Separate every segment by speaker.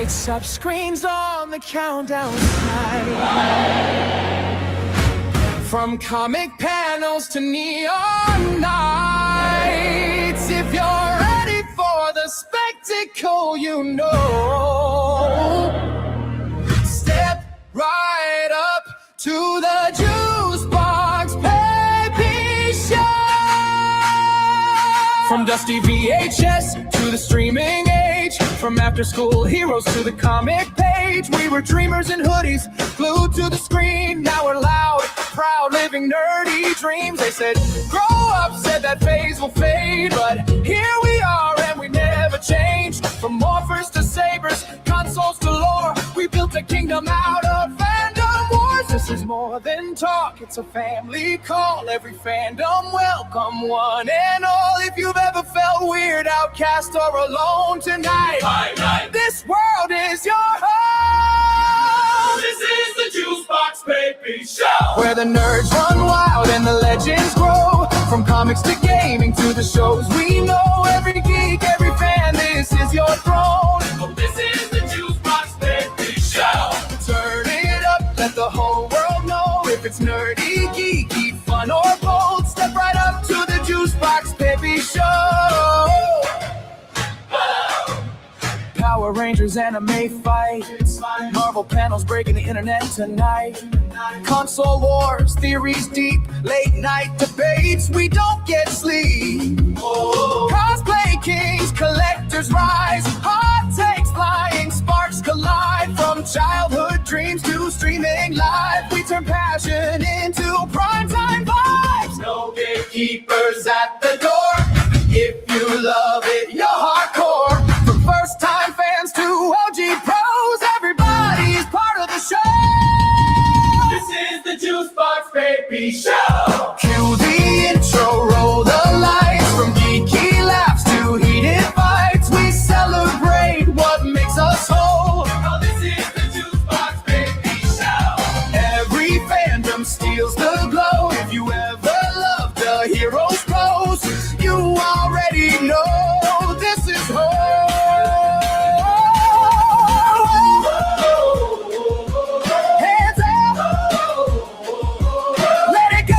Speaker 1: lights up, screens on, the countdown's high. From comic panels to neon nights, if you're ready for the spectacle, you know, step right up to the Juice Box Baby Show. From dusty VHS to the streaming age, from after school heroes to the comic page, we were dreamers in hoodies glued to the screen. Now we're loud, proud, living nerdy dreams. They said grow up, said that phase will fade, but here we are and we never changed. From morphers to sabers, consoles to lore, we built a kingdom out of fandom wars. This is more than talk, it's a family call. Every fandom welcome, one and all. If you've ever felt weird, outcast, or alone tonight, this world is your home.
Speaker 2: This is the Juice Box Baby Show,
Speaker 1: where the nerds run wild and the legends grow. From comics to gaming to the shows we know. Every geek, every fan, this is your throne.
Speaker 2: Oh, this is the Juice Box Baby Show.
Speaker 1: Turn it up, let the whole world know. If it's nerdy, geeky, fun, or bold, step right up to the Juice Box Baby Show. Power Rangers anime fights, Marvel panels breaking the internet tonight. Console wars, theories deep, late night debates, we don't get sleep. Cosplay kings, collectors rise, hot takes flying, sparks collide. From childhood dreams to streaming live, we turn passion into primetime vibes.
Speaker 2: No gatekeepers at the door.
Speaker 1: If you love it, you're hardcore. From first time fans to OG pros, everybody's part of the show.
Speaker 2: This is the Juice Box Baby Show.
Speaker 1: Cue the intro, roll the lights. From geeky laughs to heated fights, we celebrate what makes us whole.
Speaker 2: Oh, this is the Juice Box Baby Show.
Speaker 1: Every fandom steals the glow. If you ever loved a hero's pose, you already know this is home. Hands up, let it go.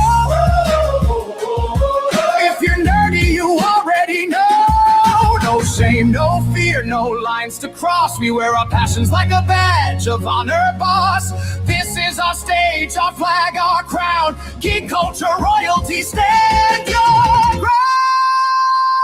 Speaker 1: If you're nerdy, you already know. No shame, no fear, no lines to cross. We wear our passions like a badge of honor, boss. This is our stage, our flag, our crown. Geek culture royalty, stand your ground.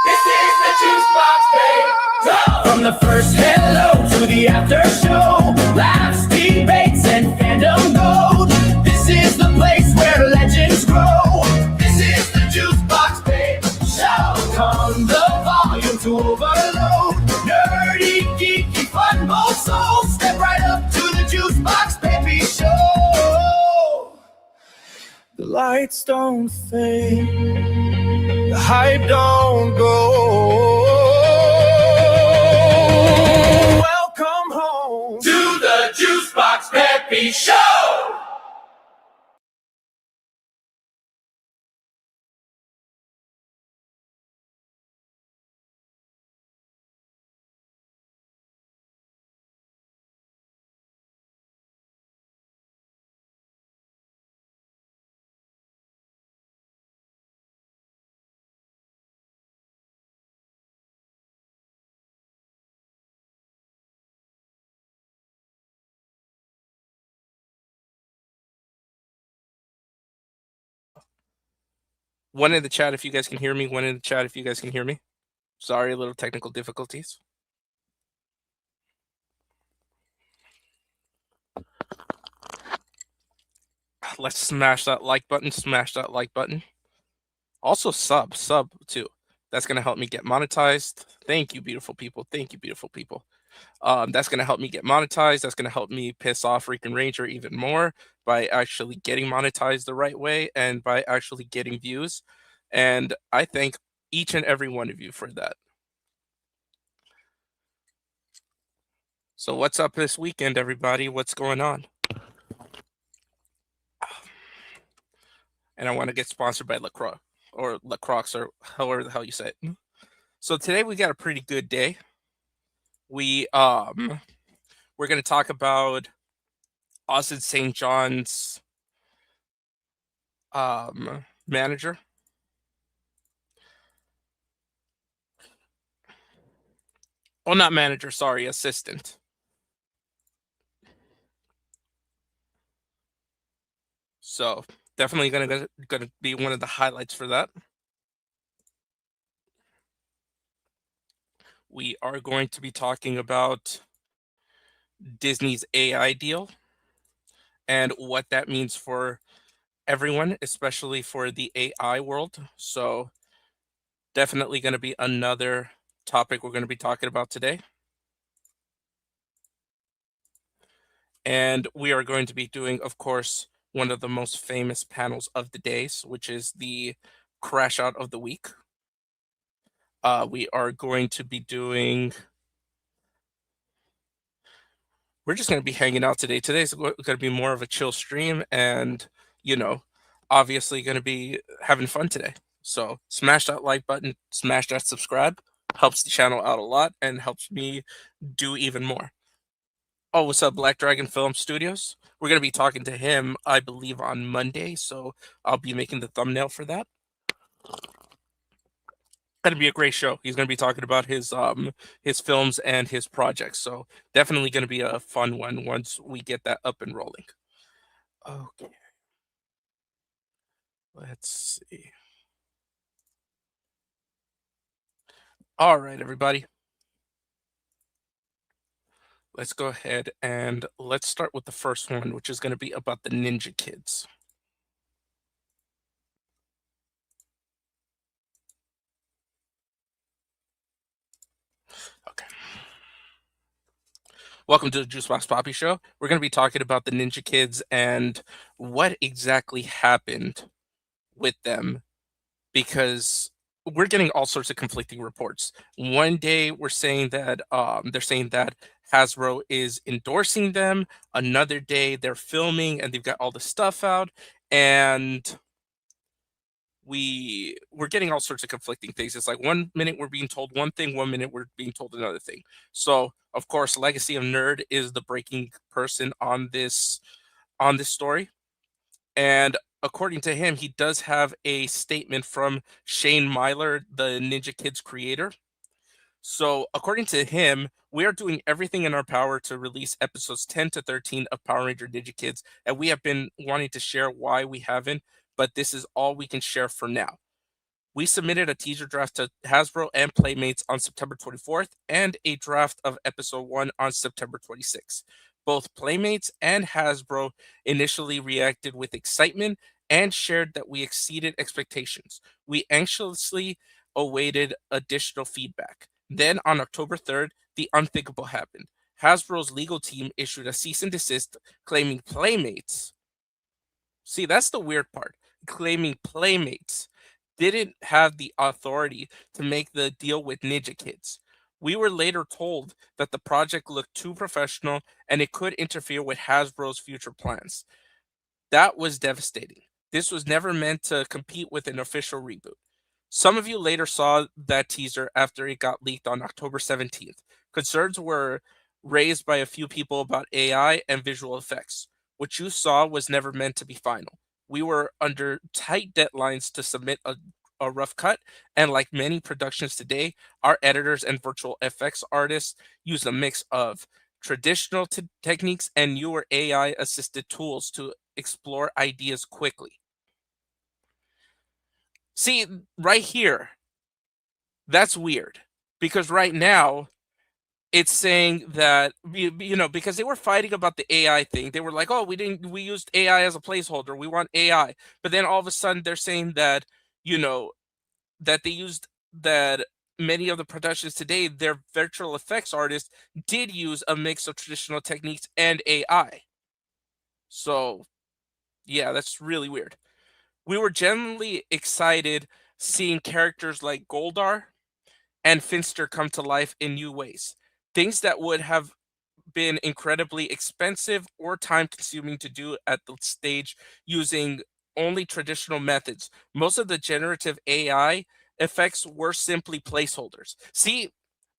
Speaker 2: This is the Juice Box Baby Show.
Speaker 1: From the first hello to the after show, laughs, debates, and fandom gold. This is the place where legends grow. This is the Juice Box Baby Show. Turn the volume to overload. Nerdy, geeky, fun, bold souls. Step right up to the Juice Box Baby Show. The lights don't fade, the hype don't go. Welcome home
Speaker 2: To the Juice Box Baby Show.
Speaker 3: One in the chat if you guys can hear me. One in the chat if you guys can hear me. Sorry, a little technical difficulties. Let's smash that like button. Smash that like button. Also sub too. That's going to help me get monetized. Thank you, beautiful people. Thank you, beautiful people. That's going to help me get monetized. That's going to help me piss off Freaking Ranger even more by actually getting monetized the right way and by actually getting views. And I thank each and every one of you for that. So what's up this weekend, everybody? What's going on? And I want to get sponsored by LaCroix or however the hell you say it. So today we got a pretty good day. We We're going to talk about Austin St. John's manager. Well, not manager, sorry, assistant. So definitely gonna be one of the highlights for that. We are going to be talking about Disney's AI deal and what that means for everyone, especially for the AI world. So definitely going to be another topic we're going to be talking about today. And we are going to be doing, of course, one of the most famous panels of the days, which is the crash out of the week. We are going to be doing. We're just going to be hanging out today. Today's going to be more of a chill stream, and obviously going to be having fun today. So smash that like button, smash that subscribe. Helps the channel out a lot and helps me do even more. Oh, what's up, Black Dragon Film Studios? We're going to be talking to him, I believe, on Monday, so I'll be making the thumbnail for that. Going to be a great show. He's going to be talking about his films and his projects, so definitely going to be a fun one once we get that up and rolling. Okay. Let's see. All right, everybody. Let's go ahead and let's start with the first one, which is going to be about the Ninja Kidz. Okay. Welcome to the Juicebox Poppy Show. We're going to be talking about the Ninja Kidz and what exactly happened with them, because we're getting all sorts of conflicting reports. One day we're saying that they're saying that Hasbro is endorsing them. Another day they're filming and they've got all the stuff out, and we're getting all sorts of conflicting things. It's like 1 minute we're being told one thing, 1 minute we're being told another thing. So of course, Legacy of Nerd is the breaking person on this story, and according to him, he does have a statement from Shane Myler, the Ninja Kidz creator. So according to him, we are doing everything in our power to release episodes 10 to 13 of Power Ranger Ninja Kidz, and we have been wanting to share why we haven't, but this is all we can share for now. We submitted a teaser draft to Hasbro and Playmates on September 24th and a draft of episode 1 on September 26th. Both Playmates and Hasbro initially reacted with excitement and shared that we exceeded expectations. We anxiously awaited additional feedback. Then on October 3rd, the unthinkable happened. Hasbro's legal team issued a cease and desist claiming Playmates. See, that's the weird part. Claiming Playmates didn't have the authority to make the deal with Ninja Kidz. We were later told that the project looked too professional and it could interfere with Hasbro's future plans. That was devastating. This was never meant to compete with an official reboot. Some of you later saw that teaser after it got leaked on October 17th. Concerns were raised by a few people about AI and visual effects. What you saw was never meant to be final. We were under tight deadlines to submit a rough cut, and like many productions today, our editors and virtual effects artists use a mix of traditional techniques and newer AI-assisted tools to explore ideas quickly. See, right here, that's weird, because right now, it's saying that because they were fighting about the AI thing. They were like, "Oh, we used AI as a placeholder. We want AI." But then all of a sudden they're saying that that they used that many of the productions today, their virtual effects artists did use a mix of traditional techniques and AI. So, yeah, that's really weird. We were genuinely excited seeing characters like Goldar and Finster come to life in new ways. Things that would have been incredibly expensive or time consuming to do at the stage using only traditional methods. Most of the generative AI effects were simply placeholders. See,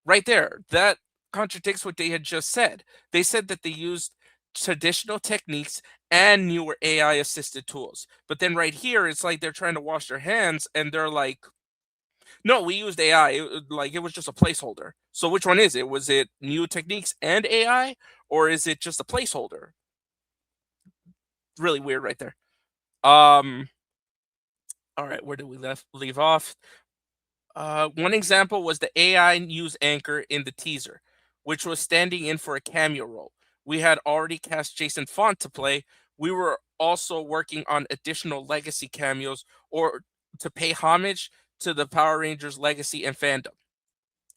Speaker 3: right there, that contradicts what they had just said. They said that they used traditional techniques and newer AI assisted tools. But then right here, it's like they're trying to wash their hands and they're like, no, we used AI. Like it was just a placeholder. So which one is it? Was it new techniques and AI, or is it just a placeholder? Really weird, right there. Um. All right, where did we leave off? One example was the AI news anchor in the teaser, which was standing in for a cameo role. We had already cast Jason Font to play. We were also working on additional legacy cameos or to pay homage to the Power Rangers legacy and fandom.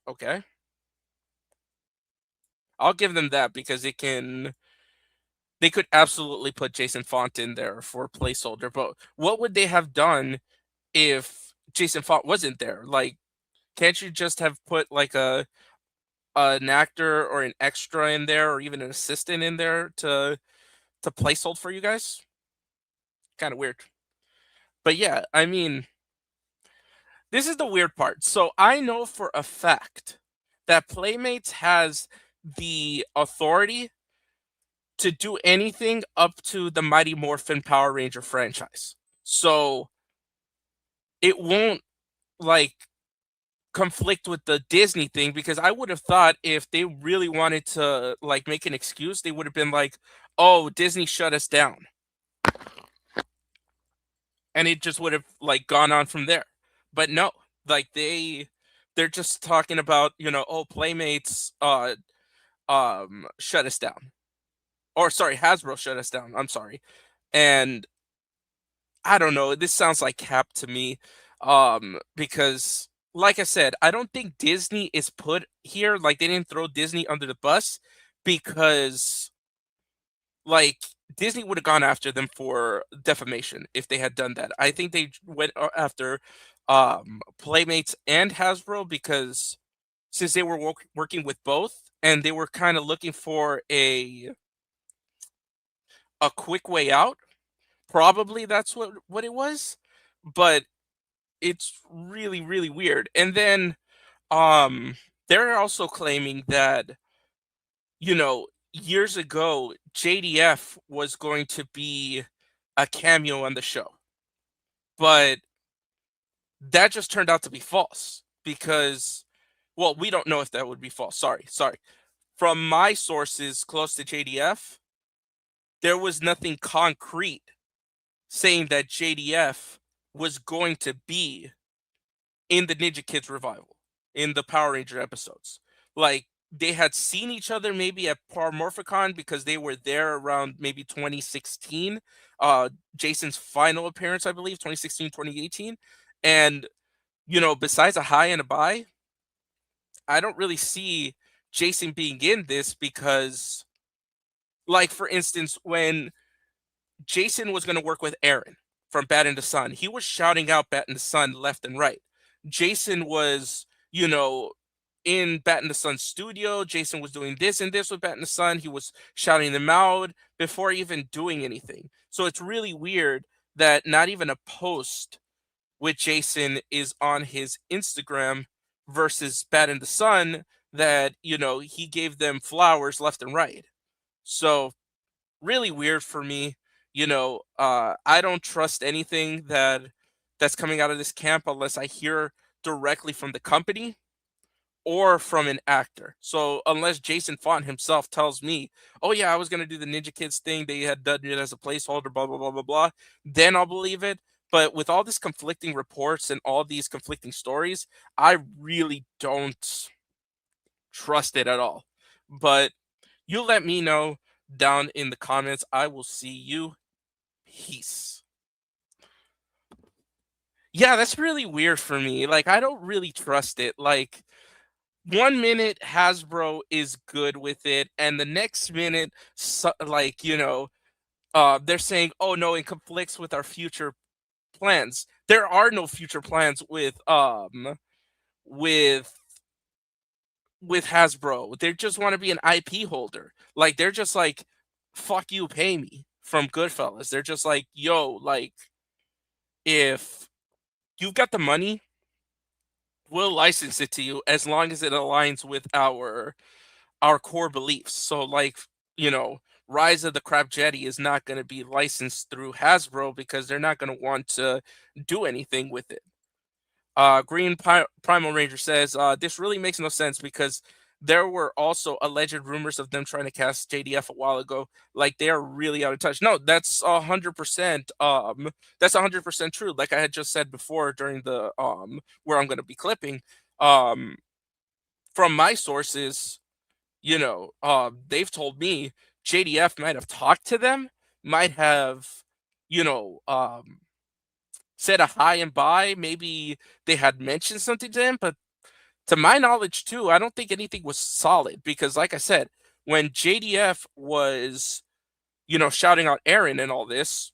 Speaker 3: Okay. I'll give them that because they could absolutely put Jason Font in there for a placeholder. But what would they have done if Jason Font wasn't there? Like, can't you just have put like an actor or an extra in there or even an assistant in there to placehold for you guys? Kind of weird. But yeah, I mean, this is the weird part. So I know for a fact that Playmates has the authority to do anything up to the Mighty Morphin Power Ranger franchise. So it won't like conflict with the Disney thing because I would have thought if they really wanted to like make an excuse, they would have been like, "Oh, Disney shut us down." And it just would have like gone on from there. But no, like they're just talking about, oh, Playmates shut us down. Or sorry, Hasbro shut us down. I'm sorry. And I don't know, this sounds like cap to me. Because like I said, I don't think Disney is put here, like they didn't throw Disney under the bus because like Disney would have gone after them for defamation if they had done that. I think they went after Playmates and Hasbro because since they were working with both and they were kind of looking for a quick way out. Probably that's what it was, but it's really really weird. And then um they're also claiming that years ago JDF was going to be a cameo on the show, but that just turned out to be false because, well, we don't know if that would be false. Sorry. From my sources close to JDF, there was nothing concrete saying that JDF was going to be in the Ninja Kidz revival, in the Power Ranger episodes. Like they had seen each other maybe at Parmorphicon because they were there around maybe 2016. Jason's final appearance, I believe, 2016, 2018. And, besides a high and a buy, I don't really see Jason being in this because, like, for instance, when Jason was going to work with Aaron from Bat in the Sun, he was shouting out Bat in the Sun left and right. Jason was, in Bat in the Sun studio. Jason was doing this and this with Bat in the Sun. He was shouting them out before even doing anything. So it's really weird that not even a post with Jason is on his Instagram versus Bat in the Sun that, he gave them flowers left and right. So really weird for me. I don't trust anything that's coming out of this camp unless I hear directly from the company or from an actor. So unless Jason Font himself tells me, "Oh yeah, I was gonna do the Ninja Kids thing. They had done it as a placeholder, blah blah blah blah blah," then I'll believe it. But with all these conflicting reports and all these conflicting stories, I really don't trust it at all. But you let me know down in the comments. I will see you. Peace. Yeah, that's really weird for me. Like, I don't really trust it. Like, 1 minute Hasbro is good with it, and the next minute, like, they're saying, "Oh no, it conflicts with our future plans." There are no future plans with with Hasbro. They just want to be an IP holder. Like, they're just like, "Fuck you, pay me." From Goodfellas, they're just like, "Yo, like, if you've got the money, we'll license it to you as long as it aligns with our our core beliefs. So like, you know, Rise of the Crab Jetty is not going to be licensed through Hasbro because they're not going to want to do anything with it. Primal Ranger says, this really makes no sense because there were also alleged rumors of them trying to cast JDF a while ago. Like they are really out of touch. No, that's 100%. That's 100% true. Like I had just said before during the where I'm going to be clipping, um, from my sources, they've told me JDF might have talked to them, might have, you know, said a hi and bye. Maybe they had mentioned something to him, but to my knowledge, too, I don't think anything was solid because, like I said, when JDF was, shouting out Aaron and all this,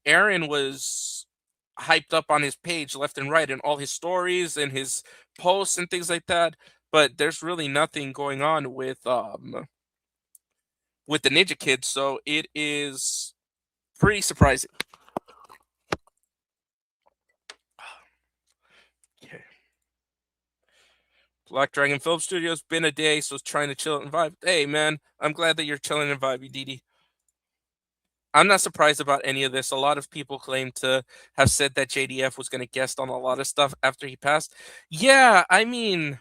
Speaker 3: Aaron was hyped up on his page left and right and all his stories and his posts and things like that. But there's really nothing going on with the Ninja Kids, so it is pretty surprising. Okay. Black Dragon Film Studios, been a day, so trying to chill and vibe. Hey, man, I'm glad that you're chilling and vibey, Didi. I'm not surprised about any of this. A lot of people claim to have said that JDF was going to guest on a lot of stuff after he passed. Yeah, I mean,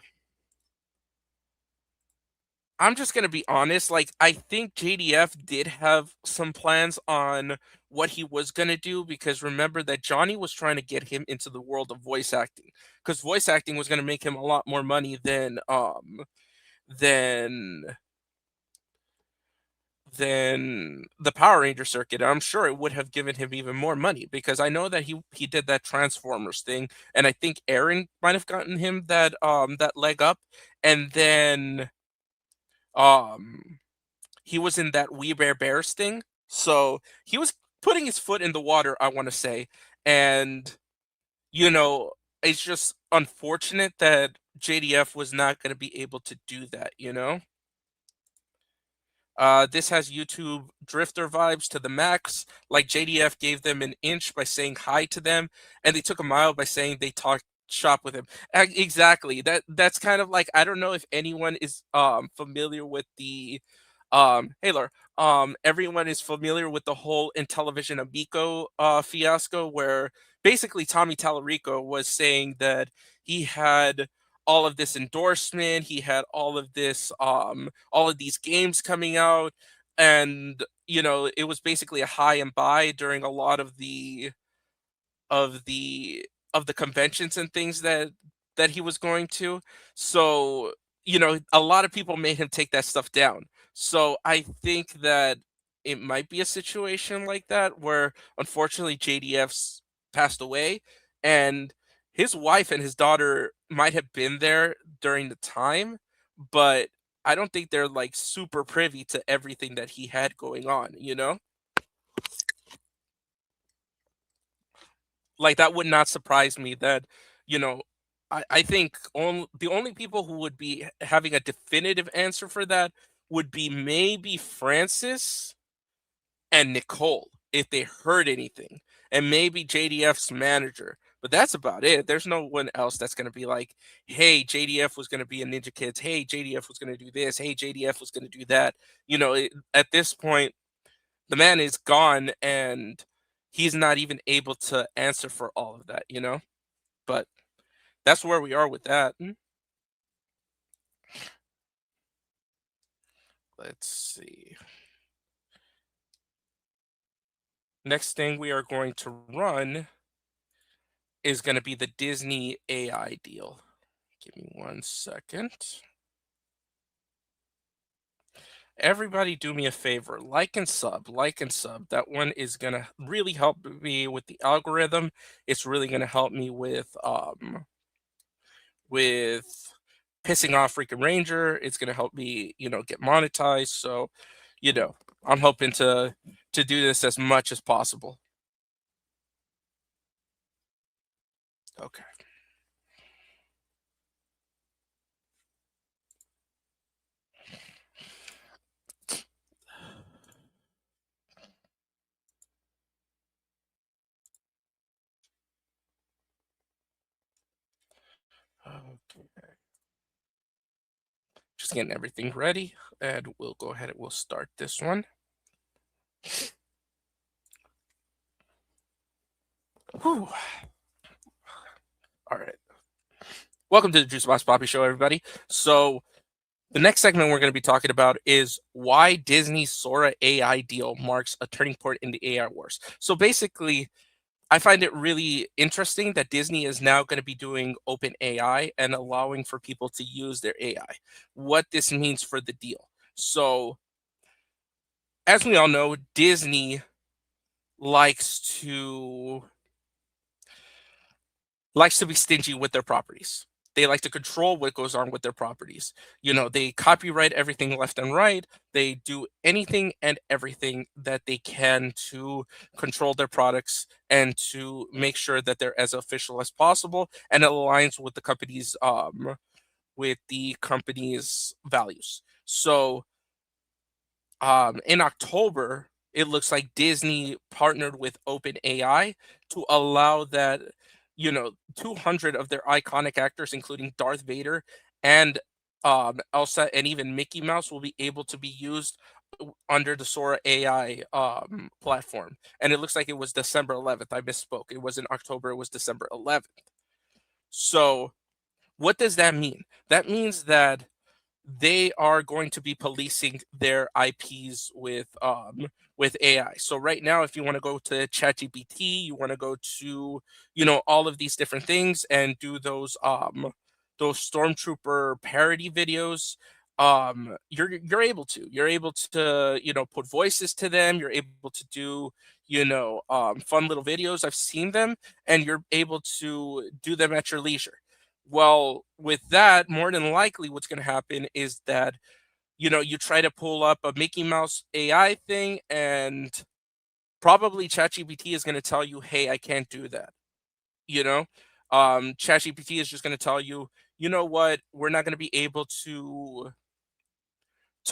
Speaker 3: I'm just gonna be honest. Like, I think JDF did have some plans on what he was gonna do because remember that Johnny was trying to get him into the world of voice acting because voice acting was gonna make him a lot more money than than the Power Ranger circuit. I'm sure it would have given him even more money because I know that he did that Transformers thing, and I think Aaron might have gotten him that leg up, and then um he was in that We Bear Bears thing. So he was putting his foot in the water, I want to say. And, you know, it's just unfortunate that JDF was not going to be able to do that. This has YouTube drifter vibes to the max. Like JDF gave them an inch by saying hi to them, and they took a mile by saying they talked shop with him. Exactly. That's kind of like I don't know if anyone is familiar with the hey Laura. Everyone is familiar with the whole Intellivision Amico fiasco where basically Tommy Tallarico was saying that he had all of this endorsement, he had all of these games coming out, and it was basically a high and buy during a lot of the of the conventions and things that he was going to. So, a lot of people made him take that stuff down. So I think that it might be a situation like that where unfortunately JDF's passed away and his wife and his daughter might have been there during the time, but I don't think they're like super privy to everything that he had going on. Like that would not surprise me that you know I think the only people who would be having a definitive answer for that would be maybe Francis and Nicole if they heard anything, and maybe JDF's manager, but that's about it. There's no one else that's going to be like, hey, JDF was going to be a Ninja Kids, hey, JDF was going to do this, hey, JDF was going to do that. At this point the man is gone and he's not even able to answer for all of that. But that's where we are with that. Let's see. Next thing we are going to run is going to be the Disney AI deal. Give me 1 second. Everybody do me a favor, like and sub, like and sub. That one is going to really help me with the algorithm. It's really going to help me with pissing off Freaking Ranger. It's gonna help me, get monetized. So, I'm hoping to do this as much as possible. Okay. Okay. Just getting everything ready, and we'll go ahead and we'll start this one. Whew. All right. Welcome to the Juice Box Poppy Show, everybody. So the next segment we're going to be talking about is why Disney's Sora AI deal marks a turning point in the AI wars. So basically, I find it really interesting that Disney is now going to be doing open AI and allowing for people to use their AI. What this means for the deal. So, as we all know, Disney likes to be stingy with their properties. They like to control what goes on with their properties. They copyright everything left and right. They do anything and everything that they can to control their products and to make sure that they're as official as possible and it aligns with the company's values. So in October, it looks like Disney partnered with OpenAI to allow that 200 of their iconic actors, including Darth Vader and Elsa and even Mickey Mouse, will be able to be used under the Sora AI platform. And it looks like it was December 11th. I misspoke. It wasn't October, it was December 11th. So, what does that mean? That means that they are going to be policing their IPs with AI. So right now, if you want to go to ChatGPT, you want to go to all of these different things and do those stormtrooper parody videos. You're able to put voices to them. You're able to do fun little videos. I've seen them, and you're able to do them at your leisure. Well, with that, more than likely, what's going to happen is that you try to pull up a Mickey Mouse AI thing, and probably ChatGPT is going to tell you, "Hey, I can't do that." ChatGPT is just going to tell you, "You know what? We're not going to be able to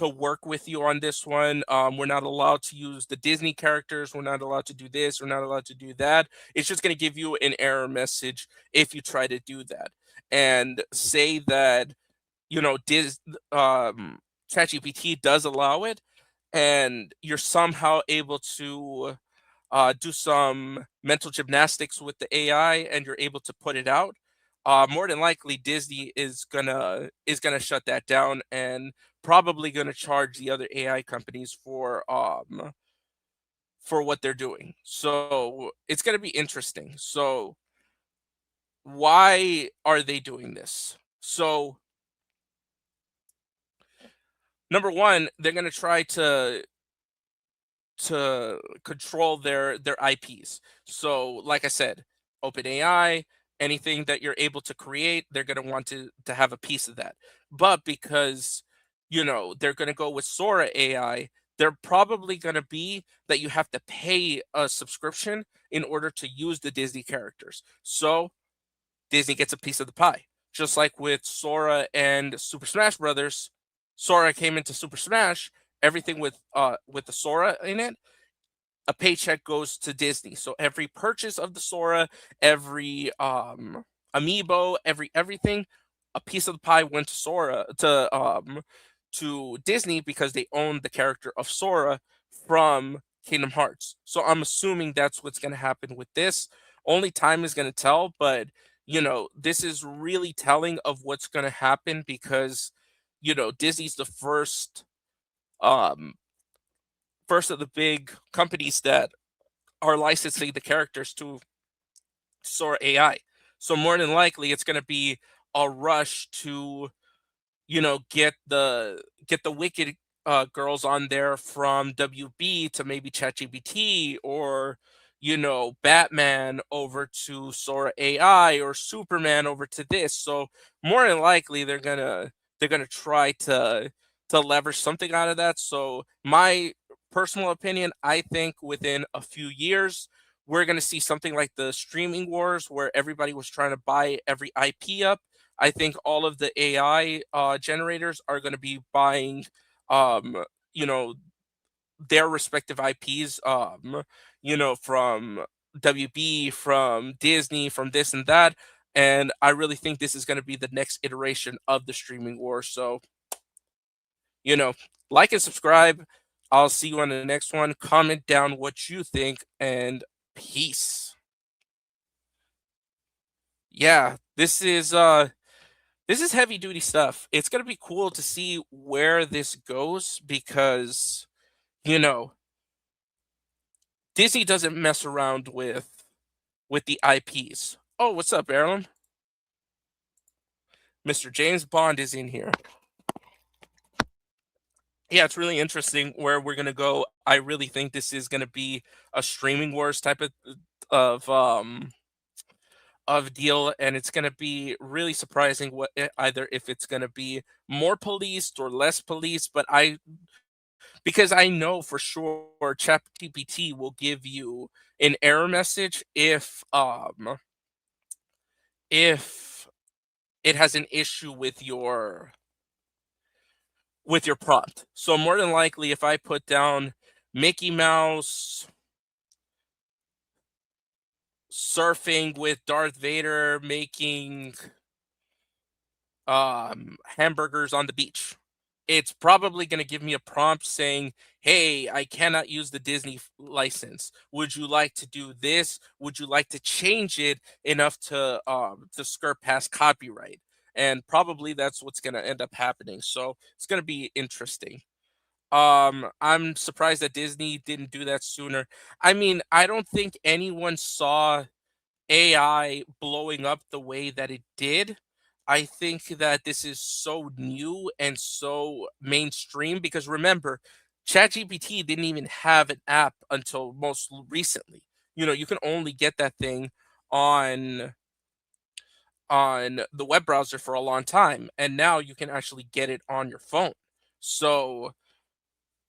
Speaker 3: work with you on this one. We're not allowed to use the Disney characters. We're not allowed to do this. We're not allowed to do that." It's just going to give you an error message if you try to do that and say that ChatGPT does allow it, and you're somehow able to do some mental gymnastics with the AI, and you're able to put it out. More than likely, Disney is gonna shut that down and probably gonna charge the other AI companies for what they're doing. So it's gonna be interesting. So why are they doing this? So number one, they're going to try to control their IPs. So, like I said, OpenAI, anything that you're able to create, they're going to want to have a piece of that. But because they're going to go with Sora AI, they're probably going to be that you have to pay a subscription in order to use the Disney characters. So Disney gets a piece of the pie. Just like with Sora and Super Smash Brothers, Sora came into Super Smash, everything with the Sora in it, a paycheck goes to Disney. So every purchase of the Sora, every amiibo, everything, a piece of the pie went to Sora to Disney because they own the character of Sora from Kingdom Hearts. So I'm assuming that's what's going to happen with this. Only time is going to tell, but this is really telling of what's going to happen because Disney's the first of the big companies that are licensing the characters to Sora AI. So more than likely it's going to be a rush to get the Wicked girls on there from WB to maybe ChatGPT, or Batman over to Sora AI, or Superman over to this. So more than likely they're gonna try to leverage something out of that. So my personal opinion, I think within a few years we're gonna see something like the streaming wars where everybody was trying to buy every IP up. I think all of the AI generators are going to be buying, um, you know, their respective IPs, from WB, from Disney, from this and that. And I really think this is going to be the next iteration of the streaming war. So you know, like and subscribe. I'll see you on the next one. Comment down what you think, and peace. Yeah, this is heavy duty stuff. It's gonna be cool to see where this goes because, you know, Disney doesn't mess around with the IPs. Oh, what's up, Erlen? Mr. James Bond is in here. Yeah, it's really interesting where we're gonna go. I really think this is gonna be a streaming wars type of um of deal, and it's gonna be really surprising either if it's gonna be more policed or less policed. But because I know for sure ChatGPT will give you an error message if it has an issue with your prompt. So more than likely, if I put down Mickey Mouse surfing with Darth Vader making hamburgers on the beach, it's probably going to give me a prompt saying, "Hey, I cannot use the Disney license. Would you like to do this? Would you like to change it enough to skirt past copyright?" And probably that's what's going to end up happening. So it's going to be interesting. I'm surprised that Disney didn't do that sooner. I mean, I don't think anyone saw AI blowing up the way that it did. I think that this is so new and so mainstream because remember, ChatGPT didn't even have an app until recently. You know, you can only get that thing on on the web browser for a long time, and now you can actually get it on your phone. So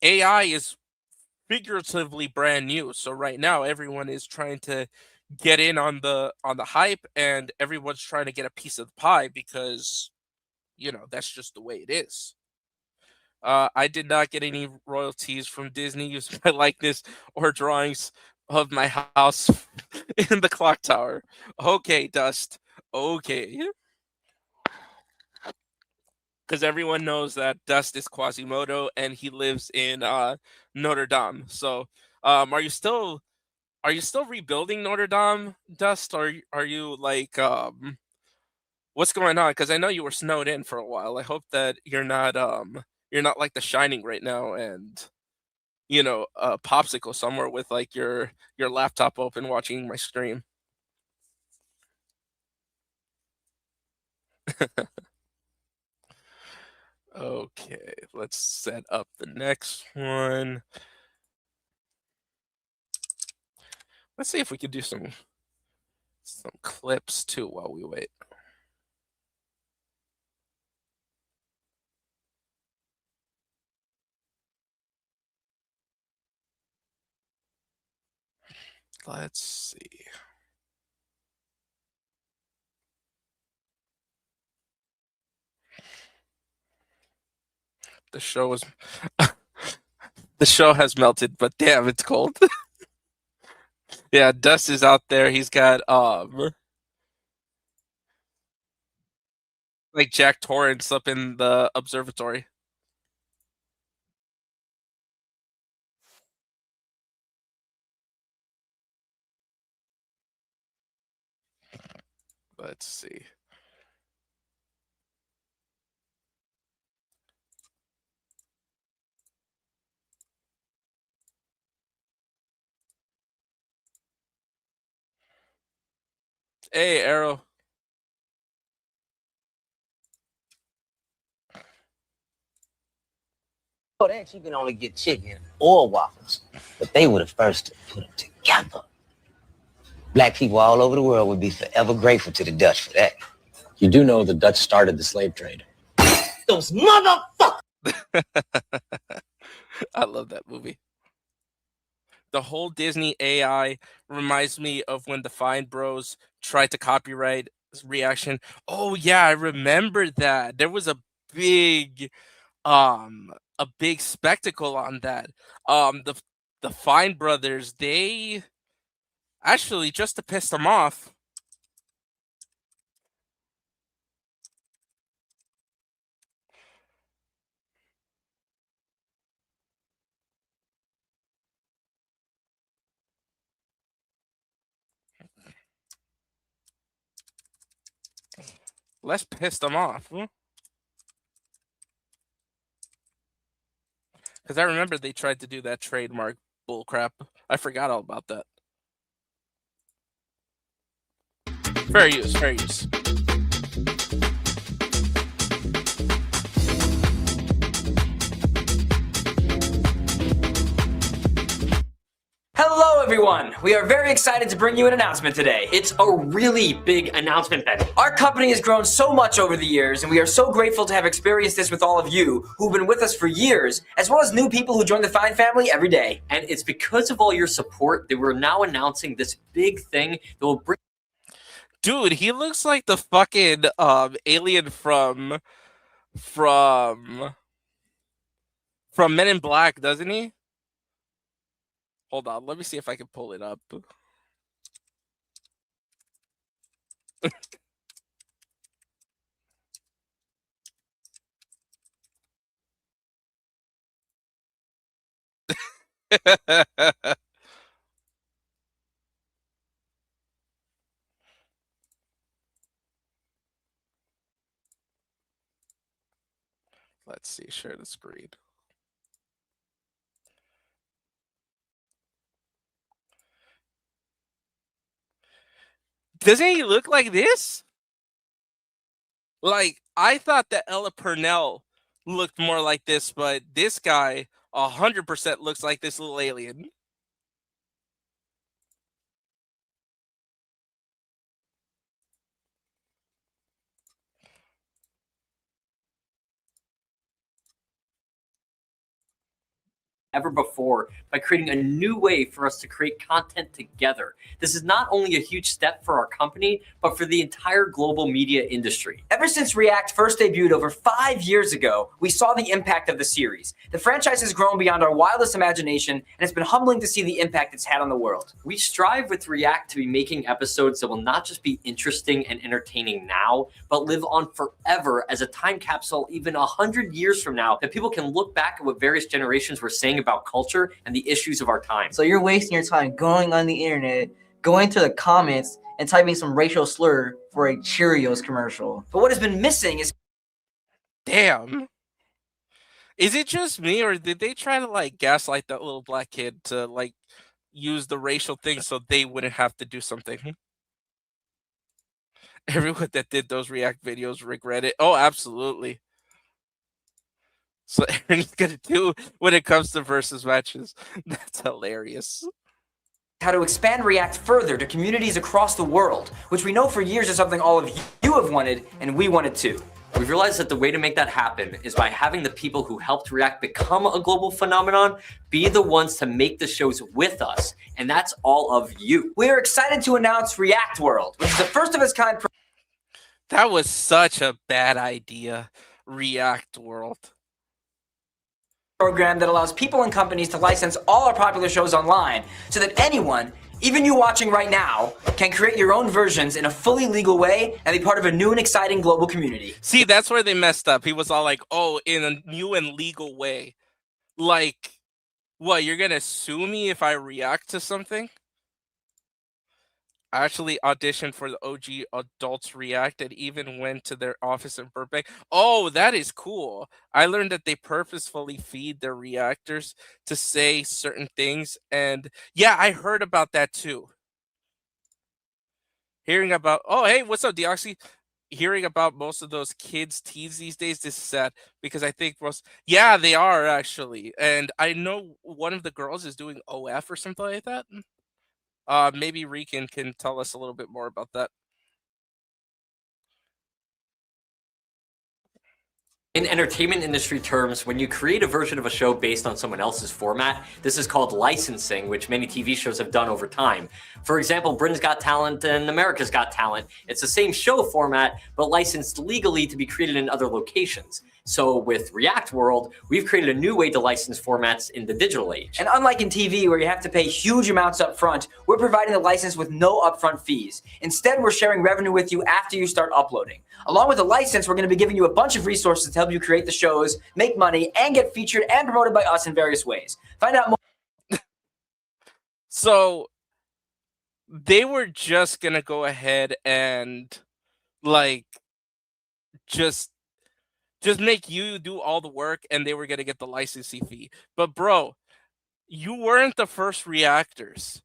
Speaker 3: AI is figuratively brand new. So right now everyone is trying to get in on the hype, and everyone's trying to get a piece of the pie because, you know, that's just the way it is. I did not get any royalties from Disney using my likeness or drawings of my house in the clock tower. Okay, Dust. Okay. Because everyone knows that Dust is Quasimodo and he lives in Notre Dame. So, are you still rebuilding Notre Dame, Dust? Or are you like what's going on? Because I know you were snowed in for a while. I hope that you're not like The Shining right now, and you know, a popsicle somewhere with like your laptop open watching my stream. Okay, let's set up the next one. Let's see if we can do some clips too while we wait. Let's see. The show is the show has melted, but damn, it's cold. Yeah, Dust is out there. He's got like Jack Torrance up in the observatory. Let's see. Hey, Arrow.
Speaker 4: Oh, they actually can only get chicken or waffles, but they were the first to put them together. Black people all over the world would be forever grateful to the Dutch for that.
Speaker 5: You do know the Dutch started the slave trade.
Speaker 4: Those motherfuckers!
Speaker 3: I love that movie. The whole Disney AI reminds me of when the Fine Bros tried to copyright reaction. Oh yeah, I remember that. There was big a big spectacle on that. The Fine brothers, they actually, just to piss them off, Let's piss them off. Because I remember they tried to do that trademark bullcrap. I forgot all about that. Fair use, fair use.
Speaker 6: Hello, everyone! We are very excited to bring you an announcement today.
Speaker 7: It's a really big announcement, Ben.
Speaker 6: Our company has grown so much over the years, and we are so grateful to have experienced this with all of you who've been with us for years, as well as new people who join the Fine family every day.
Speaker 7: And it's because of all your support that we're now announcing this big thing that will bring...
Speaker 3: Dude, he looks like the fucking alien from Men in Black, doesn't he? Hold on, let me see if I can pull it up. Let's see, share the screen. Doesn't he look like this? Like, I thought that Ella Purnell looked more like this, but this guy 100% looks like this little alien.
Speaker 7: ever before by creating a new way for us to create content together. This is not only a huge step for our company, but for the entire global media industry.
Speaker 6: Ever since React first debuted over 5 years ago, we saw the impact of the series. The franchise has grown beyond our wildest imagination, and it's been humbling to see the impact it's had on the world.
Speaker 7: We strive with React to be making episodes that will not just be interesting and entertaining now, but live on forever as a time capsule even 100 years from now that people can look back at what various generations were saying about culture and the issues of our time.
Speaker 8: So you're wasting your time going on the internet, going to the comments, and typing some racial slur for a Cheerios commercial.
Speaker 6: But what has been missing is...
Speaker 3: Damn. Is it just me, or did they try to, like, gaslight that little black kid to, like, use the racial thing so they wouldn't have to do something? Everyone that did those React videos regret it. Oh, absolutely. So Aaron's gonna do when it comes to versus matches. That's hilarious.
Speaker 6: How to expand React further to communities across the world, which we know for years is something all of you have wanted, and we wanted too.
Speaker 7: We've realized that the way to make that happen is by having the people who helped React become a global phenomenon be the ones to make the shows with us, and that's all of you.
Speaker 6: We are excited to announce React World, which is the first of its kind.
Speaker 3: That was such a bad idea. React World.
Speaker 6: Program that allows people and companies to license all our popular shows online so that anyone, even you watching right now, can create your own versions in a fully legal way and be part of a new and exciting global community.
Speaker 3: See, that's where they messed up. He was all like, oh, in a new and legal way. Like, what, you're gonna sue me if I react to something? I actually auditioned for the OG Adults React and even went to their office in Burbank. Oh, that is cool. I learned that they purposefully feed their reactors to say certain things. And yeah, I heard about that too. Hearing about, oh, hey, what's up, Deoxy? Hearing about most of those kids, teens these days, this is sad because I think most, yeah, they are actually. And I know one of the girls is doing OF or something like that. Maybe Rican can tell us a little bit more about that.
Speaker 7: In entertainment industry terms, when you create a version of a show based on someone else's format, this is called licensing, which many TV shows have done over time. For example, Britain's Got Talent and America's Got Talent. It's the same show format, but licensed legally to be created in other locations. So with React World, we've created a new way to license formats in the digital age.
Speaker 6: And unlike in TV where you have to pay huge amounts up front, we're providing the license with no upfront fees. Instead, we're sharing revenue with you after you start uploading. Along with the license, we're going to be giving you a bunch of resources to help you create the shows, make money, and get featured and promoted by us in various ways. Find out more.
Speaker 3: So they were just going to go ahead and, like, just make you do all the work and they were going to get the licensing fee. But bro, you weren't the first reactors.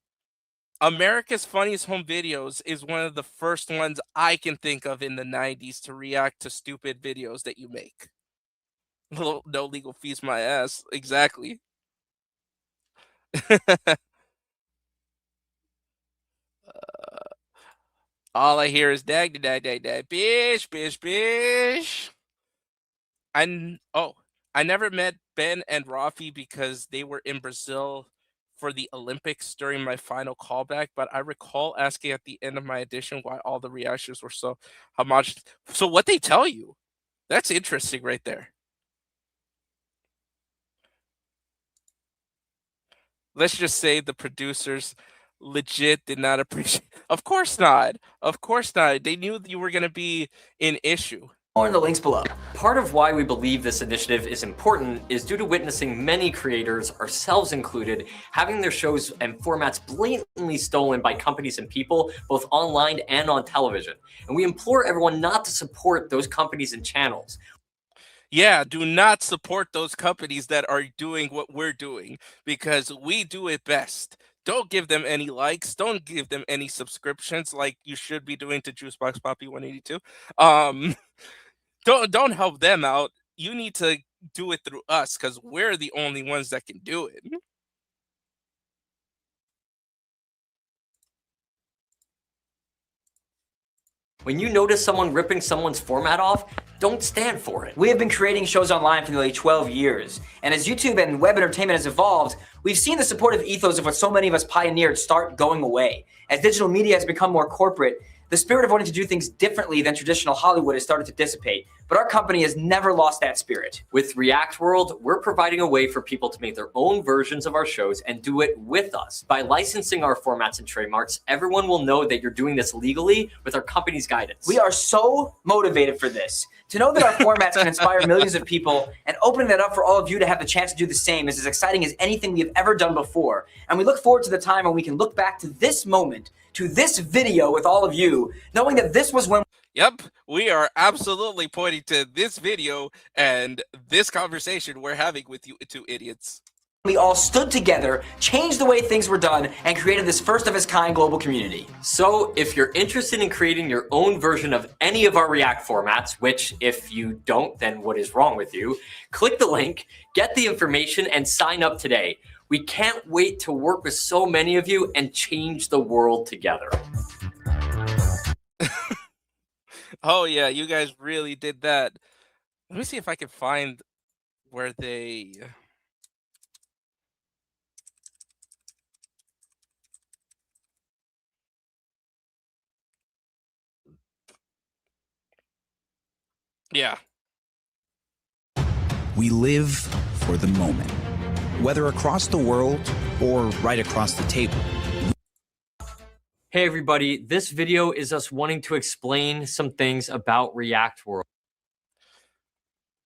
Speaker 3: America's Funniest Home Videos is one of the first ones I can think of in the 90s to react to stupid videos that you make. No legal fees, my ass. Exactly. All I hear is dag, dag, dag, dag, bish, bish, bish. I never met Ben and Rafi because they were in Brazil for the Olympics during my final callback, but I recall asking at the end of my audition why all the reactions were so homage. So what they tell you? That's interesting right there. Let's just say the producers legit did not appreciate. Of course not. Of course not. They knew you were going to be an issue.
Speaker 6: More in the links below.
Speaker 7: Part of why we believe this initiative is important is due to witnessing many creators, ourselves included, having their shows and formats blatantly stolen by companies and people, both online and on television. And we implore everyone not to support those companies and channels.
Speaker 3: Yeah, do not support those companies that are doing what we're doing because we do it best. Don't give them any likes. Don't give them any subscriptions like you should be doing to Juicebox Poppy 182. Don't help them out. You need to do it through us because we're the only ones that can do it.
Speaker 7: When you notice someone ripping someone's format off, don't stand for it.
Speaker 6: We have been creating shows online for nearly 12 years. And as YouTube and web entertainment has evolved, we've seen the supportive ethos of what so many of us pioneered start going away. As digital media has become more corporate, the spirit of wanting to do things differently than traditional Hollywood has started to dissipate. But our company has never lost that spirit.
Speaker 7: With React World, we're providing a way for people to make their own versions of our shows and do it with us. By licensing our formats and trademarks, everyone will know that you're doing this legally with our company's guidance.
Speaker 6: We are so motivated for this. To know that our formats can inspire millions of people and opening that up for all of you to have the chance to do the same is as exciting as anything we have ever done before. And we look forward to the time when we can look back to this moment, to this video with all of you, knowing that this was when...
Speaker 3: Yep, we are absolutely pointing to this video and this conversation we're having with you two idiots.
Speaker 6: We all stood together, changed the way things were done, and created this first of its kind global community.
Speaker 7: So if you're interested in creating your own version of any of our React formats, which if you don't, then what is wrong with you? Click the link, get the information, and sign up today. We can't wait to work with so many of you and change the world together.
Speaker 3: Oh yeah, you guys really did that. Let me see if I can find where they... Yeah.
Speaker 9: We live for the moment, whether across the world or right across the table.
Speaker 7: Hey everybody, this video is us wanting to explain some things about React World.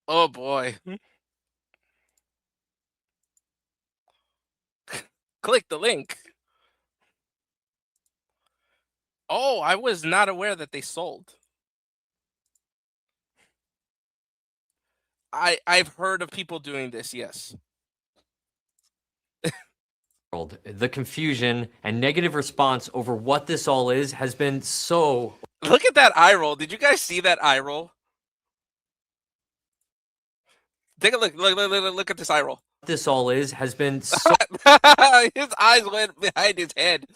Speaker 3: Oh boy. Click the link. Oh, I was not aware that they sold. I've heard of people doing this, yes.
Speaker 7: The confusion and negative response over what this all is has been so...
Speaker 3: Look at that eye roll. Did you guys see that eye roll? Take a look. Look at this eye roll.
Speaker 7: What this all is has been so...
Speaker 3: His eyes went behind his head.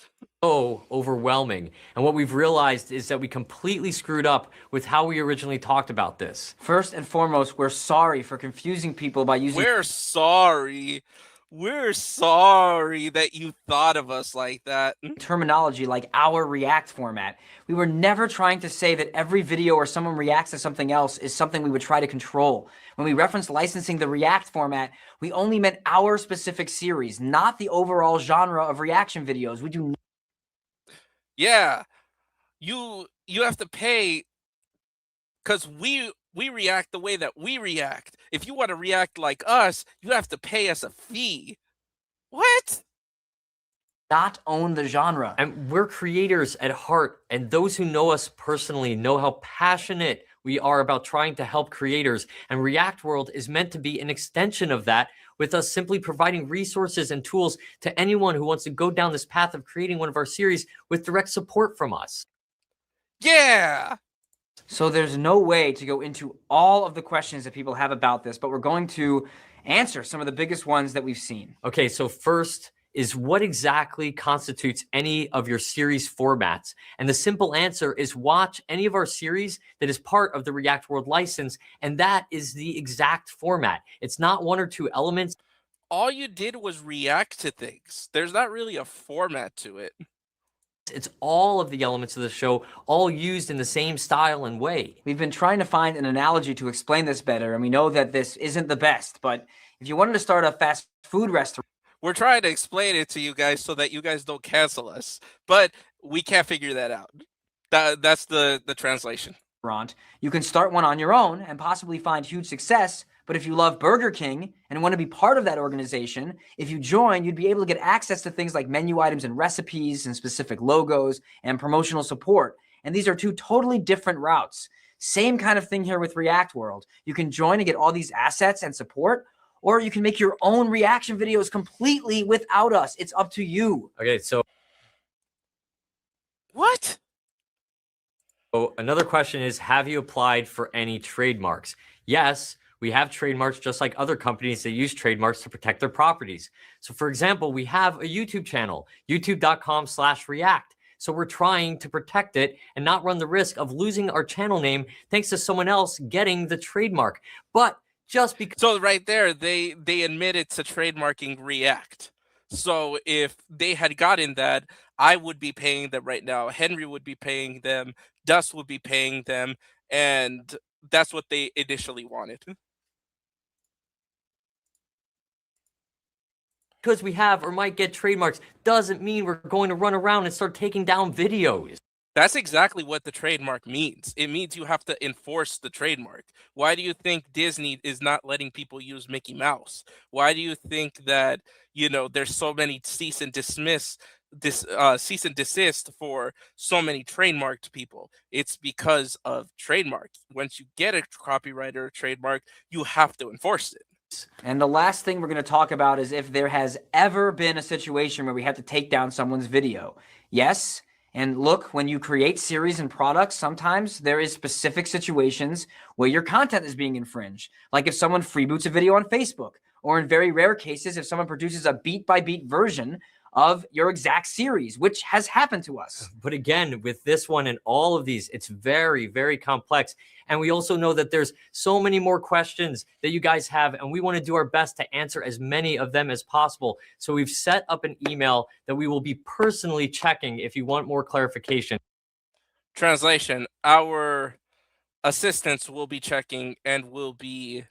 Speaker 7: So overwhelming. And what we've realized is that we completely screwed up with how we originally talked about this.
Speaker 6: First and foremost, we're sorry for confusing people by using...
Speaker 3: We're sorry. We're sorry that you thought of us like that.
Speaker 6: terminology like our React format. We were never trying to say that every video where someone reacts to something else is something we would try to control. When we referenced licensing the React format, we only meant our specific series, not the overall genre of reaction videos. We do...
Speaker 3: Yeah. You have to pay because we react the way that we react. If you want to react like us, you have to pay us a fee. What?
Speaker 6: Not own the genre.
Speaker 7: And we're creators at heart, and those who know us personally know how passionate We are about trying to help creators, and React World is meant to be an extension of that, with us simply providing resources and tools to anyone who wants to go down this path of creating one of our series with direct support from us.
Speaker 3: Yeah.
Speaker 6: So there's no way to go into all of the questions that people have about this, but we're going to answer some of the biggest ones that we've seen.
Speaker 7: Okay, so first is what exactly constitutes any of your series formats? And the simple answer is watch any of our series that is part of the React World license, and that is the exact format. It's not one or two elements.
Speaker 3: All you did was react to things. There's not really a format to it.
Speaker 7: It's all of the elements of the show, all used in the same style and way.
Speaker 6: We've been trying to find an analogy to explain this better, and we know that this isn't the best, but if you wanted to start a fast food restaurant,
Speaker 3: We're trying to explain it to you guys so that you guys don't cancel us, but we can't figure that out. That's the translation.
Speaker 6: you can start one on your own and possibly find huge success. But if you love Burger King and want to be part of that organization, if you join, you'd be able to get access to things like menu items and recipes and specific logos and promotional support. And these are two totally different routes. Same kind of thing here with React World. You can join and get all these assets and support, or you can make your own reaction videos completely without us. It's up to you.
Speaker 7: Okay, so
Speaker 3: What?
Speaker 7: another question is, have you applied for any trademarks? Yes, we have trademarks just like other companies that use trademarks to protect their properties. So for example, we have a YouTube channel, youtube.com/react. So we're trying to protect it and not run the risk of losing our channel name thanks to someone else getting the trademark. But just because...
Speaker 3: So right there, they admitted to trademarking React. So if they had gotten that, I would be paying them right now. Henry would be paying them. Dust would be paying them. And that's what they initially wanted.
Speaker 7: Because we have or might get trademarks doesn't mean we're going to run around and start taking down videos.
Speaker 3: That's exactly what the trademark means. It means you have to enforce the trademark. Why do you think Disney is not letting people use Mickey Mouse? Why do you think that, there's so many cease and desist for so many trademarked people? It's because of trademark. Once you get a copyright or a trademark, you have to enforce it.
Speaker 6: And the last thing we're going to talk about is if there has ever been a situation where we have to take down someone's video. Yes. And look, when you create series and products, sometimes there is specific situations where your content is being infringed. Like if someone freeboots a video on Facebook, or in very rare cases, if someone produces a beat-by-beat version of your exact series, which has happened to us.
Speaker 7: But again, with this one and all of these, it's very, very complex. And we also know that there's so many more questions that you guys have, and we want to do our best to answer as many of them as possible. So we've set up an email that we will be personally checking if you want more clarification.
Speaker 3: Translation: our assistants will be checking and will be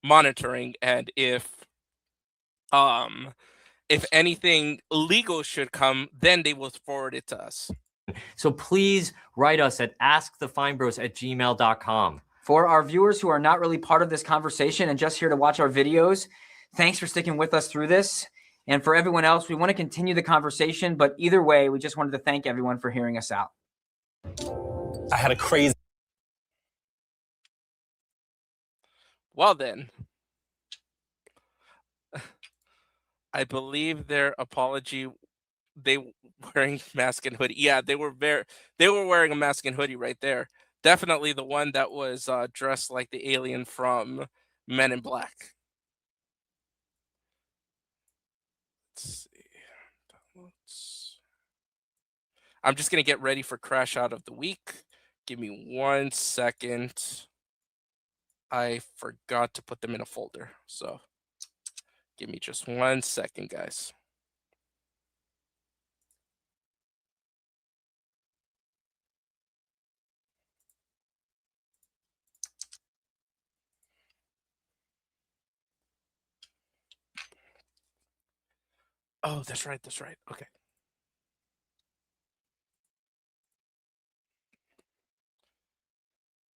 Speaker 3: monitoring, and if anything legal should come, then they will forward it to us.
Speaker 7: So please write us at askthefindbros@gmail.com.
Speaker 6: For our viewers who are not really part of this conversation and just here to watch our videos, thanks for sticking with us through this. And for everyone else, we want to continue the conversation, but either way, we just wanted to thank everyone for hearing us out.
Speaker 5: I had a crazy...
Speaker 3: Well then, I believe their apology, they wearing mask and hoodie. Yeah, they were wearing a mask and hoodie right there. Definitely the one that was dressed like the alien from Men in Black. Let's see. Downloads. I'm just gonna get ready for Crash Out of the Week. Give me 1 second. I forgot to put them in a folder, so give me just 1 second, guys. Oh, that's right. Okay.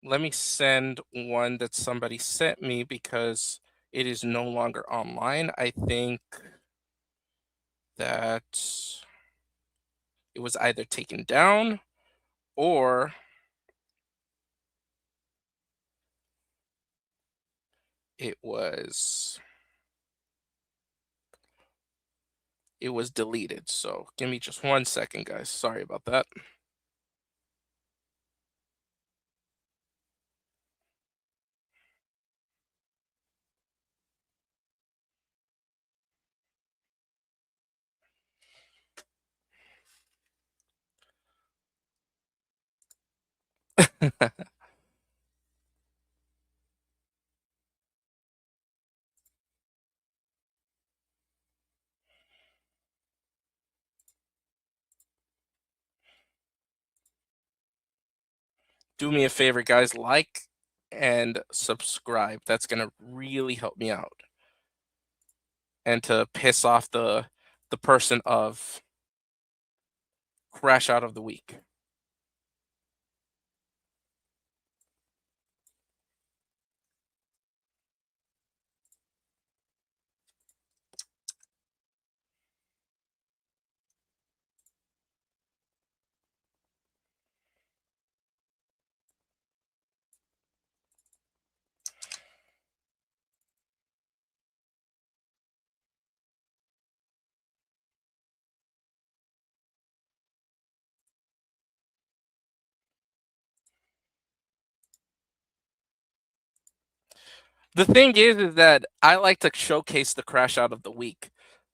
Speaker 3: Let me send one that somebody sent me because it is no longer online. I think that it was either taken down or it was deleted. So give me just 1 second, guys. Sorry about that. Do me a favor, guys, like and subscribe. That's gonna really help me out. And to piss off the person of crash out of the week. The thing is that I like to showcase the crash out of the week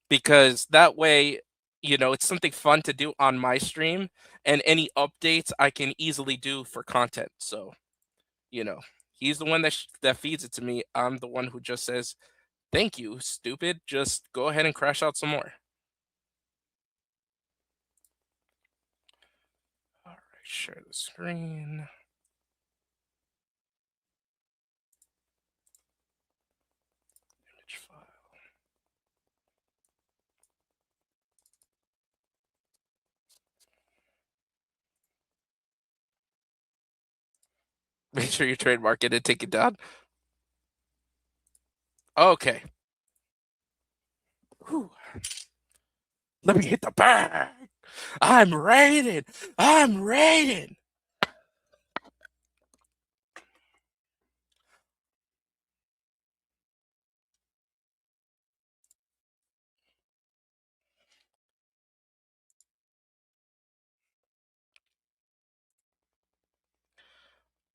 Speaker 3: because that way, it's something fun to do on my stream, and any updates I can easily do for content. So, you know, he's the one that feeds it to me. I'm the one who just says, "Thank you, stupid. Just go ahead and crash out some more." All right, share the screen. Image file. Make sure you trademark it and take it down. Okay. Whew. Let me hit the bag. I'm raiding. I'm raiding.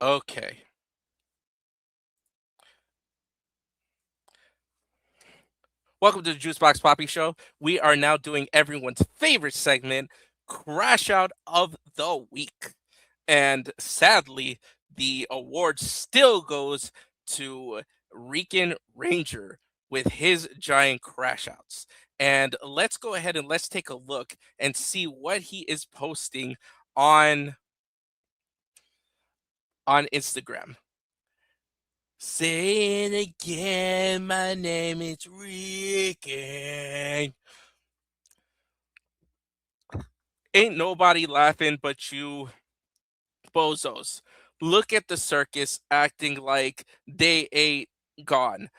Speaker 3: Okay. Welcome to the Juicebox Poppy Show. We are now doing everyone's favorite segment, Crash Out of the Week. And sadly, the award still goes to Rican Ranger with his giant crash outs. And let's go ahead and let's take a look and see what he is posting on Instagram. Say it again, my name is Rican. Ain't nobody laughing but you bozos. Look at the circus acting like they ain't gone.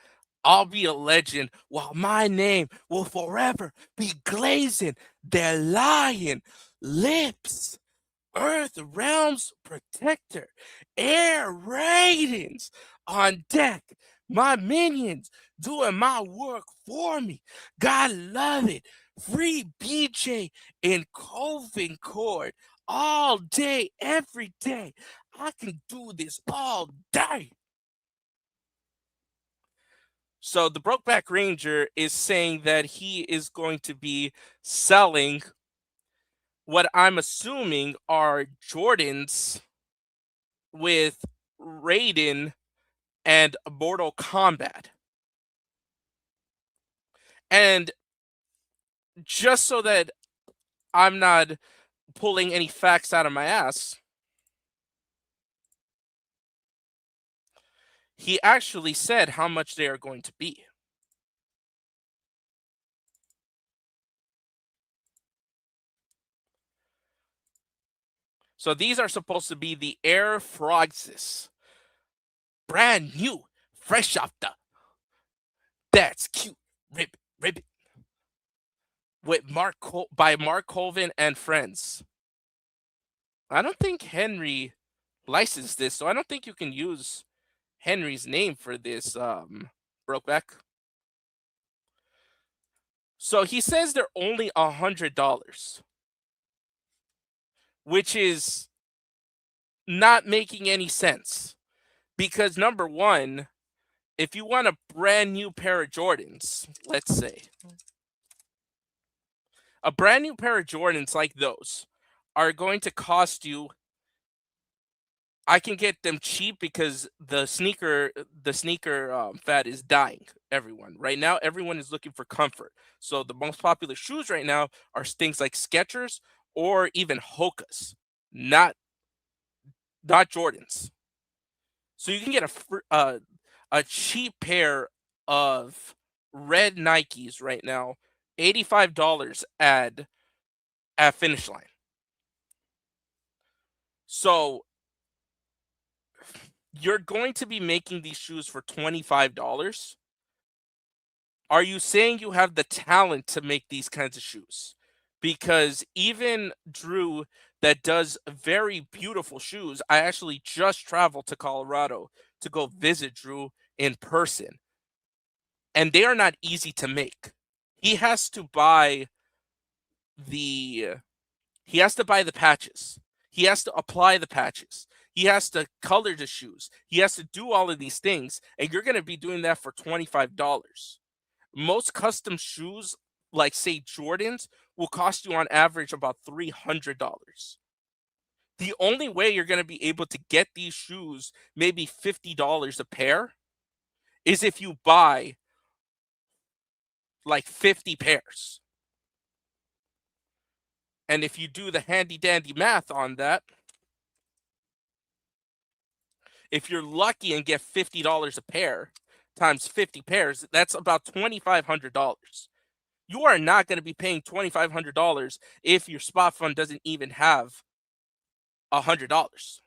Speaker 3: I'll be a legend while my name will forever be glazing their lying lips. Earth Realms Protector, Air Ratings on deck. My minions doing my work for me. God love it. Free BJ in Coving Court all day, every day. I can do this all day. So the Brokeback Ranger is saying that he is going to be selling what I'm assuming are Jordans with Raiden and Mortal Kombat. And just so that I'm not pulling any facts out of my ass, he actually said how much they are going to be. So these are supposed to be the Air Frogsis. Brand new, fresh off the That's Cute Ribbit with by Mark Colvin and friends. I don't think Henry licensed this, so I don't think you can use Henry's name for this, Brokeback. So he says they're only $100, which is not making any sense. Because number one, if you want a brand new pair of Jordans, let's say, a brand new pair of Jordans like those are going to cost you. I can get them cheap because the sneaker fad is dying. Everyone right now, everyone is looking for comfort. So the most popular shoes right now are things like Skechers or even Hoka's, not Jordans. So you can get a cheap pair of red Nikes right now, $85 at Finish Line. So you're going to be making these shoes for $25. Are you saying you have the talent to make these kinds of shoes? Because even Drew, that does very beautiful shoes, I actually just traveled to Colorado to go visit Drew in person. And they are not easy to make. He has to buy the patches. He has to apply the patches. He has to color the shoes. He has to do all of these things, and you're going to be doing that for $25. Most custom shoes, like say Jordans, will cost you on average about $300. The only way you're going to be able to get these shoes, maybe $50 a pair, is if you buy like 50 pairs. And if you do the handy dandy math on that, if you're lucky and get $50 a pair times 50 pairs, that's about $2,500. You are not going to be paying $2,500 if your spot fund doesn't even have $100.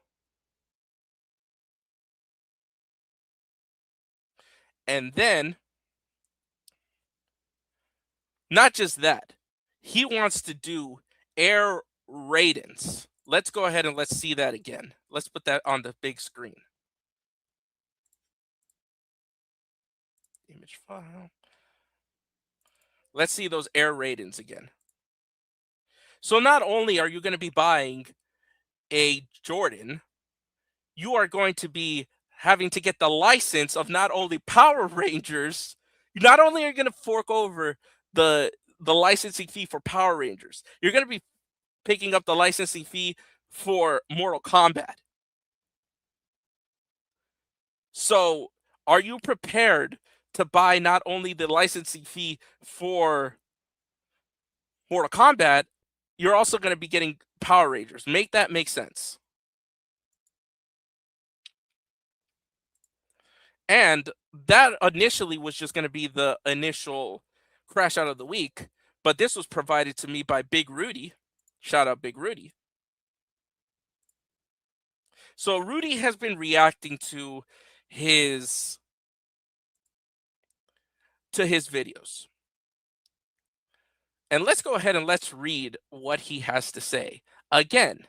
Speaker 3: And then, not just that, he wants to do Air Raidens. Let's go ahead and let's see that again. Let's put that on the big screen. Image file. Let's see those Air Raidens again. So not only are you going to be buying a Jordan, you are going to be having to get the license of not only Power Rangers, not only are you going to fork over the licensing fee for Power Rangers, you're going to be picking up the licensing fee for Mortal Kombat. So are you prepared to buy not only the licensing fee for Mortal Kombat, you're also going to be getting Power Rangers? Make that make sense. And that initially was just going to be the initial crash out of the week, but this was provided to me by Big Rudy. Shout out Big Rudy. So Rudy has been reacting to his videos. And let's go ahead and let's read what he has to say. Again,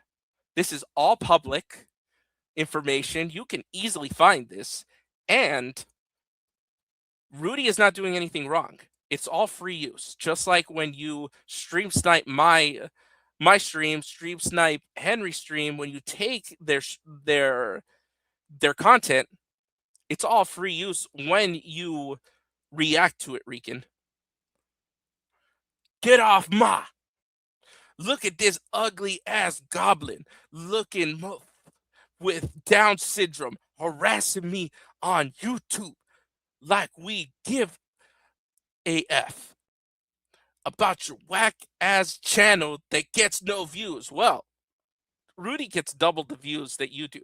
Speaker 3: this is all public information. You can easily find this. And Rudy is not doing anything wrong. It's all free use. Just like when you stream snipe my stream snipe Henry stream, when you take their content, it's all free use when you react to it, Rican. Get off ma! Look at this ugly ass goblin looking with Down syndrome harassing me on YouTube like we give a F about your whack ass channel that gets no views. Well, Rudy gets double the views that you do.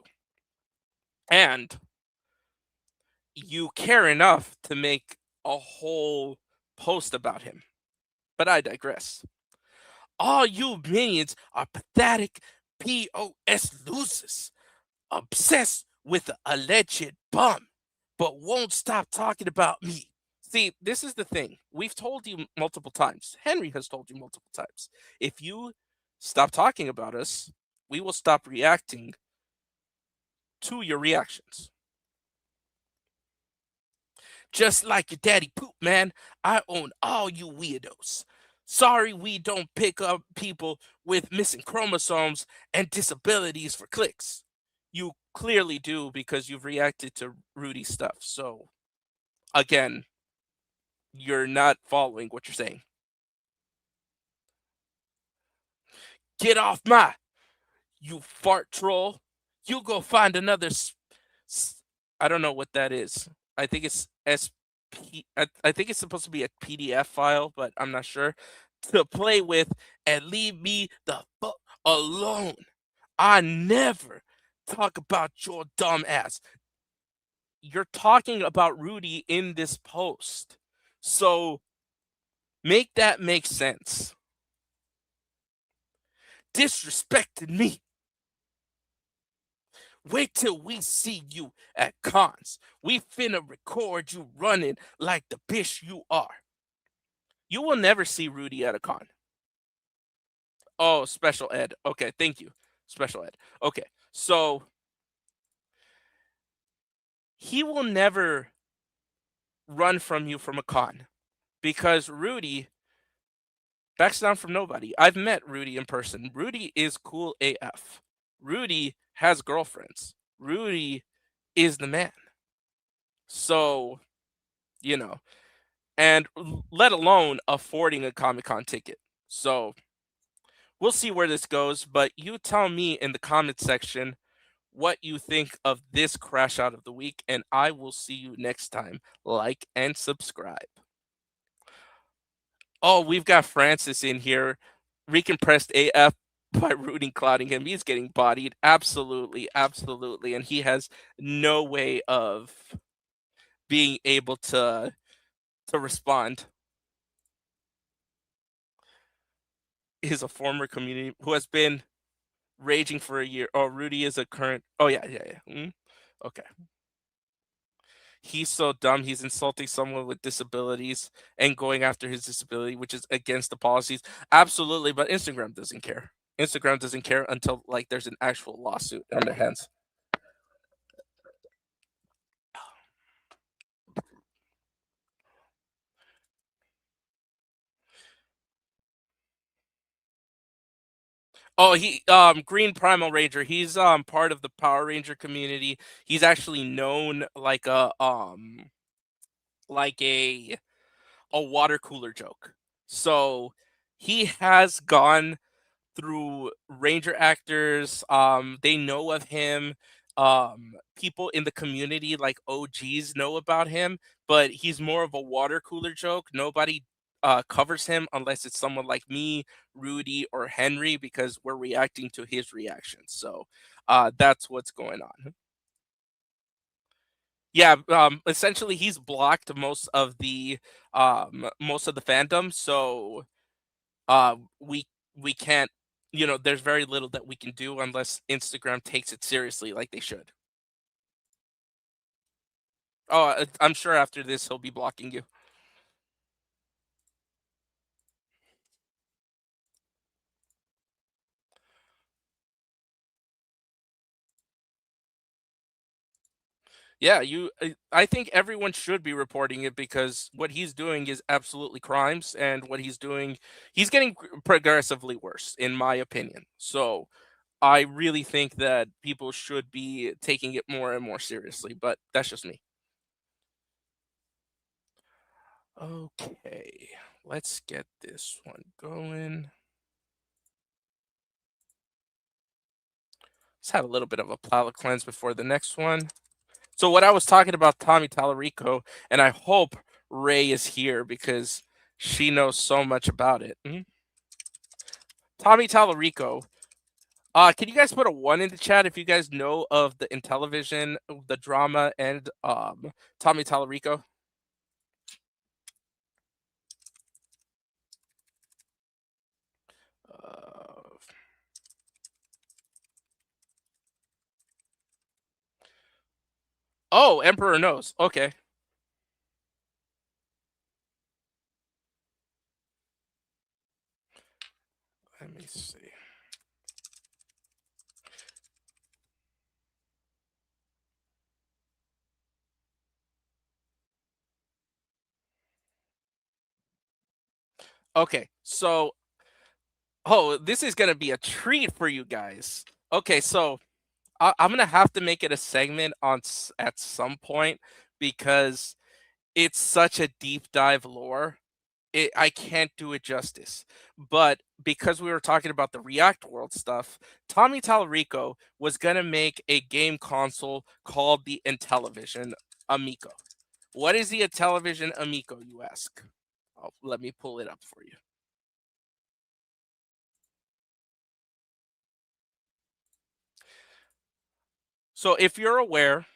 Speaker 3: And you care enough to make a whole post about him. But I digress. All you minions are pathetic POS losers, obsessed with the alleged bum, but won't stop talking about me. See, this is the thing. We've told you multiple times. Henry has told you multiple times. If you stop talking about us, we will stop reacting to your reactions. Just like your daddy poop, man. I own all you weirdos. Sorry we don't pick up people with missing chromosomes and disabilities for clicks. You clearly do because you've reacted to Rudy's stuff. So, again, you're not following what you're saying. Get off my, you fart troll. You go find another. I don't know what that is. I think it's I think it's supposed to be a PDF file, but I'm not sure. To play with and leave me the fuck alone. I never talk about your dumb ass. You're talking about Rudy in this post. So make that make sense. Disrespected me. Wait till we see you at cons. We finna record you running like the bitch you are. You will never see Rudy at a con. Oh, special ed. Okay, thank you. Special ed. Okay, so he will never run from you from a con because Rudy backs down from nobody. I've met Rudy in person. Rudy is cool AF. Rudy has girlfriends. Rudy is the man. So, you know, and let alone affording a Comic-Con ticket. So, we'll see where this goes, but you tell me in the comment section what you think of this crash out of the week, and I will see you next time. Like and subscribe. Oh, we've got Francis in here. Recompressed AF by rooting clouding him. He's getting bodied. Absolutely, absolutely. And he has no way of being able to respond. Is a former community who has been raging for a year. Oh, Rudy is a current. Oh, yeah. Okay. He's so dumb. He's insulting someone with disabilities and going after his disability, which is against the policies. Absolutely, but Instagram doesn't care. Instagram doesn't care until like there's an actual lawsuit on their hands. Oh, he Green Primal Ranger. He's part of the Power Ranger community. He's actually known like a water cooler joke. So he has gone through Ranger actors. They know of him. People in the community, like OGs, know about him, but he's more of a water cooler joke. Nobody covers him unless it's someone like me, Rudy, or Henry, because we're reacting to his reactions. So that's what's going on. Yeah, essentially he's blocked most of the fandom, so we can't, there's very little that we can do unless Instagram takes it seriously like they should. Oh, I'm sure after this he'll be blocking you. Yeah, I think everyone should be reporting it because what he's doing is absolutely crimes, and what he's doing, he's getting progressively worse, in my opinion. So I really think that people should be taking it more and more seriously, but that's just me. Okay, let's get this one going. Let's have a little bit of a palate cleanse before the next one. So what I was talking about Tommy Tallarico, and I hope Ray is here because she knows so much about it. Tommy Tallarico. Can you guys put a 1 in the chat if you guys know of the Intellivision, the drama, and Tommy Tallarico? Oh, Emperor knows. Okay. Let me see. Okay, so oh, this is gonna be a treat for you guys. Okay, so I'm gonna have to make it a segment at some point because it's such a deep dive lore. I can't do it justice. But because we were talking about the React World stuff, Tommy Tallarico was gonna make a game console called the Intellivision Amico. What is the Intellivision Amico, you ask? Let me pull it up for you. So if you're aware,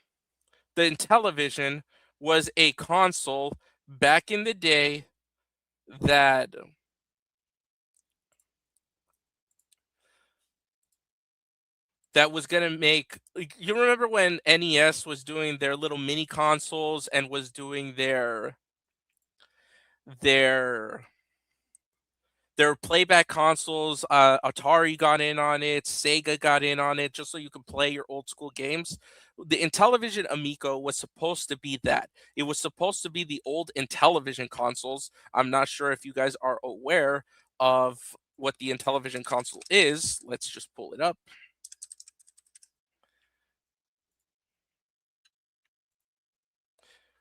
Speaker 3: the Intellivision was a console back in the day that was going to make, you remember when NES was doing their little mini consoles and was doing their playback consoles. Atari got in on it, Sega got in on it, just so you could play your old school games. The Intellivision Amico was supposed to be that. It was supposed to be the old Intellivision consoles. I'm not sure if you guys are aware of what the Intellivision console is. Let's just pull it up.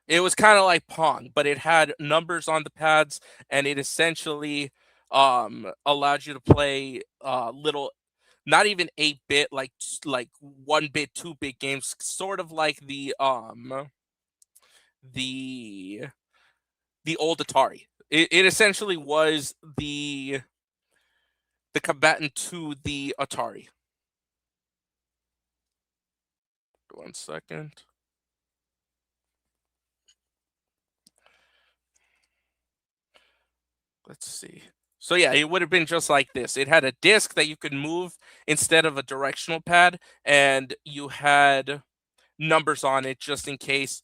Speaker 3: It was kind of like Pong, but it had numbers on the pads, and it essentially allowed you to play little, not even 8-bit, like 1-bit, 2-bit games, sort of like the old Atari. It essentially was the combatant to the Atari. 1 second. Let's see. So yeah, it would have been just like this. It had a disc that you could move instead of a directional pad, and you had numbers on it just in case,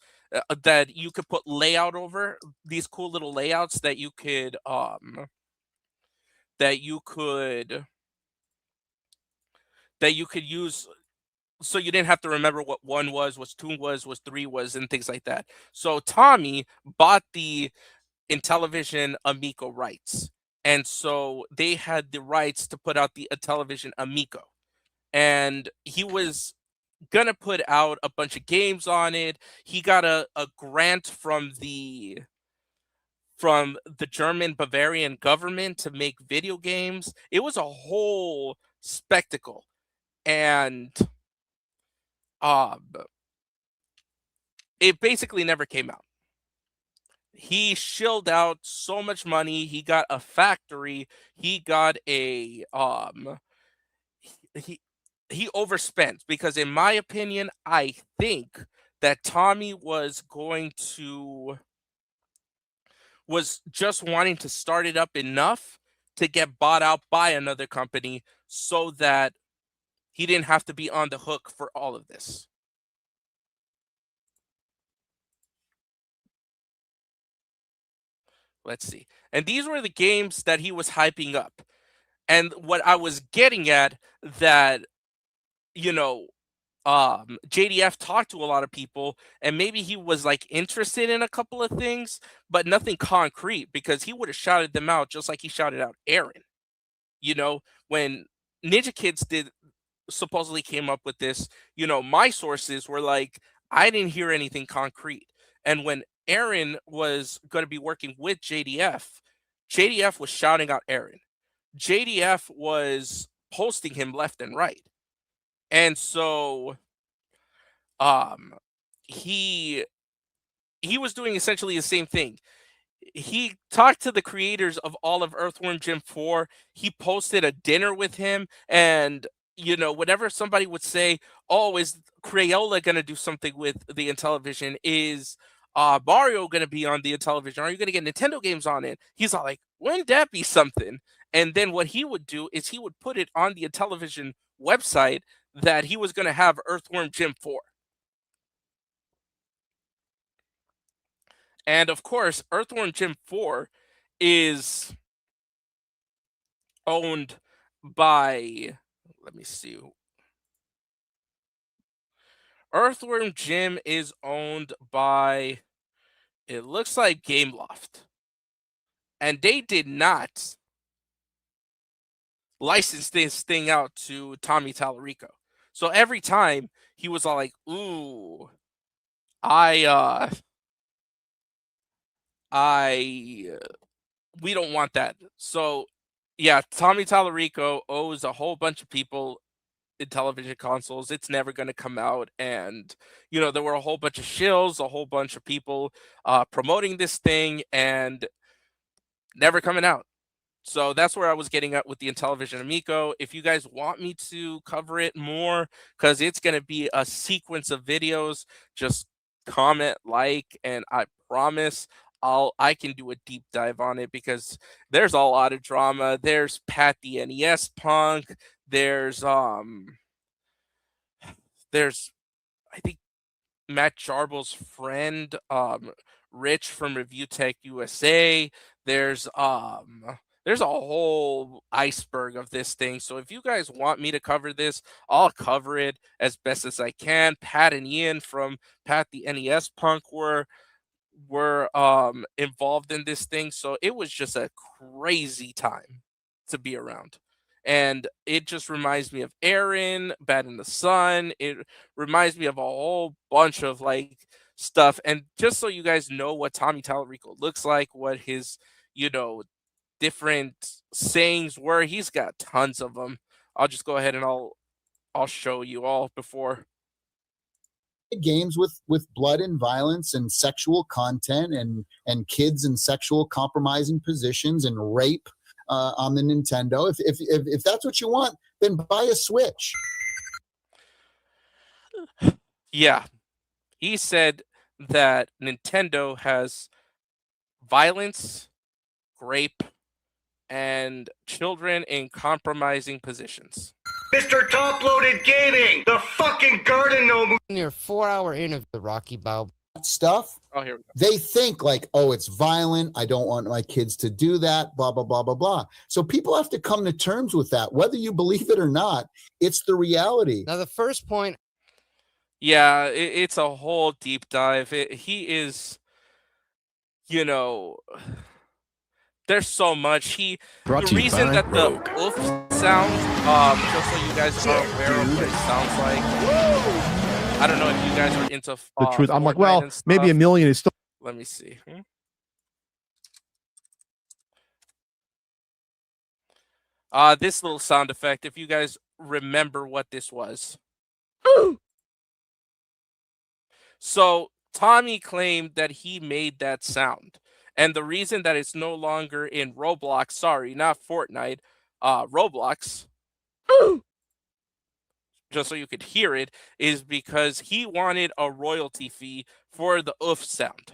Speaker 3: that you could put layout over, these cool little layouts that you could that you could use, so you didn't have to remember what 1 was, what 2 was, what 3 was, and things like that. So Tommy bought the Intellivision Amico rights. And so they had the rights to put out the Intellivision Amico. And he was gonna put out a bunch of games on it. He got a grant from the German Bavarian government to make video games. It was a whole spectacle. And it basically never came out. He shilled out so much money. He got a factory. He got a he overspent, because in my opinion, I think that Tommy was just wanting to start it up enough to get bought out by another company so that he didn't have to be on the hook for all of this. Let's see. And these were the games that he was hyping up. And what I was getting at, that, JDF talked to a lot of people, and maybe he was like interested in a couple of things, but nothing concrete, because he would have shouted them out just like he shouted out Aaron. When Ninja Kidz supposedly came up with this, my sources were like, I didn't hear anything concrete. And when Aaron was going to be working with JDF was shouting out Aaron. JDF was posting him left and right. And so he was doing essentially the same thing. He talked to the creators of all of Earthworm Jim 4. He posted a dinner with him, and whatever somebody would say, oh, is Crayola going to do something with the Intellivision? Is Mario going to be on the Intellivision? Are you going to get Nintendo games on it? He's all like, wouldn't that be something? And then what he would do is he would put it on the Intellivision website that he was going to have Earthworm Jim 4. And of course, Earthworm Jim 4 is owned by, let me see. Earthworm Jim is owned by, it looks like Gameloft. and they did not license this thing out to Tommy Tallarico. So every time he was all like, "Ooh, I we don't want that." So yeah, Tommy Tallarico owes a whole bunch of people in television consoles. It's never going to come out. And, there were a whole bunch of shills, a whole bunch of people promoting this thing and never coming out. So that's where I was getting at with the Intellivision Amico. If you guys want me to cover it more, because it's going to be a sequence of videos, just comment, like, and I promise I can do a deep dive on it because there's a lot of drama. There's Pat the NES Punk. There's I think Matt Jarbel's friend, Rich from Review Tech USA. There's there's a whole iceberg of this thing. So if you guys want me to cover this, I'll cover it as best as I can. Pat and Ian from Pat the NES Punk were involved in this thing. So it was just a crazy time to be around. And it just reminds me of Aaron, Bad in the Sun. It reminds me of a whole bunch of like stuff. And just so you guys know what Tommy Tallarico looks like, what his, different sayings were, he's got tons of them. I'll just go ahead and I'll show you all before.
Speaker 10: Games with blood and violence and sexual content and kids in sexual compromising positions and rape on the Nintendo. If that's what you want, then buy a Switch.
Speaker 3: Yeah. He said that Nintendo has violence, rape, and children in compromising positions.
Speaker 2: Mr. Top Loaded Gaming, the fucking garden gnome.
Speaker 11: Near 4-hour interview, Rocky Balboa.
Speaker 10: Stuff.
Speaker 3: Oh, here we go.
Speaker 10: They think like, oh, it's violent. I don't want my kids to do that, blah, blah, blah, blah, blah. So people have to come to terms with that. Whether you believe it or not, it's the reality.
Speaker 11: Now, the first point.
Speaker 3: Yeah, it's a whole deep dive. He is, there's so much. The reason that the oof sound, just so you guys are aware of what it sounds like. I don't know if you guys are into
Speaker 12: the truth. I'm like,
Speaker 3: Fortnite
Speaker 12: well,
Speaker 3: and stuff.
Speaker 12: maybe a million is still.
Speaker 3: Let me see. This little sound effect, if you guys remember what this was. So Tommy claimed that he made that sound. And the reason that it's no longer in Roblox, sorry, not Fortnite, Roblox, just so you could hear it, is because he wanted a royalty fee for the oof sound.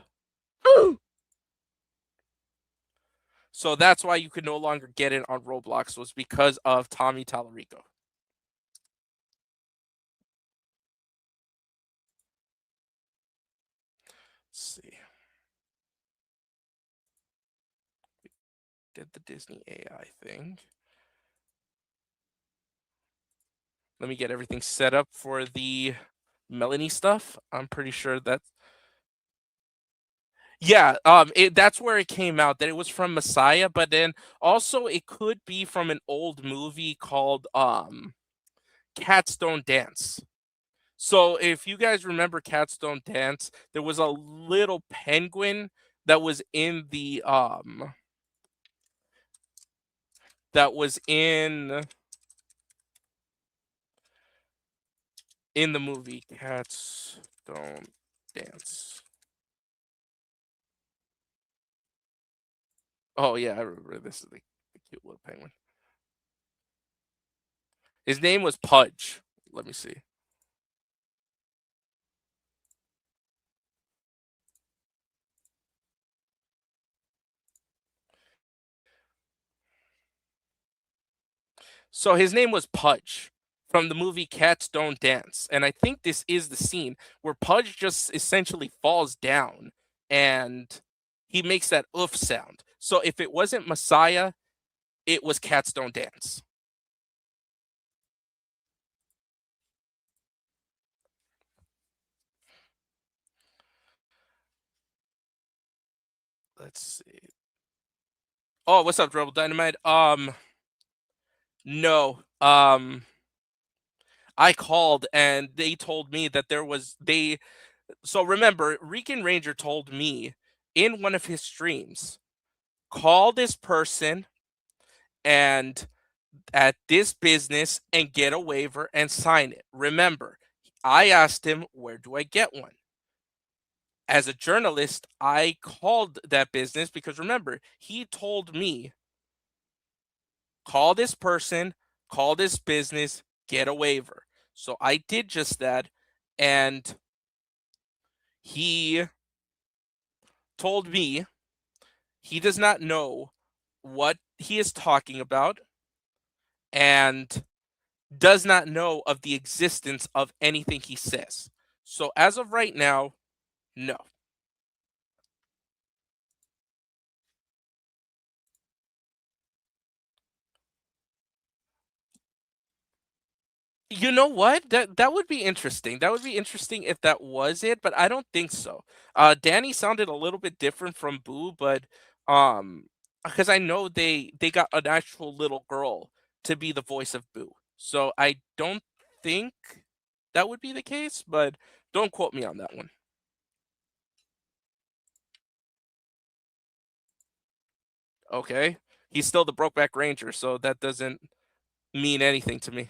Speaker 3: So that's why you could no longer get it on Roblox, was because of Tommy Tallarico. Let's see. Did the Disney AI thing. Let me get everything set up for the Melanie stuff. I'm pretty sure that's. Yeah, that's where it came out, that it was from Messiah, but then also it could be from an old movie called Cats Don't Dance. So if you guys remember Cats Don't Dance, there was a little penguin that was in the in the movie Cats Don't Dance. Oh yeah, I remember. This is the cute little penguin. His name was Pudge. Let me see. So his name was Pudge from the movie Cats Don't Dance. And I think this is the scene where Pudge just essentially falls down and he makes that oof sound. So if it wasn't Messiah, it was Cats Don't Dance. Let's see. Oh, what's up, Rebel Dynamite? No. I called and they told me that there was they. So remember, Rican Ranger told me in one of his streams, call this person and at this business and get a waiver and sign it. Remember, I asked him, where do I get one? As a journalist, I called that business because remember, he told me, call this person, call this business, get a waiver. So I did just that, and he told me he does not know what he is talking about and does not know of the existence of anything he says. So as of right now, no. You know what? That would be interesting. That would be interesting if that was it, but I don't think so. Danny sounded a little bit different from Boo, but um, because I know they got an actual little girl to be the voice of Boo, so I don't think that would be the case. But don't quote me on that one. Okay, he's still the Brokeback Ranger, so that doesn't mean anything to me.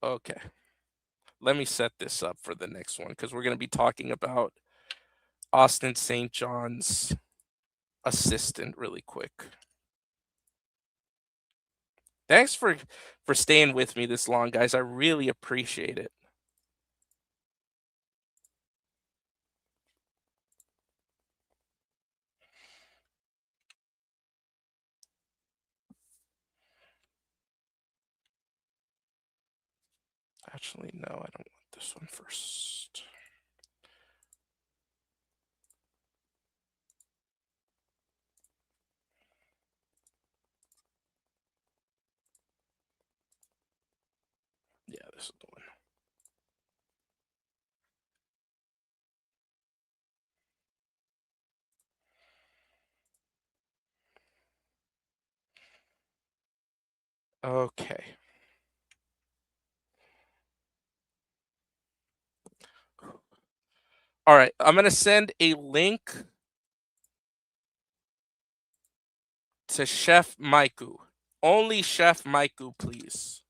Speaker 3: Okay. Let me set this up for the next one because we're going to be talking about Austin St. John's assistant really quick. Thanks for staying with me this long, guys. I really appreciate it. Actually, no, I don't want this one first. Yeah, this is the one. Okay. All right, I'm going to send a link to Chef Maiku. Only Chef Maiku, please.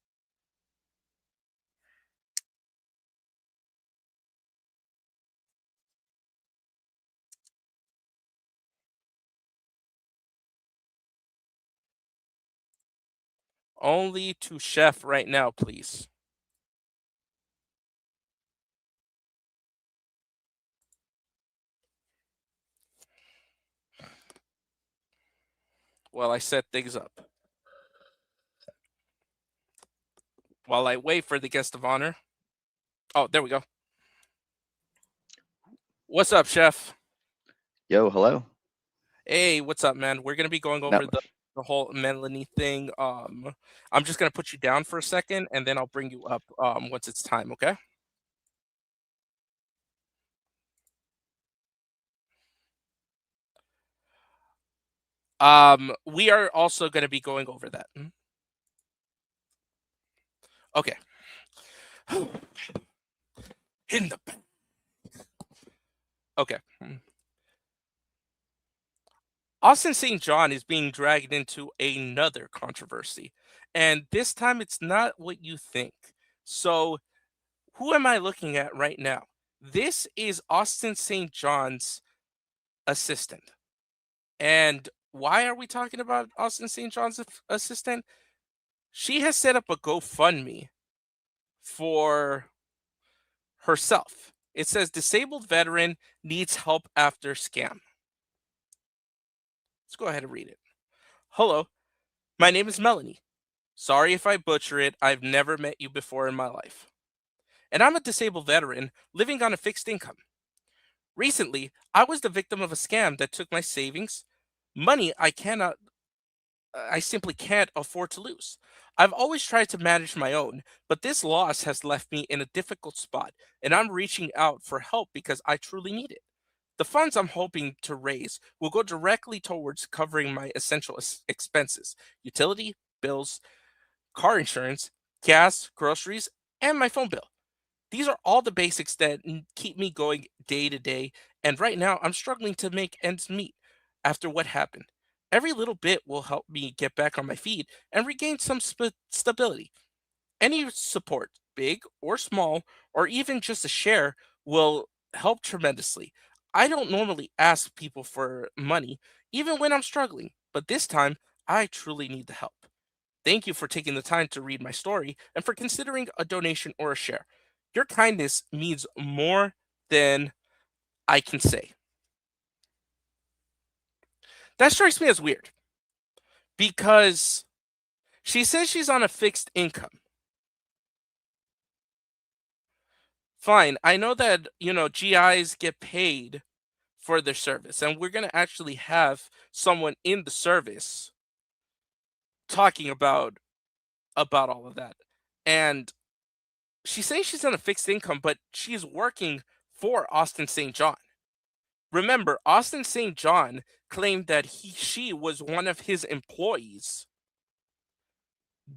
Speaker 3: Only to Chef right now, please. While I set things up. While I wait for the guest of honor. Oh, there we go. What's up, Chef?
Speaker 12: Yo, hello.
Speaker 3: Hey, what's up, man? We're gonna be going over
Speaker 12: Not much.
Speaker 3: the whole Melanie thing. I'm just gonna put you down for a second, and then I'll bring you up once it's time. Okay? We are also gonna be going over that. Okay. In the back. Okay. Austin St. John is being dragged into another controversy, and this time it's not what you think. So, who am I looking at right now? This is Austin St. John's assistant. And why are we talking about Austin St. John's assistant? She has set up a GoFundMe for herself. It says disabled veteran needs help after scam. Let's go ahead and read it. Hello, my name is Melanie. Sorry if I butcher it. I've never met you before in my life. And I'm a disabled veteran living on a fixed income. Recently, I was the victim of a scam that took my savings, money I cannot I simply can't afford to lose. I've always tried to manage my own, but this loss has left me in a difficult spot, and I'm reaching out for help because I truly need it. The funds I'm hoping to raise will go directly towards covering my essential expenses: utility, bills, car insurance, gas, groceries, and my phone bill. These are all the basics that keep me going day to day, and right now I'm struggling to make ends meet after what happened. Every little bit will help me get back on my feet and regain some stability. Any support, big or small, or even just a share, will help tremendously. I don't normally ask people for money, even when I'm struggling, but this time I truly need the help. Thank you for taking the time to read my story and for considering a donation or a share. Your kindness means more than I can say. That strikes me as weird because she says she's on a fixed income. Fine, I know that, GIs get paid for their service, and we're going to actually have someone in the service talking about all of that. And she's saying she's on a fixed income, but she's working for Austin St. John. Remember, Austin St. John claimed that she was one of his employees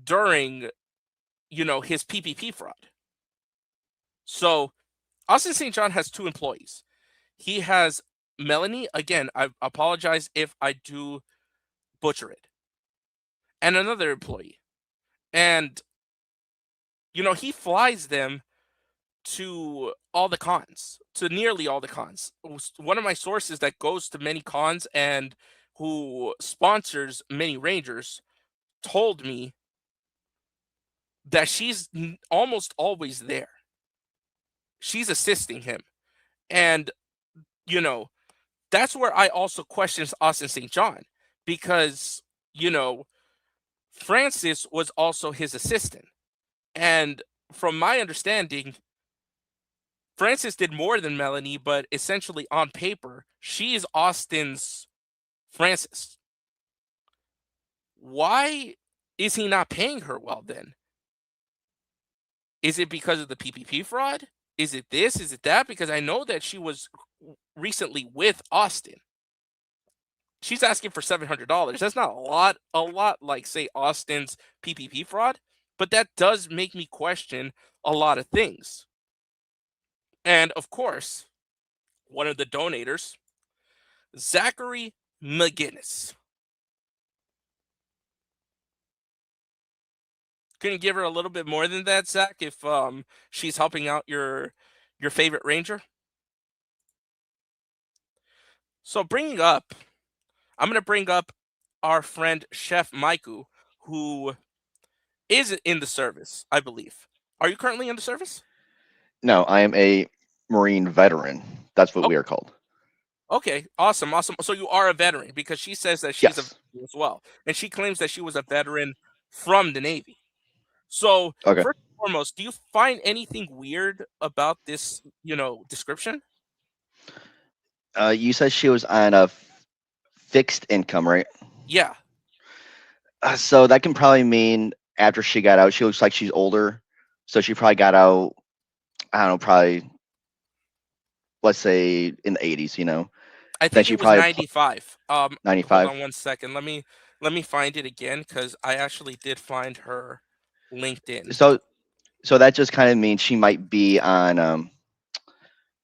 Speaker 3: during, his PPP fraud. So Austin St. John has two employees. He has Melanie, again, I apologize if I do butcher it, and another employee. And, he flies them to all the cons, to nearly all the cons. One of my sources that goes to many cons and who sponsors many rangers told me that she's almost always there. She's assisting him. And, that's where I also question Austin St. John because, Francis was also his assistant. And from my understanding, Francis did more than Melanie, but essentially on paper, she's Austin's Francis. Why is he not paying her well then? Is it because of the PPP fraud? Is it this? Is it that? Because I know that she was recently with Austin. She's asking for $700. That's not a lot like, say, Austin's PPP fraud, but that does make me question a lot of things. And of course, one of the donators, Zachary McGinnis. Can you give her a little bit more than that, Zach, if she's helping out your favorite ranger? So I'm going to bring up our friend Chef Maiku, who is in the service, I believe. Are you currently in the service?
Speaker 12: No, I am a Marine veteran. That's what we are called.
Speaker 3: Okay, awesome. So you are a veteran because she says that she's a
Speaker 12: Yes.
Speaker 3: veteran as well. And she claims that she was a veteran from the Navy. So,
Speaker 12: Okay.
Speaker 3: first and foremost, do you find anything weird about this, description?
Speaker 12: You said she was on a fixed income, right?
Speaker 3: Yeah.
Speaker 12: So that can probably mean after she got out, she looks like she's older. So she probably got out, I don't know, probably, let's say in the 80s,
Speaker 3: I
Speaker 12: Then
Speaker 3: think
Speaker 12: she
Speaker 3: it was
Speaker 12: probably
Speaker 3: 95. Hold
Speaker 12: 95.
Speaker 3: on one second. Let me find it again because I actually did find her LinkedIn.
Speaker 12: So that just kind of means she might be on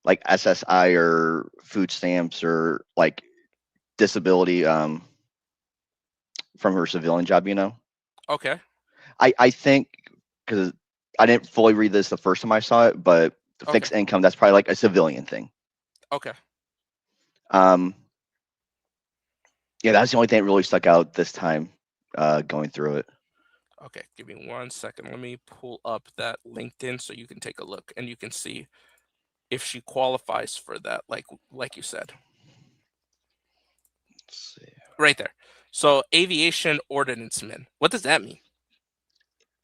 Speaker 12: like SSI or food stamps or like disability from her civilian job,
Speaker 3: Okay.
Speaker 12: I think because I didn't fully read this the first time I saw it, but the
Speaker 3: Okay.
Speaker 12: fixed income, that's probably like a civilian thing.
Speaker 3: Okay.
Speaker 12: Yeah, that's the only thing that really stuck out this time going through it.
Speaker 3: Okay. Give me 1 second. Let me pull up that LinkedIn so you can take a look and you can see if she qualifies for that, like you said.
Speaker 12: Let's see.
Speaker 3: Right there. So aviation ordnanceman. What does that mean?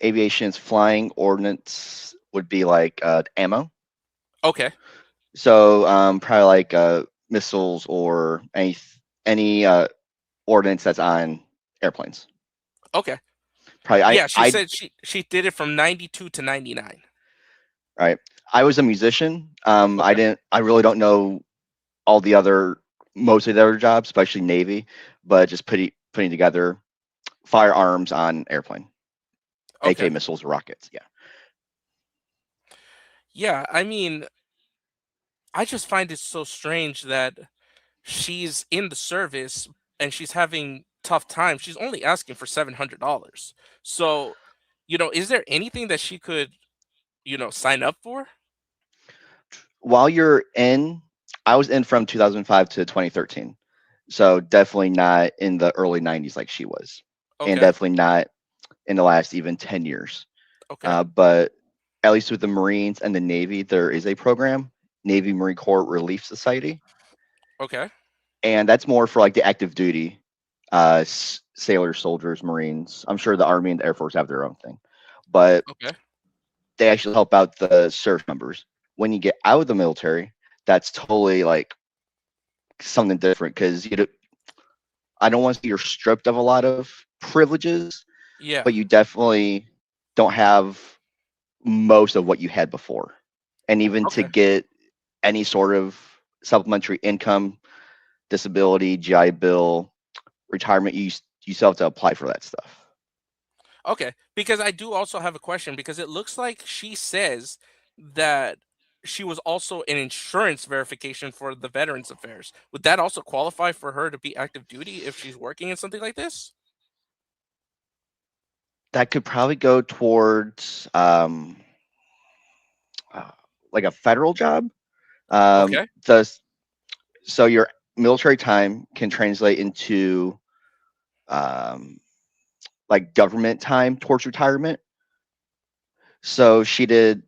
Speaker 12: Aviation's flying ordnance would be like ammo.
Speaker 3: Okay.
Speaker 12: So probably like missiles or any ordnance that's on airplanes.
Speaker 3: Okay.
Speaker 12: Probably
Speaker 3: Yeah, she
Speaker 12: I
Speaker 3: said she did it from 92 to 99.
Speaker 12: right. I was a musician.
Speaker 3: Okay.
Speaker 12: I really don't know all the other most of the other jobs, especially Navy, but just putting together firearms on airplane, AK
Speaker 3: Okay.
Speaker 12: missiles, rockets. Yeah.
Speaker 3: Yeah, I mean, I just find it so strange that she's in the service and she's having tough times. She's only asking for $700. So, is there anything that she could, sign up for?
Speaker 12: While you're in, I was in from 2005 to 2013. So definitely not in the early 90s like she was. And
Speaker 3: Okay.
Speaker 12: definitely not in the last even 10 years.
Speaker 3: Okay.
Speaker 12: But at least with the Marines and the Navy, there is a program, Navy Marine Corps Relief Society.
Speaker 3: Okay.
Speaker 12: And that's more for like the active duty sailors, soldiers, Marines. I'm sure the Army and the Air Force have their own thing. But
Speaker 3: Okay.
Speaker 12: they actually help out the service members. When you get out of the military, that's totally like something different because I don't want to say you're stripped of a lot of privileges,
Speaker 3: Yeah.
Speaker 12: but you definitely don't have most of what you had before. And even to
Speaker 3: Okay.
Speaker 12: get any sort of supplementary income, disability, GI Bill, retirement, you still have to apply for that stuff.
Speaker 3: Okay, because I do also have a question because it looks like she says that she was also an insurance verification for the Veterans Affairs. Would that also qualify for her to be active duty if she's working in something like this?
Speaker 12: That could probably go towards uh, like a federal job.
Speaker 3: Okay.
Speaker 12: The so your military time can translate into um, like government time towards retirement. So she did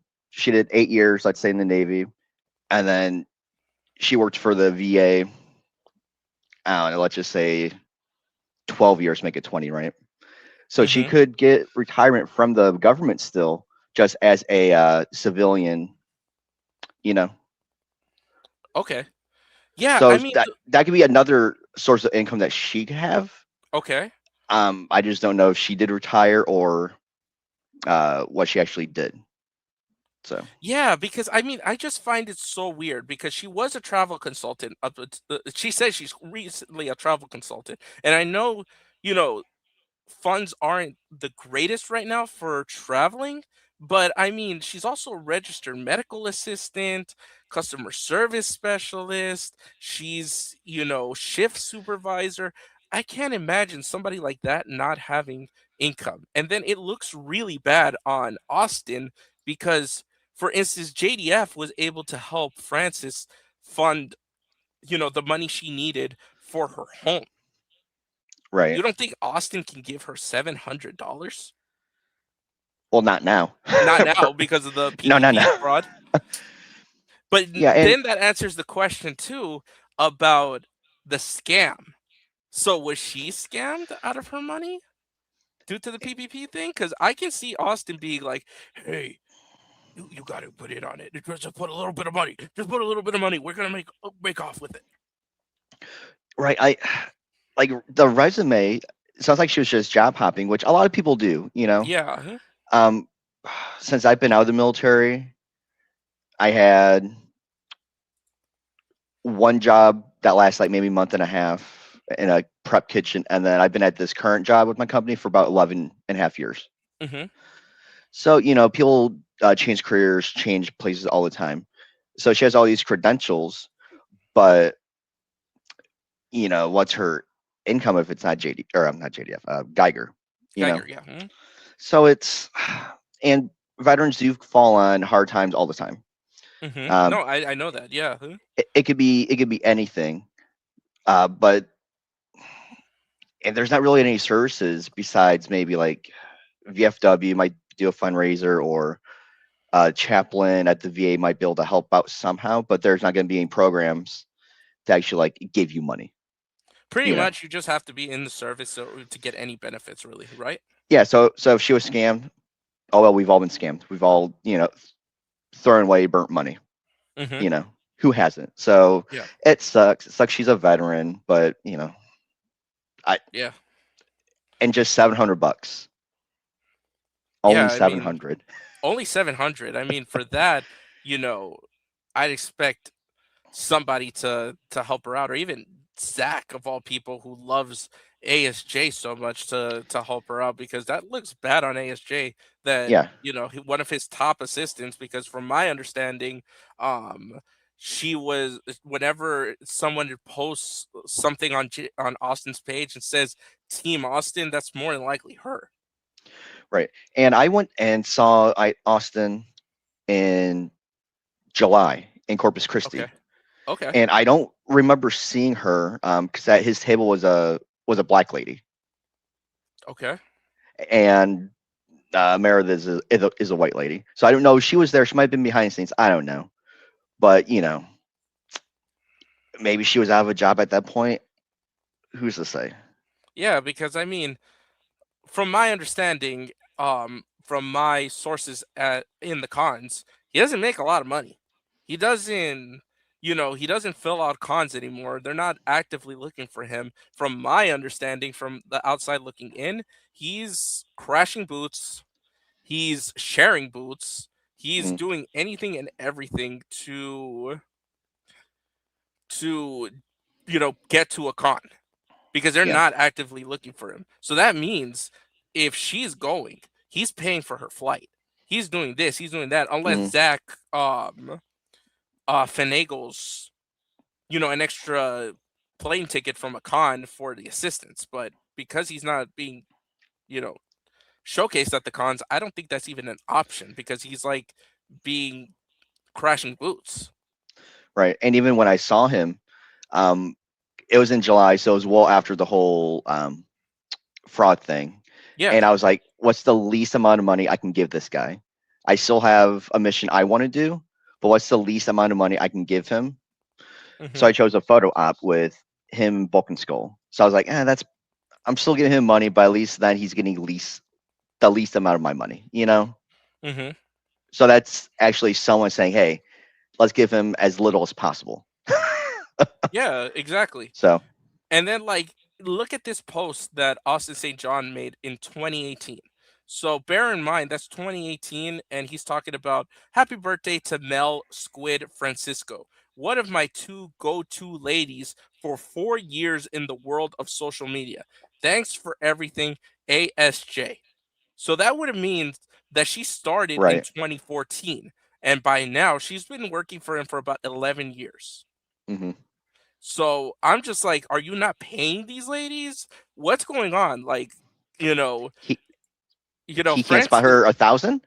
Speaker 12: 8 years, let's say, in the Navy, and then she worked for the VA. I don't know, let's just say 12 years, make it 20, right? So she
Speaker 3: Mm-hmm.
Speaker 12: could get retirement from the government still, just as a civilian, you know.
Speaker 3: Okay. Yeah, I
Speaker 12: So
Speaker 3: mean,
Speaker 12: that could be another source of income that she could have.
Speaker 3: okay.
Speaker 12: I just don't know if she did retire or what she actually did. So
Speaker 3: Yeah, because I mean, I just find it so weird because she was a travel consultant. She says she's recently a travel consultant, and I know, you know, funds aren't the greatest right now for traveling, but I mean, she's also a registered medical assistant, customer service specialist. She's, shift supervisor. I can't imagine somebody like that not having income. And then it looks really bad on Austin because, for instance, JDF was able to help Frances fund, the money she needed for her home.
Speaker 12: right.
Speaker 3: You don't think Austin can give her $700?
Speaker 12: Well, not now.
Speaker 3: Not now because of the
Speaker 12: No, no,
Speaker 3: PPP
Speaker 12: no.
Speaker 3: fraud. But
Speaker 12: Yeah, and
Speaker 3: then that answers the question too about the scam. So was she scammed out of her money due to the PPP thing? Because I can see Austin being like, "Hey, you got to put it on it. Just put a little bit of money. Just put a little bit of money. We're gonna make off with it."
Speaker 12: right, I like the resume. It sounds like she was just job hopping, which a lot of people do.
Speaker 3: Yeah. Mhm.
Speaker 12: Um, since I've been out of the military, I had one job that lasts like maybe a month and a half in a prep kitchen, and then I've been at this current job with my company for about 11 and a half years.
Speaker 3: Mhm.
Speaker 12: So, people change careers, change places all the time. So she has all these credentials, but what's her income if it's not JD or I'm not JDF, Geiger, you know?
Speaker 3: Geiger. Yeah. Mhm.
Speaker 12: So it's, and veterans do fall on hard times all the time.
Speaker 3: Mhm.
Speaker 12: Um,
Speaker 3: No, I know that. Yeah. Mhm.
Speaker 12: it could be anything, but and there's not really any services besides maybe like VFW might do a fundraiser or chaplain at the VA might be able to help out somehow, but there's not going to be any programs to actually like give you money.
Speaker 3: Pretty
Speaker 12: You know?
Speaker 3: much, you just have to be in the service to get any benefits, really, right?
Speaker 12: Yeah. So if she was scammed, oh well, we've all been scammed. We've all thrown away burnt money.
Speaker 3: Mhm.
Speaker 12: Who hasn't? So
Speaker 3: Yeah.
Speaker 12: it sucks. It sucks she's a veteran, but I
Speaker 3: Yeah.
Speaker 12: and just $700. Only
Speaker 3: Yeah, I mean,
Speaker 12: 700.
Speaker 3: only 700. I mean, for that, you know, I'd expect somebody to help her out, or even Zach of all people who loves ASJ so much to help her out, because that looks bad on ASJ that,
Speaker 12: Yeah.
Speaker 3: you know, one of his top assistants, because from my understanding, she was, whenever someone posts something on Austin's page and says Team Austin, that's more than likely her.
Speaker 12: Right. And I went and saw Austin in July in Corpus
Speaker 3: Okay.
Speaker 12: Christi.
Speaker 3: Okay.
Speaker 12: And I don't remember seeing her because at his table was a black lady,
Speaker 3: Okay.
Speaker 12: and Meredith is a white lady. So I don't know if she was there. She might have been behind the scenes. I don't know, but you know, maybe she was out of a job at that point. Who's to say?
Speaker 3: Yeah, because I mean, from my understanding, from my sources in the cons, he doesn't make a lot of money. He doesn't, he doesn't fill out cons anymore. They're not actively looking for him. From my understanding, from the outside looking in, he's crashing boots. He's sharing boots. He's
Speaker 12: Mm,
Speaker 3: doing anything and everything to get to a con, because they're
Speaker 12: yeah.
Speaker 3: not actively looking for him. So that means if she's going, he's paying for her flight. He's doing this, he's doing that, unless
Speaker 12: Mm,
Speaker 3: Zach finagles, an extra plane ticket from a con for the assistants. But because he's not being, you know, showcased at the cons, I don't think that's even an option, because he's like being crashing boots.
Speaker 12: right. And even when I saw him, um, it was in July, so it was well after the whole fraud thing.
Speaker 3: Yeah.
Speaker 12: And I was like, what's the least amount of money I can give this guy? I still have a mission I want to do, but what's the least amount of money I can give him? So
Speaker 3: Hmm.
Speaker 12: I chose a photo op with him, Bulk and Skull. So I was like, I'm still giving him money, but at least then he's getting the least amount of my money, you know?
Speaker 3: Hmm.
Speaker 12: So that's actually someone saying, hey, let's give him as little as possible.
Speaker 3: Yeah, exactly.
Speaker 12: So
Speaker 3: And then, like, look at this post that Austin St. John made in 2018. So bear in mind that's 2018, and he's talking about happy birthday to Mel Squid Francisco, one of my two go-to ladies for 4 years in the world of social media. Thanks for everything, ASJ. So that would have mean that she started in
Speaker 12: right.
Speaker 3: 2014, and by now she's been working for him for about 11 years.
Speaker 12: Hmm.
Speaker 3: So I'm just like, are you not paying these ladies? What's going on? Like, you know,
Speaker 12: He he can't
Speaker 3: Frank's
Speaker 12: spot her 1,000.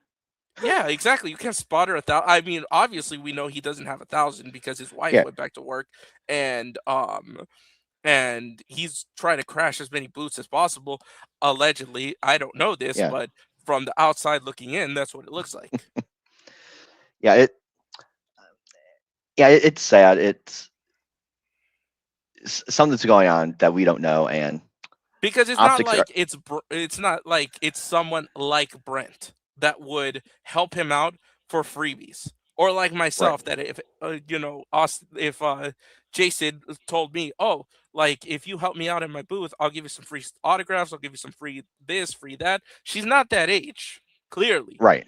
Speaker 3: yeah, exactly. You can't spot her 1,000. I mean, obviously we know he doesn't have 1,000 because his wife
Speaker 12: Yeah,
Speaker 3: went back to work, and he's trying to crash as many boots as possible. Allegedly, I don't know this,
Speaker 12: yeah,
Speaker 3: but from the outside looking in, that's what it looks like.
Speaker 12: yeah. It's sad. It's something's going on that we don't know, and
Speaker 3: Because
Speaker 12: optics are
Speaker 3: it's not like it's someone like Brent that would help him out for freebies, or like
Speaker 12: right,
Speaker 3: myself, that if if Jason told me, oh, like if you help me out in my booth, I'll give you some free autographs, I'll give you some free this, free that. She's not that age, clearly,
Speaker 12: right.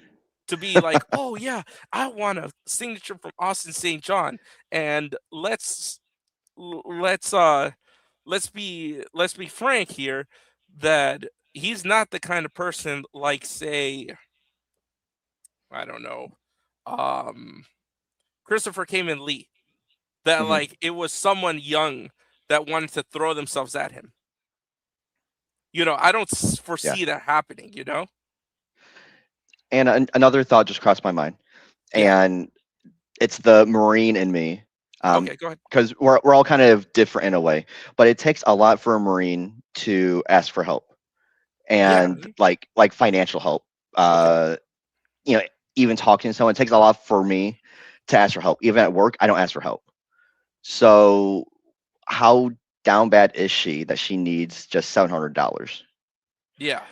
Speaker 3: to be like, oh yeah, I want a signature from Austin St. John, and let's let's be frank here, that he's not the kind of person like, say, I don't know, um Christopher Kamen Lee, that
Speaker 12: Hmm.
Speaker 3: like it was someone young that wanted to throw themselves at him. I don't
Speaker 12: Yeah.
Speaker 3: foresee that happening,
Speaker 12: And another thought just crossed my mind,
Speaker 3: Yeah.
Speaker 12: and it's the Marine in me,
Speaker 3: Okay, go ahead.
Speaker 12: because we're all kind of different in a way, but it takes a lot for a Marine to ask for help,
Speaker 3: Yeah.
Speaker 12: and like financial help.
Speaker 3: Okay.
Speaker 12: You know, even talking to someone, it takes a lot for me to ask for help. Even at work, I don't ask for help. So how down bad is she that she needs just $700?
Speaker 3: Yeah.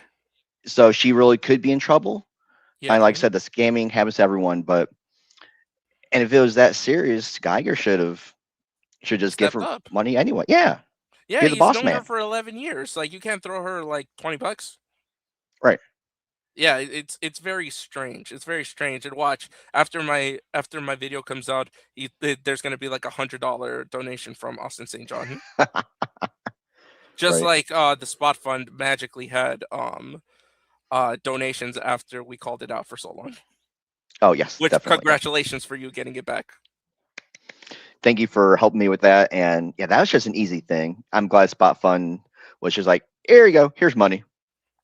Speaker 12: So she really could be in trouble. And like I
Speaker 3: Yeah.
Speaker 12: said, the scamming happens to everyone, but and if it was that serious, Geiger should just give
Speaker 3: Stepped
Speaker 12: her
Speaker 3: up.
Speaker 12: money anyway. Yeah.
Speaker 3: Yeah,
Speaker 12: You're the
Speaker 3: he's
Speaker 12: boss
Speaker 3: known her
Speaker 12: man.
Speaker 3: for 11 years. Like, you can't throw her like $20.
Speaker 12: Right.
Speaker 3: Yeah, it's very strange. It's very strange. And watch, after my video comes out, there's gonna be like $100 donation from Austin St. John. Just
Speaker 12: Right.
Speaker 3: like the Spot Fund magically had donations after we called it out for so long.
Speaker 12: Oh yes,
Speaker 3: Which
Speaker 12: definitely.
Speaker 3: congratulations for you getting it back.
Speaker 12: Thank you for helping me with that. And yeah, that was just an easy thing. I'm glad Spot Fund was just like, here you go, here's money.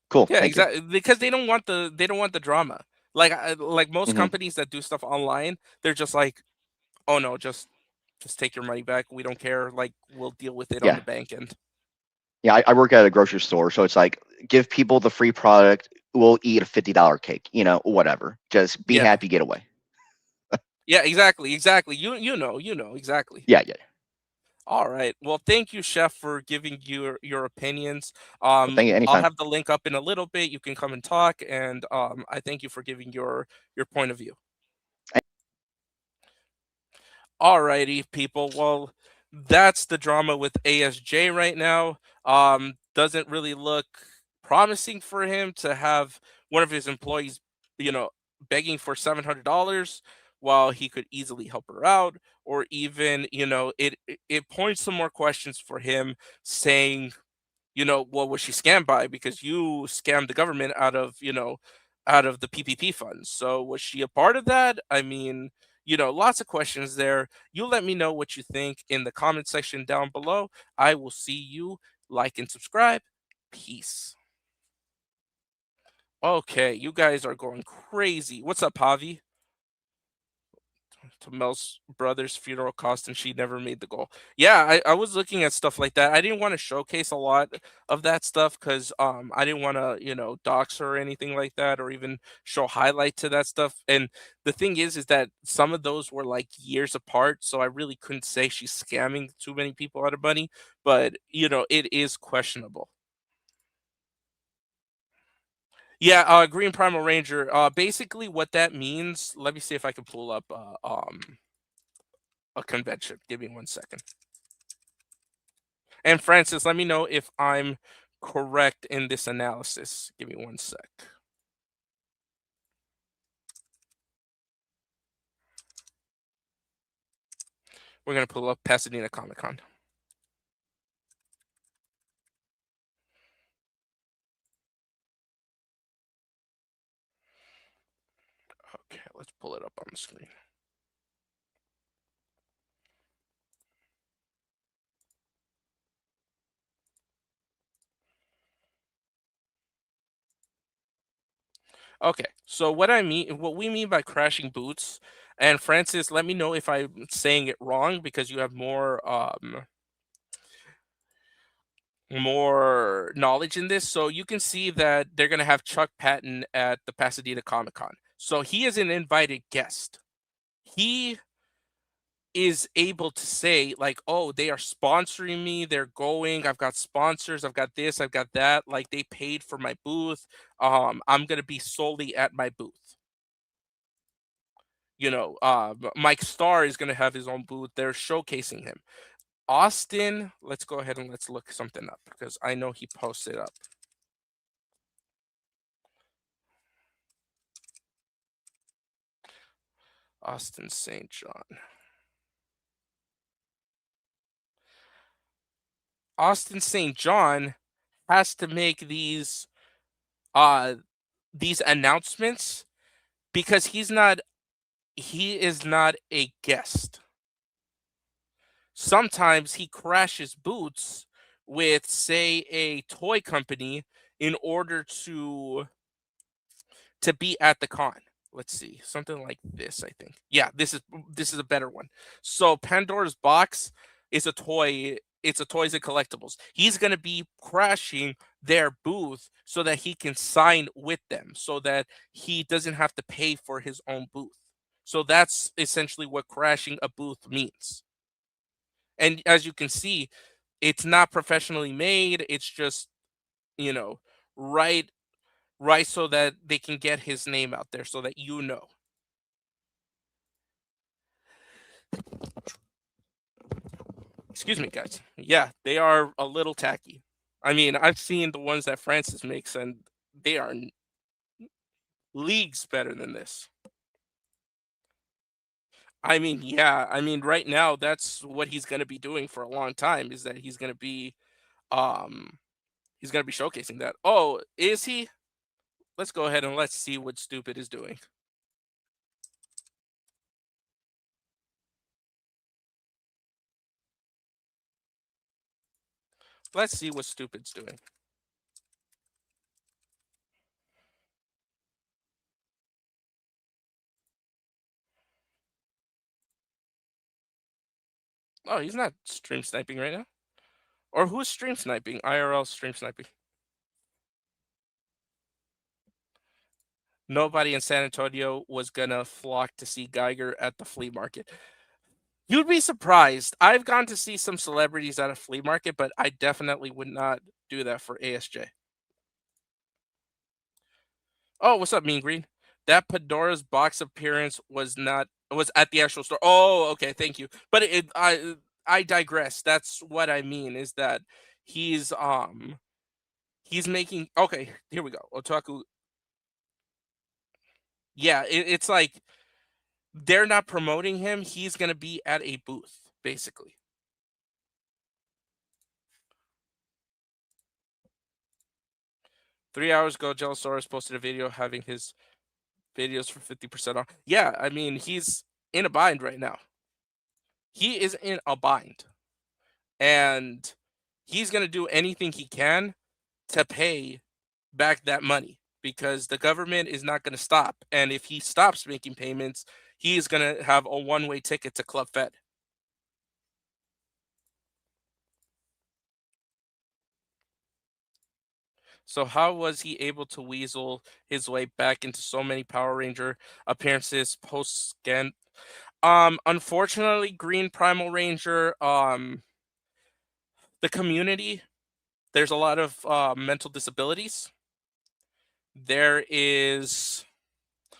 Speaker 12: Cool.
Speaker 3: Yeah,
Speaker 12: Thank you.
Speaker 3: exactly. Because they don't want the drama. Like most
Speaker 12: Mhm.
Speaker 3: companies that do stuff online, they're just like, oh no, just take your money back. We don't care. Like, we'll deal with it on
Speaker 12: Yeah.
Speaker 3: the bank end.
Speaker 12: Yeah, I work at a grocery store, so it's like give people the free product. We'll eat a $50 cake, whatever. Just be
Speaker 3: Yeah.
Speaker 12: happy, get away.
Speaker 3: Yeah, exactly. You know exactly.
Speaker 12: Yeah, yeah.
Speaker 3: All right. Well, thank you, Chef, for giving your opinions.
Speaker 12: Thank you.
Speaker 3: I'll
Speaker 12: Anytime.
Speaker 3: have the link up in a little bit. You can come and talk, and I thank you for giving your point of view. Alrighty, people. Well, that's the drama with ASJ right now. Doesn't really look promising for him to have one of his employees, begging for $700 while he could easily help her out, or even, it points some more questions for him, saying, what was she scammed by? Because you scammed the government out of the PPP funds. So was she a part of that? I mean, lots of questions there. You let me know what you think in the comment section down below. I will see you. Like and subscribe. Peace. Okay, you guys are going crazy. What's up, Javi? To Mel's brother's funeral cost and she never made the goal. Yeah, I was looking at stuff like that. I didn't want to showcase a lot of that stuff because I didn't want to, dox her or anything like that, or even show highlight to that stuff. And the thing is that some of those were like years apart, so I really couldn't say she's scamming too many people out of money, but it is questionable. Yeah, Green Primal Ranger. Basically what that means, let me see if I can pull up a convention. Give me 1 second. And Francis, let me know if I'm correct in this analysis. Give me 1 sec. We're going to pull up Pasadena Comic Con. Okay, let's pull it up on the screen. Okay, so what we mean by crashing boots, and Francis, let me know if I'm saying it wrong because you have more knowledge in this. So you can see that they're gonna have Chuck Patton at the Pasadena Comic Con. So he is an invited guest. He is able to say like, oh, they are sponsoring me, they're going, I've got sponsors, I've got this, I've got that, like they paid for my booth. I'm gonna be solely at my booth. Mike Starr is gonna have his own booth. They're showcasing him. Austin, let's go ahead and let's look something up because I know he posted up. Austin St. John. Austin St. John has to make these announcements because he is not a guest. Sometimes he crashes boots with, say, a toy company in order to be at the con. Let's see, something like this, I think. Yeah, this is a better one. So Pandora's Box is a toy. It's a toys and collectibles. He's going to be crashing their booth so that he can sign with them, so that he doesn't have to pay for his own booth. So that's essentially what crashing a booth means. And as you can see, it's not professionally made. It's just, right so that they can get his name out there so that you know. Excuse me, guys. Yeah, they are a little tacky. I mean, I've seen the ones that Francis makes, and they are leagues better than this. I mean, yeah. I mean, right now, that's what he's going to be doing for a long time. Is that um, he's going to be showcasing that. Oh, is he? Let's go ahead and let's see what Stupid is doing. Let's see what Stupid's doing. Oh, he's not stream sniping right now. Or who's stream sniping? IRL stream sniping. Nobody in San Antonio was gonna flock to see Geiger at the flea market. You'd be surprised. I've gone to see some celebrities at a flea market, but I definitely would not do that for ASJ. Oh, what's up, Mean Green? That Pandora's box appearance was at the actual store. Oh, okay, thank you. But I digress. That's what I mean is that he's making okay, here we go. Otaku. Yeah, it's like they're not promoting him. He's gonna be at a booth, basically. Three hours ago, Jellosaurus posted a video having his videos for 50% off. Yeah, I mean, he's in a bind right now. He is in a bind. And he's going to do anything he can to pay back that money because the government is not going to stop. And if he stops making payments, he is going to have a one-way ticket to Club Fed. So how was he able to weasel his way back into so many Power Ranger appearances post-scan? Unfortunately, Green Primal Ranger, the community, there's a lot of mental disabilities. There is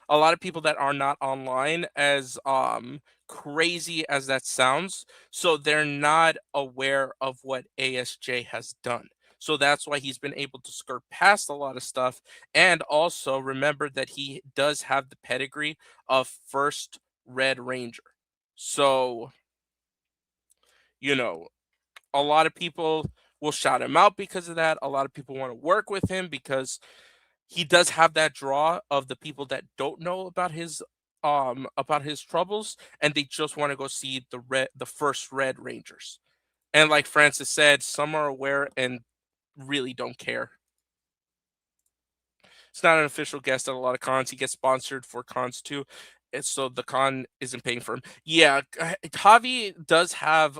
Speaker 3: a lot of people that are not online, as crazy as that sounds, so they're not aware of what ASJ has done. So that's why he's been able to skirt past a lot of stuff, and also remember that he does have the pedigree of first Red Ranger. So, a lot of people will shout him out because of that. A lot of people want to work with him because he does have that draw of the people that don't know about his troubles, and they just want to go see the first Red Rangers. And like Francis said, some are aware and really don't care. It's not an official guest at a lot of cons. He gets sponsored for cons too. And so the con isn't paying for him. Yeah, Javi does have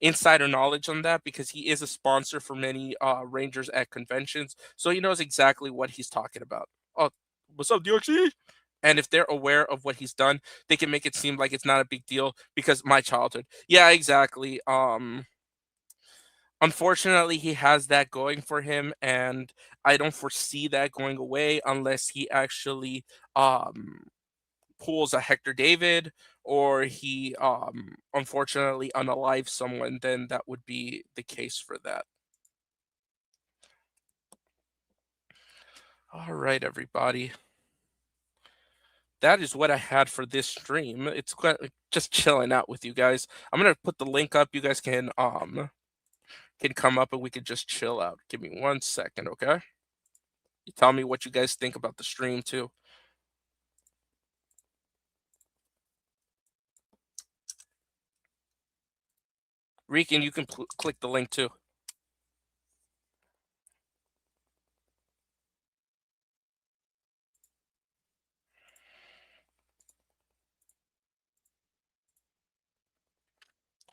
Speaker 3: insider knowledge on that because he is a sponsor for many Rangers at conventions. So he knows exactly what he's talking about. Oh, what's up, DOC? And if they're aware of what he's done, they can make it seem like it's not a big deal because my childhood. Yeah, exactly. Unfortunately, he has that going for him, and I don't foresee that going away unless he actually pulls a Hector David or he unfortunately unalives someone. Then that would be the case for that. All right, everybody. That is what I had for this stream. It's quite, just chilling out with you guys. I'm gonna put the link up. You guys can come up and we can just chill out. Give me 1 second, okay? You tell me what you guys think about the stream too. Rican, you can click the link too.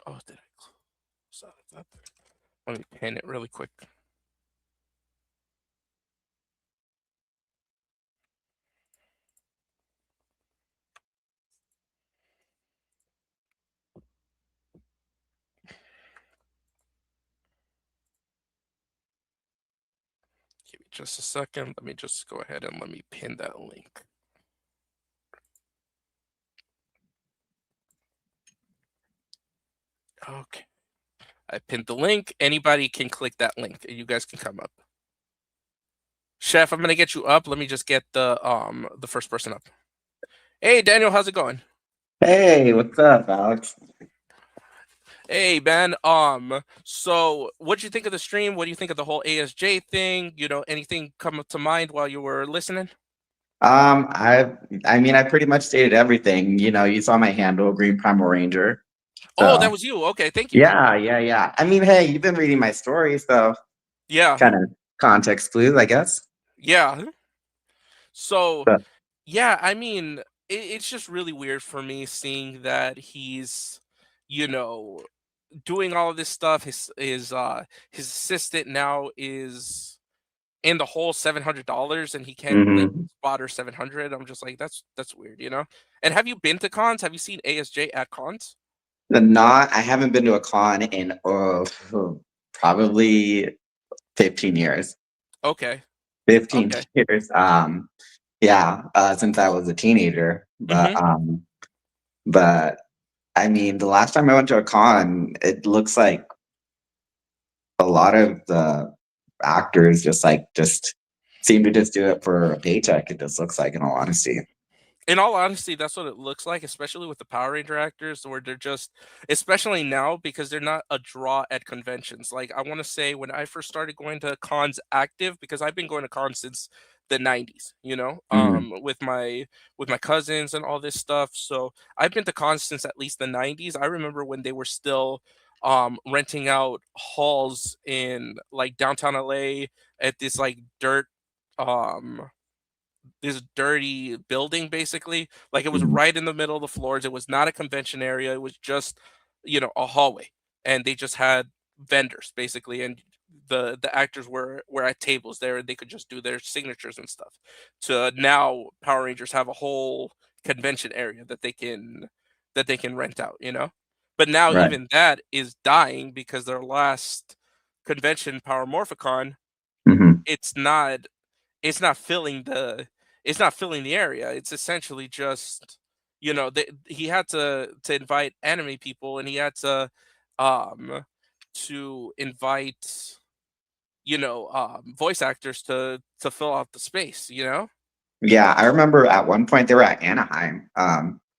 Speaker 3: Oh, did I close out of that? Let me pin it really quick. Give me just a second. Let me just go ahead and let me pin that link. Okay. I pinned the link. Anybody can click that link, and you guys can come up. Chef, I'm gonna get you up. Let me just get the first person up. Hey, Daniel, how's it going?
Speaker 13: Hey, what's up, Alex?
Speaker 3: Hey, Ben. So what'd you think of the stream? What do you think of the whole ASJ thing? You know, anything come up to mind while you were listening?
Speaker 13: I mean, I pretty much stated everything. You know, you saw my handle, Green Primal Ranger.
Speaker 3: Oh, that
Speaker 13: So
Speaker 3: was you. Okay, thank you.
Speaker 13: yeah. I mean, hey, you've been reading my story, so
Speaker 3: Yeah.
Speaker 13: kind of context clues, I guess.
Speaker 3: Yeah. So,
Speaker 13: So,
Speaker 3: yeah, I mean, it's just really weird for me seeing that he's, you know, doing all of this stuff. His assistant now is in the whole $700, and he can't like
Speaker 13: mhm.
Speaker 3: spot her 700. I'm just like, that's weird, you know. And have you been to cons? Have you seen ASJ at cons?
Speaker 13: I haven't been to a con in probably 15 years.
Speaker 3: Okay.
Speaker 13: 15
Speaker 3: Okay.
Speaker 13: years. Yeah, since I was a teenager.
Speaker 3: Mm-hmm.
Speaker 13: But I mean, the last time I went to a con, it looks like a lot of the actors just seem to just do it for a paycheck. It just looks like, in all honesty.
Speaker 3: In all honesty, that's what it looks like, especially with the Power Ranger actors, where they're just, especially now, because they're not a draw at conventions. Like, I want to say when I first started going to cons active, because I've been going to cons since the 90s, you know,
Speaker 13: Mhm.
Speaker 3: with my cousins and all this stuff. So I've been to cons since at least the 90s. I remember when they were still renting out halls in like downtown LA at this like um this dirty building, basically. Like, it was
Speaker 13: Mhm.
Speaker 3: right in the middle of the floors. It was not a convention area. It was just, a hallway. And they just had vendors, basically, and the actors were at tables there, and they could just do their signatures and stuff. To now Power Rangers have a whole convention area that they can rent out, you know? But now
Speaker 13: Right.
Speaker 3: even that is dying because their last convention, Power Morphicon,
Speaker 13: Mhm.
Speaker 3: it's not it's not filling the it's not filling the area. It's essentially just, he had to invite anime people, and he had um to invite, voice actors to fill out the space, you know?
Speaker 13: Yeah, I remember at one point they were at Anaheim.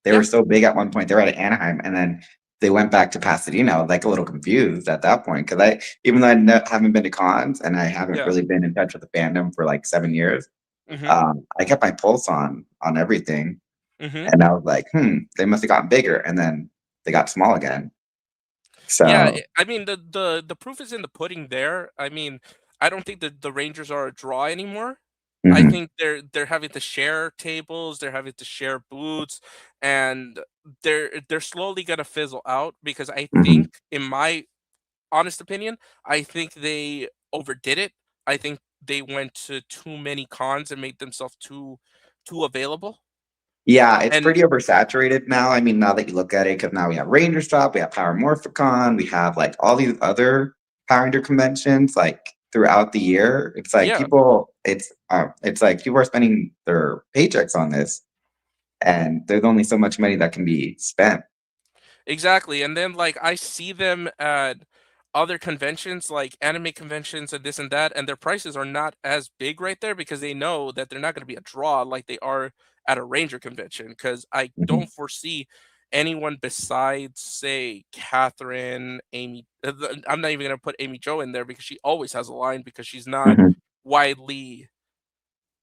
Speaker 13: They
Speaker 3: Yeah.
Speaker 13: were so big at one point they were at Anaheim, and then they went back to Pasadena. I was like a little confused at that point because even though haven't been to cons and I haven't
Speaker 3: Yeah.
Speaker 13: really been in touch with the fandom for like 7 years,
Speaker 3: Mhm.
Speaker 13: I kept my pulse on everything,
Speaker 3: Mhm.
Speaker 13: and I was like, they must have gotten bigger, and then they got small again.
Speaker 3: Yeah,
Speaker 13: So,
Speaker 3: I mean, the proof is in the pudding there. I mean, I don't think that the Rangers are a draw anymore. I
Speaker 13: mhm,
Speaker 3: think they're having to share tables, they're having to share booths, and they're slowly gonna fizzle out because I think,
Speaker 13: mhm.
Speaker 3: in my honest opinion, I think they overdid it. I think they went to too many cons and made themselves too available.
Speaker 13: Yeah, it's
Speaker 3: And
Speaker 13: pretty oversaturated now. I mean, now that you look at it, because now we have Ranger Stop, we have Power Morphicon, we have like all these other Power Ranger conventions like throughout the year.
Speaker 3: yeah,
Speaker 13: It's like people are spending their paychecks on this, and there's only so much money that can be spent.
Speaker 3: exactly. And then, like, I see them at other conventions, like anime conventions and this and that, and their prices are not as big right there because they know that they're not going to be a draw like they are at a Ranger convention. Because I
Speaker 13: Mhm,
Speaker 3: don't foresee anyone besides, say, Catherine, I'm not even going to put Amy Jo in there because she always has a line because she's not
Speaker 13: mhm.
Speaker 3: widely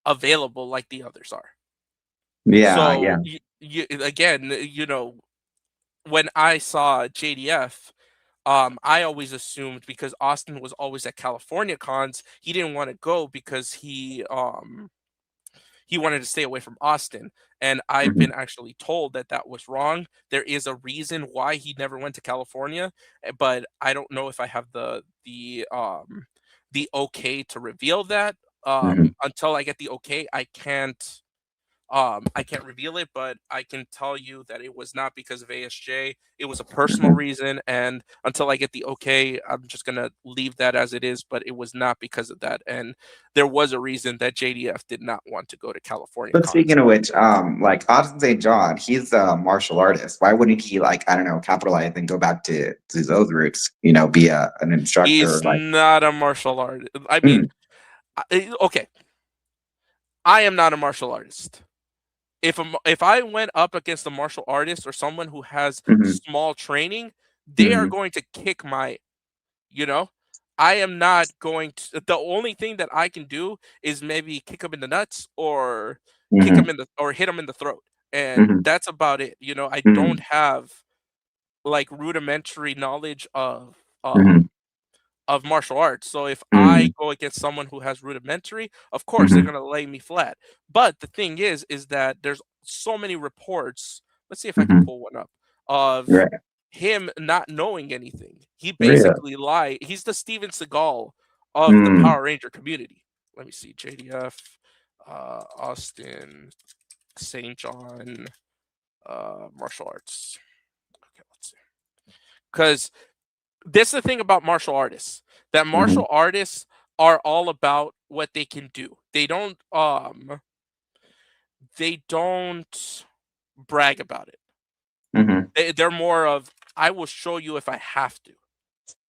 Speaker 3: available like the others are.
Speaker 13: Yeah,
Speaker 3: So
Speaker 13: yeah.
Speaker 3: again, when I saw JDF, I always assumed because Austin was always at California cons, he didn't want to go because he wanted to stay away from Austin. And I've
Speaker 13: Mhm,
Speaker 3: been actually told that that was wrong. There is a reason why he never went to California, but I don't know if I have the okay to reveal that.
Speaker 13: mhm.
Speaker 3: Until I get the okay, I can't I can't reveal it, but I can tell you that it was not because of ASJ. It was a personal reason, and until I get the okay, I'm just gonna leave that as it is. But it was not because of that, and there was a reason that JDF did not want to go to California.
Speaker 13: But speaking of which, like Austin St. John, he's a martial artist. Why wouldn't he, like, I don't know, capitalize and go back to those roots? You know, be an instructor.
Speaker 3: He's
Speaker 13: like,
Speaker 3: not a martial artist. I mean, okay, I am not a martial artist. If I went up against a martial artist or someone who has small training, they are going to kick my, I am not going to. The only thing that I can do is maybe kick him in the nuts or kick him or hit him in the throat, and that's about it. I don't have like rudimentary knowledge of martial arts. So if I go against someone who has rudimentary, of course they're gonna lay me flat. But the thing is that there's so many reports. Let's see if I can pull one up of him not knowing anything. He basically lied. He's the Steven Seagal of the Power Ranger community. Let me see. JDF, Austin St. John, martial arts. Okay, let's see. Because this is the thing about martial artists, that martial artists are all about what they can do. They don't brag about it. They're more of, I will show you if I have to.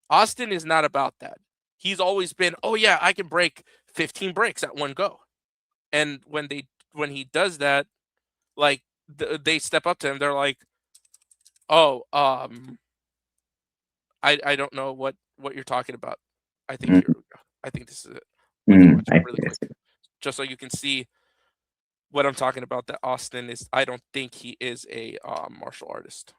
Speaker 3: Austin is not about that. He's always been, oh yeah, I can break 15 bricks at one go. And when he does that, like they step up to him, they're like, oh, I don't know what you're talking about. I think this is it. Really quick, just so you can see what I'm talking about. That Austin is. I don't think he is a martial artist.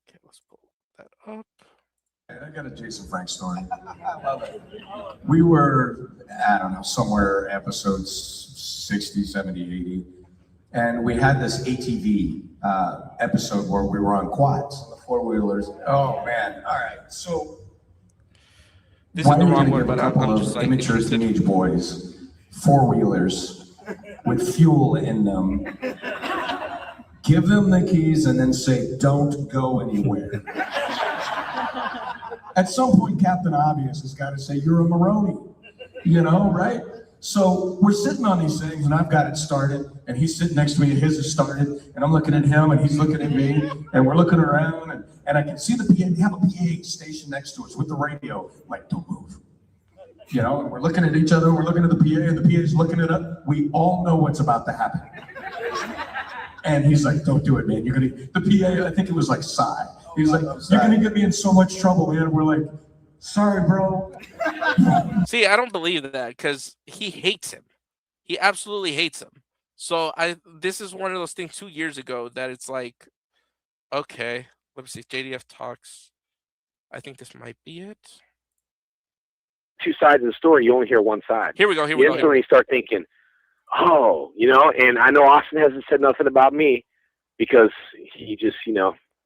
Speaker 3: Okay, let's pull that up.
Speaker 14: I got a Jason Frank story. We were, I don't know, somewhere episodes 60, 70, 80. And we had this ATV episode where we were on quads, the four-wheelers. Oh, man. All right. So
Speaker 3: this is the wrong word,
Speaker 14: but I'm just like immature teenage boys, four-wheelers with fuel in them. Give them the keys and then say, don't go anywhere. At some point, Captain Obvious has got to say, you're a Maroney, right? So we're sitting on these things, and I've got it started, and he's sitting next to me, and his is started, and I'm looking at him, and he's looking at me, and we're looking around, and I can see the PA. We have a PA station next to us with the radio, like, don't move. And we're looking at each other, and we're looking at the PA, and the PA is looking at us. We all know what's about to happen. And he's like, don't do it, man. The PA, I think it was like Psy. He's like, you're gonna get me in so much trouble, man. We're like, sorry, bro.
Speaker 3: See, I don't believe that because he hates him. He absolutely hates him. So this is one of those things 2 years ago that it's like, okay, let me see. JDF talks. I think this might be it.
Speaker 15: Two sides of the story, you only hear one side.
Speaker 3: Here we go.
Speaker 15: You instantly start thinking, oh, and I know Austin hasn't said nothing about me because he just,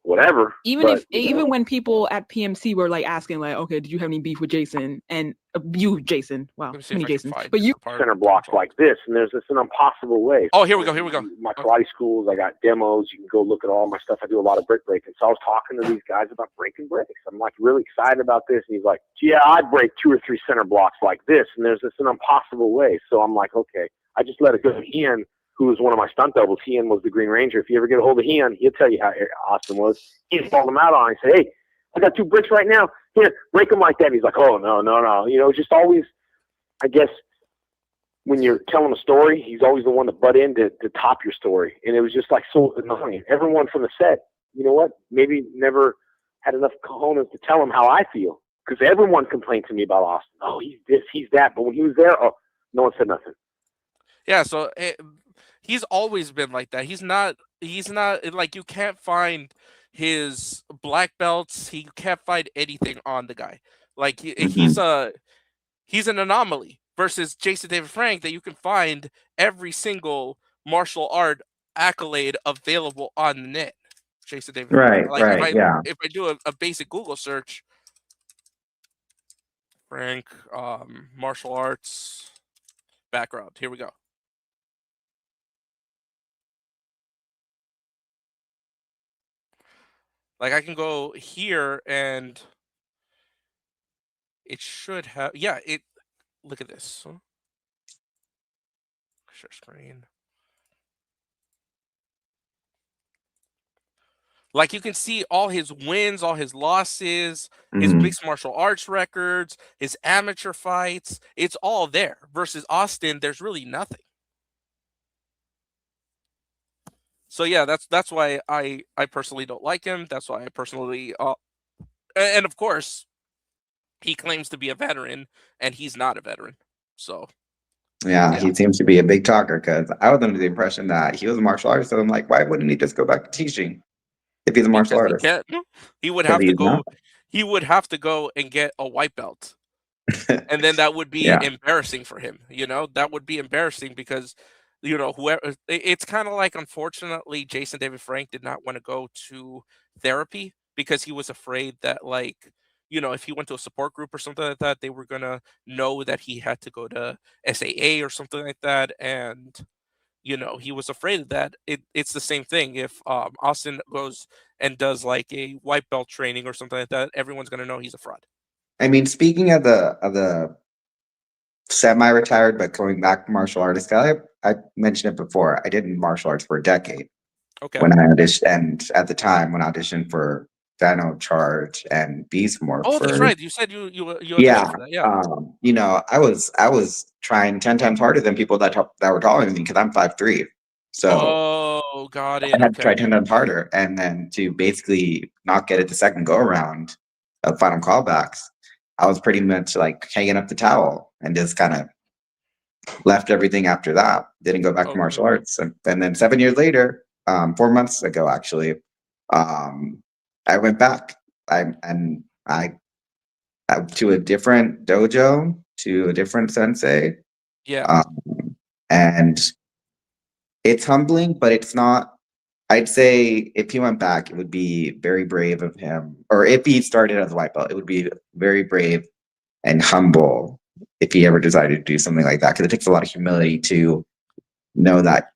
Speaker 15: whatever.
Speaker 16: Even when people at PMC were like asking, like, okay, did you have any beef with Jason? And you, Jason. Wow, many Jasons. But you
Speaker 15: center blocks like this, and there's an impossible way.
Speaker 3: Oh, here we go.
Speaker 15: My karate schools, I got demos. You can go look at all my stuff. I do a lot of brick breaking. So I was talking to these guys about breaking bricks. I'm like really excited about this, and he's like, yeah, I'd break 2 or 3 center blocks like this, and there's an impossible way. So I'm like, okay. I just let it go. Ian, who was one of my stunt doubles, Ian was the Green Ranger. If you ever get a hold of Ian, he'll tell you how Austin was. He called him out on it. He said, hey, I got 2 bricks right now. Here, break them like that. And he's like, oh, no. Just always, I guess, when you're telling a story, he's always the one to butt in to top your story. And it was just like so annoying. Everyone from the set, you know what, maybe never had enough cojones to tell him how I feel. Because everyone complained to me about Austin. Oh, he's this, he's that. But when he was there, oh, no one said nothing.
Speaker 3: Yeah, so he's always been like that. He's not like, you can't find his black belts. He can't find anything on the guy. Like he's an anomaly versus Jason David Frank that you can find every single martial art accolade available on the net. Jason David Frank. Like if I do a basic Google search, Frank, martial arts background. Here we go. Like I can go here and it should have, yeah, it, look at this. Share screen. Like you can see all his wins, all his losses, his mixed martial arts records, his amateur fights. It's all there. Versus Austin, there's really nothing. So yeah, that's why I personally don't like him. That's why I personally and of course he claims to be a veteran and he's not a veteran. So
Speaker 13: Yeah, he seems to be a big talker because I was under the impression that he was a martial artist. So I'm like, why wouldn't he just go back to teaching if he's a martial
Speaker 3: because he
Speaker 13: artist?
Speaker 3: can't. He would
Speaker 13: 'Cause
Speaker 3: have to
Speaker 13: he's
Speaker 3: go.
Speaker 13: not.
Speaker 3: He would have to go and get a white belt, and then that would be
Speaker 13: Yeah.
Speaker 3: embarrassing for him. You know, that would be embarrassing because, you know, whoever. It's kind of like, unfortunately, Jason David Frank did not want to go to therapy because he was afraid that, like, you know, if he went to a support group or something like that, they were gonna know that he had to go to SAA or something like that, and you know, he was afraid of that. It's the same thing. If Austin goes and does like a white belt training or something like that, everyone's gonna know he's a fraud.
Speaker 13: I mean, speaking of the semi-retired but going back to martial artist guy, I mentioned it before. I did martial arts for a decade.
Speaker 3: Okay.
Speaker 13: When I auditioned, and at the time when I auditioned for Dino Charge and Beast Morpher.
Speaker 3: Oh, that's right. You said you auditioned
Speaker 13: Yeah,
Speaker 3: for that. Yeah.
Speaker 13: you know, I was trying 10 times harder than people that were taller than me because I'm 5'3". So
Speaker 3: Oh, got it.
Speaker 13: I had to try
Speaker 3: Okay.
Speaker 13: 10 times harder, and then to basically not get it the second go around of final callbacks, I was pretty much like hanging up the towel and just kind of left everything after that. Didn't go back to martial arts, and then 7 years later, 4 months ago actually, I went back. I to a different dojo, to a different sensei.
Speaker 3: Yeah.
Speaker 13: And it's humbling, but it's not. I'd say if he went back, it would be very brave of him. Or if he started as a white belt, it would be very brave and humble if he ever decided to do something like that. Because it takes a lot of humility to know that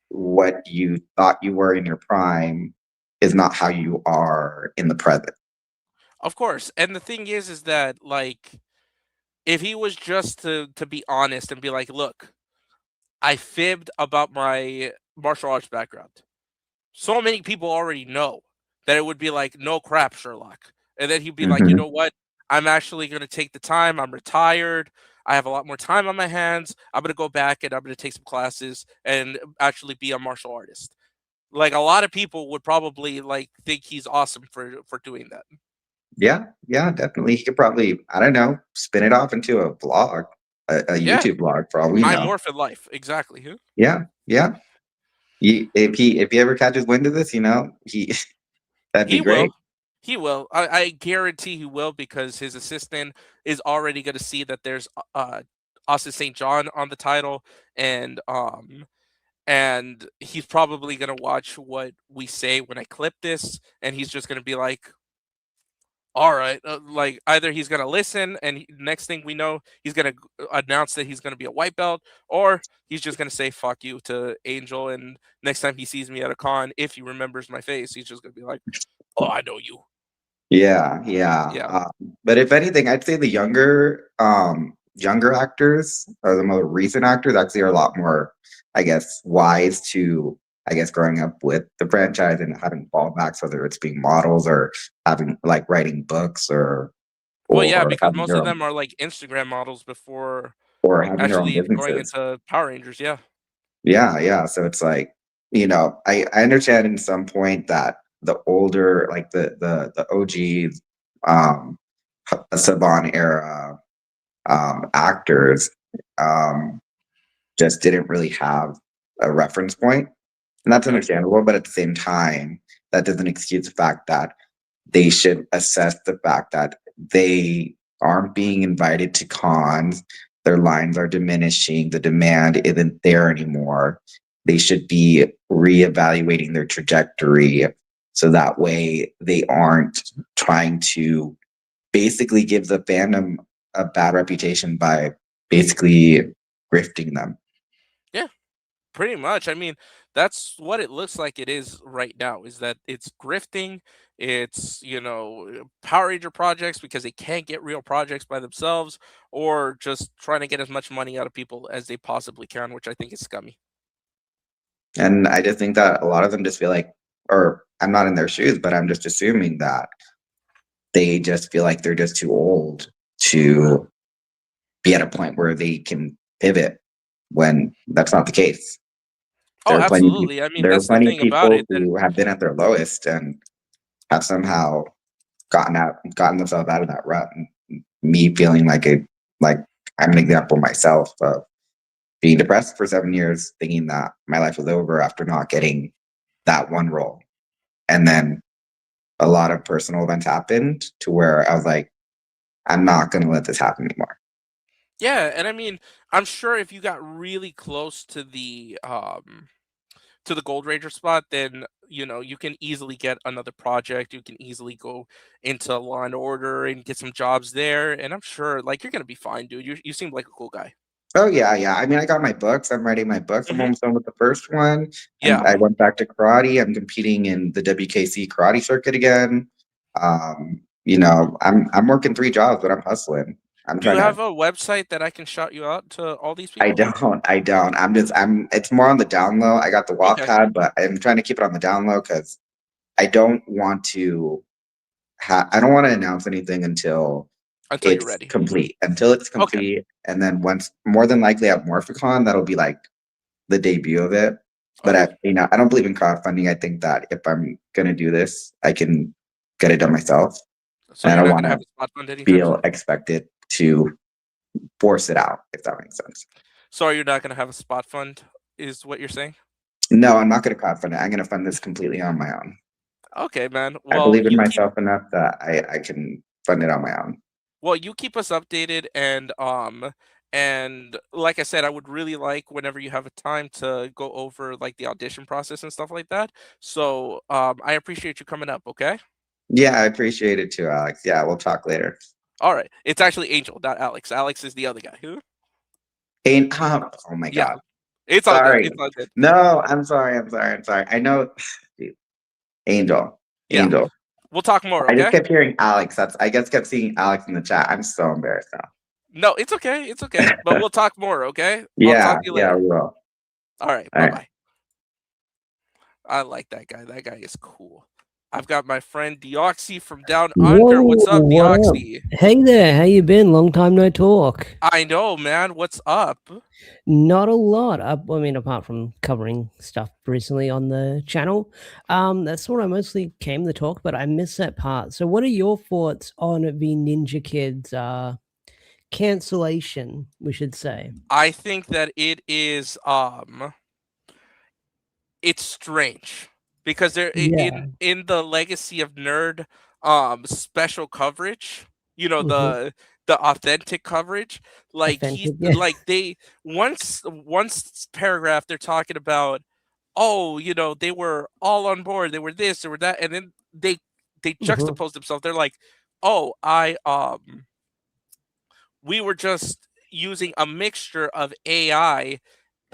Speaker 13: what you thought you were in your prime is not how you are in the present.
Speaker 3: Of course. And the thing is that, like, if he was just to be honest and be like, look, I fibbed about my martial arts background. So many people already know that it would be like, no crap, Sherlock. And then he'd be like, you know what? I'm actually going to take the time. I'm retired. I have a lot more time on my hands. I'm going to go back and I'm going to take some classes and actually be a martial artist. Like, a lot of people would probably like think he's awesome for doing that.
Speaker 13: Yeah, definitely. He could probably, I don't know, spin it off into a blog, a
Speaker 3: Yeah.
Speaker 13: YouTube blog for all we
Speaker 3: My
Speaker 13: know.
Speaker 3: Morphin Life, exactly.
Speaker 13: Yeah. If he ever catches wind of this, you know, that'd be
Speaker 3: He
Speaker 13: great.
Speaker 3: will. He will. I guarantee he will, because his assistant is already going to see that there's Austin St. John on the title, and he's probably going to watch what we say when I clip this, and he's just going to be like, all right, like either he's going to listen and next thing we know, he's going to announce that he's going to be a white belt, or he's just going to say fuck you to Angel, and next time he sees me at a con, if he remembers my face, he's just going to be like, oh, I know you.
Speaker 13: Yeah.
Speaker 3: Yeah.
Speaker 13: But if anything, I'd say the younger actors, or the more recent actors, actually are a lot more, I guess, wise to, I guess, growing up with the franchise and having fallbacks, whether it's being models or having like writing books or
Speaker 3: Well, yeah, because
Speaker 13: having
Speaker 3: most
Speaker 13: their
Speaker 3: of
Speaker 13: own,
Speaker 3: them are like Instagram models before
Speaker 13: or having their own
Speaker 3: actually going
Speaker 13: businesses.
Speaker 3: into Power Rangers. Yeah.
Speaker 13: Yeah. So it's like, you know, I understand in some point that the older, like the OG Saban era actors just didn't really have a reference point. And that's understandable, but at the same time, that doesn't excuse the fact that they should assess the fact that they aren't being invited to cons, their lines are diminishing, the demand isn't there anymore. They should be reevaluating their trajectory so that way they aren't trying to basically give the fandom a bad reputation by basically grifting them.
Speaker 3: Yeah, pretty much. I mean, that's what it looks like it is right now, is that it's grifting, it's, Power Ranger projects because they can't get real projects by themselves, or just trying to get as much money out of people as they possibly can, which I think is scummy.
Speaker 13: And I just think that a lot of them just feel like, or I'm not in their shoes, but I'm just assuming that they just feel like they're just too old to be at a point where they can pivot, when that's not the case.
Speaker 3: Oh, absolutely. I mean,
Speaker 13: There are
Speaker 3: that's the
Speaker 13: plenty of
Speaker 3: thing about
Speaker 13: people
Speaker 3: it.
Speaker 13: who have been at their lowest and have somehow gotten themselves out of that rut. And me feeling like I'm an example myself of being depressed for 7 years, thinking that my life was over after not getting that one role. And then a lot of personal events happened to where I was like, I'm not going to let this happen anymore.
Speaker 3: Yeah, and I mean, I'm sure if you got really close to the Gold Ranger spot, then you can easily get another project. You can easily go into Law and Order and get some jobs there. And I'm sure, like, you're gonna be fine, dude. You seem like a cool guy.
Speaker 13: Oh yeah, yeah. I mean, I got my books. I'm writing my books. I'm almost done with the first one.
Speaker 3: Yeah.
Speaker 13: I went back to karate. I'm competing in the WKC karate circuit again. I'm working 3 jobs, but I'm hustling. I'm
Speaker 3: Do you
Speaker 13: trying to.
Speaker 3: have a website that I can shout you out to all these people?
Speaker 13: I don't. It's more on the down low. I got the
Speaker 3: Okay.
Speaker 13: Wattpad, but I'm trying to keep it on the down low because I don't want to. I don't want to announce anything until
Speaker 3: you're
Speaker 13: it's
Speaker 3: ready.
Speaker 13: complete. Until it's
Speaker 3: Okay.
Speaker 13: complete, and then once, more than likely at Morphicon, that'll be like the debut of it. But I don't believe in crowdfunding. I think that if I'm gonna do this, I can get it done myself.
Speaker 3: So
Speaker 13: And I
Speaker 3: you're
Speaker 13: don't
Speaker 3: not
Speaker 13: want
Speaker 3: gonna have
Speaker 13: to
Speaker 3: a spot fund anytime
Speaker 13: feel
Speaker 3: soon?
Speaker 13: expected to force it out, if that makes sense.
Speaker 3: So you're not gonna have a spot fund, is what you're saying?
Speaker 13: No, I'm not gonna crowdfund it. I'm gonna fund this completely on my own.
Speaker 3: Okay, man.
Speaker 13: I
Speaker 3: Well,
Speaker 13: believe in
Speaker 3: you keep
Speaker 13: myself enough that I can fund it on my own.
Speaker 3: you keep us updated, and like I said, I would really like, whenever you have a time, to go over like the audition process and stuff like that. So I appreciate you coming up, okay?
Speaker 13: Yeah, I appreciate it too, Alex. Yeah, we'll talk later.
Speaker 3: All right. It's actually Angel, not Alex. Alex is the other guy. Who?
Speaker 13: Oh my
Speaker 3: Yeah.
Speaker 13: god.
Speaker 3: It's all good.
Speaker 13: Sorry.
Speaker 3: It's all good.
Speaker 13: No, I'm sorry. I know. Dude. Angel.
Speaker 3: Yeah.
Speaker 13: Angel.
Speaker 3: We'll talk more,
Speaker 13: I just
Speaker 3: okay?
Speaker 13: kept hearing Alex. I just kept seeing Alex in the chat. I'm so embarrassed now.
Speaker 3: No, it's okay. It's okay. But we'll talk more, okay? I'll
Speaker 13: Yeah,
Speaker 3: talk to you later.
Speaker 13: we will.
Speaker 3: All right.
Speaker 13: All right.
Speaker 3: Bye-bye. I like that guy. That guy is cool. I've got my friend Deoxy from down under. What's up, Deoxy?
Speaker 17: Hey there, how you been? Long time no talk.
Speaker 3: I know, man. What's up?
Speaker 17: Not a lot. I mean, apart from covering stuff recently on the channel, that's what I mostly came to talk. But I missed that part. So, what are your thoughts on the Ninja Kidz cancellation? We should say.
Speaker 3: I think that it is it's strange, because they're in the Legacy of Nerd special coverage, the authentic coverage, like like they once paragraph they're talking about, oh, they were all on board, they were this, they were that, and then they juxtapose themselves. They're like, oh, we were just using a mixture of AI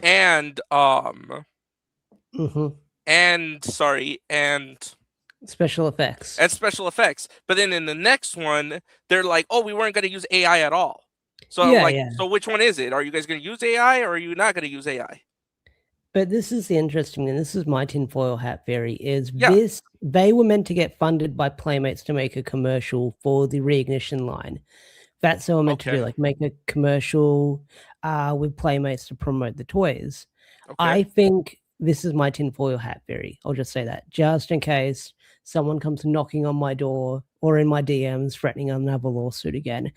Speaker 3: and and
Speaker 17: special effects.
Speaker 3: But then in the next one, they're like, oh, we weren't going to use AI at all. So so which one is it? Are you guys going to use AI, or are you not going to use AI?
Speaker 17: But this is the interesting, and this is my tinfoil hat theory, is this, they were meant to get funded by Playmates to make a commercial for the Reignition line. That's what they were meant to do, like make a commercial with Playmates to promote the toys. I think this is my tinfoil hat theory. I'll just say that, just in case someone comes knocking on my door or in my DMs threatening another lawsuit again.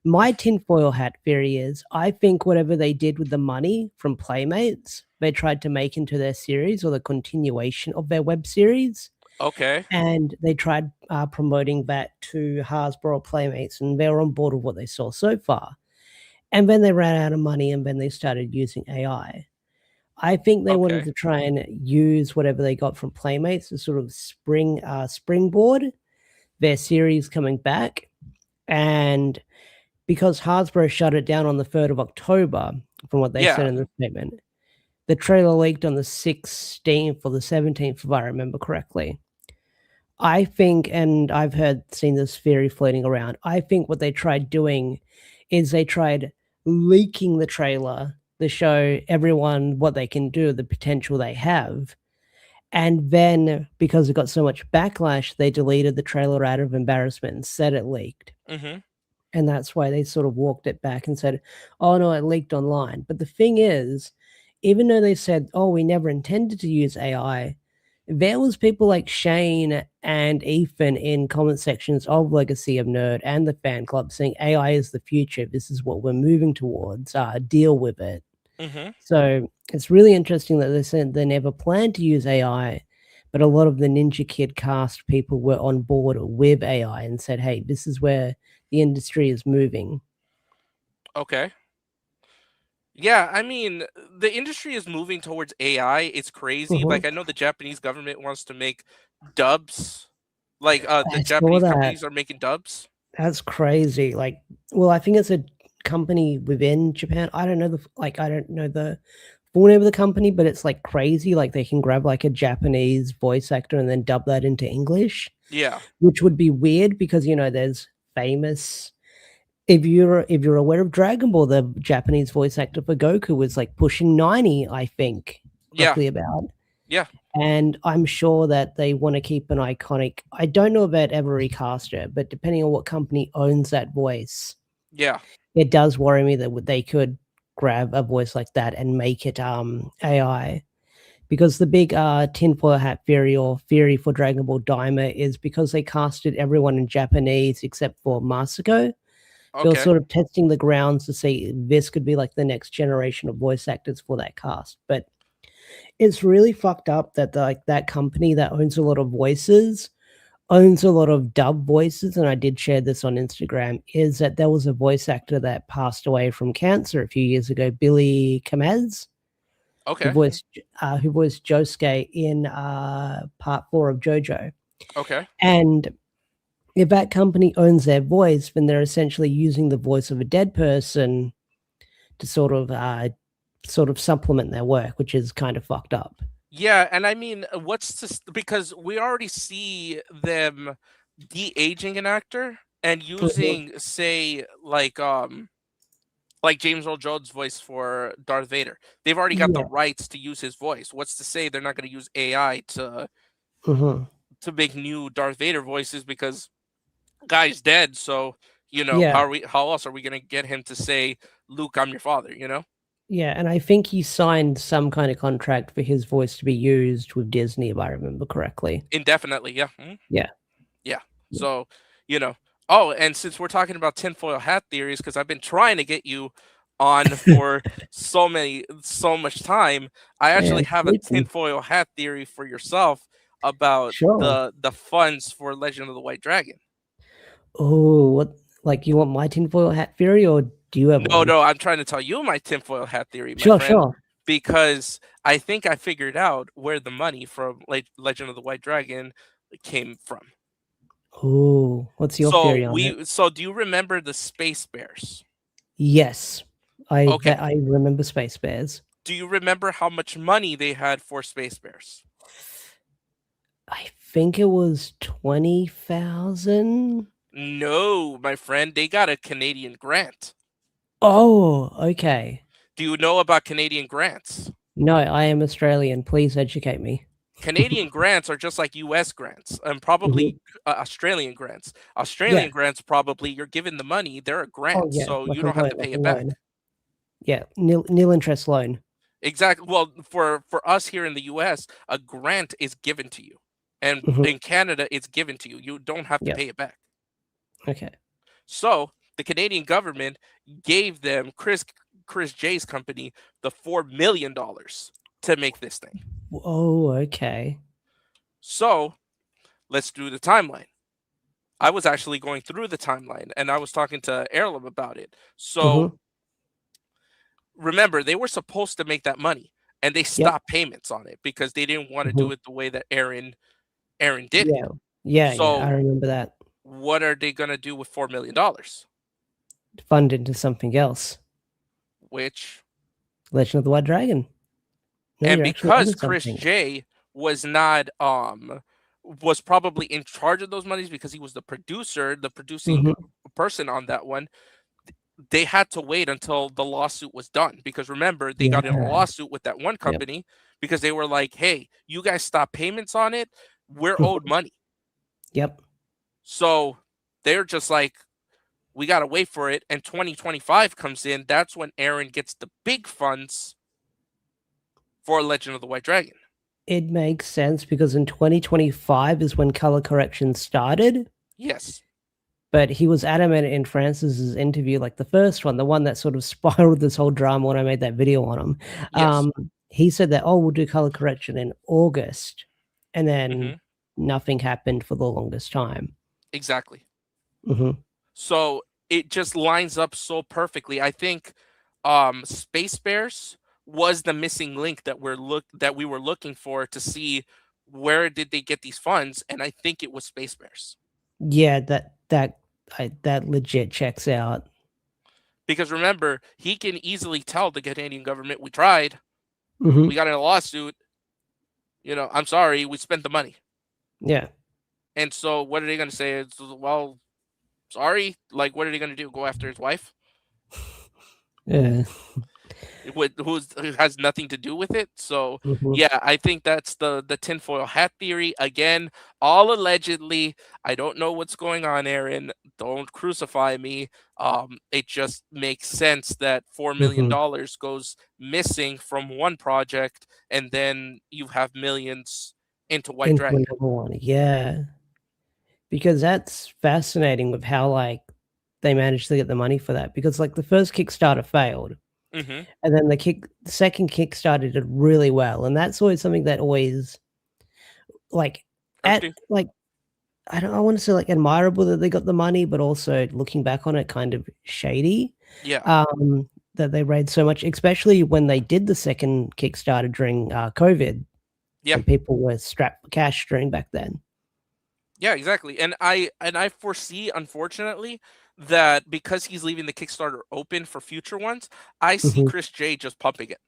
Speaker 17: My tinfoil hat theory is, I think whatever they did with the money from Playmates, they tried to make into their series or the continuation of their web series.
Speaker 3: Okay.
Speaker 17: And they tried promoting that to Hasbro Playmates, and they were on board with what they saw so far. And then they ran out of money, and then they started using AI. I think they wanted to try and use whatever they got from Playmates to sort of springboard their series coming back. And because Hasbro shut it down on the 3rd of October, from what they said in the statement. The trailer leaked on the 16th or the 17th, if I remember correctly. I think, and I've seen this theory floating around, I think what they tried doing is they tried leaking the trailer to show everyone what they can do, the potential they have. And then, because it got so much backlash, they deleted the trailer out of embarrassment and said it leaked.
Speaker 3: Mm-hmm.
Speaker 17: And that's why they sort of walked it back and said, oh, no, it leaked online. But the thing is, even though they said, oh, we never intended to use AI, there was people like Shane and Ethan in comment sections of Legacy of Nerd and the fan club saying AI is the future. This is what we're moving towards. Deal with it.
Speaker 3: Mm-hmm.
Speaker 17: So it's really interesting that they said they never planned to use AI, but a lot of the Ninja Kid cast people were on board with AI and said, hey, this is where the industry is moving.
Speaker 3: Okay. Yeah, I mean, the industry is moving towards AI. It's crazy. Like, I know the Japanese government wants to make dubs. Like, the Japanese companies are making dubs.
Speaker 17: That's crazy. Like, well, I think it's a company within Japan. I don't know the full name of the company, but it's like crazy. Like, they can grab like a Japanese voice actor and then dub that into English.
Speaker 3: Yeah.
Speaker 17: Which would be weird because, you know, there's famous. If you're aware of Dragon Ball, the Japanese voice actor for Goku was like pushing 90, I think, roughly about.
Speaker 3: Yeah.
Speaker 17: And I'm sure that they want to keep an iconic. I don't know about ever recast it, but depending on what company owns that voice, it does worry me that they could grab a voice like that and make it AI. Because the big tinfoil hat theory or theory for Dragon Ball Daima is because they casted everyone in Japanese except for Masako. They were sort of testing the grounds to see this could be like the next generation of voice actors for that cast. But it's really fucked up that that company that owns a lot of voices owns a lot of dub voices. And I did share this on Instagram, is that there was a voice actor that passed away from cancer a few years ago, Billy Kamaz.
Speaker 3: Okay.
Speaker 17: Who voiced Josuke in part 4 of JoJo.
Speaker 3: Okay.
Speaker 17: And if that company owns their voice, then they're essentially using the voice of a dead person to sort of supplement their work, which is kind of fucked up.
Speaker 3: Yeah, and I mean, because we already see them de-aging an actor and using, say, like James Earl Jones' voice for Darth Vader. They've already got the rights to use his voice. What's to say they're not going to use AI to make new Darth Vader voices because guy's dead, so you know how else are we gonna get him to say, Luke, I'm your father, you know?
Speaker 17: Yeah, and I think he signed some kind of contract for his voice to be used with Disney, if I remember correctly.
Speaker 3: Indefinitely, yeah.
Speaker 17: Yeah.
Speaker 3: So, you know. Oh, and since we're talking about tinfoil hat theories, because I've been trying to get you on for so much time, I actually have a tinfoil hat theory for yourself about the funds for Legend of the White Dragon.
Speaker 17: Oh, what? Like, you want my tinfoil hat theory, or do you have one?
Speaker 3: No, I'm trying to tell you my tinfoil hat theory, my friend.
Speaker 17: Sure.
Speaker 3: Because I think I figured out where the money from Legend of the White Dragon came from.
Speaker 17: Oh, what's your theory on it?
Speaker 3: So do you remember the Space Bears?
Speaker 17: Yes, I remember Space Bears.
Speaker 3: Do you remember how much money they had for Space Bears?
Speaker 17: I think it was 20,000.
Speaker 3: No, my friend, they got a Canadian grant.
Speaker 17: Oh, okay.
Speaker 3: Do you know about Canadian grants?
Speaker 17: No, I am Australian. Please educate me.
Speaker 3: Canadian grants are just like US grants and probably Australian grants. Australian grants, probably you're given the money, they're a grant, so like you don't have to pay it back.
Speaker 17: Yeah, nil interest loan.
Speaker 3: Exactly. Well, for us here in the US, a grant is given to you. And in Canada, it's given to you. You don't have to pay it back.
Speaker 17: Okay.
Speaker 3: So the Canadian government gave them Chris J's company the $4 million to make this thing.
Speaker 17: Oh, okay.
Speaker 3: So let's do the timeline. I was actually going through the timeline and I was talking to Erlem about it. So remember, they were supposed to make that money and they stopped payments on it because they didn't want to do it the way that Aaron did it.
Speaker 17: Yeah,
Speaker 3: so
Speaker 17: I remember that.
Speaker 3: What are they going to do with $4 million?
Speaker 17: fund into something else.
Speaker 3: Which?
Speaker 17: Legend of the White Dragon. No,
Speaker 3: And
Speaker 17: you're actually
Speaker 3: because
Speaker 17: onto
Speaker 3: Chris
Speaker 17: something.
Speaker 3: J was not was probably in charge of those monies because he was the producer, the producing person on that one, they had to wait until the lawsuit was done. Because remember, they got in a
Speaker 17: Yeah.
Speaker 3: lawsuit with that one company because they were like, hey, you guys stop payments on it, we're owed money.
Speaker 17: Yep.
Speaker 3: So they're just like, we got to wait for it. And 2025 comes in. That's when Aaron gets the big funds for Legend of the White Dragon.
Speaker 17: It makes sense because in 2025 is when color correction started.
Speaker 3: Yes.
Speaker 17: But he was adamant in Francis's interview, like the first one, the one that sort of spiraled this whole drama when I made that video on him.
Speaker 3: Yes.
Speaker 17: He said that, oh, we'll do color correction in August. And then nothing happened for the longest time.
Speaker 3: Exactly.
Speaker 17: Mm-hmm.
Speaker 3: So it just lines up so perfectly. I think Space Bears was the missing link that we were looking for to see where did they get these funds, and I think it was Space Bears.
Speaker 17: Yeah, that legit checks out.
Speaker 3: Because remember, he can easily tell the Canadian government, we tried,
Speaker 17: Mhm.
Speaker 3: we got in a lawsuit, you know, I'm sorry, we spent the money.
Speaker 17: Yeah.
Speaker 3: And so what are they going to say? It's, well, sorry, like what are they going to do? Go after his wife?
Speaker 17: Yeah.
Speaker 3: Who has nothing to do with it. So
Speaker 17: Mhm.
Speaker 3: yeah, I think that's the tinfoil hat theory. Again, all allegedly. I don't know what's going on, Aaron. Don't crucify me. It just makes sense that $4 million goes missing from one project, and then you have millions into White
Speaker 17: Into
Speaker 3: Dragon.
Speaker 17: another one. Yeah. Because that's fascinating with how like they managed to get the money for that. Because like the first Kickstarter failed.
Speaker 3: Mhm.
Speaker 17: And then the second Kickstarter did really well. And that's always something that always like I want to say like admirable that they got the money, but also looking back on it kind of shady.
Speaker 3: Yeah.
Speaker 17: That they raised so much, especially when they did the second Kickstarter during COVID.
Speaker 3: Yeah.
Speaker 17: And people were strapped for cash during back then.
Speaker 3: Yeah, exactly. And I foresee, unfortunately, that because he's leaving the Kickstarter open for future ones, I see Chris J just pumping it.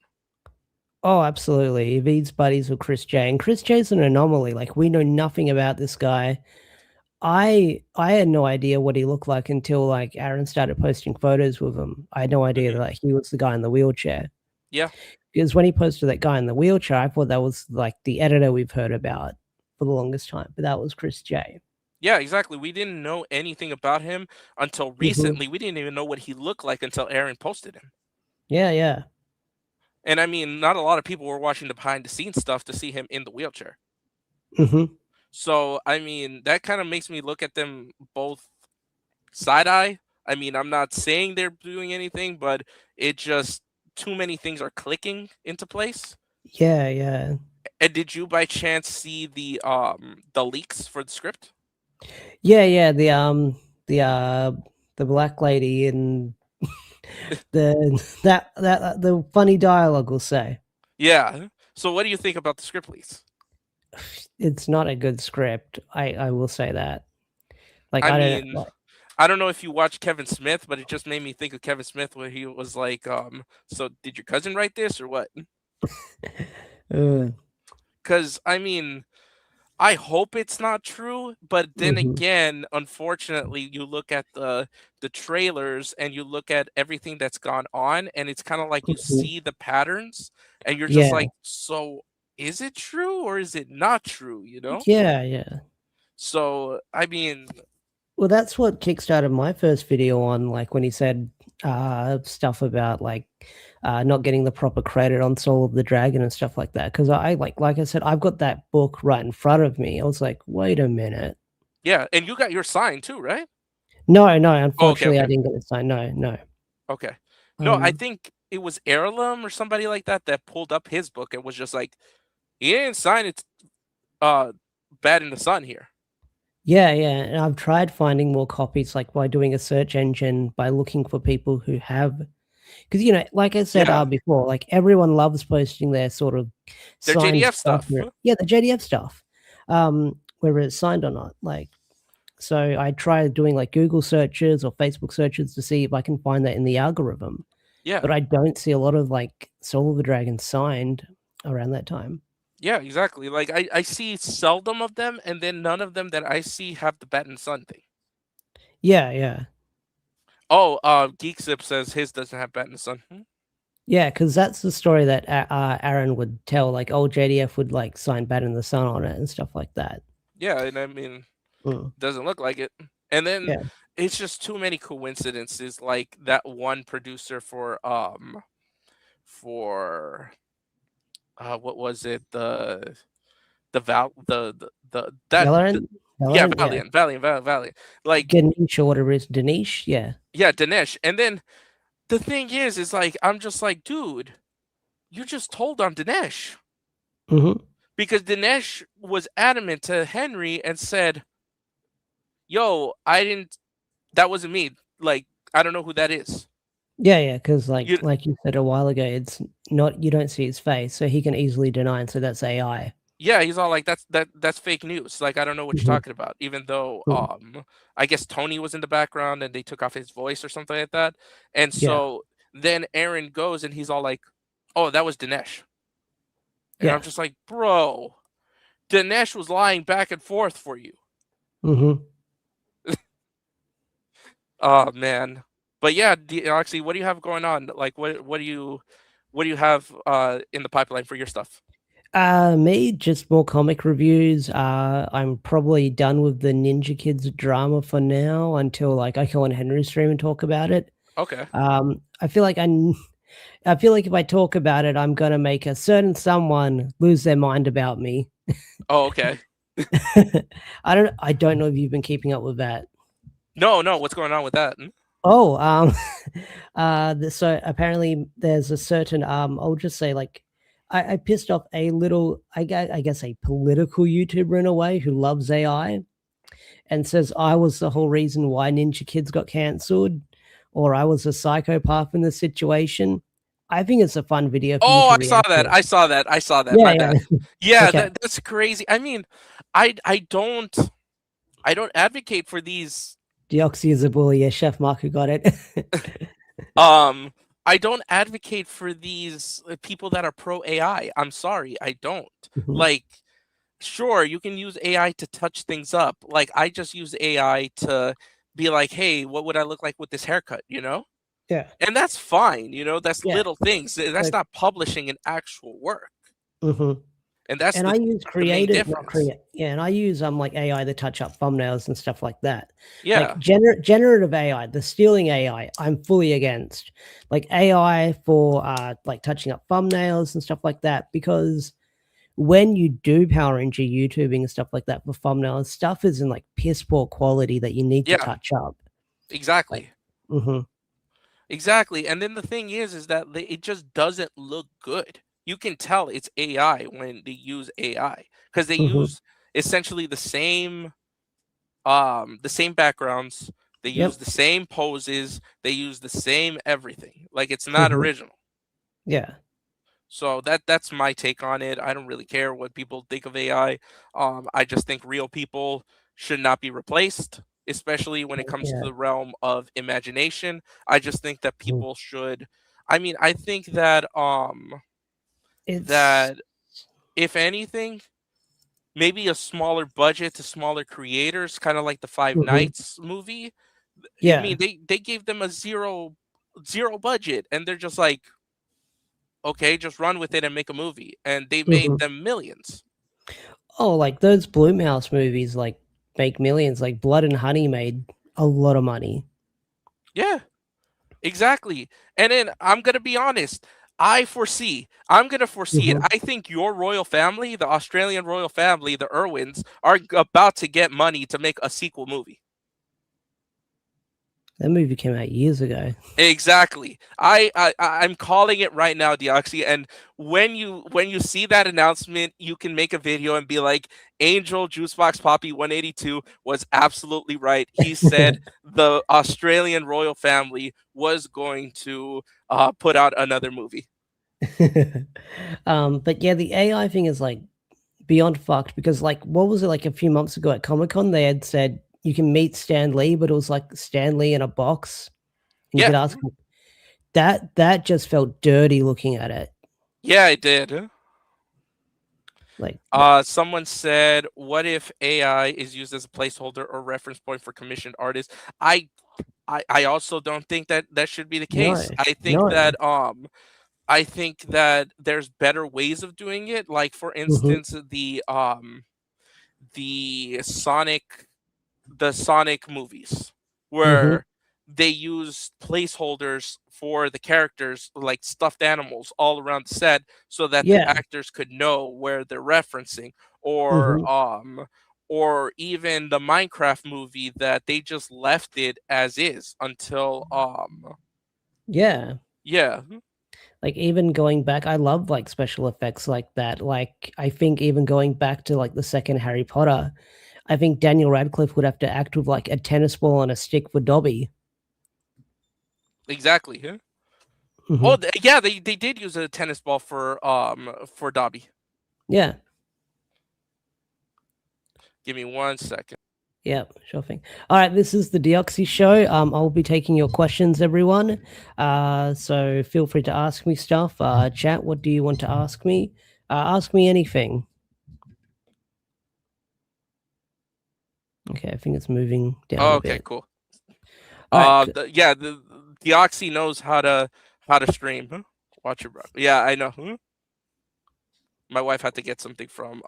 Speaker 17: Oh, absolutely. If he's buddies with Chris J, and Chris J's an anomaly. Like we know nothing about this guy. I had no idea what he looked like until like Aaron started posting photos with him. I had no idea that like, he was the guy in the wheelchair.
Speaker 3: Yeah.
Speaker 17: Because when he posted that guy in the wheelchair, I thought that was like the editor we've heard about for the longest time, but that was Chris J.
Speaker 3: Yeah, exactly. We didn't know anything about him until recently. We didn't even know what he looked like until Aaron posted him.
Speaker 17: Yeah, yeah.
Speaker 3: And I mean, not a lot of people were watching the behind the scenes stuff to see him in the wheelchair. So, I mean, that kind of makes me look at them both side eye. I mean, I'm not saying they're doing anything, but it just too many things are clicking into place.
Speaker 17: Yeah, yeah.
Speaker 3: And did you by chance see the leaks for the script?
Speaker 17: Yeah, yeah. The black lady and the funny dialogue, we'll say.
Speaker 3: Yeah. So what do you think about the script leaks?
Speaker 17: It's not a good script. I will say that. Like
Speaker 3: I don't know if you watched Kevin Smith, but it just made me think of Kevin Smith where he was like, so did your cousin write this or what? Because I mean, I hope it's not true, but then again, unfortunately, you look at the trailers and you look at everything that's gone on, and it's kind of like you see the patterns, and you're just like, so is it true or is it not true? You know?
Speaker 17: Yeah, yeah.
Speaker 3: So I mean,
Speaker 17: well, that's what kickstarted my first video on, like when he said stuff about like not getting the proper credit on Soul of the Dragon and stuff like that. Because I like I said, I've got that book right in front of me. I was like, wait a minute.
Speaker 3: Yeah, and you got your sign too, right?
Speaker 17: No, unfortunately, I didn't get the sign. No.
Speaker 3: Okay. No, I think it was Heirloom or somebody like that pulled up his book and was just like, he didn't sign it Bad in the Sun here.
Speaker 17: Yeah, and I've tried finding more copies, like by doing a search engine, by looking for people who have, because you know, like I said before, like everyone loves posting their sort of
Speaker 3: their JDF stuff.
Speaker 17: Yeah, the JDF stuff, whether it's signed or not. Like, So I try doing like Google searches or Facebook searches to see if I can find that in the algorithm.
Speaker 3: Yeah.
Speaker 17: But I don't see a lot of like Soul of the Dragon signed around that time.
Speaker 3: Yeah, exactly. Like I see seldom of them, and then none of them that I see have the Bat and Sun thing.
Speaker 17: Yeah, yeah.
Speaker 3: Oh, Geeksip says his doesn't have Bat and Sun.
Speaker 17: Yeah, because that's the story that Aaron would tell. Like, old JDF would like sign Bat in the Sun on it and stuff like that.
Speaker 3: Yeah, and I mean, doesn't look like it. And then
Speaker 17: Yeah.
Speaker 3: it's just too many coincidences. Like that one producer for what was it, that
Speaker 17: Valorant?
Speaker 3: yeah,
Speaker 17: Valorant,
Speaker 3: Valiant. Like
Speaker 17: Ganesh or whatever it is, Dinesh, yeah.
Speaker 3: yeah, Dinesh. And then the thing is like I'm just like, dude, you just told on Dinesh. Because Dinesh was adamant to Henry and said, yo, that wasn't me. Like, I don't know who that is.
Speaker 17: Yeah, because like you said a while ago, it's not, you don't see his face, so he can easily deny and so that's AI.
Speaker 3: Yeah, he's all like, that's fake news. Like, I don't know what you're talking about. Even though I guess Tony was in the background and they took off his voice or something like that. And so then Aaron goes and he's all like, oh, that was Dinesh. And I'm just like, bro, Dinesh was lying back and forth for you. Oh man. But yeah, Oxy, what do you have going on? Like what do you have in the pipeline for your stuff?
Speaker 17: Me, just more comic reviews. I'm probably done with the Ninja Kidz drama for now until like I go on Henry's stream and talk about it.
Speaker 3: Okay.
Speaker 17: I feel like if I talk about it, I'm gonna make a certain someone lose their mind about me.
Speaker 3: Oh, okay.
Speaker 17: I don't know if you've been keeping up with that.
Speaker 3: No, what's going on with that?
Speaker 17: Oh, so apparently there's a certain I'll just say like I pissed off a little, I guess a political YouTuber in a way who loves AI and says I was the whole reason why Ninja Kidz got cancelled, or I was a psychopath in the situation. I think it's a fun video.
Speaker 3: Oh, I saw that. I saw that.
Speaker 17: Yeah,
Speaker 3: My bad. Yeah,
Speaker 17: Okay.
Speaker 3: that's crazy. I mean, I don't advocate for these.
Speaker 17: Deoxy is a bully. Yeah, Chef Mark who got it.
Speaker 3: I don't advocate for these people that are pro AI. I'm sorry, I don't. Like, sure, you can use AI to touch things up. Like, I just use AI to be like, hey, what would I look like with this haircut? You know?
Speaker 17: Yeah.
Speaker 3: And that's fine. You know, that's
Speaker 17: Yeah.
Speaker 3: little things. That's not publishing an actual work. And that's
Speaker 17: I use
Speaker 3: the main
Speaker 17: creative, not
Speaker 3: difference.
Speaker 17: and I use like AI to touch up thumbnails and stuff like that.
Speaker 3: Yeah.
Speaker 17: Like generative AI, the stealing AI, I'm fully against. Like AI for like touching up thumbnails and stuff like that, because when you do Power Ranger YouTubing and stuff like that for thumbnails, stuff is in like piss poor quality that you need to touch up.
Speaker 3: Exactly.
Speaker 17: Like,
Speaker 3: Exactly. And then the thing is that it just doesn't look good. You can tell it's AI when they use AI because they use essentially the same backgrounds. They use the same poses. They use the same everything. Like it's not original.
Speaker 17: Yeah.
Speaker 3: So that's my take on it. I don't really care what people think of AI. I just think real people should not be replaced, especially when it comes to the realm of imagination. I just think that people should. I mean, I think that that if anything, maybe a smaller budget to smaller creators, kind of like the Five Nights movie.
Speaker 17: Yeah.
Speaker 3: I mean, they gave them a zero budget, and they're just like, okay, just run with it and make a movie, and they made them millions.
Speaker 17: Oh, like those Bloomhouse movies, like make millions. Like Blood and Honey made a lot of money.
Speaker 3: Yeah, exactly. And then I'm gonna be honest. I'm gonna foresee it. I think your royal family, the Australian royal family, the Irwins, are about to get money to make a sequel movie.
Speaker 17: That movie came out years ago.
Speaker 3: Exactly. I'm calling it right now, Deoxy. And when you see that announcement, you can make a video and be like, Angel Juicebox Poppy 182 was absolutely right. He said the Australian royal family was going to put out another movie.
Speaker 17: But yeah, the AI thing is like beyond fucked because like what was it like a few months ago at Comic-Con they had said you can meet Stan Lee, but it was like Stan Lee in a box. And you
Speaker 3: Yeah.
Speaker 17: could ask him. That just felt dirty looking at it.
Speaker 3: Yeah, it did.
Speaker 17: Like,
Speaker 3: someone said, "What if AI is used as a placeholder or reference point for commissioned artists?" I also don't think that that should be the case.
Speaker 17: No,
Speaker 3: I think that there's better ways of doing it. Like for instance, the Sonic movies, where they use placeholders for the characters, like stuffed animals all around the set, so that the actors could know where they're referencing. Or or even the Minecraft movie, that they just left it as is until
Speaker 17: yeah.
Speaker 3: yeah.
Speaker 17: Like even going back, I love like special effects like that. Like I think even going back to like the second Harry Potter, I think Daniel Radcliffe would have to act with like a tennis ball on a stick for Dobby.
Speaker 3: Exactly. Yeah. Oh, yeah, they did use a tennis ball for Dobby.
Speaker 17: Yeah.
Speaker 3: Give me 1 second.
Speaker 17: Yeah, sure thing. All right, this is the Deoxy Show. I'll be taking your questions, everyone. So feel free to ask me stuff. Chat, what do you want to ask me? Ask me anything. Okay, I think it's moving down a
Speaker 3: Okay,
Speaker 17: bit.
Speaker 3: cool.
Speaker 17: All right,
Speaker 3: the Deoxy knows how to stream. Huh? Watch your bro. Yeah, I know. Huh? My wife had to get something from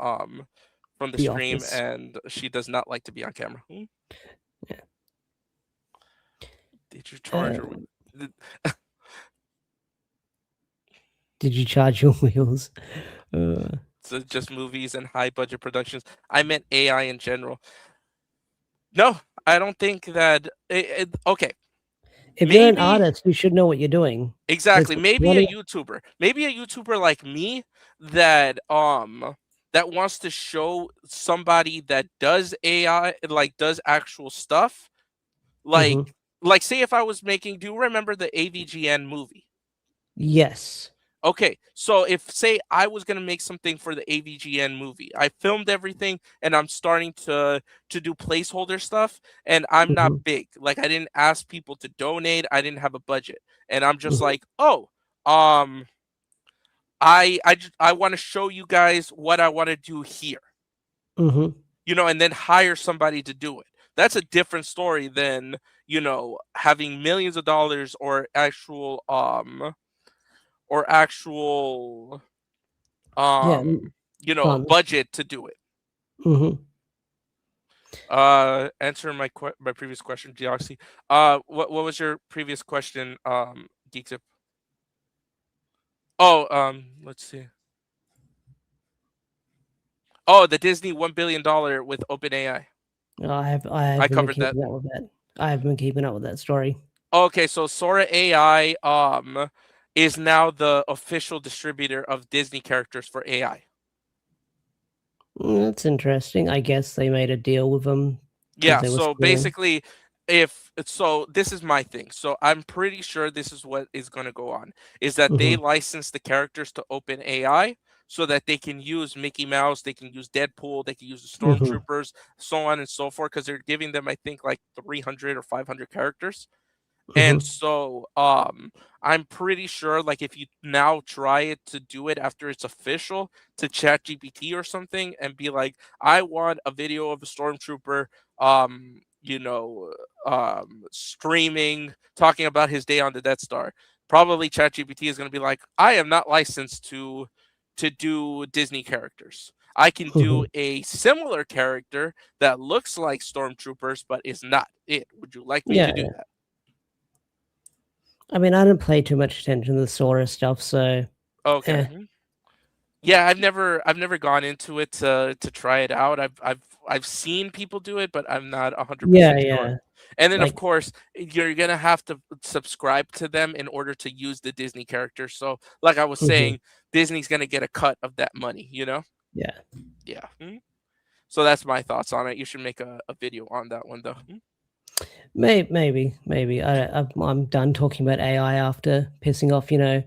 Speaker 3: the stream,
Speaker 17: office.
Speaker 3: and she does not like to be on camera.
Speaker 17: Yeah.
Speaker 3: Did you charge her with?
Speaker 17: Did you charge your wheels?
Speaker 3: So just movies and high budget productions. I meant AI in general. No, I don't think that. Okay.
Speaker 17: If you're an artist, you should know what you're doing.
Speaker 3: Exactly. Maybe a YouTuber. Maybe a YouTuber like me that wants to show somebody that does AI, like does actual stuff. Like say if I was making, do you remember the AVGN movie?
Speaker 17: Yes.
Speaker 3: Okay, so if say I was gonna make something for the AVGN movie, I filmed everything and I'm starting to do placeholder stuff, and I'm not big. Like I didn't ask people to donate, I didn't have a budget, and I'm just like, oh, I want to show you guys what I want to do here. You know, and then hire somebody to do it. That's a different story than, you know, having millions of dollars or actual you know, budget to do it. Answering my previous question, Deoxy. What was your previous question, Geektip? Oh, let's see. Oh, the Disney $1 billion with OpenAI.
Speaker 17: I
Speaker 3: covered that.
Speaker 17: I haven't been keeping up with that story.
Speaker 3: Okay, so Sora AI is now the official distributor of Disney characters for AI.
Speaker 17: That's interesting. I guess they made a deal with them.
Speaker 3: Yeah, so basically, this is my thing. So I'm pretty sure this is what is going to go on, is that they license the characters to OpenAI so that they can use Mickey Mouse, they can use Deadpool, they can use the Stormtroopers, so on and so forth, because they're giving them, I think, like 300 or 500 characters. And so I'm pretty sure, like, if you now try it to do it after it's official to ChatGPT or something and be like, I want a video of a Stormtrooper, you know, streaming, talking about his day on the Death Star, probably ChatGPT is going to be like, I am not licensed to do Disney characters. I can do a similar character that looks like Stormtroopers, but is not it. Would you like me to do that?
Speaker 17: I mean, I don't pay too much attention to the Sora stuff, so
Speaker 3: okay. Yeah, I've never gone into it to try it out. I've seen people do it, but I'm not 100% sure. And then, of course, you're gonna have to subscribe to them in order to use the Disney character. So, like I was saying, Disney's gonna get a cut of that money. You know?
Speaker 17: Yeah.
Speaker 3: Yeah. So that's my thoughts on it. You should make a video on that one, though.
Speaker 17: Maybe. I'm done talking about AI after pissing off, you know,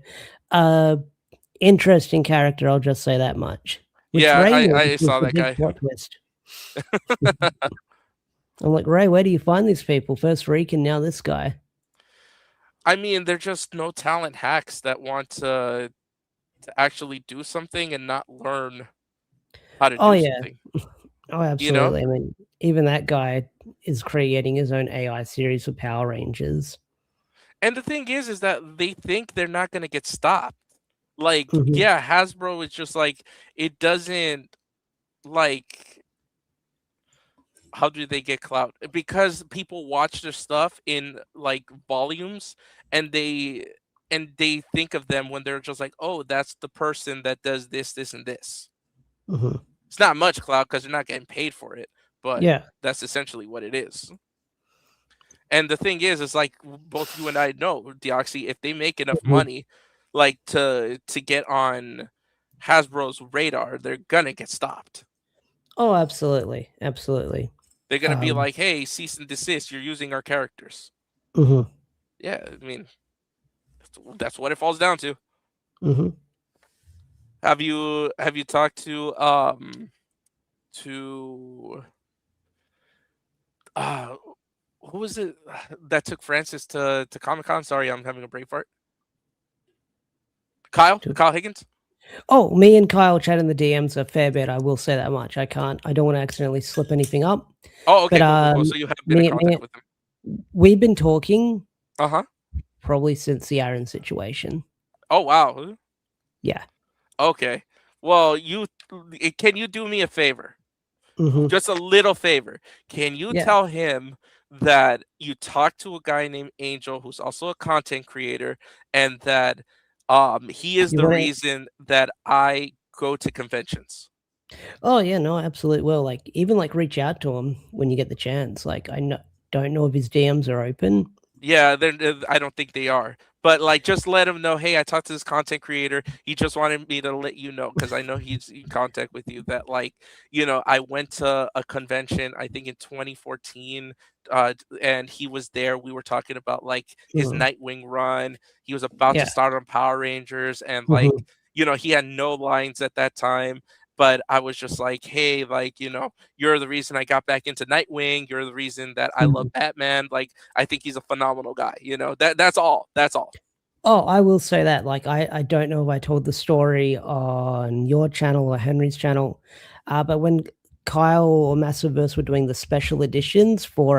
Speaker 17: interesting character. I'll just say that much.
Speaker 3: Yeah, I saw that guy.
Speaker 17: Plot twist. I'm like, Ray, where do you find these people? First Reek and now this guy.
Speaker 3: I mean, they're just no talent hacks that want to actually do something and not learn how to
Speaker 17: Oh
Speaker 3: do
Speaker 17: yeah.
Speaker 3: something.
Speaker 17: Oh,
Speaker 3: You know?
Speaker 17: absolutely. I mean, even that guy is creating his own AI series for Power Rangers.
Speaker 3: And the thing is that they think they're not gonna get stopped. Like,
Speaker 17: Mhm.
Speaker 3: yeah, Hasbro is just like it doesn't like how do they get clout? Because people watch their stuff in like volumes and they think of them when they're just like, oh, that's the person that does this, this, and this.
Speaker 17: Mhm.
Speaker 3: It's not much clout because they're not getting paid for it, but
Speaker 17: Yeah.
Speaker 3: that's essentially what it is. And the thing is like both you and I know, Deoxy, if they make enough
Speaker 17: Mhm.
Speaker 3: money, like to get on Hasbro's radar, they're gonna get stopped.
Speaker 17: Oh, absolutely. Absolutely.
Speaker 3: They're gonna be like, "Hey, cease and desist! You're using our characters."
Speaker 17: Mhm.
Speaker 3: Yeah, I mean, that's what it falls down to.
Speaker 17: Mhm.
Speaker 3: Have you talked to uh who was it that took Francis to Comic-Con? Sorry, I'm having a brain fart. Kyle Higgins?
Speaker 17: Oh, me and Kyle chat in the DMs a fair bit. I will say that much. I don't want to accidentally slip anything up.
Speaker 3: Oh, okay,
Speaker 17: But
Speaker 3: cool. So you have been in contact with him.
Speaker 17: we've been talking.
Speaker 3: Uh-huh.
Speaker 17: Probably since the Aaron situation.
Speaker 3: Oh wow.
Speaker 17: Yeah.
Speaker 3: Okay. Well, can you do me a favor?
Speaker 17: Mhm.
Speaker 3: Just a little favor. Can you
Speaker 17: Yeah.
Speaker 3: tell him that you talked to a guy named Angel who's also a content creator and that he is
Speaker 17: You
Speaker 3: the
Speaker 17: wanna
Speaker 3: reason that I go to conventions?
Speaker 17: Oh yeah, no, absolutely will. Like even like reach out to him when you get the chance. Like don't know if his DMs are open.
Speaker 3: Yeah, I don't think they are. But like, just let him know. Hey, I talked to this content creator. He just wanted me to let you know because I know he's in contact with you. That like, I went to a convention. I think in 2014, and he was there. We were talking about like his
Speaker 17: Mhm.
Speaker 3: Nightwing run. He was about to
Speaker 17: Yeah.
Speaker 3: start on Power Rangers, and like,
Speaker 17: Mhm.
Speaker 3: he had no lines at that time. But I was just like, hey, like, you're the reason I got back into Nightwing. You're the reason that I love
Speaker 17: Mhm.
Speaker 3: Batman. Like, I think he's a phenomenal guy. That's all. That's all.
Speaker 17: Oh, I will say that. Like I don't know if I told the story on your channel or Henry's channel. But when Kyle or Massiverse were doing the special editions for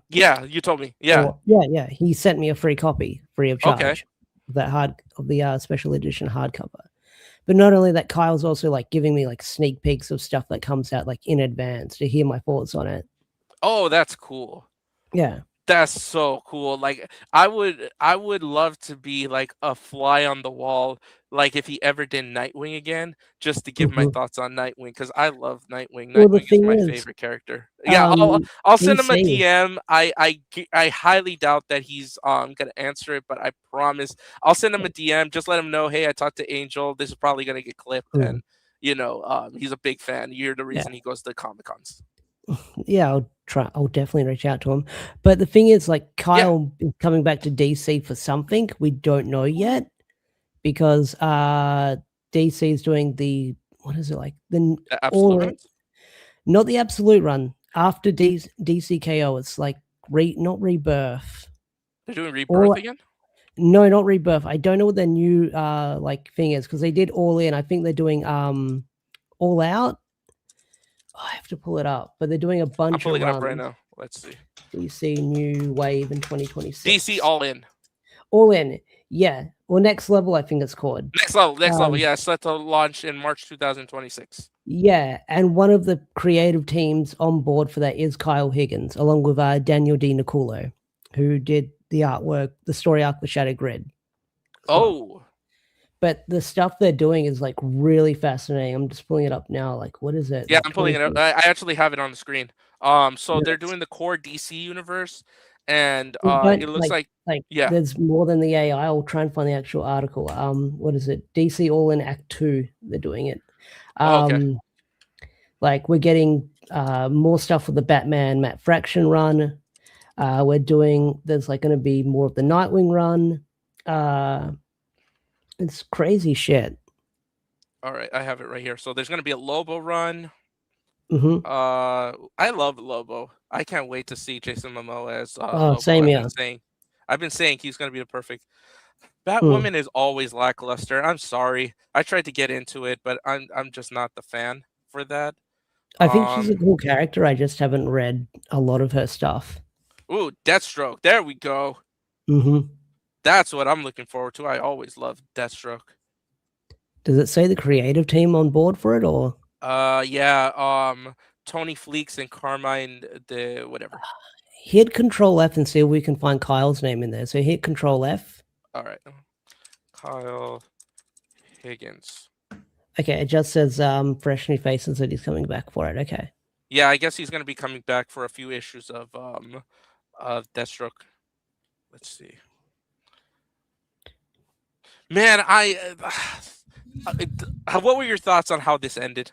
Speaker 3: Yeah, you told me. Yeah.
Speaker 17: yeah, he sent me a free copy, free of
Speaker 3: Okay.
Speaker 17: charge. Of the special edition hardcover. But not only that, Kyle's also like giving me like sneak peeks of stuff that comes out like in advance to hear my thoughts on it.
Speaker 3: Oh, that's cool.
Speaker 17: Yeah.
Speaker 3: That's so cool. Like I would love to be like a fly on the wall, like if he ever did Nightwing again, just to give my
Speaker 17: Mhm.
Speaker 3: thoughts on Nightwing because I love Nightwing.
Speaker 17: Well, the
Speaker 3: Nightwing is
Speaker 17: thing
Speaker 3: my
Speaker 17: is,
Speaker 3: favorite character. Yeah, I'll send him a
Speaker 17: DC
Speaker 3: DM. I highly doubt that he's gonna answer it, but I promise I'll send him a DM. Just let him know, hey, I talked to Angel. This is probably gonna get clipped,
Speaker 17: Mhm.
Speaker 3: and he's a big fan. You're the
Speaker 17: Yeah.
Speaker 3: reason he goes to Comic Cons.
Speaker 17: Yeah, I'll definitely reach out to him. But the thing is, like, Kyle is coming back to DC for something we don't know yet because DC is doing the what is it like the
Speaker 3: Absolute runs?
Speaker 17: not the absolute run after DCKO. It's like not rebirth.
Speaker 3: They're doing Rebirth again?
Speaker 17: No, not rebirth. I don't know what their new like thing is because they did All In. I think they're doing All Out. I have to pull it up, but they're doing a bunch
Speaker 3: I'm pulling
Speaker 17: of
Speaker 3: it
Speaker 17: runs.
Speaker 3: up right now. Let's see.
Speaker 17: DC New Wave in 2026.
Speaker 3: DC All In.
Speaker 17: All In, yeah. Or Next Level, I think it's called.
Speaker 3: Next level. Yeah, it's set to launch in March 2026.
Speaker 17: Yeah, and one of the creative teams on board for that is Kyle Higgins, along with Daniel D. Niculo, who did the artwork, the story arc, The Shattered Grid.
Speaker 3: Oh.
Speaker 17: But the stuff they're doing is like really fascinating. I'm just pulling it up now. Like, what is it?
Speaker 3: Yeah,
Speaker 17: Like
Speaker 3: I'm pulling it up. I actually have it on the screen. So they're
Speaker 17: Yes.
Speaker 3: doing the core DC universe, and
Speaker 17: But
Speaker 3: it looks like yeah.
Speaker 17: there's more than the AI. I'll try and find the actual article. What is it? DC All In Act 2. They're doing it.
Speaker 3: Okay.
Speaker 17: Like we're getting more stuff for the Batman Matt Fraction run. There's like going to be more of the Nightwing run. It's crazy shit.
Speaker 3: All right, I have it right here. So there's going to be a Lobo run. I love Lobo. I can't wait to see Jason Momoa as
Speaker 17: Oh,
Speaker 3: Lobo.
Speaker 17: same here.
Speaker 3: I've been saying he's going to be the perfect.
Speaker 17: Hmm.
Speaker 3: Batwoman is always lackluster. I'm sorry. I tried to get into it, but I'm just not the fan for that.
Speaker 17: I think she's a cool character. I just haven't read a lot of her stuff.
Speaker 3: Ooh, Deathstroke. There we go.
Speaker 17: Mm-hmm.
Speaker 3: That's what I'm looking forward to. I always love Deathstroke.
Speaker 17: Does it say the creative team on board for it, or?
Speaker 3: Yeah. Tony Fleeks and Carmine the whatever.
Speaker 17: Hit Control F and see if we can find Kyle's name in there. So hit Control F.
Speaker 3: All right. Kyle Higgins.
Speaker 17: Okay, it just says fresh new faces that he's coming back for it. Okay.
Speaker 3: Yeah, I guess he's gonna be coming back for a few issues of Deathstroke. Let's see. Man, what were your thoughts on how this ended?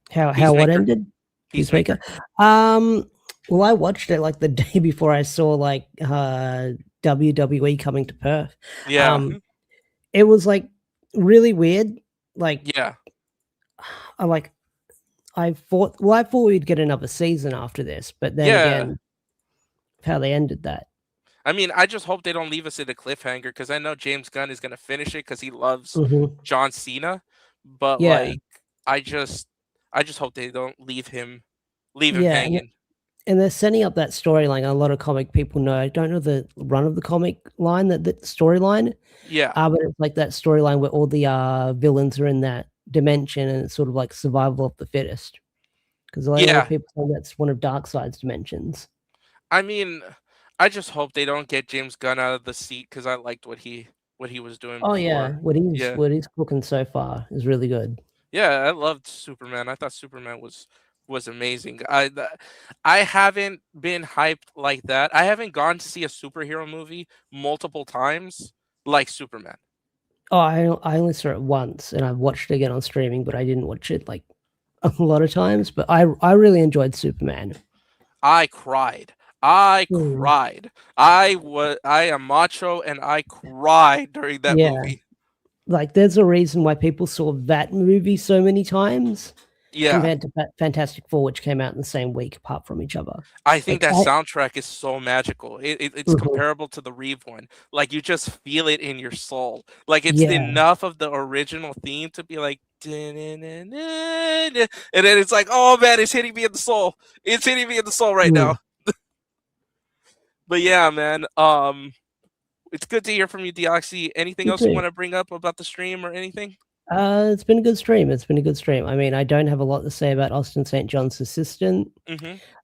Speaker 17: How what ended? Peacemaker. Well, I watched it like the day before I saw like WWE coming to Perth.
Speaker 3: Yeah.
Speaker 17: It was like really weird. Like
Speaker 3: yeah.
Speaker 17: I thought we'd get another season after this, but then again, how they ended that.
Speaker 3: I mean, I just hope they don't leave us in a cliffhanger because I know James Gunn is gonna finish it because he loves John Cena. But like, I just hope they don't leave him hanging.
Speaker 17: And they're setting up that storyline. A lot of comic people know. I don't know the run of the comic line, that storyline.
Speaker 3: Yeah.
Speaker 17: But it's like that storyline where all the villains are in that dimension, and it's sort of like survival of the fittest. Because a lot of people say that's one of Darkseid's dimensions.
Speaker 3: I mean, I just hope they don't get James Gunn out of the seat because I liked what he was doing.
Speaker 17: Oh
Speaker 3: before.
Speaker 17: yeah, what he's cooking so far is really good.
Speaker 3: Yeah, I loved Superman. I thought Superman was amazing. I haven't been hyped like that. I haven't gone to see a superhero movie multiple times like Superman.
Speaker 17: Oh, I only saw it once, and I've watched it again on streaming, but I didn't watch it like a lot of times. But I really enjoyed Superman.
Speaker 3: I cried. I am macho, and I cried during that movie.
Speaker 17: Like, there's a reason why people saw that movie so many times.
Speaker 3: Yeah.
Speaker 17: Compared to Fantastic Four, which came out in the same week apart from each other.
Speaker 3: I think that soundtrack is so magical. It's comparable to the Reeve one. Like, you just feel it in your soul. Like, it's enough of the original theme to be like, and then it's like, oh man, it's hitting me in the soul. It's hitting me in the soul right now. But yeah, man. It's good to hear from you, Deoxy. Anything else you want to bring up about the stream or anything?
Speaker 17: It's been a good stream. I mean, I don't have a lot to say about Austin St. John's assistant.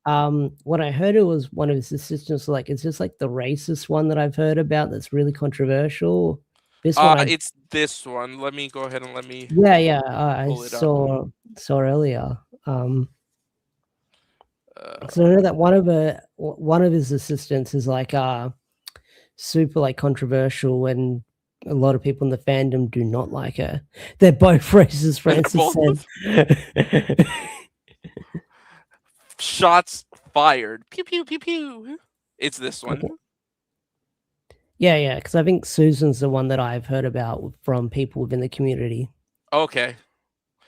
Speaker 17: What I heard, it was one of his assistants. Like, it's just like the racist one that I've heard about that's really controversial. This one,
Speaker 3: it's this one. Let me go ahead and let me.
Speaker 17: Yeah. I saw earlier. So I know that one of his assistants is like super like controversial, and a lot of people in the fandom do not like her. They're both racist, Francis said.
Speaker 3: Shots fired. Pew, pew, pew, pew. It's this one.
Speaker 17: Okay. Yeah, because I think Susan's the one that I've heard about from people within the community.
Speaker 3: Okay.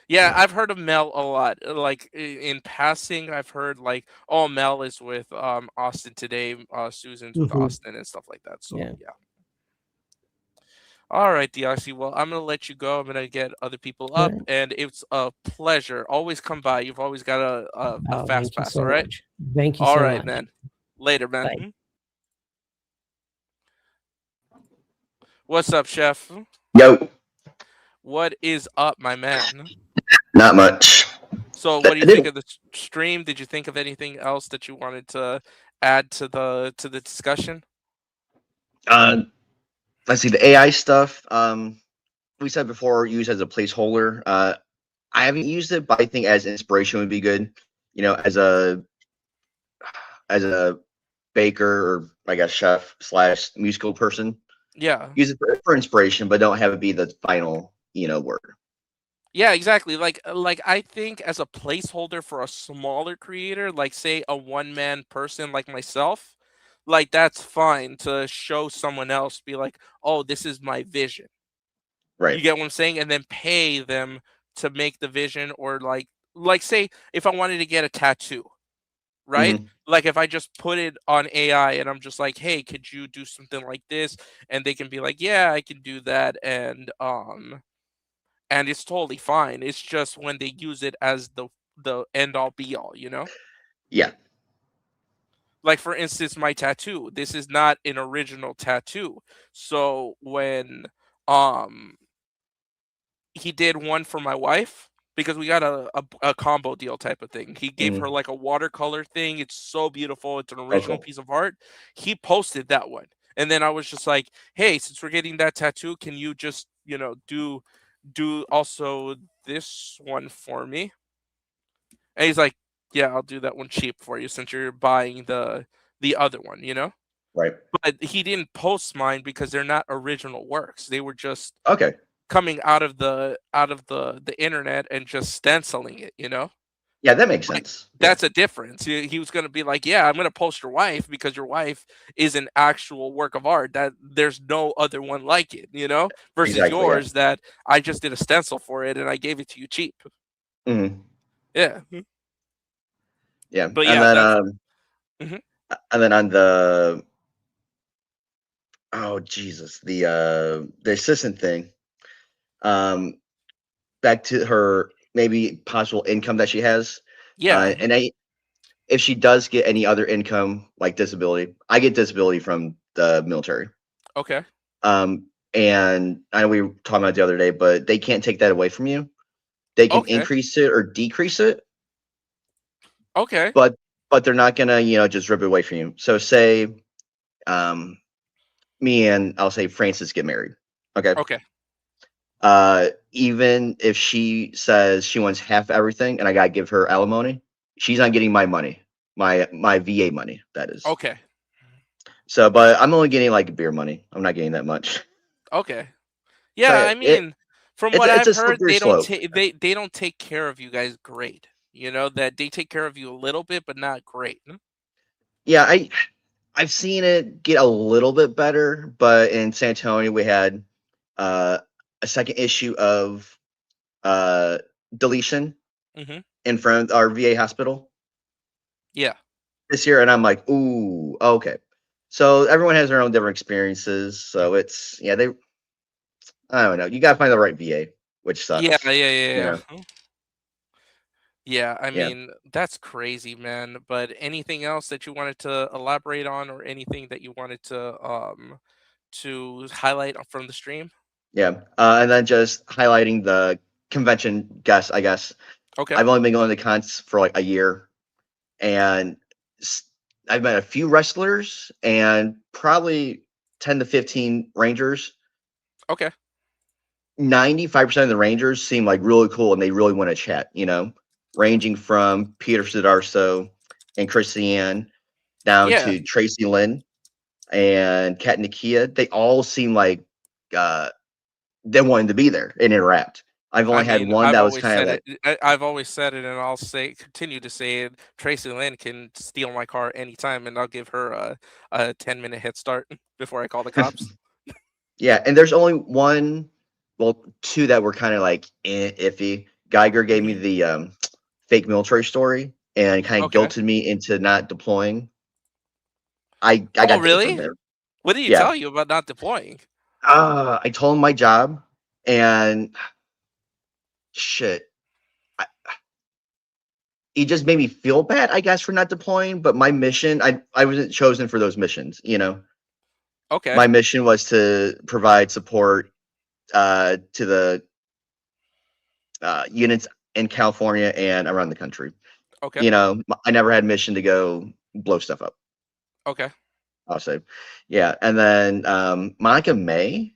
Speaker 3: Yeah, I've heard of Mel a lot. Like, in passing, I've heard like, oh, Mel is with Austin today. Susan's with Austin and stuff like that. So yeah. All right, DRC. Well, I'm gonna let you go. I'm gonna get other people up, and it's a pleasure. Always come by. You've always got a fast pass.
Speaker 17: So
Speaker 3: all right.
Speaker 17: much. Thank you.
Speaker 3: All
Speaker 17: so
Speaker 3: right,
Speaker 17: much.
Speaker 3: man. Later, man.
Speaker 17: Bye.
Speaker 3: What's up, Chef?
Speaker 12: Yo.
Speaker 3: What is up, my man?
Speaker 12: Not much.
Speaker 3: So, what do you think of the stream? Did you think of anything else that you wanted to add to the discussion?
Speaker 12: Let's see, the AI stuff. We said before, use as a placeholder. I haven't used it, but I think as inspiration would be good. You know, as a baker, or I guess chef / musical person.
Speaker 3: Yeah.
Speaker 12: Use it for inspiration, but don't have it be the final, word.
Speaker 3: Yeah, exactly. Like I think as a placeholder for a smaller creator, like say a one-man person like myself, like that's fine to show someone else, be like, oh, this is my vision.
Speaker 12: Right.
Speaker 3: You get what I'm saying? And then pay them to make the vision, or like like say if I wanted to get a tattoo, right?
Speaker 12: Mhm.
Speaker 3: Like if I just put it on AI and I'm just like, hey, could you do something like this? And they can be like, yeah, I can do that, and it's totally fine. It's just when they use it as the end all be all, you know?
Speaker 12: Yeah.
Speaker 3: Like for instance, my tattoo. This is not an original tattoo. So when um he did one for my wife because we got a combo deal type of thing. He gave her
Speaker 12: Mhm.
Speaker 3: like a watercolor thing. It's so beautiful. It's an
Speaker 12: Oh,
Speaker 3: original
Speaker 12: cool.
Speaker 3: piece of art. He posted that one. And then I was just like, "Hey, since we're getting that tattoo, can you just, do also this one for me?" And he's like, "Yeah, I'll do that one cheap for you since you're buying the other one, you know?"
Speaker 12: Right.
Speaker 3: But he didn't post mine because they're not original works. They were just
Speaker 12: Okay.
Speaker 3: coming out of the internet and just stenciling it, you know?
Speaker 12: Yeah, that makes
Speaker 3: Like,
Speaker 12: sense. Yeah.
Speaker 3: that's a difference. He was gonna be like, "Yeah, I'm gonna post your wife because your wife is an actual work of art that there's no other one like it," you know? Versus
Speaker 12: Exactly. Yeah.
Speaker 3: yours that I just did a stencil for it and I gave it to you cheap.
Speaker 12: Mhm.
Speaker 3: Yeah.
Speaker 12: Yeah,
Speaker 3: But
Speaker 12: and
Speaker 3: yeah,
Speaker 12: then
Speaker 3: that's Mhm.
Speaker 12: and then on the oh Jesus, the assistant thing. Um, back to her maybe possible income that she has.
Speaker 3: Yeah.
Speaker 12: And if she does get any other income like disability, I get disability from the military.
Speaker 3: Okay.
Speaker 12: And I know we were talking about it the other day, but they can't take that away from you. They can
Speaker 3: Okay.
Speaker 12: increase it or decrease it,
Speaker 3: Okay.
Speaker 12: but they're not gonna, just rip it away from you. So say um me and I'll say Francis get married. Okay.
Speaker 3: Okay.
Speaker 12: Even if she says she wants half everything and I gotta give her alimony, she's not getting my money, my VA money, that is.
Speaker 3: Okay.
Speaker 12: So, but I'm only getting like beer money. I'm not getting that much.
Speaker 3: Okay.
Speaker 12: So
Speaker 3: Yeah, I
Speaker 12: it
Speaker 3: mean, from
Speaker 12: it's
Speaker 3: what
Speaker 12: it's
Speaker 3: I've
Speaker 12: a
Speaker 3: heard,
Speaker 12: slippery
Speaker 3: they don't
Speaker 12: slope.
Speaker 3: take they don't take care of you guys great. You know, that they take care of you a little bit, but not great.
Speaker 12: Yeah, I've seen it get a little bit better, but in San Antonio we had uh, a second issue of uh, deletion
Speaker 3: Mhm.
Speaker 12: in front of our VA hospital
Speaker 3: Yeah.
Speaker 12: this year, and I'm like, ooh, okay. So everyone has their own different experiences. So it's they I don't know. You gotta find the right VA, which
Speaker 3: Yeah,
Speaker 12: sucks.
Speaker 3: yeah, yeah,
Speaker 12: You
Speaker 3: yeah.
Speaker 12: know.
Speaker 3: Yeah, I
Speaker 12: Yeah.
Speaker 3: mean, that's crazy, man. But anything else that you wanted to elaborate on or anything that you wanted to highlight from the stream?
Speaker 12: Yeah. And then just highlighting the convention guests, I guess.
Speaker 3: Okay.
Speaker 12: I've only been going to cons for like a year, and s- I've met a few wrestlers and probably 10 to 15 Rangers.
Speaker 3: Okay.
Speaker 12: 95% of the Rangers seem like really cool and they really want to chat, ranging from Peter Sidarso and Christiane down
Speaker 3: Yeah.
Speaker 12: to Tracy Lynn and Kat Nakia. They all seem like uh, they wanted to be there and interact. I've
Speaker 3: I
Speaker 12: only had
Speaker 3: mean,
Speaker 12: one
Speaker 3: I've
Speaker 12: that was
Speaker 3: always
Speaker 12: kind of
Speaker 3: said
Speaker 12: like,
Speaker 3: it. I've always said it, and I'll continue to say it. Tracy Lynn can steal my car anytime, and I'll give her a 10-minute head start before I call the cops.
Speaker 12: yeah. And there's only one, well, two that were kind of like iffy. Geiger gave me the fake military story and kind of
Speaker 3: Okay.
Speaker 12: guilted me into not deploying. I
Speaker 3: Oh,
Speaker 12: got banned from
Speaker 3: really?
Speaker 12: there.
Speaker 3: What did he
Speaker 12: Yeah.
Speaker 3: tell you about not deploying?
Speaker 12: I told him my job, and shit, he just made me feel bad, I guess, for not deploying. But my mission, I wasn't chosen for those missions.
Speaker 3: Okay.
Speaker 12: My mission was to provide support to the units in California and around the country.
Speaker 3: Okay.
Speaker 12: I never had mission to go blow stuff up.
Speaker 3: Okay.
Speaker 12: I'll say, yeah. And then Monica May,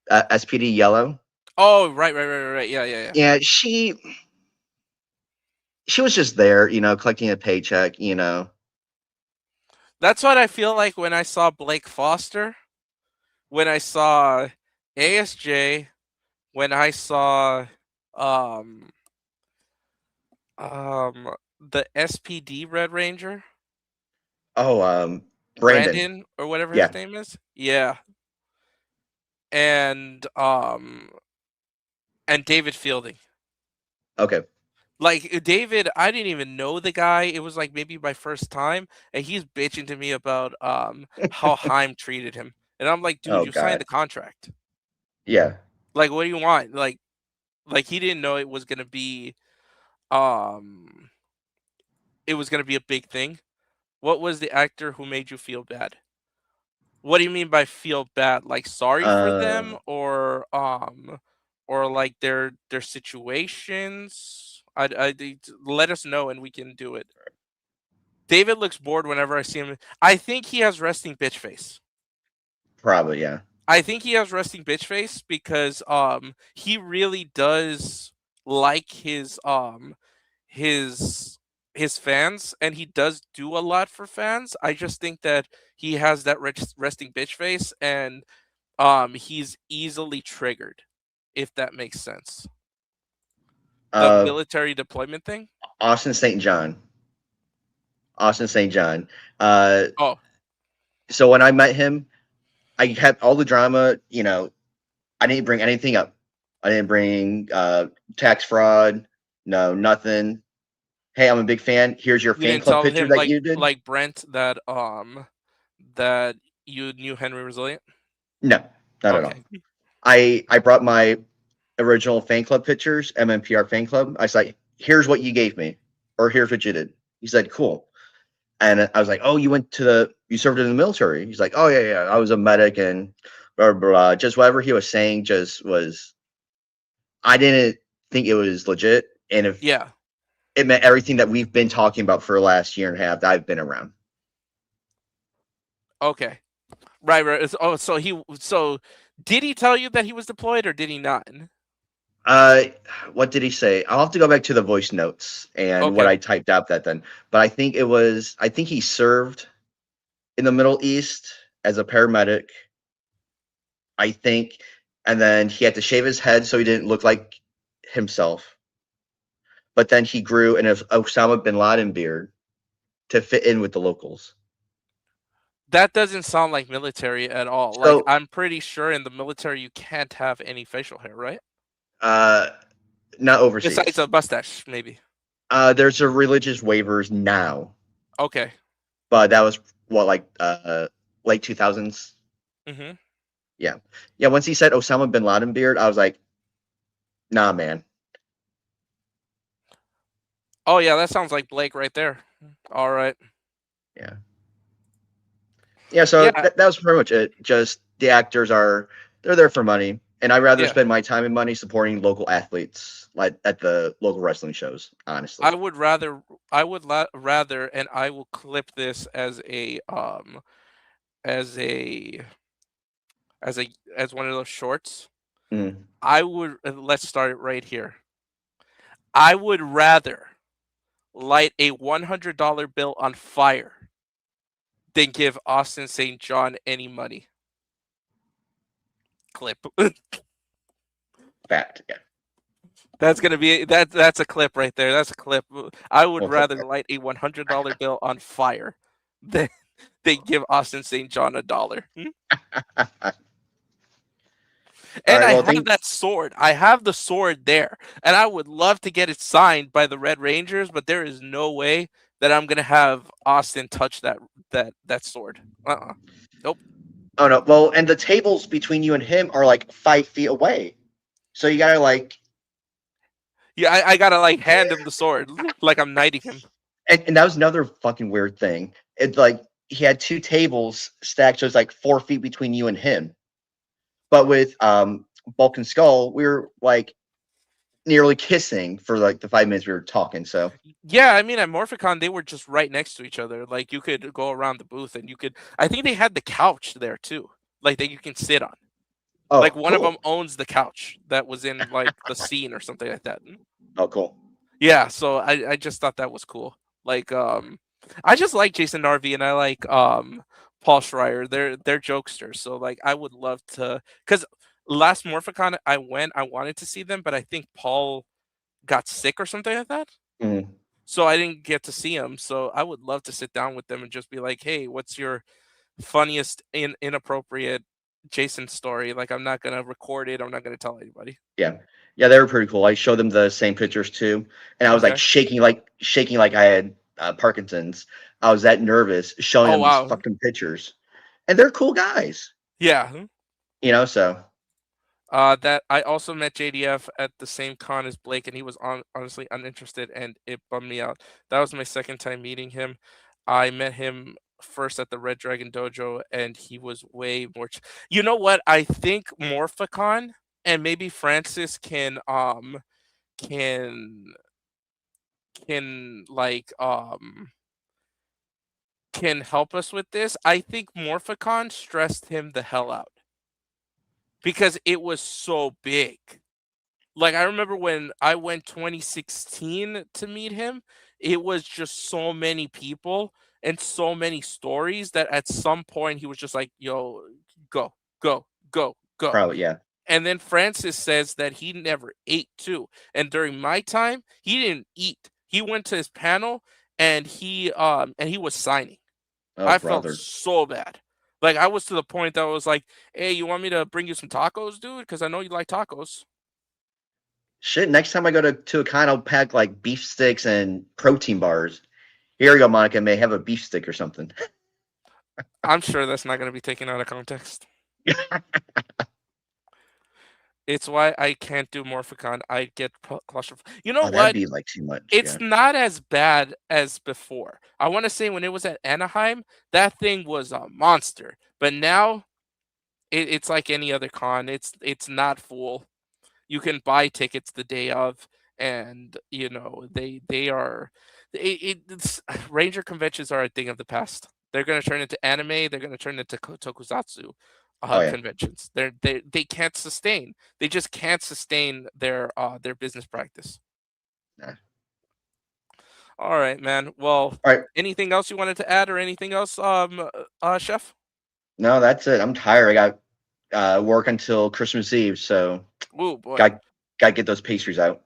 Speaker 12: SPD Yellow.
Speaker 3: Oh, right. Yeah, yeah, yeah.
Speaker 12: Yeah, she was just there, collecting a paycheck.
Speaker 3: That's what I feel like when I saw Blake Foster, when I saw ASJ, when I saw um the SPD Red Ranger,
Speaker 12: Oh, Brandon.
Speaker 3: Brandon or whatever his
Speaker 12: Yeah.
Speaker 3: name is. Yeah. And David Fielding.
Speaker 12: Okay.
Speaker 3: Like David, I didn't even know the guy. It was like maybe my first time, and he's bitching to me about how Haim treated him, and I'm like, dude,
Speaker 12: Oh
Speaker 3: you signed
Speaker 12: God.
Speaker 3: the contract.
Speaker 12: Yeah.
Speaker 3: Like, what do you want? Like he didn't know it was gonna be um a big thing. What was the actor who made you feel bad? What do you mean by feel bad? Like sorry for them, or like their situations? Let us know and we can do it. David looks bored whenever I see him. I think he has resting bitch face.
Speaker 12: Probably, yeah.
Speaker 3: I think he has resting bitch face because he really does like his fans, and he does do a lot for fans. I just think that he has that resting bitch face, and he's easily triggered, if that makes sense. The military deployment thing?
Speaker 12: Austin St. John. Austin St. John.
Speaker 3: Oh.
Speaker 12: So when I met him, I had all the drama, you know, I didn't bring anything up. I didn't bring tax fraud, no, nothing. Hey, I'm a big fan. Here's your
Speaker 3: You
Speaker 12: fan
Speaker 3: didn't
Speaker 12: club
Speaker 3: tell
Speaker 12: picture
Speaker 3: him
Speaker 12: that you did.
Speaker 3: like Brent that you knew Henry Resilient?
Speaker 12: No, not at all. I brought my original fan club pictures, MMPR fan club. I was like, here's what you gave me, or here's what you did. He said, cool. And I was like, oh, you served in the military. He's like, oh yeah, I was a medic and blah, blah, blah. Just whatever he was saying just was, I didn't think it was legit. And if it meant everything that we've been talking about for the last year and a half that I've been around.
Speaker 3: Okay. Right. Oh, so did he tell you that he was deployed or did he not?
Speaker 12: What did he say? I'll have to go back to the voice notes and what I typed out that then. But I think he served in the Middle East as a paramedic. I think, and then he had to shave his head so he didn't look like himself. But then he grew an Osama bin Laden beard to fit in with the locals.
Speaker 3: That doesn't sound like military at all.
Speaker 12: So,
Speaker 3: like I'm pretty sure in the military you can't have any facial hair, right?
Speaker 12: Not overseas.
Speaker 3: Besides a mustache, maybe.
Speaker 12: There's a religious waivers now.
Speaker 3: Okay.
Speaker 12: But that was what, like late 2000s.
Speaker 3: Mm-hmm.
Speaker 12: Yeah. Once he said Osama bin Laden beard, I was like, nah, man.
Speaker 3: Oh yeah, that sounds like Blake right there. All right.
Speaker 12: Yeah. So that was pretty much it. Just the actors they're there for money, and I'd rather spend my time and money supporting local athletes, like at the local wrestling shows. Honestly,
Speaker 3: I would rather, and I will clip this as one of those shorts. I would let's start it right here. I would rather light a $100 bill on fire than give Austin St. John any money. Clip.
Speaker 12: Fact. Yeah.
Speaker 3: That's gonna be that's a clip right there. That's a clip. I would rather light a $100 bill on fire than give Austin St. John $1. And I have that sword. I have the sword there, and I would love to get it signed by the Red Rangers, but there is no way that I'm gonna have Austin touch that sword. Nope.
Speaker 12: Oh no. Well, and the tables between you and him are like 5 feet away, so you gotta like.
Speaker 3: Yeah, I gotta like hand him the sword like I'm knighting him.
Speaker 12: And that was another fucking weird thing. It's like he had 2 tables stacked, so it's like 4 feet between you and him. But with Bulk and Skull, we were like nearly kissing for like the 5 minutes we were talking. So
Speaker 3: yeah, I mean at Morphicon they were just right next to each other. Like you could go around the booth and you could. I think they had the couch there too, like that you can sit on.
Speaker 12: Oh,
Speaker 3: like one of them owns the couch that was in like the scene or something like that.
Speaker 12: Oh, cool.
Speaker 3: Yeah, so I just thought that was cool. Like I just like Jason Narvi and I like Paul Schreier. They're jokesters. So like I would love to, because last Morphicon I wanted to see them, but I think Paul got sick or something like that. So I didn't get to see him. So I would love to sit down with them and just be like, hey, what's your funniest inappropriate Jason story? Like I'm not gonna record it. I'm not gonna tell anybody.
Speaker 12: Yeah. Yeah, they were pretty cool. I showed them the same pictures too, and I was like
Speaker 3: Okay.
Speaker 12: shaking like I had Parkinson's. I was that nervous showing
Speaker 3: Oh
Speaker 12: them these
Speaker 3: wow.
Speaker 12: fucking pictures, and they're cool guys.
Speaker 3: Yeah.
Speaker 12: You know, so
Speaker 3: That I also met JDF at the same con as Blake, and he was honestly uninterested, and it bummed me out. That was my second time meeting him. I met him first at the Red Dragon Dojo, and he was way more. You know what? I think Morphicon and maybe Francis can like can help us with this. I think Morphicon stressed him the hell out because it was so big. Like, I remember when I went 2016 to meet him, it was just so many people and so many stories that at some point he was just like, "Yo, go, go, go, go."
Speaker 12: probably yeah.
Speaker 3: And then Francis says that he never ate too. And during my time, he didn't eat. He went to his panel and he was signing.
Speaker 12: Oh
Speaker 3: I felt
Speaker 12: brother,
Speaker 3: so bad. Like, I was to the point that I was like, "Hey, you want me to bring you some tacos, dude? Because I know you like tacos."
Speaker 12: shit. Next time I go to a con, I'll pack like beef sticks and protein bars. Here you go, Monica. May have a beef stick or something.
Speaker 3: I'm sure that's not going to be taken out of context. It's why I can't do Morphicon. I get claustrophobic. You know
Speaker 12: Oh, that'd
Speaker 3: what?
Speaker 12: be like too much.
Speaker 3: It's
Speaker 12: Yeah.
Speaker 3: not as bad as before. I want to say when it was at Anaheim, that thing was a monster. But now, it's like any other con. It's not full. You can buy tickets the day of, and you know they are. It's Ranger conventions are a thing of the past. They're going to turn into anime. They're going to turn into tokusatsu
Speaker 12: Oh yeah.
Speaker 3: conventions. They can't sustain. They just can't sustain their business practice.
Speaker 12: Nah.
Speaker 3: All right, man. Well,
Speaker 12: All right.
Speaker 3: anything else you wanted to add, or anything else, Chef?
Speaker 12: No, that's it. I'm tired. I got work until Christmas Eve, so
Speaker 3: Oh boy.
Speaker 12: got to get those pastries out.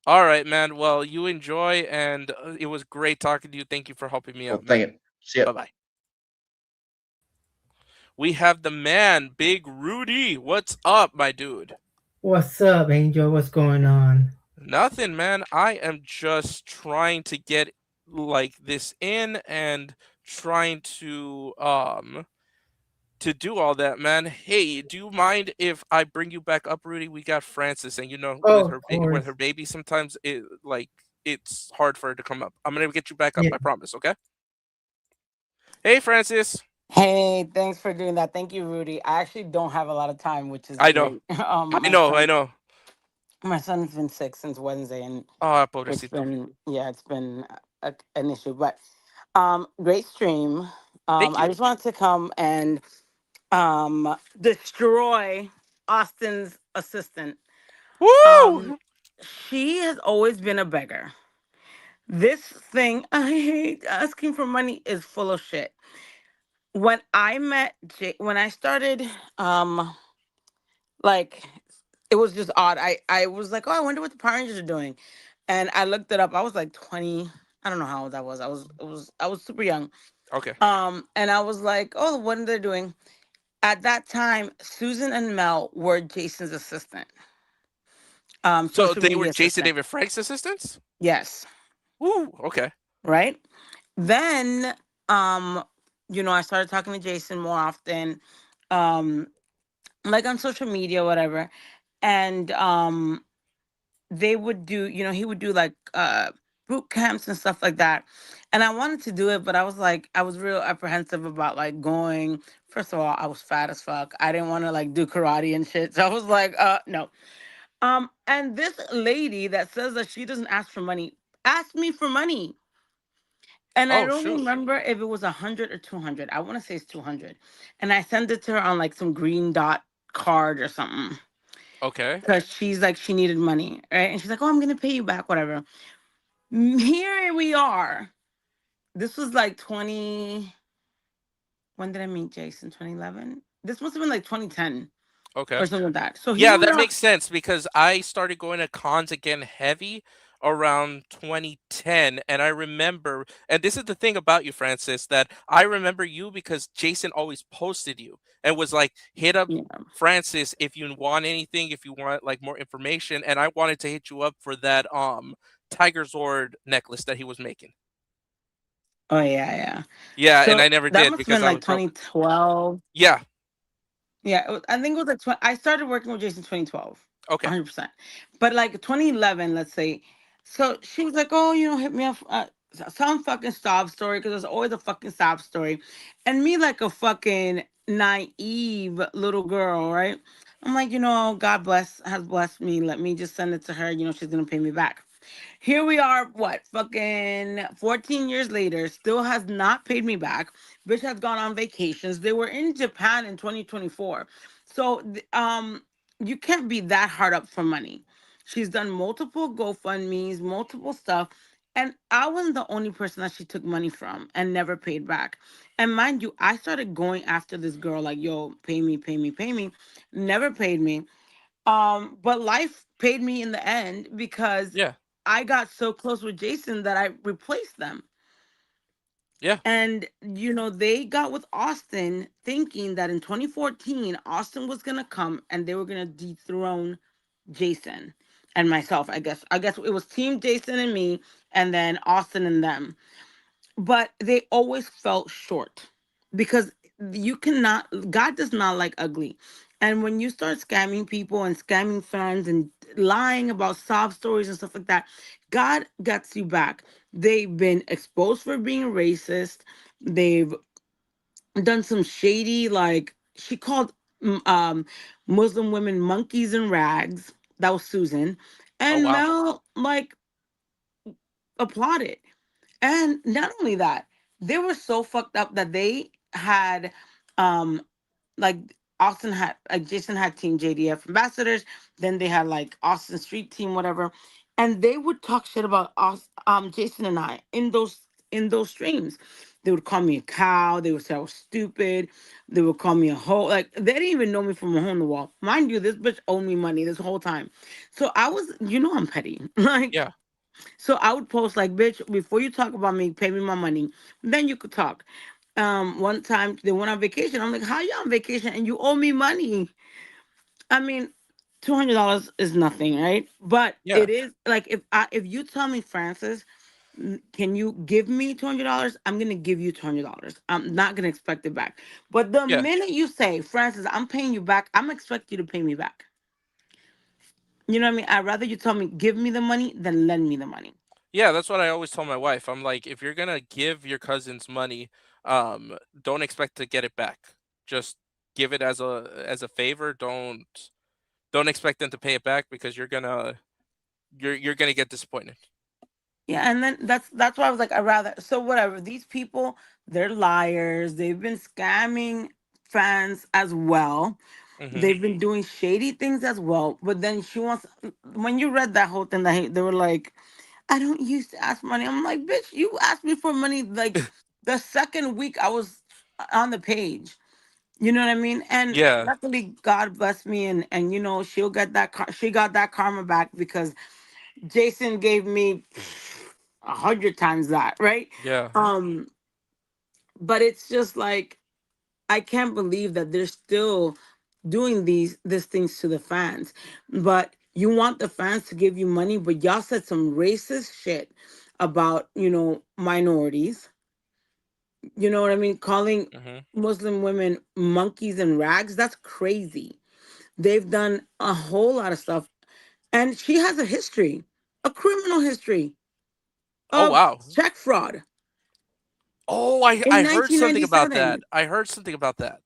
Speaker 3: All right, man. Well, you enjoy, and it was great talking to you. Thank you for helping me out, man.
Speaker 12: Thank you. See ya.
Speaker 3: Bye bye. We have the man, Big Rudy. What's up, my dude?
Speaker 18: What's up, Angel? What's going on?
Speaker 3: Nothing, man. I am just trying to get like this in and trying to do all that, man. Hey, do you mind if I bring you back up, Rudy? We got Francis, and you know,
Speaker 18: Oh,
Speaker 3: with
Speaker 18: of
Speaker 3: with
Speaker 18: course.
Speaker 3: her baby, sometimes it's hard for her to come up. I'm gonna get you back up,
Speaker 18: Yeah.
Speaker 3: I promise. Okay. Hey, Francis.
Speaker 19: Hey, thanks for doing that. Thank you, Rudy. I actually don't have a lot of time, which is
Speaker 3: I know.
Speaker 19: great.
Speaker 3: I know.
Speaker 19: My son's been sick since Wednesday, and
Speaker 3: Oh,
Speaker 19: it's
Speaker 3: pobrecito.
Speaker 19: been an issue. But great stream.
Speaker 3: Thank
Speaker 19: I
Speaker 3: you.
Speaker 19: just wanted to come and destroy Austin's assistant.
Speaker 3: Woo!
Speaker 19: She has always been a beggar. This thing, I hate asking for money, is full of shit. When I met when I started, like, it was just odd. I was like, oh, I wonder what the Power Rangers are doing, and I looked it up. I was like 20. I don't know how old I was. I was super young.
Speaker 3: Okay.
Speaker 19: And I was like, oh, what are they doing? At that time, Susan and Mel were Jason's assistant.
Speaker 3: So
Speaker 19: Social
Speaker 3: they were
Speaker 19: media
Speaker 3: Jason
Speaker 19: assistant.
Speaker 3: David Frank's assistants?
Speaker 19: Yes.
Speaker 3: Woo, okay.
Speaker 19: Right? Then, I started talking to Jason more often, like on social media, whatever. And they would do, he would do like boot camps and stuff like that. And I wanted to do it, but I was like, I was real apprehensive about like going. First of all, I was fat as fuck. I didn't want to like do karate and shit. So I was like, no. And this lady that says that she doesn't ask for money asked me for money. And I
Speaker 3: Oh,
Speaker 19: don't
Speaker 3: shoot.
Speaker 19: remember if it was 100 or 200. I want to say it's 200. And I sent it to her on like some green dot card or something.
Speaker 3: Okay.
Speaker 19: Because she's like, she needed money, right? And she's like, oh, I'm going to pay you back, whatever. Here we are. This was like 20. When did I meet Jason? 2011? This must have been like 2010
Speaker 3: Okay.
Speaker 19: or something like that. So
Speaker 3: Yeah,
Speaker 19: here we
Speaker 3: that
Speaker 19: are.
Speaker 3: makes sense because I started going to cons again heavy around 2010. And I remember, and this is the thing about you, Francis, that I remember you because Jason always posted you and was like, hit up Francis if you want anything, if you want like more information. And I wanted to hit you up for that Tiger Zord necklace that he was making.
Speaker 19: Oh yeah.
Speaker 3: Yeah, and
Speaker 19: So
Speaker 3: I never
Speaker 19: that
Speaker 3: did
Speaker 19: must have
Speaker 3: because
Speaker 19: been
Speaker 3: I
Speaker 19: like
Speaker 3: was broke.
Speaker 19: 2012.
Speaker 3: Yeah.
Speaker 19: Yeah, I think it was like I started working with Jason 2012.
Speaker 3: Okay.
Speaker 19: 100%. But like 2011, let's say. So she was like, "Oh, hit me up some fucking sob story because there's always a fucking sob story." And me like a fucking naive little girl, right? I'm like, God has blessed me. Let me just send it to her. She's going to pay me back. Here we are, what, fucking 14 years later, still has not paid me back. Bitch has gone on vacations. They were in Japan in 2024. So, you can't be that hard up for money. She's done multiple GoFundMe's, multiple stuff. And I wasn't the only person that she took money from and never paid back. And mind you, I started going after this girl, like, yo, pay me, pay me, pay me. Never paid me. But life paid me in the end because
Speaker 3: Yeah.
Speaker 19: I got so close with Jason that I replaced them.
Speaker 3: Yeah.
Speaker 19: And they got with Austin thinking that in 2014 Austin was gonna come and they were gonna dethrone Jason and myself. I guess it was team Jason and me, and then Austin and them. But they always felt short because God does not like ugly. And when you start scamming people and scamming fans and lying about sob stories and stuff like that, God gets you back. They've been exposed for being racist. They've done some shady, like she called Muslim women monkeys and rags. That was Susan.
Speaker 3: Oh
Speaker 19: And
Speaker 3: wow.
Speaker 19: Mel like applauded. And not only that, they were so fucked up that they had um like Austin had like Jason had Team JDF ambassadors, then they had like Austin Street Team, whatever. And they would talk shit about us, Jason and I in those streams. They would call me a cow, they would say I was stupid, they would call me a hoe. Like they didn't even know me from a hole in the wall. Mind you, this bitch owed me money this whole time. So I was, I'm petty. Like
Speaker 3: Yeah.
Speaker 19: so I would post like, bitch, before you talk about me, pay me my money. Then you could talk. One time they went on vacation. I'm like, how you on vacation and you owe me money? I mean, $200 is nothing, right? But
Speaker 3: Yeah.
Speaker 19: it is like if you tell me, Francis, can you give me $200? I'm gonna give you $200. I'm not gonna expect it back. But the
Speaker 3: Yeah.
Speaker 19: minute you say, Francis, I'm paying you back, I'm expect you to pay me back. You know what I mean? I'd rather you tell me, give me the money than lend me the money.
Speaker 3: Yeah, that's what I always tell my wife. I'm like, if you're gonna give your cousins money, don't expect to get it back. Just give it as a favor. Don't expect them to pay it back because you're gonna get disappointed.
Speaker 19: Yeah, and then that's why I was like, I rather so whatever. These people, they're liars. They've been scamming fans as well.
Speaker 3: Hmm.
Speaker 19: They've been doing shady things as well. But then she wants when you read that whole thing that they were like, I don't used to ask money. I'm like, bitch, you asked me for money like the second week I was on the page. You know what I mean? And
Speaker 3: Yeah.
Speaker 19: luckily God blessed me and she'll get she got that karma back because Jason gave me 100 times that, right?
Speaker 3: Yeah.
Speaker 19: But it's just like I can't believe that they're still doing these things to the fans. But you want the fans to give you money, but y'all said some racist shit about, minorities. You know what I mean? Calling
Speaker 3: Hmm.
Speaker 19: Muslim women monkeys and rags, that's crazy. They've done a whole lot of stuff. And she has a history, a criminal history
Speaker 3: Oh
Speaker 19: of
Speaker 3: wow.
Speaker 19: check fraud
Speaker 3: Oh, I
Speaker 19: in
Speaker 3: I heard something about
Speaker 19: 1997.
Speaker 3: that. I heard something about that.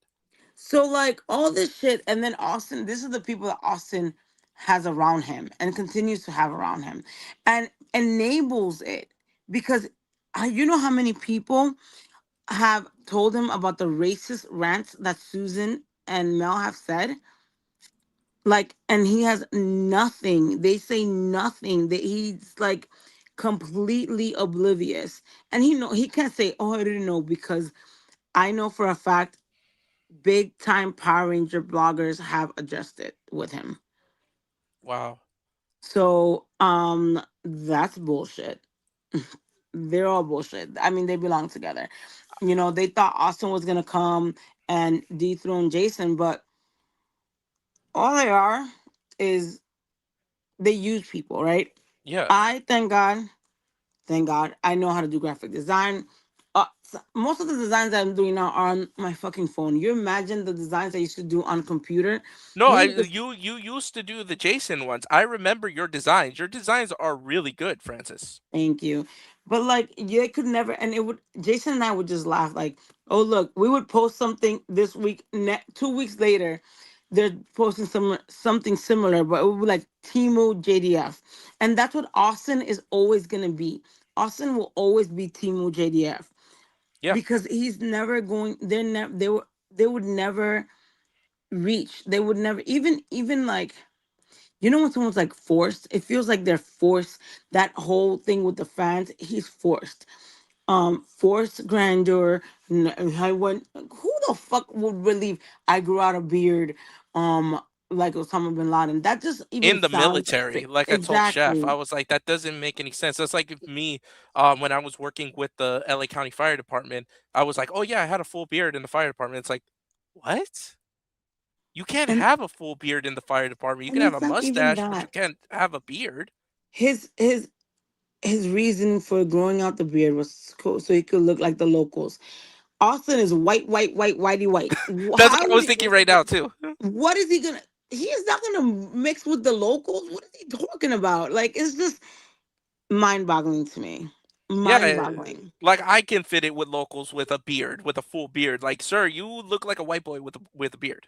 Speaker 19: So like all this shit, and then Austin, this is the people that Austin has around him and continues to have around him and enables it because you know how many people have told him about the racist rants that Susan and Mel have said? Like, and he has nothing. They say nothing. That he's like completely oblivious. And he can't say, oh, I didn't know, because I know for a fact big time Power Ranger bloggers have adjusted with him.
Speaker 3: Wow.
Speaker 19: So That's bullshit. They're all bullshit. I mean, they belong together. They thought Austin was gonna come and dethrone Jason, but all they are is they use people, right?
Speaker 3: Yeah.
Speaker 19: I thank God, I know how to do graphic design. Most of the designs that I'm doing now are on my fucking phone. You imagine the designs I used to do on computer?
Speaker 3: No,
Speaker 19: You need to
Speaker 3: you used to do the Jason ones. I remember your designs. Your designs are really good, Francis.
Speaker 19: Thank you. But like they could never, and it would Jason and I would just laugh like, oh look, we would post something this week, 2 weeks later, they're posting something similar, but it would be like Timu JDF. And that's what Austin is always gonna be. Austin will always be Timu JDF.
Speaker 3: Yeah.
Speaker 19: Because he's never going, they would never reach. They would never even like when someone's like forced, it feels like they're forced. That whole thing with the fans, he's forced. Forced grandeur. I went. Who the fuck would believe I grew out a beard? Like Osama bin Laden. That just even
Speaker 3: In the
Speaker 19: sounds
Speaker 3: military,
Speaker 19: fake.
Speaker 3: like I told Chef, I
Speaker 19: Exactly.
Speaker 3: was like, that doesn't make any sense. That's like if me, when I was working with the LA County Fire Department, I was like, oh yeah, I had a full beard in the fire department. It's like, what? You can't
Speaker 19: And
Speaker 3: have a full beard in the fire department. You can
Speaker 19: and
Speaker 3: have a
Speaker 19: it's not even
Speaker 3: mustache, but you
Speaker 19: that.
Speaker 3: can't have a beard.
Speaker 19: His reason for growing out the beard was so he could look like the locals. Austin is white, white, white, whitey, white.
Speaker 3: That's
Speaker 19: How
Speaker 3: what I
Speaker 19: would
Speaker 3: was thinking right now too.
Speaker 19: what is he gonna? He is not gonna mix with the locals. What is he talking about? Like it's just mind-boggling to me.
Speaker 3: Yeah,
Speaker 19: Mind-boggling.
Speaker 3: like I can fit it with locals with a beard, with a full beard. Like, sir, you look like a white boy with a beard.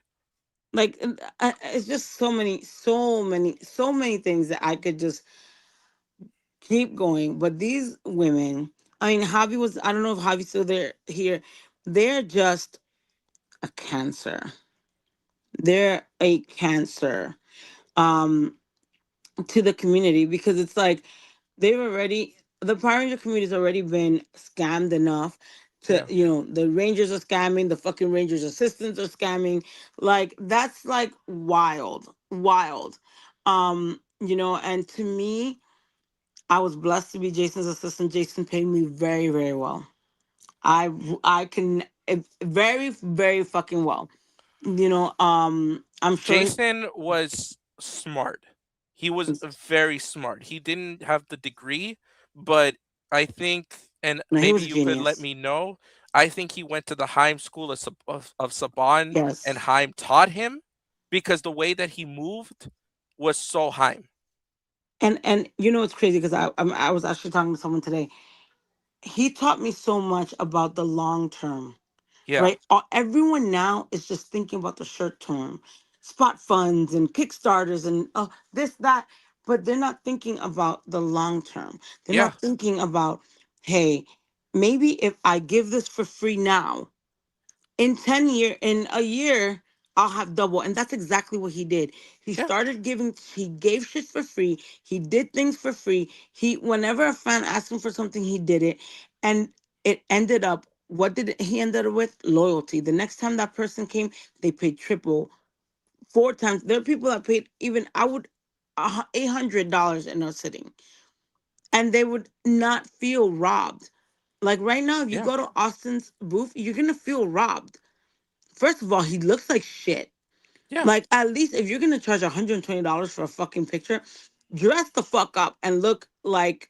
Speaker 19: Like it's just so many things that I could just keep going. But these women, I mean, Javi was. I don't know if Javi's still there here. They're just a cancer. They're a cancer. Um, to the community because it's like the Power Ranger community has already been scammed enough to
Speaker 3: Yeah.
Speaker 19: the Rangers are scamming, the fucking Rangers assistants are scamming. Like that's like wild. And to me, I was blessed to be Jason's assistant. Jason paid me very, very well. I can very, very fucking well. I'm sure.
Speaker 3: Jason was smart. He was very smart. He didn't have the degree, but I think, and
Speaker 19: No, he
Speaker 3: maybe
Speaker 19: was a
Speaker 3: you could let
Speaker 19: genius.
Speaker 3: me know. I think he went to the Heim School of Saban, and
Speaker 19: Yes.
Speaker 3: Heim taught him because the way that he moved was so Heim.
Speaker 19: And it's crazy because I was actually talking to someone today. He taught me so much about the long term,
Speaker 3: Yeah.
Speaker 19: right? Everyone now is just thinking about the short term, spot funds and kickstarters and this that, but they're not thinking about the long term. They're
Speaker 3: Yeah.
Speaker 19: not thinking about, hey, maybe if I give this for free now, in a year I'll have double. And that's exactly what he did.
Speaker 3: Yeah.
Speaker 19: He gave shit for free. He did things for free. Whenever a fan asked him for something, he did it. And it ended up, what did he end up with? Loyalty. The next time that person came, they paid triple, four times. There are people that paid even, $800 in a sitting. And they would not feel robbed. Like right now, if you
Speaker 3: Yeah.
Speaker 19: go to Austin's booth, you're gonna feel robbed. First of all, he looks like shit.
Speaker 3: Yeah.
Speaker 19: Like, at least if you're gonna charge $120 for a fucking picture, dress the fuck up and look like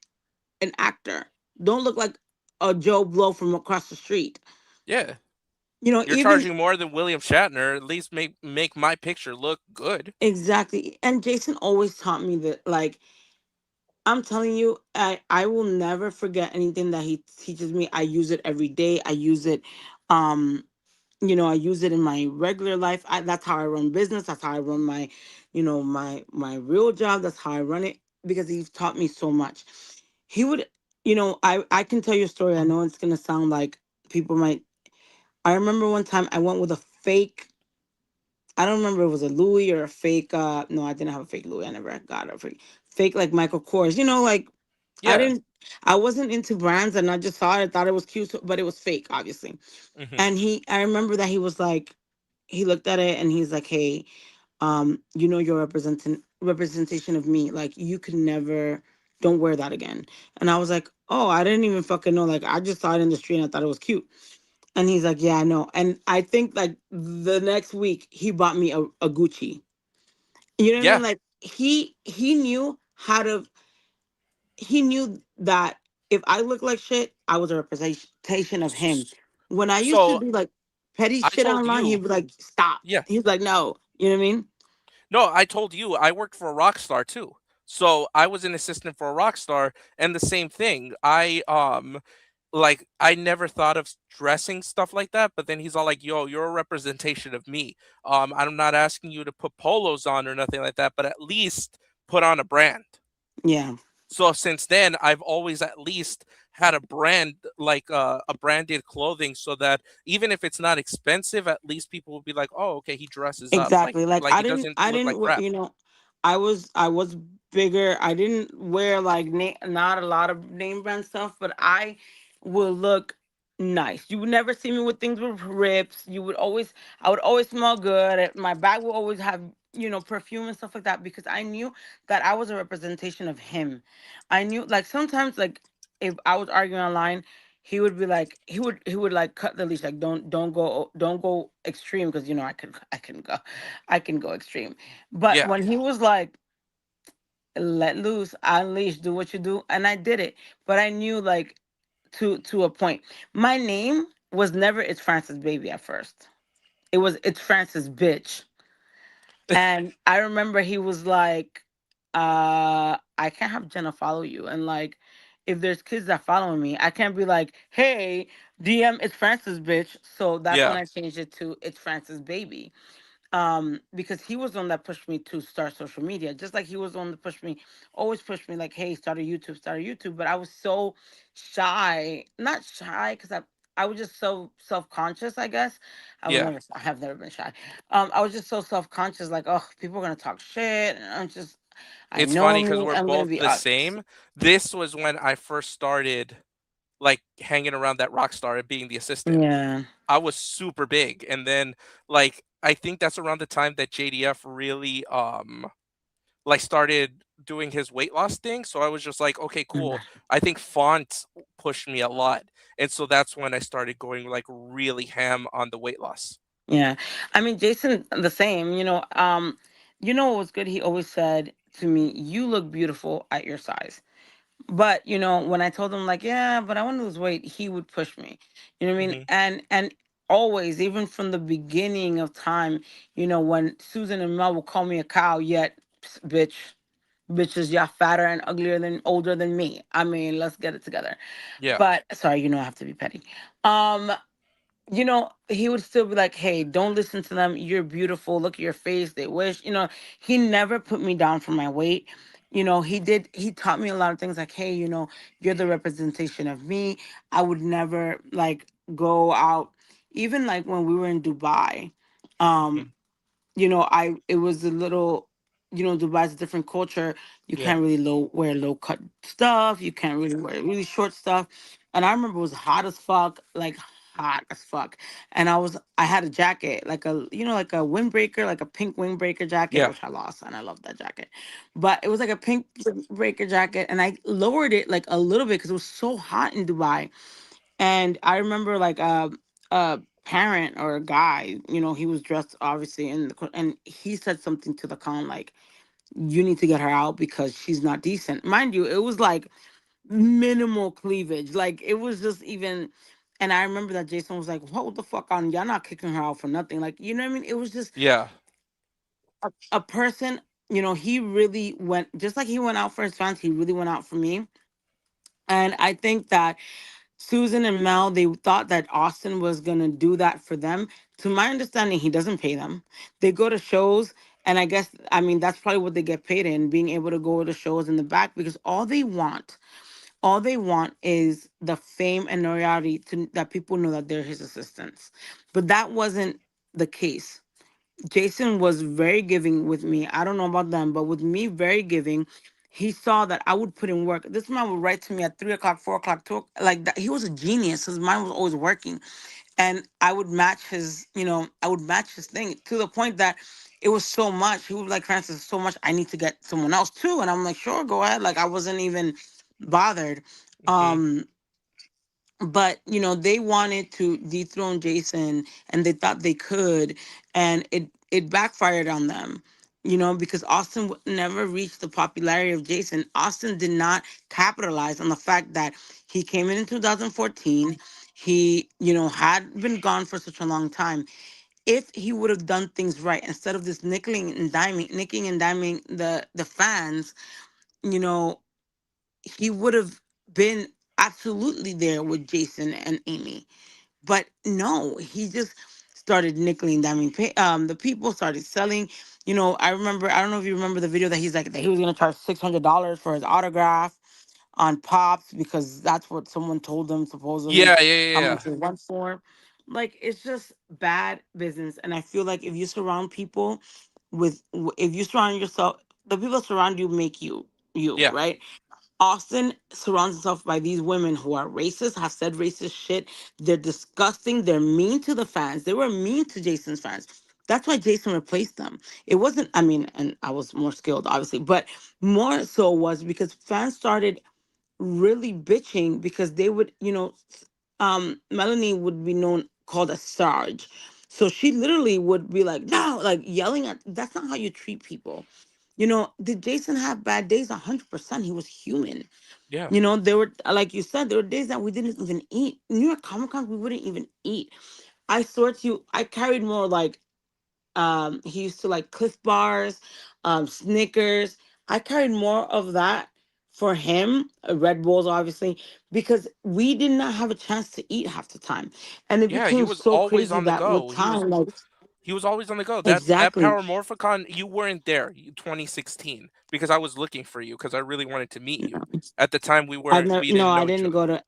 Speaker 19: an actor. Don't look like a Joe Blow from across the street.
Speaker 3: Yeah. You're
Speaker 19: Even
Speaker 3: charging more than William Shatner. At least make my picture look good.
Speaker 19: exactly. And Jason always taught me that, like, I'm telling you, I will never forget anything that he teaches me. I use it every day. I use it, I use it in my regular life. That's how I run business. That's how I run my real job. That's how I run it because he's taught me so much. He would, I can tell you a story. I know it's gonna sound like people might. I remember one time I went with a fake. I don't remember if it was a Louis or a fake. No, I didn't have a fake Louis. I never got a fake like Michael Kors. Like I
Speaker 3: Yeah.
Speaker 19: didn't. I wasn't into brands, and I just saw it. I thought it was cute, but it was fake, obviously.
Speaker 3: Hmm.
Speaker 19: And I remember that he was like, he looked at it and he's like, hey, your representation of me. Like you could never don't wear that again. And I was like, oh, I didn't even fucking know. Like, I just saw it in the street and I thought it was cute. And he's like, yeah, I know. And I think like the next week he bought me a Gucci. You know what I
Speaker 3: Yeah.
Speaker 19: mean? Like he knew how to. He knew that if I look like shit, I was a representation of him. When I used to
Speaker 3: So
Speaker 19: do like petty
Speaker 3: I
Speaker 19: shit
Speaker 3: told
Speaker 19: online, he'd
Speaker 3: you,
Speaker 19: be like, stop.
Speaker 3: yeah.
Speaker 19: He's like, no. You know what I mean?
Speaker 3: No, I told you I worked for a rock star too. So I was an assistant for a rock star, and the same thing. Like I never thought of dressing stuff like that, but then he's all like, "Yo, you're a representation of me. I'm not asking you to put polos on or nothing like that, but at least put on a brand."
Speaker 19: Yeah.
Speaker 3: So since then, I've always at least had a brand, like a branded clothing, so that even if it's not expensive, at least people will be like, "Oh, okay, he dresses up
Speaker 19: Exactly. Like
Speaker 3: like he doesn't
Speaker 19: I
Speaker 3: look like
Speaker 19: didn't wear,
Speaker 3: crap."
Speaker 19: you know, I was bigger. I didn't wear like not a lot of name brand stuff, but I would look nice. You would never see me with things with rips. I would always smell good. My bag would always have, perfume and stuff like that because I knew that I was a representation of him. I knew like sometimes like if I was arguing online, he would be like he would like cut the leash, like don't go extreme because I can go extreme. But
Speaker 3: Yeah.
Speaker 19: when he was like, let loose, unleash, do what you do, and I did it. But I knew like to a point. My name was never It's Francis Baby at first. It was It's Francis Bitch. And I remember he was like, I can't have Jenna follow you. And like, if there's kids that follow me, I can't be like, hey, DM It's Francis Bitch. So that's when
Speaker 3: Yeah.
Speaker 19: I changed it to It's Francis Baby. Because he was the one that pushed me to start social media, just like he was the one that always pushed me like, hey, start a YouTube. But I was so shy, not shy, because I was just so self-conscious, I guess.
Speaker 3: Yeah.
Speaker 19: I have never been shy. I was just so self-conscious, like, oh, people are gonna talk shit, and I
Speaker 3: It's
Speaker 19: know
Speaker 3: funny because
Speaker 19: me,
Speaker 3: we're
Speaker 19: I'm gonna
Speaker 3: both
Speaker 19: be
Speaker 3: the
Speaker 19: us.
Speaker 3: same. This was when I first started, like, hanging around that rock star and being the assistant.
Speaker 19: Yeah.
Speaker 3: I was super big, and then, like, I think that's around the time that JDF really, like, started doing his weight loss thing, so I was just like, "Okay, cool." I think font pushed me a lot, and so that's when I started going, like, really ham on the weight loss.
Speaker 19: Yeah. I mean, Jason, the same, what was good? He always said to me, you look beautiful at your size. But, when I told him like, yeah, but I want to lose weight, he would push me. You know what I mean?
Speaker 3: Mhm.
Speaker 19: And always, even from the beginning of time, when Susan and Mel will call me a cow, yet bitches, y'all fatter and uglier than older than me. I mean, let's get it together.
Speaker 3: Yeah.
Speaker 19: But sorry, I have to be petty. Um, he would still be like, hey, don't listen to them. You're beautiful. Look at your face. They wish, he never put me down for my weight. He taught me a lot of things like, hey, you're the representation of me. I would never like go out, even like when we were in Dubai. Um,
Speaker 3: Mhm.
Speaker 19: it was a little, Dubai's a different culture. You
Speaker 3: Yeah.
Speaker 19: can't really wear low cut stuff. You can't really wear really short stuff. And I remember it was hot as fuck, like hot as fuck. And I had a jacket, like like a windbreaker, like a pink windbreaker jacket,
Speaker 3: Yeah.
Speaker 19: which I lost, and I love that jacket. But it was like a pink windbreaker jacket, and I lowered it like a little bit because it was so hot in Dubai. And I remember like a parent or a guy, he was dressed obviously and he said something to the con like, you need to get her out because she's not decent. Mind you, it was like minimal cleavage. Like it was just even, and I remember that Jason was like, what the fuck on, y'all not kicking her out for nothing. Like, you know what I mean? It was just
Speaker 3: Yeah.
Speaker 19: a person, he really went, just like he went out for his fans, he really went out for me. And I think that Susan and Mel, they thought that Austin was going to do that for them. To my understanding, he doesn't pay them. They go to shows, and I guess, I mean, that's probably what they get paid in, being able to go to shows in the back, because all they want is the fame and notoriety that people know that they're his assistants. But that wasn't the case. Jason was very giving with me. I don't know about them, but with me, very giving. He saw that I would put in work. This man would write to me at 3 o'clock, 4 o'clock, like that. He was a genius. His mind was always working. And I would match his thing to the point that it was so much. He was like, Francis, so much. I need to get someone else too. And I'm like, sure, go ahead. Like I wasn't even bothered. But they wanted to dethrone Jason, and they thought they could, and it backfired on them. Because Austin never reached the popularity of Jason. Austin did not capitalize on the fact that he came in 2014. He had been gone for such a long time. If he would have done things right, instead of this nicking and diming the fans, you know he would have been absolutely there with Jason and Amy. But no, he just started nickeling, diming. The people started selling. I remember. I don't know if you remember the video that he's like that he was gonna charge $600 for his autograph on Pops because that's what someone told them supposedly
Speaker 3: Yeah, yeah, yeah,
Speaker 19: how
Speaker 3: yeah.
Speaker 19: much it went for. Like it's just bad business, and I feel like if you surround people if you surround yourself, the people that surround you make you,
Speaker 3: Yeah.
Speaker 19: right? Austin surrounds himself by these women who are racist, have said racist shit. They're disgusting. They're mean to the fans. They were mean to Jason's fans. That's why Jason replaced them. It wasn't, I mean, and I was more skilled, obviously, but more so was because fans started really bitching because they would, Melanie would be known called a Sarge. So she literally would be like, no, like yelling at, that's not how you treat people. Did Jason have bad days? 100%. He was human.
Speaker 3: Yeah.
Speaker 19: There were, like you said, there were days that we didn't even eat. New York Comic Con, we wouldn't even eat. I swear to you, I carried more like, he used to like Cliff Bars, Snickers. I carried more of that for him, Red Bulls, obviously, because we did not have a chance to eat half the time. And it
Speaker 3: Yeah, he
Speaker 19: became
Speaker 3: was
Speaker 19: so
Speaker 3: always
Speaker 19: crazy
Speaker 3: on the
Speaker 19: that with
Speaker 3: go.
Speaker 19: time, like,
Speaker 3: He was always on the go. That
Speaker 19: exactly.
Speaker 3: Power Morphicon, you weren't there, 2016, because I was looking for you because I really wanted to meet you. At the time, we
Speaker 19: No,
Speaker 3: didn't
Speaker 19: I
Speaker 3: know each
Speaker 19: didn't
Speaker 3: other.
Speaker 19: go to,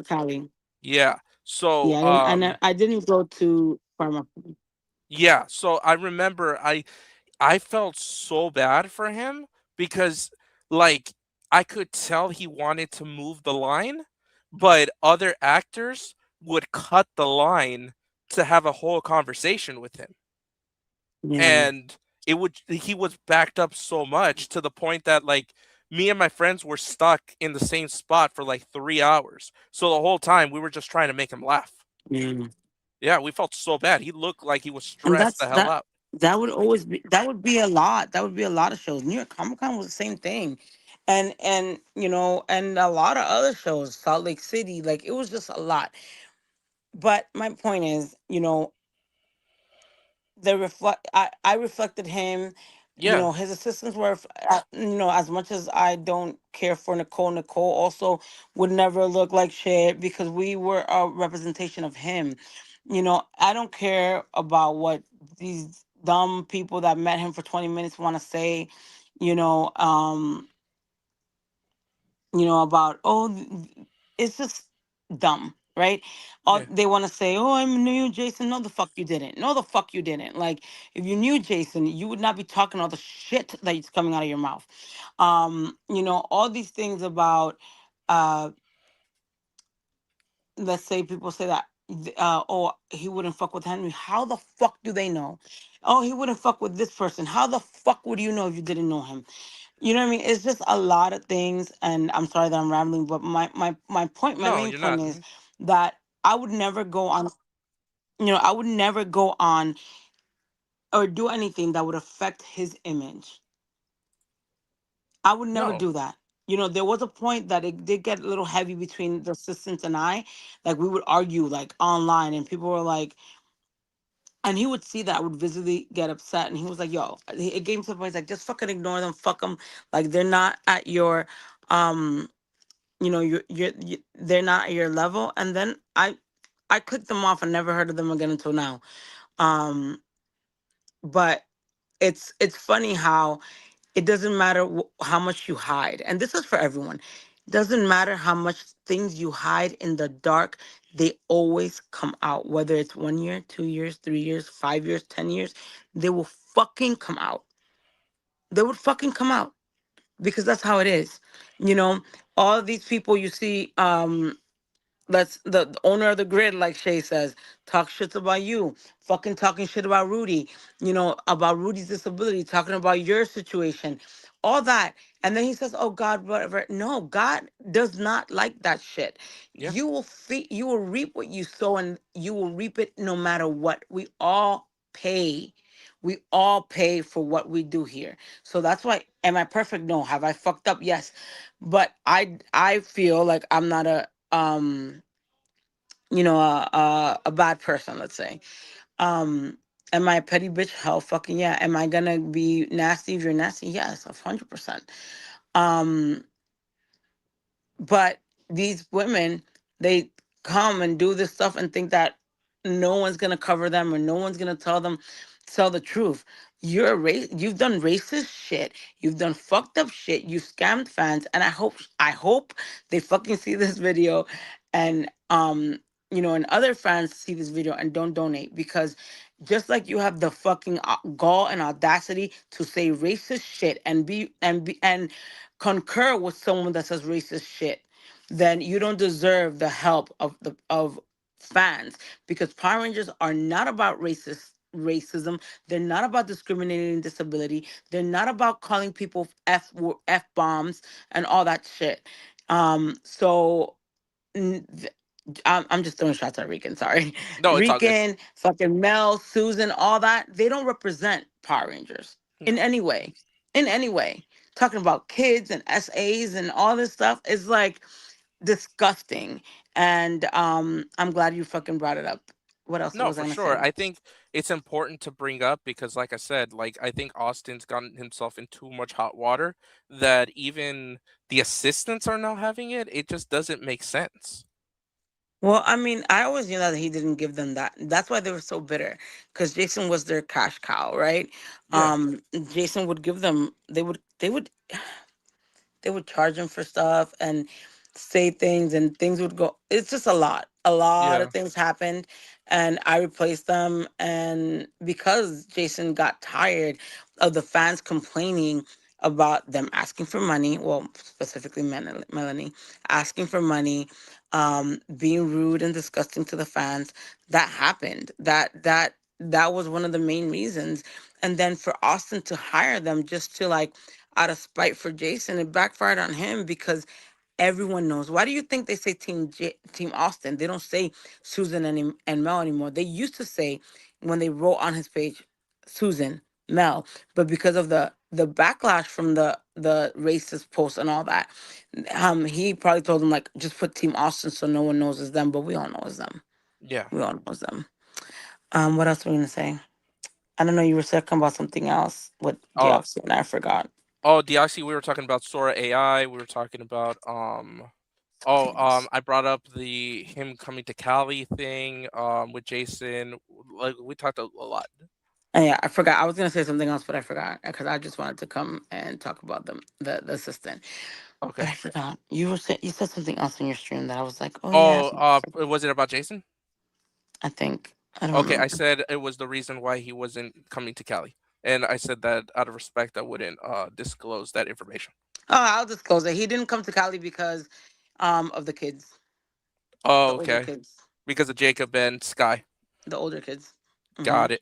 Speaker 19: Cali.
Speaker 3: Yeah. So
Speaker 19: Yeah, I didn't go to Pharma.
Speaker 3: yeah. So I remember I felt so bad for him because like I could tell he wanted to move the line, but other actors would cut the line to have a whole conversation with him.
Speaker 19: Yeah.
Speaker 3: And he was backed up so much to the point that like me and my friends were stuck in the same spot for like 3 hours. So the whole time we were just trying to make him laugh.
Speaker 19: Yeah.
Speaker 3: Yeah, we felt so bad. He looked like he was
Speaker 19: And
Speaker 3: stressed the hell out.
Speaker 19: that would always be, that would be a lot. That would be a lot of shows. New York Comic Con was the same thing. And and a lot of other shows, Salt Lake City, like it was just a lot. But my point is, I reflected him.
Speaker 3: Yeah.
Speaker 19: His assistants were, as much as I don't care for Nicole also would never look like shit because we were a representation of him. I don't care about what these dumb people that met him for 20 minutes want to say, you know, um, about, it's just dumb, right?
Speaker 3: Yeah.
Speaker 19: They want to say, oh, I knew Jason. No, the fuck you didn't. No, the fuck you didn't. Like, if you knew Jason, you would not be talking all the shit that's coming out of your mouth. All these things about, uh, let's say people say that, oh, he wouldn't fuck with Henry. How the fuck do they know? Oh, he wouldn't fuck with this person. How the fuck would you know if you didn't know him? You know what I mean? It's just a lot of things, and I'm sorry that I'm rambling, but my
Speaker 3: No,
Speaker 19: main
Speaker 3: you're
Speaker 19: point
Speaker 3: not.
Speaker 19: is that I would never go on, I would never go on or do anything that would affect his image. I would never
Speaker 3: No.
Speaker 19: do that. There was a point that it did get a little heavy between the assistants and I. Like we would argue like online, and people were like, and he would see that I would visibly get upset, and he was like, "Yo," it gave him to the point he's like, just fucking ignore them, fuck them, like they're not at your, um, they're not at your level. And then I clicked them off and never heard of them again until now. Um, but it's funny how it doesn't matter how much you hide, and this is for everyone. Doesn't matter how much things you hide in the dark, they always come out. Whether it's 1 year, 2 years, 3 years, 5 years, 10 years, they will fucking come out. They would fucking come out because that's how it is. You know, all these people you see, let's the owner of the grid, like Shay says, talk shit about you, fucking talking shit about Rudy, about Rudy's disability, talking about your situation, all that. And then he says, oh God, whatever. No, God does not like that shit.
Speaker 3: Yeah.
Speaker 19: You will reap what you sow, and you will reap it no matter what. We all pay. We all pay for what we do here. So that's why, am I perfect? No. Have I fucked up? Yes. But I feel like I'm not a bad person, let's say. Am I a petty bitch? Hell fucking yeah. Am I gonna be nasty if you're nasty? Yes, 100%. Um, but these women, they come and do this stuff and think that no one's gonna cover them, or no one's gonna tell the truth. You've done racist shit. You've done fucked up shit. You scammed fans, and I hope they fucking see this video, and and other fans see this video and don't donate, because just like you have the fucking gall and audacity to say racist shit and concur with someone that says racist shit, then you don't deserve the help of fans, because Power Rangers are not about racism. They're not about discriminating disability. They're not about calling people f bombs and all that shit. So I'm just throwing shots at Rican. Sorry,
Speaker 3: No, it's all good.
Speaker 19: Rican, fucking Mel, Susan, all that. They don't represent Power Rangers in any way. In any way. Talking about kids and SAs and all this stuff is like disgusting. And I'm glad you fucking brought it up. What else
Speaker 3: No,
Speaker 19: was I
Speaker 3: for
Speaker 19: gonna
Speaker 3: sure.
Speaker 19: say?
Speaker 3: I think it's important to bring up because, like I said, like I think Austin's gotten himself in too much hot water that even the assistants are now having it. It just doesn't make sense.
Speaker 19: Well, I mean, I always knew that he didn't give them that. That's why they were so bitter, because Jason was their cash cow, right?
Speaker 3: Yeah.
Speaker 19: Jason would give them. They would charge him for stuff and say things, and things would go. It's just a lot. A lot
Speaker 3: Yeah.
Speaker 19: of things happened, and I replaced them. And because Jason got tired of the fans complaining about them asking for money, well, specifically Melanie asking for money, being rude and disgusting to the fans, that happened. That was one of the main reasons. And then for Austin to hire them just to like out of spite for Jason, it backfired on him, because everyone knows. Why do you think they say Team Austin? They don't say Susan and Mel anymore. They used to say, when they wrote on his page, Susan, Mel, but because of the backlash from the racist posts and all that, he probably told them like, just put Team Austin so no one knows it's them, but we all know it's them.
Speaker 3: Yeah.
Speaker 19: We all know it's them. What else were we gonna say? I don't know. You were talking about something else with
Speaker 3: Oh.
Speaker 19: Deoxy, and I forgot.
Speaker 3: Oh, Deoxy, we were talking about Sora AI. We were talking about I brought up the him coming to Cali thing with Jason. Like we talked a lot.
Speaker 19: Yeah, I forgot. I was gonna say something else, but I forgot because I just wanted to come and talk about the assistant.
Speaker 3: Okay.
Speaker 19: But I forgot. You said something else in your stream that I was like, oh yeah.
Speaker 3: Was it about Jason?
Speaker 19: I think I don't
Speaker 3: Okay,
Speaker 19: remember.
Speaker 3: I said it was the reason why he wasn't coming to Cali, and I said that out of respect, I wouldn't disclose that information.
Speaker 19: Oh, I'll disclose it. He didn't come to Cali because of the kids.
Speaker 3: Oh,
Speaker 19: The older
Speaker 3: okay.
Speaker 19: kids.
Speaker 3: Because of Jacob and Sky.
Speaker 19: The older kids.
Speaker 3: Got it.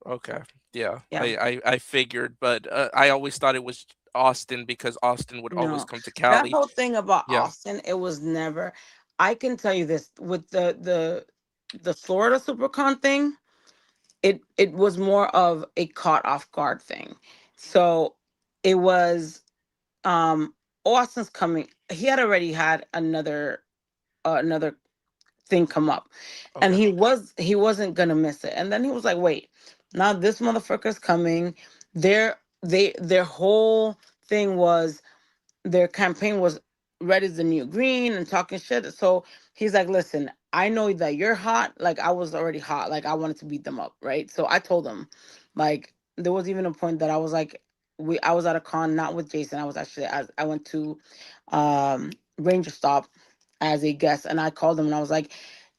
Speaker 3: Okay. Yeah.
Speaker 19: Yeah.
Speaker 3: I figured, but I always thought it was Austin because Austin would always
Speaker 19: No,
Speaker 3: come to
Speaker 19: that
Speaker 3: Cali.
Speaker 19: whole thing about
Speaker 3: Yeah.
Speaker 19: Austin, it was never. I can tell you this with the Florida SuperCon thing. It was more of a caught off guard thing. So it was Austin's coming. He had already had another thing come up, and
Speaker 3: Okay.
Speaker 19: he wasn't gonna miss it. And then he was like, wait, now this motherfucker's coming. Their whole thing was, their campaign was red is the new green and talking shit. So he's like, listen, I know that you're hot. Like I was already hot. Like I wanted to beat them up, right? So I told him, like, there was even a point that I was like, I was at a con, not with Jason. I was actually I went to Ranger Stop as a guest, and I called him and I was like,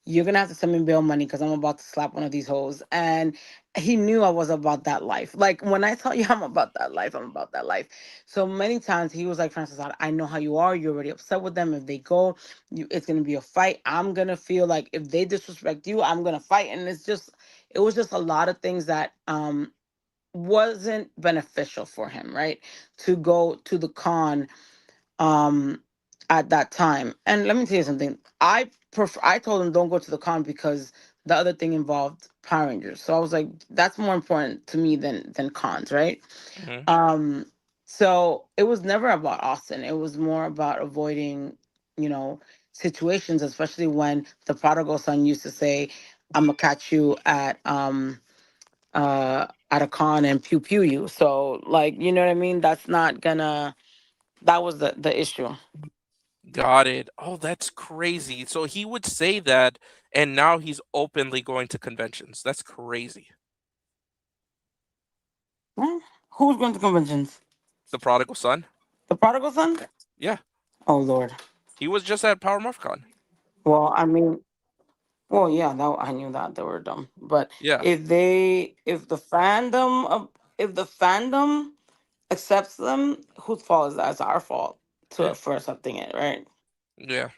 Speaker 19: you're gonna have to send me bail money because I'm about to slap one of these hoes. And he knew I was about that life. Like when I tell you I'm about that life, I'm about that life. So many times he was like, Francis, I know how you are. You're already upset with them. If they go, it's gonna be a fight. I'm gonna feel like if they disrespect you, I'm gonna fight. And it was just a lot of things that wasn't beneficial for him, right? To go to the con um at that time. And let me tell you something. I told him don't go to the con because the other thing involved Power Rangers. So I was like, that's more important to me than cons, right?
Speaker 3: Mhm.
Speaker 19: So it was never about Austin. It was more about avoiding, situations, especially when the prodigal son used to say, I'm gonna catch you at a con and pew pew you. So like, you know what I mean? That was the issue.
Speaker 3: Got it. Oh, that's crazy. So he would say that, and now he's openly going to conventions. That's crazy.
Speaker 19: Who's going to conventions?
Speaker 3: The prodigal son.
Speaker 19: The prodigal son?
Speaker 3: Yeah.
Speaker 19: Oh Lord.
Speaker 3: He was just at Power MorphCon.
Speaker 19: Well, I mean, well, yeah, that I knew that they were dumb. But
Speaker 3: Yeah.
Speaker 19: if the fandom accepts them, whose fault is that? It's our fault
Speaker 3: Yeah.
Speaker 19: for accepting it, right?
Speaker 3: Yeah.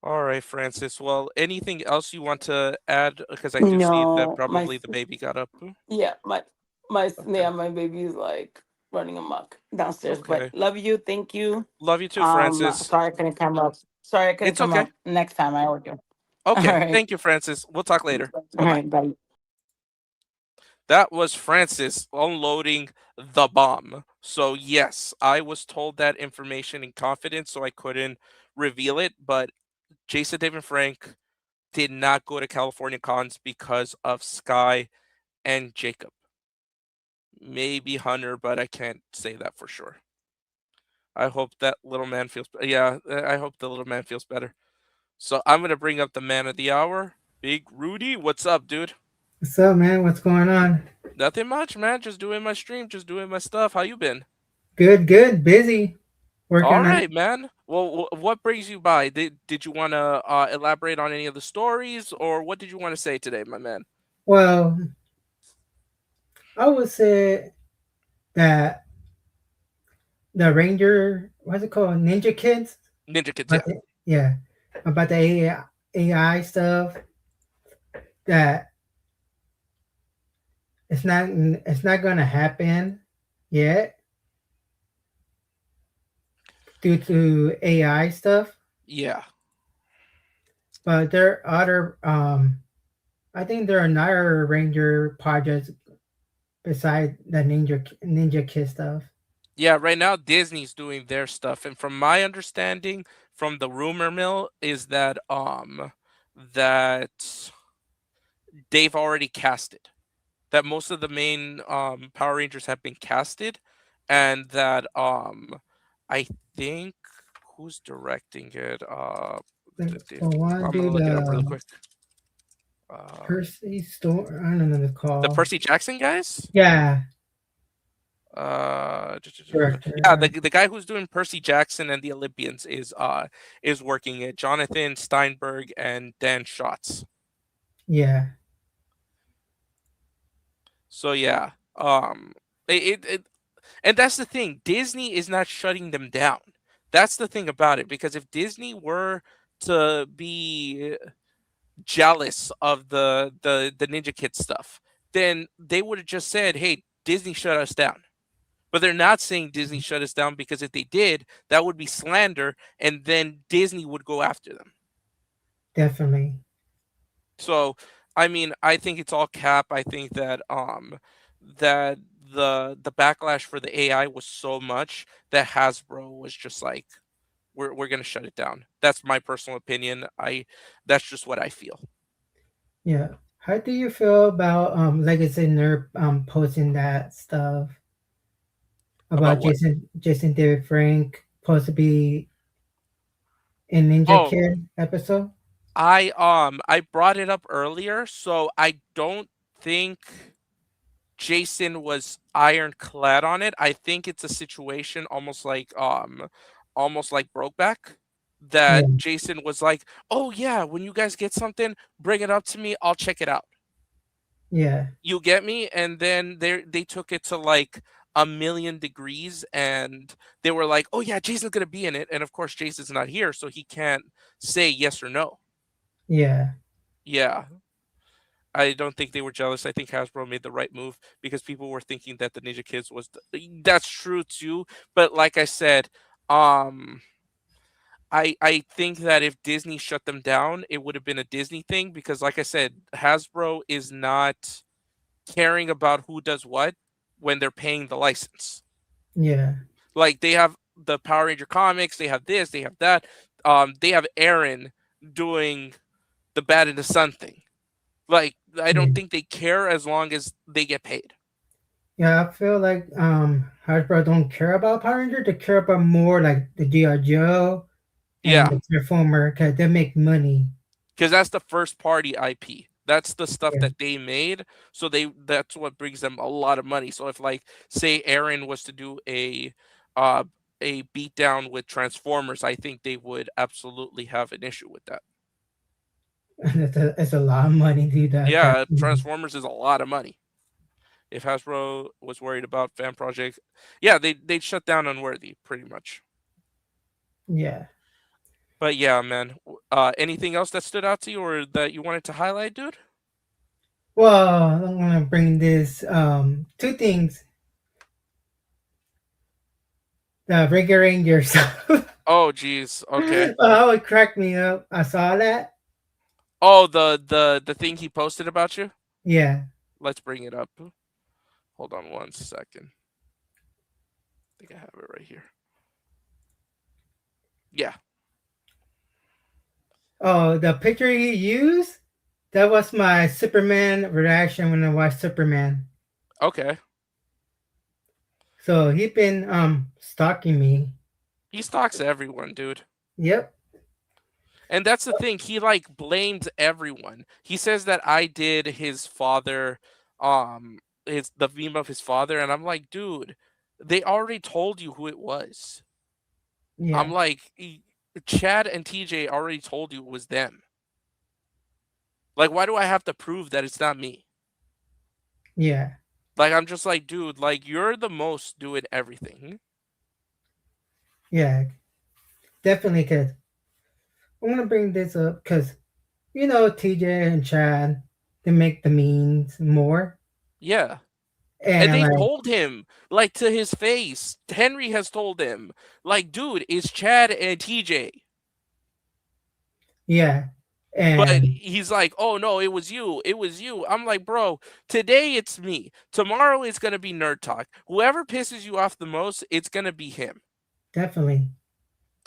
Speaker 3: All right, Francis. Well, anything else you want to add? Because I do see that
Speaker 19: No,
Speaker 3: probably the baby got up.
Speaker 19: yeah, my
Speaker 3: Okay.
Speaker 19: my baby is like running amok downstairs. But
Speaker 3: Okay.
Speaker 19: love you, thank you.
Speaker 3: Love you too, Francis.
Speaker 19: Sorry I couldn't come up. Sorry I couldn't
Speaker 3: It's
Speaker 19: come
Speaker 3: okay.
Speaker 19: up next time. I will do. All
Speaker 3: Okay.
Speaker 19: right.
Speaker 3: Thank you, Francis. We'll talk later.
Speaker 19: All
Speaker 3: Bye-bye.
Speaker 19: right, bye.
Speaker 3: That was Francis unloading the bomb. So, yes, I was told that information in confidence, so I couldn't reveal it. But Jason David Frank did not go to California cons because of Sky and Jacob. Maybe Hunter, but I can't say that for sure. I hope that little man feels. Yeah, I hope the little man feels better. So I'm gonna bring up the man of the hour, Big Rudy. What's up, dude?
Speaker 18: What's up, man? What's going on?
Speaker 3: Nothing much, man. Just doing my stream, just doing my stuff. How you been?
Speaker 18: Good, good. Busy. Working
Speaker 3: All
Speaker 18: on.
Speaker 3: right, man. Well, what brings you by? Did you want to elaborate on any of the stories, or what did you want to say today, my man?
Speaker 18: Well, I would say that the Ranger, what's it called? Ninja Kids?
Speaker 3: Ninja Kidz, yeah.
Speaker 18: Yeah. About the AI stuff. That it's not gonna happen yet due to AI stuff.
Speaker 3: Yeah.
Speaker 18: But there are other I think there are another Ranger projects besides the Ninja Kid stuff.
Speaker 3: Yeah, right now Disney's doing their stuff, and from my understanding, from the rumor mill, is that that they've already casted. That most of the main Power Rangers have been casted, and that I think who's directing it?
Speaker 18: Like, one
Speaker 3: I'm gonna
Speaker 18: dude,
Speaker 3: look it up really quick.
Speaker 18: Percy Store. I don't know the call.
Speaker 3: The Percy Jackson guys?
Speaker 18: Yeah.
Speaker 3: Director. Yeah, the guy who's doing Percy Jackson and the Olympians is working it. Jonathan Steinberg and Dan Schatz.
Speaker 18: Yeah.
Speaker 3: So yeah, it and that's the thing. Disney is not shutting them down. That's the thing about it, because if Disney were to be jealous of the Ninja Kidz stuff, then they would have just said, "Hey, Disney shut us down." But they're not saying Disney shut us down, because if they did, that would be slander, and then Disney would go after them.
Speaker 18: Definitely.
Speaker 3: So, I mean, I think it's all cap. I think that that the backlash for the AI was so much that Hasbro was just like, we're gonna shut it down. That's my personal opinion. That's just what I feel.
Speaker 18: Yeah. How do you feel about Legacy Nerd posting that stuff about
Speaker 3: what?
Speaker 18: Jason David Frank supposed to be in Ninja Kid episode?
Speaker 3: I brought it up earlier, so I don't think Jason was ironclad on it. I think it's a situation almost like Brokeback, that
Speaker 18: Yeah.
Speaker 3: Jason was like, "Oh yeah, when you guys get something, bring it up to me. I'll check it out."
Speaker 18: Yeah.
Speaker 3: You get me? And then they took it to like a million degrees, and they were like, "Oh yeah, Jason's gonna be in it," and of course Jason's not here, so he can't say yes or no.
Speaker 18: Yeah.
Speaker 3: Yeah. I don't think they were jealous. I think Hasbro made the right move because people were thinking that the Ninja Kids was that's true too. But like I said, I think that if Disney shut them down, it would have been a Disney thing because like I said, Hasbro is not caring about who does what when they're paying the license.
Speaker 18: Yeah.
Speaker 3: Like they have the Power Ranger comics, they have this, they have that. They have Aaron doing the Bad and the Sun thing. Like I don't think they care as long as they get paid.
Speaker 18: Yeah, I feel like Hasbro don't care about Power Ranger. They care about more like the G.I. Joe and
Speaker 3: Yeah.
Speaker 18: the Transformer because they make money.
Speaker 3: Because that's the first party IP. That's the stuff
Speaker 18: Yeah.
Speaker 3: that they made. So that's what brings them a lot of money. So if like say Aaron was to do a beatdown with Transformers, I think they would absolutely have an issue with that.
Speaker 18: It's a lot of money to do that.
Speaker 3: Yeah, Transformers is a lot of money. If Hasbro was worried about fan projects, yeah, they'd shut down Unworthy pretty much.
Speaker 18: Yeah.
Speaker 3: But yeah, man. Anything else that stood out to you or that you wanted to highlight, dude?
Speaker 18: Well, I'm gonna bring this two things. The Ringa Rangers.
Speaker 3: Oh geez. Okay.
Speaker 18: Oh, it cracked me up. I saw that.
Speaker 3: Oh, the thing he posted about you?
Speaker 18: Yeah.
Speaker 3: Let's bring it up. Hold on one second. I think I have it right here. Yeah.
Speaker 18: Oh, the picture he used? That was my Superman reaction when I watched Superman.
Speaker 3: Okay.
Speaker 18: So he's been stalking me.
Speaker 3: He stalks everyone, dude.
Speaker 18: Yep.
Speaker 3: And that's the thing. He like blames everyone. He says that I did his father, the meme of his father, and I'm like, dude, they already told you who it was.
Speaker 18: Yeah.
Speaker 3: I'm like, Chad and TJ already told you it was them. Like, why do I have to prove that it's not me?
Speaker 18: Yeah.
Speaker 3: Like, I'm just like, dude, like, you're the most doing everything.
Speaker 18: Yeah. Definitely, because I want to bring this up because, you know, TJ and Chad, they make the memes more.
Speaker 3: Yeah.
Speaker 18: And
Speaker 3: they
Speaker 18: like,
Speaker 3: told him, like, to his face. Henry has told him, like, dude, it's Chad and TJ.
Speaker 18: Yeah.
Speaker 3: But
Speaker 18: And
Speaker 3: he's like, oh, no, it was you. It was you. I'm like, bro, today it's me. Tomorrow it's going to be Nerd Talk. Whoever pisses you off the most, it's going to be him.
Speaker 18: Definitely.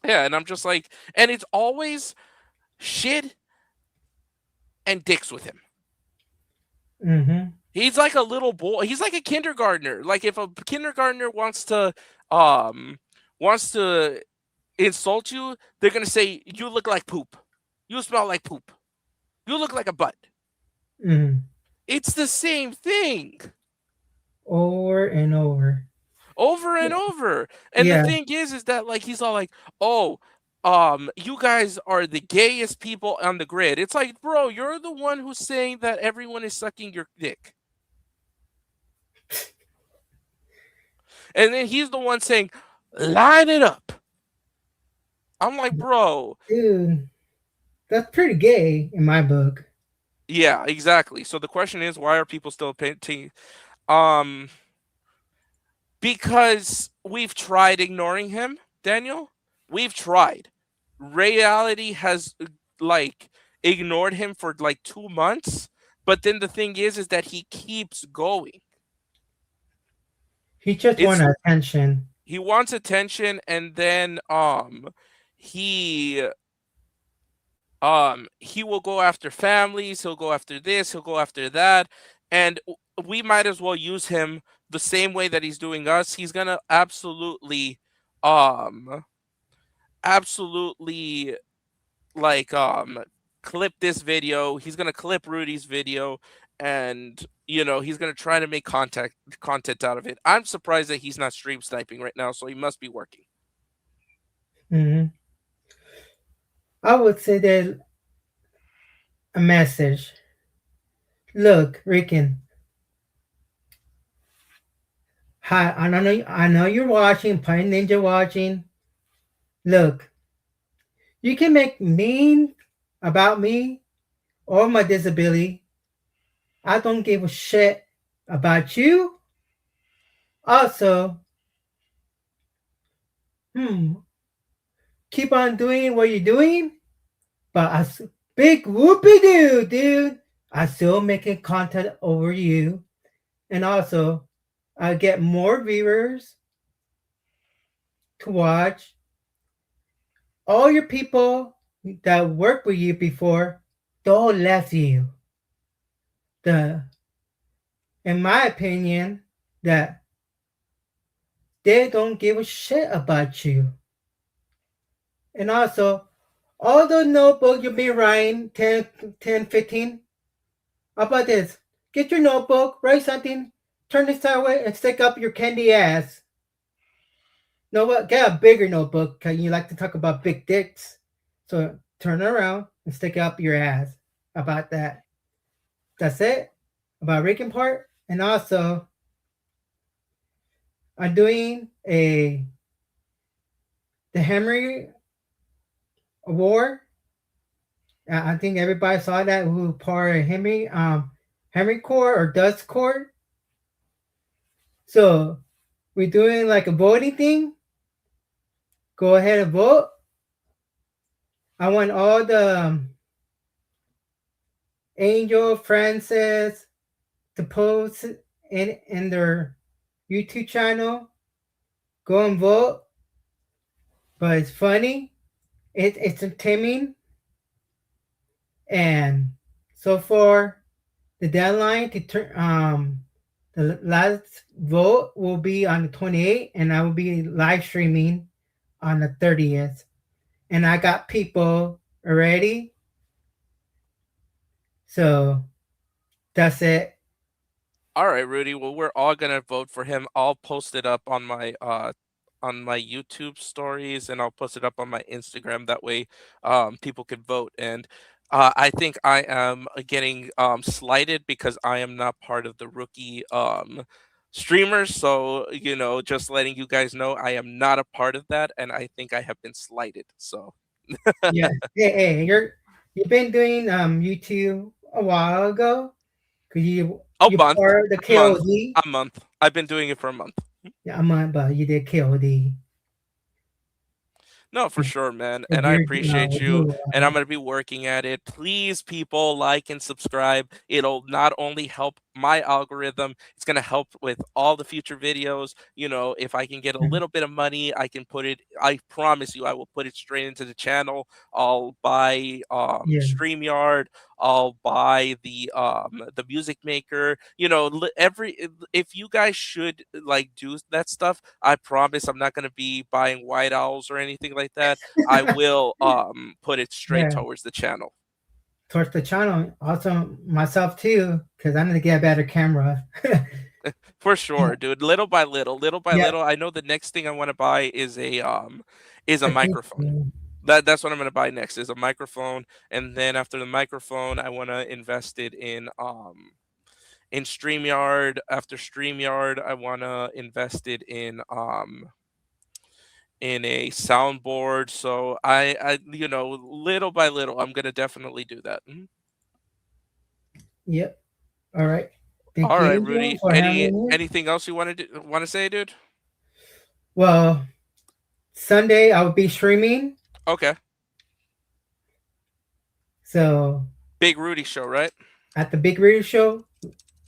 Speaker 3: Yeah, and I'm just like, and it's always shit and dicks with him.
Speaker 18: Mm-hmm.
Speaker 3: He's like a little boy. He's like a kindergartner. Like if a kindergartner wants to insult you, they're gonna say you look like poop. You smell like poop. You look like a butt.
Speaker 18: Mm-hmm.
Speaker 3: It's the same thing.
Speaker 18: Over and over.
Speaker 3: Over and over. And
Speaker 18: Yeah.
Speaker 3: the thing is that like he's all like, oh, you guys are the gayest people on the grid. It's like, bro, you're the one who's saying that everyone is sucking your dick. And then he's the one saying, line it up. I'm like, bro.
Speaker 18: Dude, that's pretty gay in my book.
Speaker 3: Yeah, exactly. So the question is, why are people still painting? Because we've tried ignoring him, Daniel. We've tried. Reality has like ignored him for like 2 months, but then the thing is that he keeps going.
Speaker 18: He just wants attention.
Speaker 3: He wants attention, and then he will go after families, he'll go after this, he'll go after that, and we might as well use him the same way that he's doing us. He's gonna absolutely like clip this video. He's gonna clip Rudy's video, and you know he's gonna try to make content out of it. I'm surprised that he's not stream sniping right now, so he must be working.
Speaker 18: Mm-hmm. I would say that a message. Look, Rican. Hi, I know you're watching, Pine Ninja watching. Look, you can make mean about me or my disability. I don't give a shit about you. Also, keep on doing what you're doing, but big whoopie doo, dude. I still making content over you, and also I get more viewers to watch. All your people that worked with you before don't left you. The, in my opinion, that they don't give a shit about you. And also, all the notebook you've been writing, 10, 15, how about this? Get your notebook, write something, turn this way, and stick up your candy ass. No, what? Get a bigger notebook, because you like to talk about big dicks. So turn it around and stick it up your ass. About that. That's it. About Rick and part. And also, I'm doing the Henry Award. I think everybody saw that who part of Henry Court or Dust Court. So we're doing like a voting thing. Go ahead and vote. I want all the Angel, Francis to post in their YouTube channel. Go and vote. But it's funny. It's entertaining. And so far, the deadline to turn the last vote will be on the 28th, and I will be live streaming on the 30th. And I got people already. So that's it.
Speaker 3: All right, Rudy. Well, we're all gonna vote for him. I'll post it up on my YouTube stories, and I'll post it up on my Instagram. That way, people can vote. And I think I am getting slighted because I am not part of the rookie streamers. So just letting you guys know, I am not a part of that, and I think I have been slighted. So.
Speaker 18: Yeah. Hey, you've been doing YouTube a while ago. Cause you
Speaker 3: month.
Speaker 18: part of the KOD.
Speaker 3: A month. I've been doing it for a month.
Speaker 18: Yeah, a month, but you did KOD.
Speaker 3: No, for sure, man.
Speaker 18: If
Speaker 3: And I
Speaker 18: you're,
Speaker 3: appreciate you. And I'm going to be working at it. Please, people, like and subscribe. It'll not only help my algorithm, it's going to help with all the future videos. If I can get a little bit of money, I can put it, I promise you, I will put it straight into the channel. I'll buy StreamYard. I'll buy the music maker. If you guys should do that stuff, I promise I'm not gonna be buying white owls or anything like that. I will put it straight towards the channel.
Speaker 18: Towards the channel. Also myself too, because I need to get a better camera.
Speaker 3: For sure, dude. Little by little. I know the next thing I want to buy is a microphone. That's what I'm gonna buy next is a microphone, and then after the microphone, I want to invest it in StreamYard. After StreamYard, I want to invest it in a soundboard. So I little by little, I'm gonna definitely do that.
Speaker 18: Yep. All right. Thank
Speaker 3: All
Speaker 18: you,
Speaker 3: right, Rudy.
Speaker 18: for having me.
Speaker 3: Anything else you want to say, dude?
Speaker 18: Well, Sunday I'll be streaming.
Speaker 3: Okay.
Speaker 18: So
Speaker 3: Big Rudy Show, right?
Speaker 18: At the Big Rudy Show,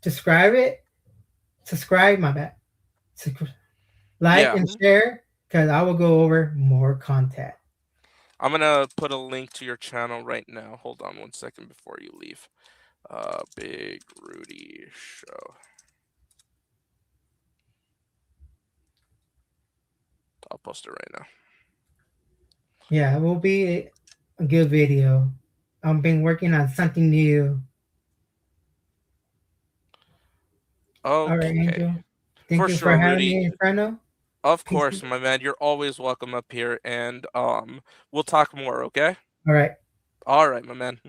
Speaker 18: subscribe, my bad. Like and share, because I will go over more content.
Speaker 3: I'm gonna put a link to your channel right now. Hold on 1 second before you leave. Big Rudy Show. I'll post it right now.
Speaker 18: Yeah, it will be a good video. I've been working on something new.
Speaker 3: Okay.
Speaker 18: All right, Angel. Thank you for having me, Inferno.
Speaker 3: Of course, my man. You're always welcome up here, and we'll talk more, okay?
Speaker 18: All right.
Speaker 3: All right, my man.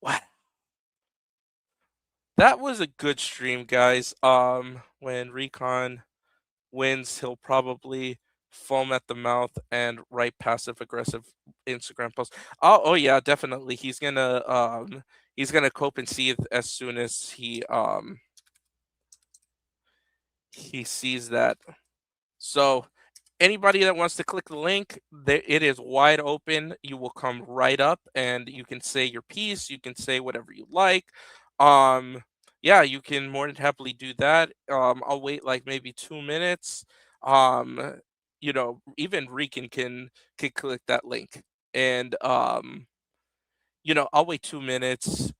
Speaker 3: What? That was a good stream, guys. When Recon wins, he'll probably foam at the mouth and write passive aggressive Instagram posts. Oh yeah, definitely. He's gonna cope and seethe as soon as he sees that. So anybody that wants to click the link, it is wide open. You will come right up and you can say your piece. You can say whatever you like. Yeah, you can more than happily do that. I'll wait like maybe 2 minutes. Even Rican can click that link. And I'll wait 2 minutes.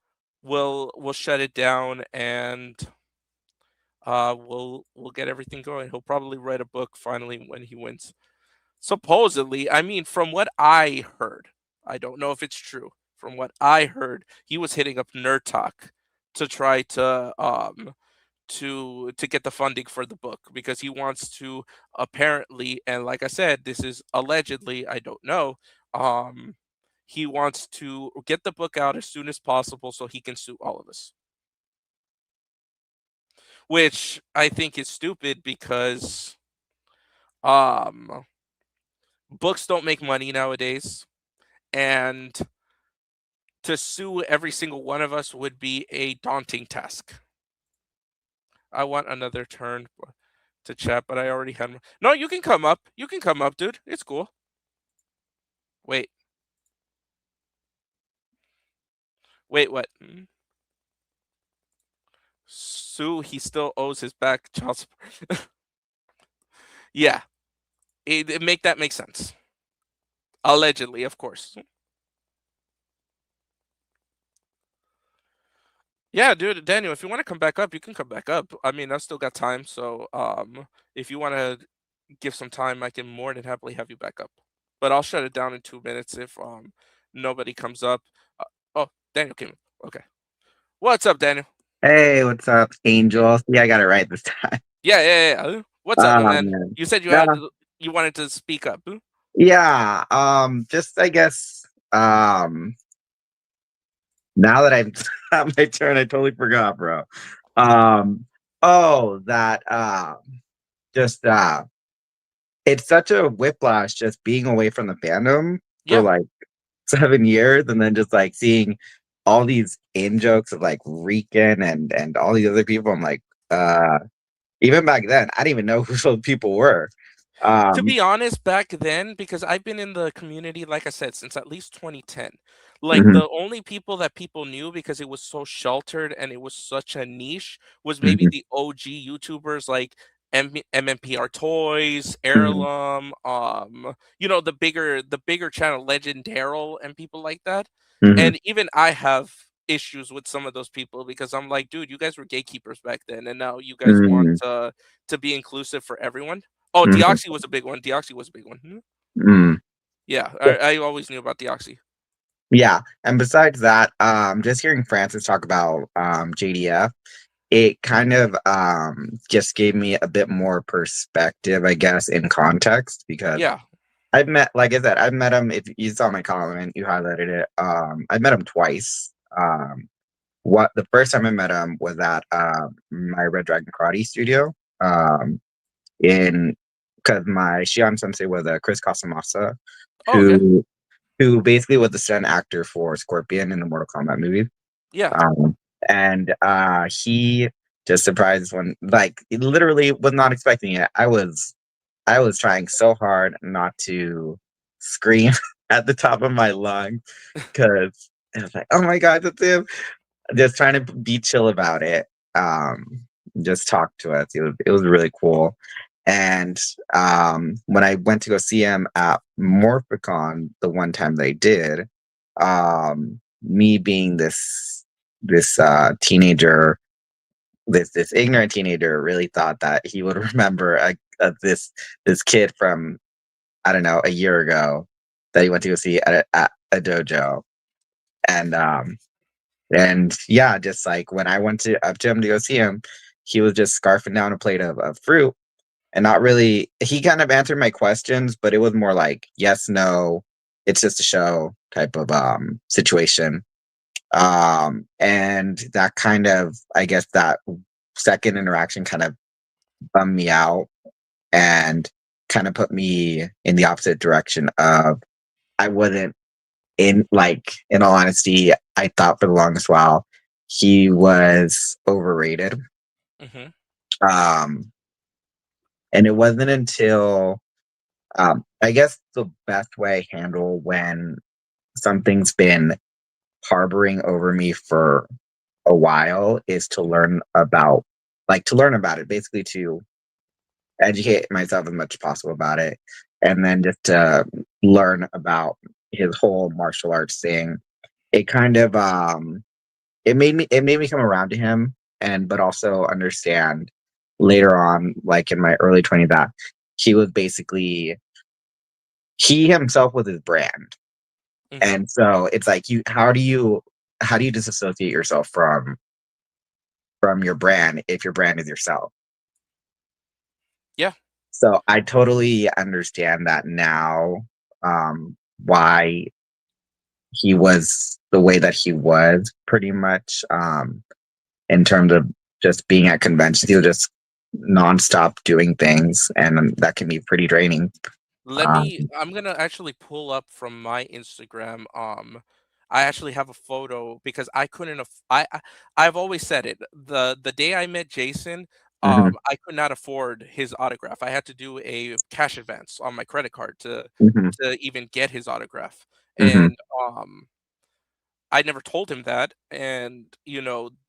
Speaker 3: We'll shut it down and we'll get everything going. He'll probably write a book finally when he wins. Supposedly, I mean, from what I heard, I don't know if it's true. From what I heard, he was hitting up Nerd Talk to try to get the funding for the book because he wants to apparently, and like I said, this is allegedly, I don't know. He wants to get the book out as soon as possible so he can sue all of us. Which I think is stupid because books don't make money nowadays, and to sue every single one of us would be a daunting task. I want another turn to chat, but I already had. No, you can come up. You can come up, dude. It's cool. Wait. Wait, what? Sue, he still owes his back child support. Yeah. It make sense. Allegedly, of course. Yeah, dude, Daniel, if you want to come back up, you can come back up. I mean, I've still got time, so if you want to give some time, I can more than happily have you back up. But I'll shut it down in 2 minutes if nobody comes up. Oh, Daniel came up. Okay. What's up, Daniel?
Speaker 13: Hey, what's up, Angel? Yeah, I got it right this time.
Speaker 3: Yeah. What's up, man?
Speaker 13: Man.
Speaker 3: You said you wanted to speak up.
Speaker 13: Yeah, just I guess now that I've had my turn, I totally forgot, bro. Just it's such a whiplash just being away from the fandom for like 7 years and then just like seeing all these in jokes of like Rican and all these other people. I'm like, even back then, I didn't even know who those people were.
Speaker 3: To be honest, back then, because I've been in the community, like I said, since at least 2010. Like the only people that people knew because it was so sheltered and it was such a niche was maybe the OG YouTubers like MMPR Toys, Heirloom, the bigger channel Legend Daryl and people like that. And even I have issues with some of those people because I'm like, dude, you guys were gatekeepers back then, and now you guys want to be inclusive for everyone. Oh, Deoxy was a big one. Yeah, I always knew about Deoxy.
Speaker 13: Yeah, and besides that, just hearing Francis talk about JDF, it kind of just gave me a bit more perspective, I guess, in context because I've met, like I said, I've met him. If you saw my comment, you highlighted it. I met him twice. The first time I met him was at my Red Dragon Karate studio. Because my Shion sensei was Chris Casamassa, who basically was the stunt actor for Scorpion in the Mortal Kombat movie.
Speaker 3: Yeah.
Speaker 13: And he just surprised when, like, literally was not expecting it. I was trying so hard not to scream at the top of my lungs because I was like, oh my God, that's him. Just trying to be chill about it. Just talk to us. It was really cool. And when I went to go see him at Morphicon the one time they did, me being this teenager, this ignorant teenager, really thought that he would remember this kid from, I don't know, a year ago that he went to go see at a dojo. And yeah, just like when I went up to him to go see him, he was just scarfing down a plate of fruit. And not really, he kind of answered my questions, but it was more like, yes, no, it's just a show type of situation. And that kind of, I guess that second interaction kind of bummed me out and kind of put me in the opposite direction of I wouldn't in all honesty, I thought for the longest while he was overrated. And it wasn't until I guess the best way I handle when something's been harboring over me for a while is to learn about it, basically to educate myself as much as possible about it, and then just to learn about his whole martial arts thing. It kind of it made me come around to him, but also understand later on, like in my early 20s, that he was basically he himself was his brand. And so it's like how do you disassociate yourself from your brand if your brand is yourself?
Speaker 3: Yeah.
Speaker 13: So I totally understand that now, why he was the way that he was, pretty much, in terms of just being at conventions. He was just nonstop doing things, and that can be pretty draining.
Speaker 3: I'm gonna actually pull up from my Instagram. I actually have a photo because I couldn't. I've always said it. The day I met Jason, I could not afford his autograph. I had to do a cash advance on my credit card to even get his autograph, and I never told him that. And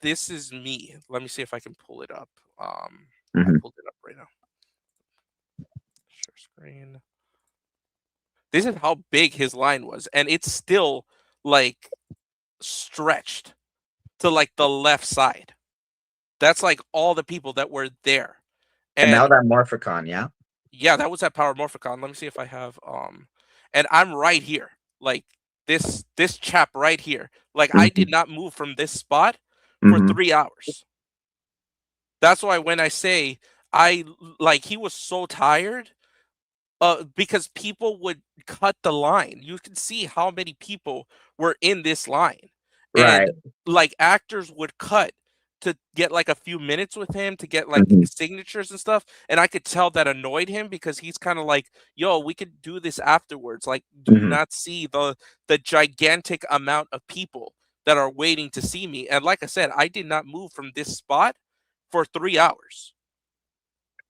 Speaker 3: this is me. Let me see if I can pull it up. I pulled it up right now. Share screen. This is how big his line was, and it's still like stretched to like the left side. That's like all the people that were there.
Speaker 13: And now that Morphicon, yeah?
Speaker 3: Yeah, that was at Power Morphicon. Let me see if I have and I'm right here. Like this chap right here. Like I did not move from this spot for 3 hours. That's why when I say he was so tired, because people would cut the line. You can see how many people were in this line.
Speaker 13: Right.
Speaker 3: And like actors would cut to get like a few minutes with him to get like signatures and stuff. And I could tell that annoyed him because he's kind of like, yo, we could do this afterwards. Like, do you not see the gigantic amount of people that are waiting to see me? And like I said, I did not move from this spot for 3 hours.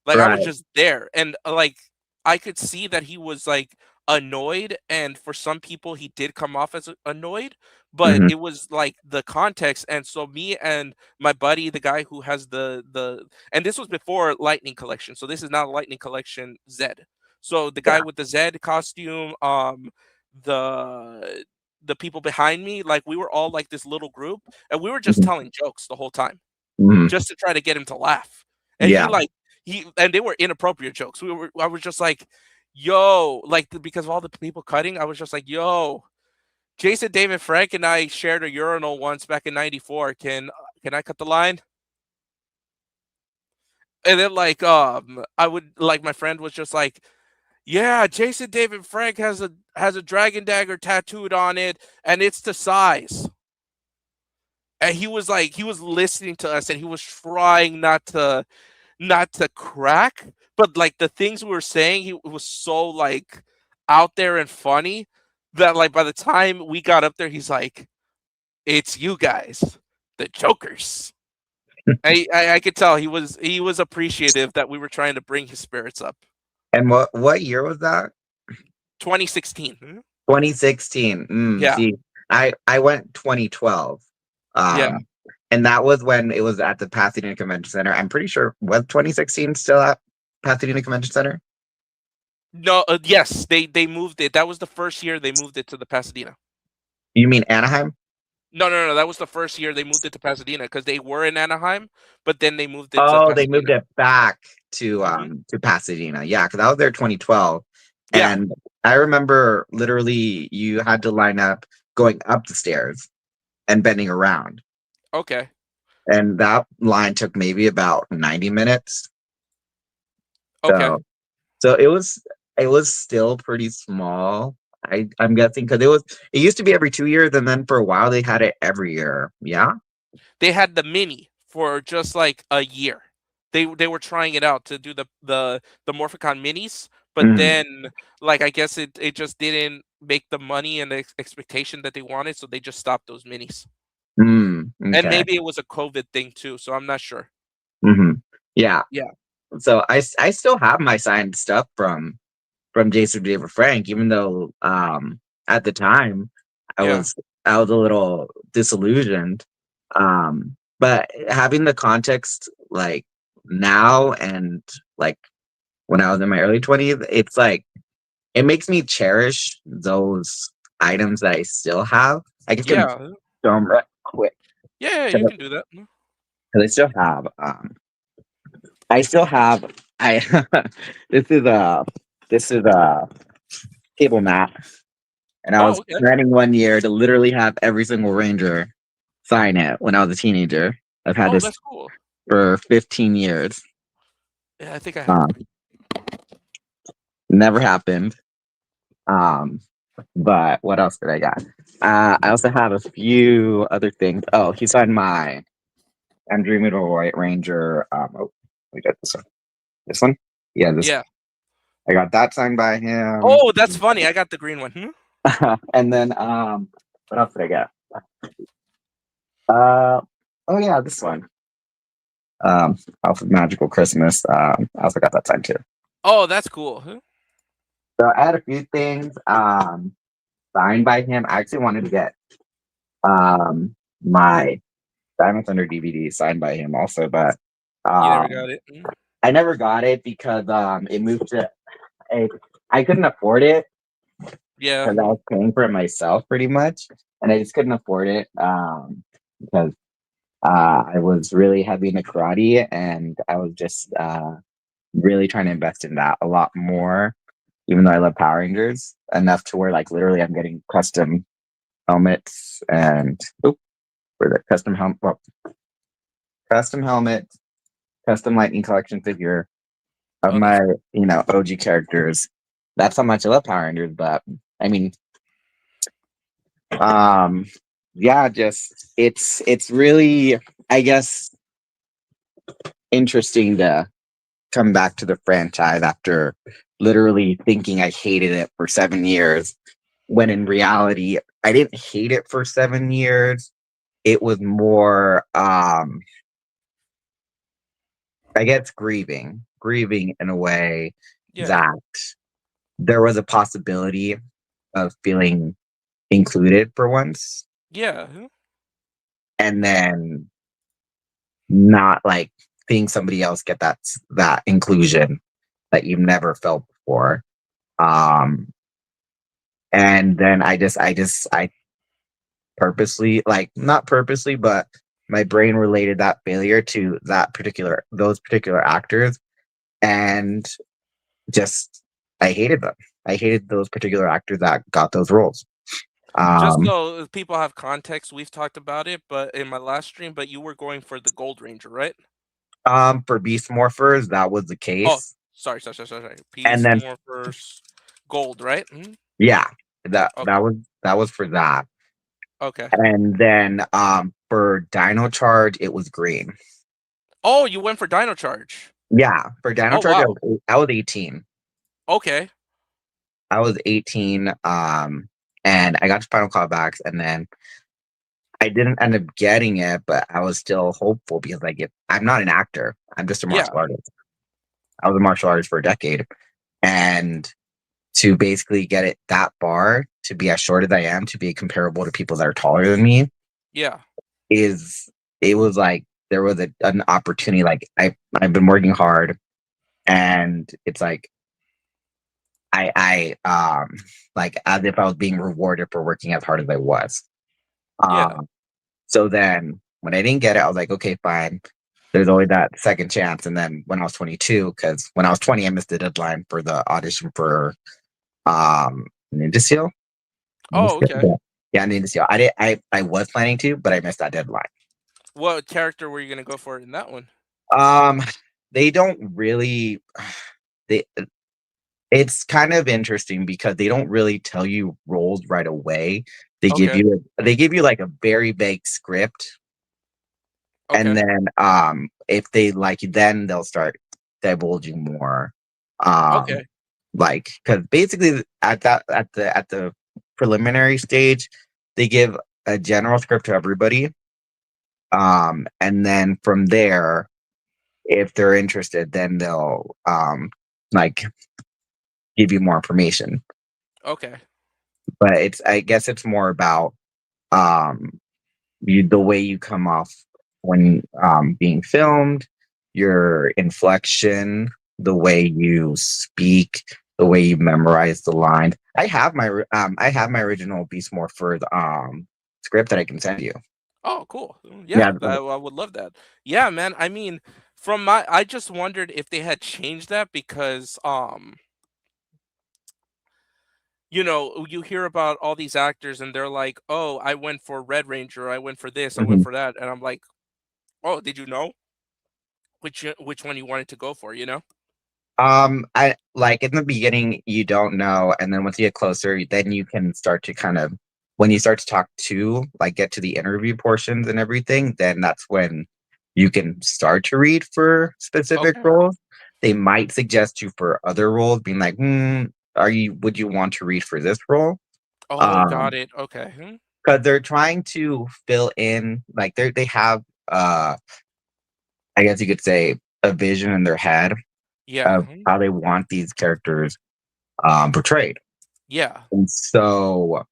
Speaker 3: Like I was just there. And like I could see that he was like annoyed, and for some people he did come off as annoyed, but it was like the context. And so me and my buddy, the guy who has the and this was before Lightning Collection, so this is not Lightning Collection Z. So the guy with the Z costume, the people behind me, like we were all like this little group, and we were just telling jokes the whole time, just to try to get him to laugh. And and they were inappropriate jokes. I was just like, yo, like because of all the people cutting, I was just like, yo, Jason David Frank and I shared a urinal once back in '94. Can I cut the line? And then like I would like my friend was just like, yeah, Jason David Frank has a dragon dagger tattooed on it, and it's the size. And he was listening to us, and he was trying not to crack, but like the things we were saying, he was so like out there and funny that like by the time we got up there, he's like, it's you guys, the jokers. I could tell he was appreciative that we were trying to bring his spirits up.
Speaker 13: And what year was that?
Speaker 3: 2016.
Speaker 13: 2016.
Speaker 3: Yeah.
Speaker 13: See, I went 2012.
Speaker 3: Yeah.
Speaker 13: And that was when it was at the Pasadena Convention Center. I'm pretty sure, was 2016 still at Pasadena Convention Center?
Speaker 3: No, yes, they moved it. That was the first year they moved it to the Pasadena.
Speaker 13: You mean Anaheim?
Speaker 3: No. That was the first year they moved it to Pasadena because they were in Anaheim, but then they moved it to
Speaker 13: Oh,
Speaker 3: Pasadena.
Speaker 13: they moved it back to Pasadena. Yeah, because I was there 2012.
Speaker 3: Yeah.
Speaker 13: And I remember literally you had to line up going up the stairs and bending around.
Speaker 3: Okay.
Speaker 13: And that line took maybe about 90 minutes.
Speaker 3: Okay.
Speaker 13: So it was still pretty small. I'm guessing because it used to be every 2 years, and then for a while they had it every year. Yeah.
Speaker 3: They had the mini for just like a year. They were trying it out to do the Morphicon minis, but
Speaker 13: Mhm.
Speaker 3: then like I guess it just didn't make the money and the expectation that they wanted, so they just stopped those minis. And
Speaker 13: Okay.
Speaker 3: maybe it was a COVID thing too, so I'm not sure.
Speaker 13: Yeah.
Speaker 3: Yeah.
Speaker 13: So I still have my signed stuff from Jason David Frank, even though at the time I
Speaker 3: Yeah.
Speaker 13: was a little disillusioned. But having the context like now and like when I was in my early 20s, it's like it makes me cherish those items that I still have. I can
Speaker 3: Yeah.
Speaker 13: show them right quick
Speaker 3: Yeah, you can do that.
Speaker 13: because I still have I this is a table mat, and I
Speaker 3: Oh,
Speaker 13: was
Speaker 3: okay.
Speaker 13: planning one year to literally have every single Ranger sign it when I was a teenager. I've had
Speaker 3: Oh,
Speaker 13: this
Speaker 3: that's cool.
Speaker 13: for 15 years.
Speaker 3: Yeah, I think I have one.
Speaker 13: Never happened. But what else did I got? I also have a few other things. Oh, he signed my Andromeda White Ranger. Oh, we got this one. This one? Yeah, this.
Speaker 3: Yeah.
Speaker 13: I got that signed by him.
Speaker 3: Oh, that's funny. I got the green one.
Speaker 13: And then what else did I get? Oh yeah, this one. House of Magical Christmas. I also got that signed too.
Speaker 3: Oh, that's cool.
Speaker 13: So I had a few things signed by him. I actually wanted to get my Diamond Thunder DVD signed by him also, but
Speaker 3: You never got it.
Speaker 13: I never got it because it moved to I couldn't afford it
Speaker 3: Yeah.
Speaker 13: because I was paying for it myself pretty much, and I just couldn't afford it because I was really heavy into karate, and I was just really trying to invest in that a lot more, even though I love Power Rangers enough to where like literally I'm getting custom helmets and for the custom helmet, custom helmet, custom lightning collection figure of my OG characters. That's how much I love Power Rangers, but I mean, yeah, just it's really, I guess, interesting to come back to the franchise after literally thinking I hated it for 7 years, when in reality I didn't hate it for 7 years. It was more I guess grieving in a way that there was a possibility of feeling included for once,
Speaker 3: Yeah.
Speaker 13: and then not like seeing somebody else get that inclusion that you've never felt before. And then I purposely, like not purposely, but my brain related that failure to those particular actors, and just I hated them. I hated those particular actors that got those roles.
Speaker 3: Just so people have context, we've talked about it, but in my last stream, but you were going for the Gold Ranger, right?
Speaker 13: For Beast Morphers, that was the
Speaker 3: Oh,
Speaker 13: case.
Speaker 3: sorry.
Speaker 13: And
Speaker 3: Peace
Speaker 13: then
Speaker 3: Morphers Gold, right?
Speaker 13: yeah, that
Speaker 3: Okay.
Speaker 13: was for that.
Speaker 3: Okay.
Speaker 13: And then for Dino Charge, it was green.
Speaker 3: Oh, you went for Dino Charge.
Speaker 13: Yeah, for Dino
Speaker 3: Oh,
Speaker 13: Charge,
Speaker 3: wow.
Speaker 13: I was 18.
Speaker 3: Okay.
Speaker 13: I was 18, and I got final callbacks, and then I didn't end up getting it, but I was still hopeful because I'm not an actor. I'm just a martial artist. I was a martial artist for a decade, and to basically get it that far, to be as short as I am, to be comparable to people that are taller than me,
Speaker 3: Yeah.
Speaker 13: it was like there was an opportunity. Like I've been working hard, and it's like I like as if I was being rewarded for working as hard as I was.
Speaker 3: Yeah.
Speaker 13: So then when I didn't get it, I was like, okay, fine. There's always that second chance. And then when I was 22, because when I was 20, I missed the deadline for the audition for Ninja Seal.
Speaker 3: Oh, okay.
Speaker 13: Yeah, Ninja Seal. I was planning to, but I missed that deadline.
Speaker 3: What character were you gonna go for in that one?
Speaker 13: They don't really
Speaker 20: It's kind of interesting because they don't really tell you roles right away. They give
Speaker 3: Okay.
Speaker 20: you like a very vague script, and
Speaker 3: Okay.
Speaker 20: then if they like you, then they'll start divulging more.
Speaker 3: Okay.
Speaker 20: Like because basically at the preliminary stage, they give a general script to everybody, and then from there, if they're interested, then they'll like give you more information.
Speaker 3: Okay.
Speaker 20: But I guess it's more about um the way you come off when being filmed, your inflection, the way you speak, the way you memorize the lines. I have my original Beast Morpher script that I can send you.
Speaker 3: Oh, cool.
Speaker 20: Yeah,
Speaker 3: Yeah, I would love that. Yeah, man. I mean, I just wondered if they had changed that because you hear about all these actors and they're like, "Oh, I went for Red Ranger, I went for this, I went
Speaker 20: mhm.
Speaker 3: for that." And I'm like, "Oh, did you know which one you wanted to go for, you know?"
Speaker 20: I like in the beginning you don't know, and then once you get closer, then you can start to kind of when you start to talk to like get to the interview portions and everything, then that's when you can start to read for specific
Speaker 3: Okay.
Speaker 20: roles. They might suggest you for other roles, being like, would you want to read for this role?
Speaker 3: Oh, got it. Okay.
Speaker 20: Because they're trying to fill in like they have I guess you could say a vision in their head
Speaker 3: Yeah.
Speaker 20: of how they want these characters portrayed.
Speaker 3: Yeah.
Speaker 20: And so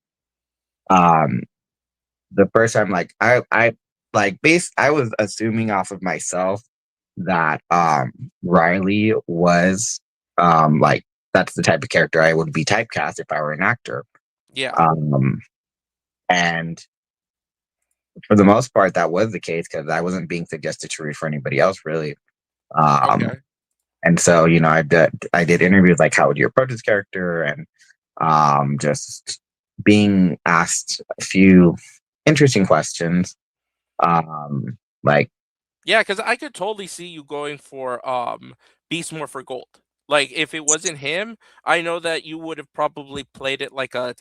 Speaker 20: um the first time like I like I was assuming off of myself that Riley was like that's the type of character I would be typecast if I were an actor.
Speaker 3: Yeah.
Speaker 20: And for the most part that was the case because I wasn't being suggested to read for anybody else really. Um
Speaker 3: Okay.
Speaker 20: and so, I did interviews like how would you approach this character and just being asked a few interesting questions. Like
Speaker 3: Yeah, because I could totally see you going for Beast Morpher Gold. Like if it wasn't him, I know that you would have probably played it like a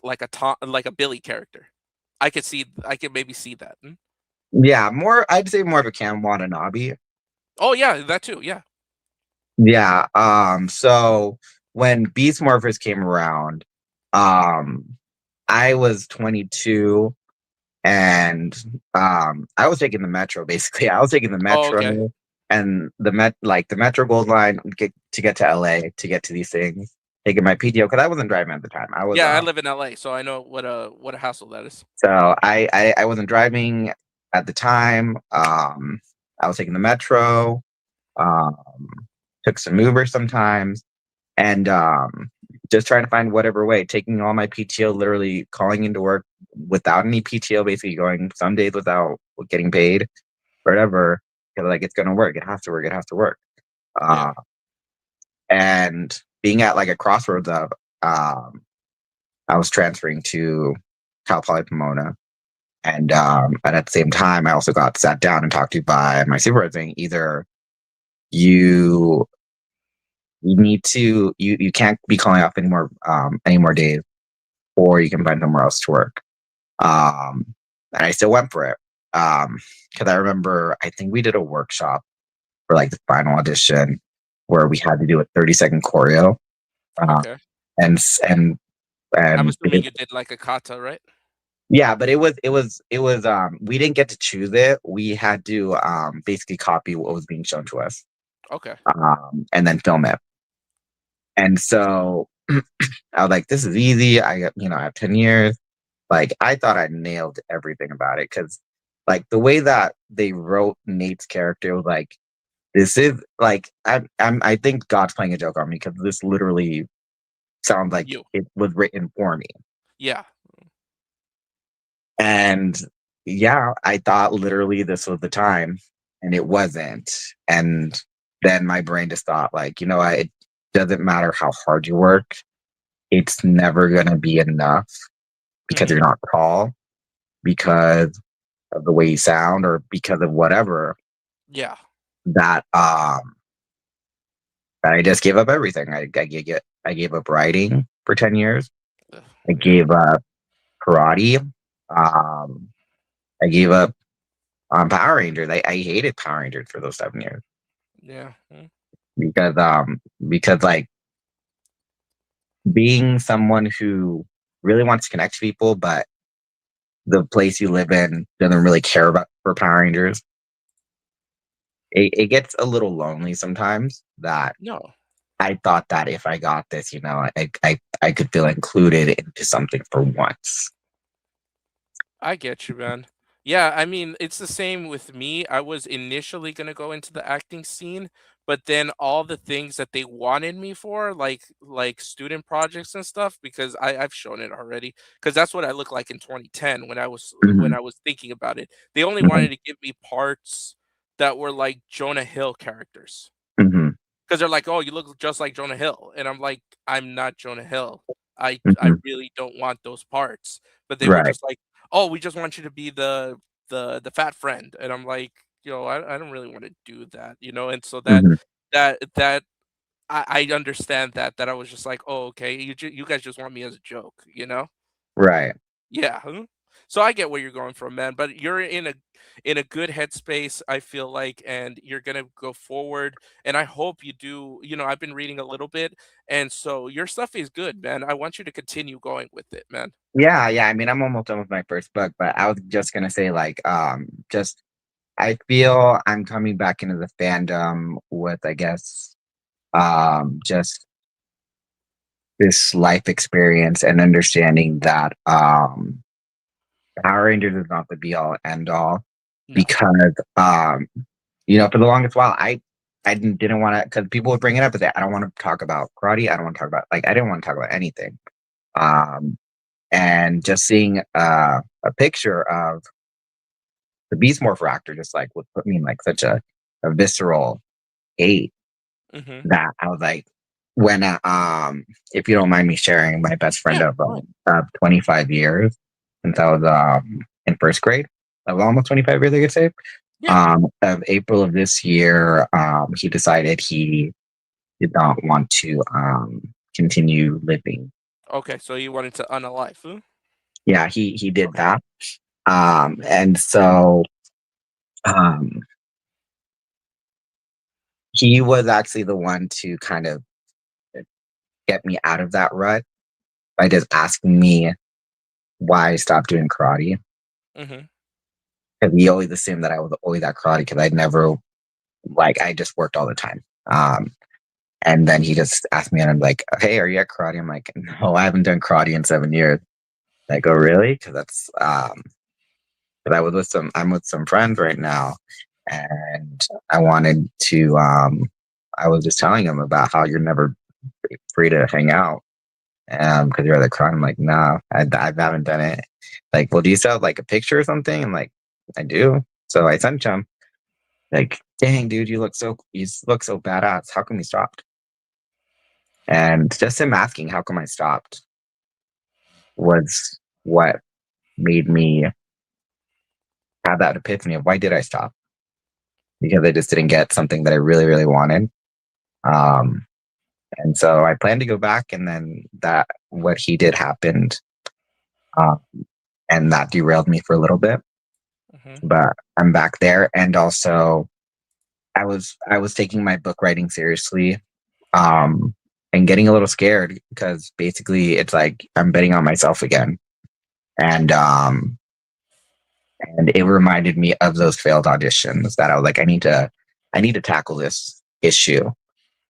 Speaker 3: Billy character. I could maybe see that.
Speaker 20: yeah, I'd say more of a Cam Watanabe.
Speaker 3: Oh yeah, that too. Yeah.
Speaker 20: Yeah. So when Beast Morphers came around, um, I was 22 and I was taking the metro basically. I was taking the
Speaker 3: Oh, okay.
Speaker 20: metro and the Metro Gold Line to get to LA to get to these things. Taking my PTO because I wasn't driving at the time. I was
Speaker 3: Yeah, I live in LA, so I know what a hassle that is.
Speaker 20: so I wasn't driving at the time. I was taking the metro. Um, took some Uber sometimes, and just trying to find whatever way. Taking all my PTO, literally calling into work without any PTO, basically going some days without getting paid, whatever. Because like it's gonna work. It has to work. It has to work.
Speaker 3: Yeah.
Speaker 20: And being at like a crossroads of, I was transferring to Cal Poly Pomona. And at the same time, I also got sat down and talked to by my supervisor saying either you need to you can't be calling off any more days, or you can find somewhere else to work. And I still went for it. Because I remember I think we did a workshop for like the final audition where we had to do a 30-second choreo.
Speaker 3: Okay.
Speaker 20: And
Speaker 3: I'm assuming
Speaker 20: because
Speaker 3: you did like a kata, right?
Speaker 20: yeah, but it was we didn't get to choose it. We had to basically copy what was being shown to us.
Speaker 3: Okay.
Speaker 20: And then film it. And so I was like, this is easy. I have 10 years. Like I thought I nailed everything about it because like the way that they wrote Nate's character was like, this is like I think God's playing a joke on me because this literally sounds like
Speaker 3: You.
Speaker 20: it was written for me.
Speaker 3: Yeah.
Speaker 20: And yeah, I thought literally this was the time, and it wasn't. And then my brain just thought, like, you know what? It doesn't matter how hard you work, it's never going to be enough because you're not tall, because of the way you sound, or because of whatever.
Speaker 3: Yeah.
Speaker 20: That I just gave up everything. I gave up writing for 10 years. I gave up karate. I gave up Power Rangers. I hated Power Rangers for those 7 years
Speaker 3: Yeah.
Speaker 20: because like being someone who really wants to connect to people, but the place you live in doesn't really care about for Power Rangers. It gets a little lonely sometimes. That
Speaker 3: No.
Speaker 20: I thought that if I got this, I could feel included into something for once.
Speaker 3: I get you, man. Yeah, I mean, it's the same with me. I was initially gonna go into the acting scene, but then all the things that they wanted me for, like student projects and stuff, because I've shown it already, because that's what I looked like in 2010 when
Speaker 20: Mhm.
Speaker 3: I was thinking about it. They only
Speaker 20: Mhm.
Speaker 3: wanted to give me parts that were like Jonah Hill characters.
Speaker 20: Mhm.
Speaker 3: Because they're like, "Oh, you look just like Jonah Hill," and I'm like, "I'm not Jonah Hill. I
Speaker 20: Mhm.
Speaker 3: really don't want those parts." But they were
Speaker 20: Right.
Speaker 3: just like, "Oh, we just want you to be the fat friend," and I'm like, I don't really want to do that, And so
Speaker 20: Mhm.
Speaker 3: that I understand that I was just like, "Oh, okay, you guys just want me as a joke."
Speaker 20: Right.
Speaker 3: Yeah. So I get where you're going from, man, but you're in a good headspace, I feel like, and you're gonna go forward. And I hope you do. I've been reading a little bit, and so your stuff is good, man. I want you to continue going with it, man.
Speaker 20: Yeah, yeah. I mean, I'm almost done with my first book, but I was just gonna say, like, just I feel I'm coming back into the fandom with, I guess, just this life experience and understanding that Power Rangers is not the be all end all
Speaker 3: No.
Speaker 20: because for the longest while I didn't want to, because people would bring it up and say I don't want to talk about karate, I don't want to talk about, like, I didn't want to talk about anything. And just seeing a picture of the Beast Morpher actor just like would put me in like such a visceral hate
Speaker 3: Mhm.
Speaker 20: that I was like, when if you don't mind me sharing, my best friend
Speaker 3: Yeah,
Speaker 20: of
Speaker 3: go ahead.
Speaker 20: 25 years since I was in first grade, of almost 25 years, I could say.
Speaker 3: Yeah.
Speaker 20: Of April of this year, he decided he did not want to continue living.
Speaker 3: Okay, so you wanted to unalive, huh?
Speaker 20: Yeah, he did that. And so um, he was actually the one to kind of get me out of that rut by just asking me why I stopped doing karate.
Speaker 3: Mhm.
Speaker 20: Because he always assumed that I was always at karate because I'd never, like, I just worked all the time. And then he just asked me, and I'm like, "Hey, are you at karate?" I'm like, "No, I haven't done karate in 7 years." Like, "Oh, really?" Because I'm with some friends right now, and I wanted to, I was just telling him about how you're never free to hang out, because you're at the karate. I'm like, "Nah, I haven't done it." Like, "Well, do you still have like a picture or something?" I'm like, "I do." So I sent him. Like, "Dang, dude, you look so badass. How come you stopped?" And just him asking how come I stopped was what made me have that epiphany of why did I stop? Because I just didn't get something that I really, really wanted. Um, and so I planned to go back, and then that what he did happened, um, and that derailed me for a little bit.
Speaker 3: Mhm.
Speaker 20: But I'm back there, and also I was taking my book writing seriously, um, and getting a little scared because basically it's like I'm betting on myself again, and it reminded me of those failed auditions that I was like, I need to tackle this issue.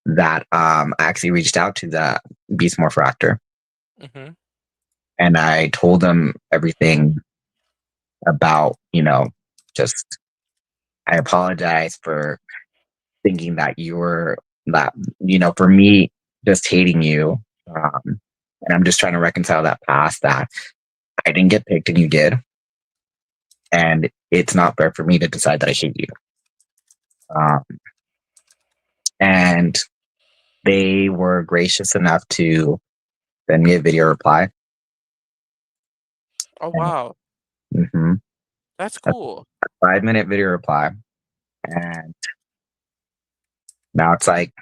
Speaker 20: That I actually reached out to the Beast Morpher actor,
Speaker 3: Mhm.
Speaker 20: and I told him everything about, just I apologize for thinking that you were that, for me just hating you. And I'm just trying to reconcile that past that I didn't get picked and you did. And it's not fair for me to decide that I hate you. Um, and they were gracious enough to send me a video reply.
Speaker 3: Oh, wow.
Speaker 20: Mm-hmm.
Speaker 3: That's
Speaker 20: A
Speaker 3: cool.
Speaker 20: 5-minute video reply. And now it's like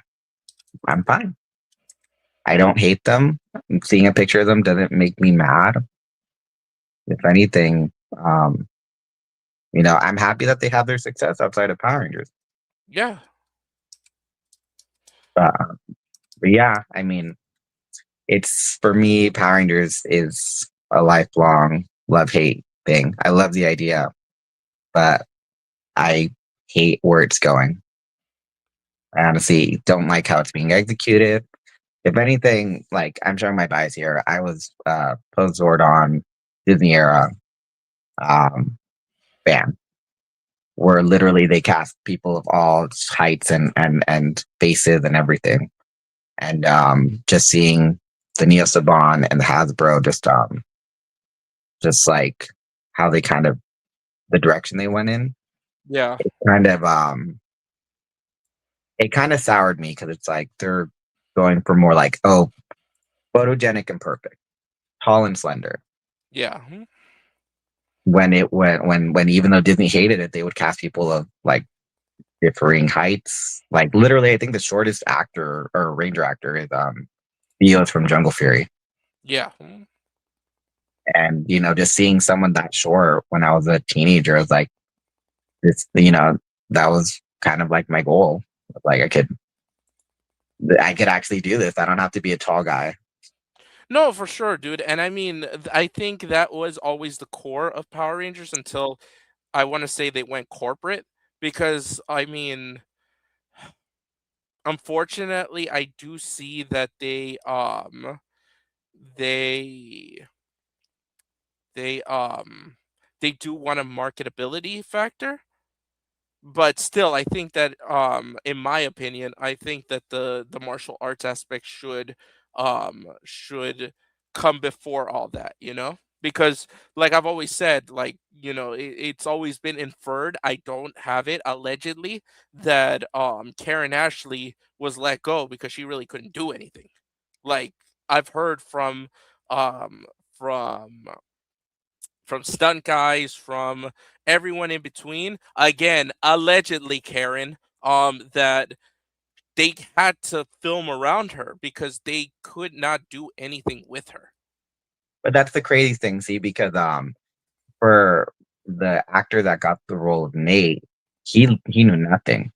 Speaker 20: I'm fine. I don't hate them. Seeing a picture of them doesn't make me mad. If anything, I'm happy that they have their success outside of Power Rangers.
Speaker 3: Yeah.
Speaker 20: But yeah, I mean, it's for me, Power Rangers is a lifelong love-hate thing. I love the idea, but I hate where it's going. I honestly don't like how it's being executed. If anything, like I'm showing my bias here, I was post Zordon Disney era fan, where literally they cast people of all heights and faces and everything. And just seeing the Neo Saban and the Hasbro just like how they kind of the direction they went in.
Speaker 3: Yeah.
Speaker 20: It kind of soured me because it's like they're going for more like, oh, photogenic and perfect, tall and slender.
Speaker 3: Yeah.
Speaker 20: When even though Disney hated it, they would cast people of like differing heights. Like literally, I think the shortest actor or ranger actor is Theo's from Jungle Fury.
Speaker 3: Yeah.
Speaker 20: And just seeing someone that short when I was a teenager, I was like, this, that was kind of like my goal. Like I could actually do this. I don't have to be a tall guy.
Speaker 3: No, for sure, dude. And I mean, I think that was always the core of Power Rangers until I want to say they went corporate. Because, I mean, unfortunately, I do see that they do want a marketability factor. But still, I think that in my opinion, I think that the martial arts aspect should come before all that, because like I've always said, like it's always been inferred, I don't have it allegedly, that Karen Ashley was let go because she really couldn't do anything. Like I've heard um from from stunt guys, from everyone in between. Again, allegedly, Karen, that they had to film around her because they could not do anything with her.
Speaker 20: But that's the crazy thing, see, because for the actor that got the role of Nate, he knew nothing.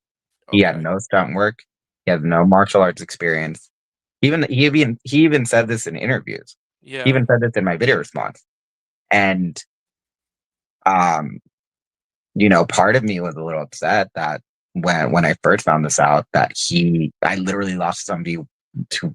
Speaker 20: He had no stunt work. He has no martial arts experience. He even said this in interviews.
Speaker 3: Yeah.
Speaker 20: He even said this in my video response. And part of me was a little upset that when I first found this out, that I literally lost somebody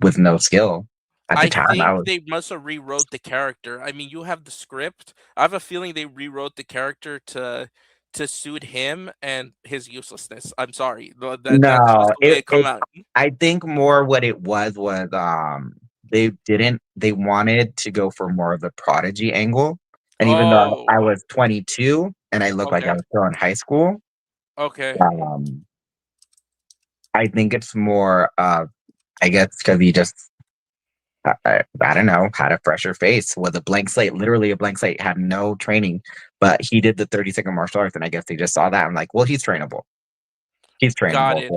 Speaker 20: with no skill. At the time,
Speaker 3: think they must have rewrote the character. I mean, you have the script. I have a feeling they rewrote the character to suit him and his uselessness. I'm sorry. That's just
Speaker 20: No,
Speaker 3: the way it come out.
Speaker 20: I think more what it was they wanted to go for more of the prodigy angle. And even though I was 22 and I looked like I was still in high school,
Speaker 3: Okay.
Speaker 20: I think it's more I guess because he just I don't know, had a fresher face with a blank slate, literally a blank slate, had no training, but he did the 30-second martial arts, and I guess they just saw that. I'm like, well, he's trainable. He's trainable.
Speaker 3: Got it.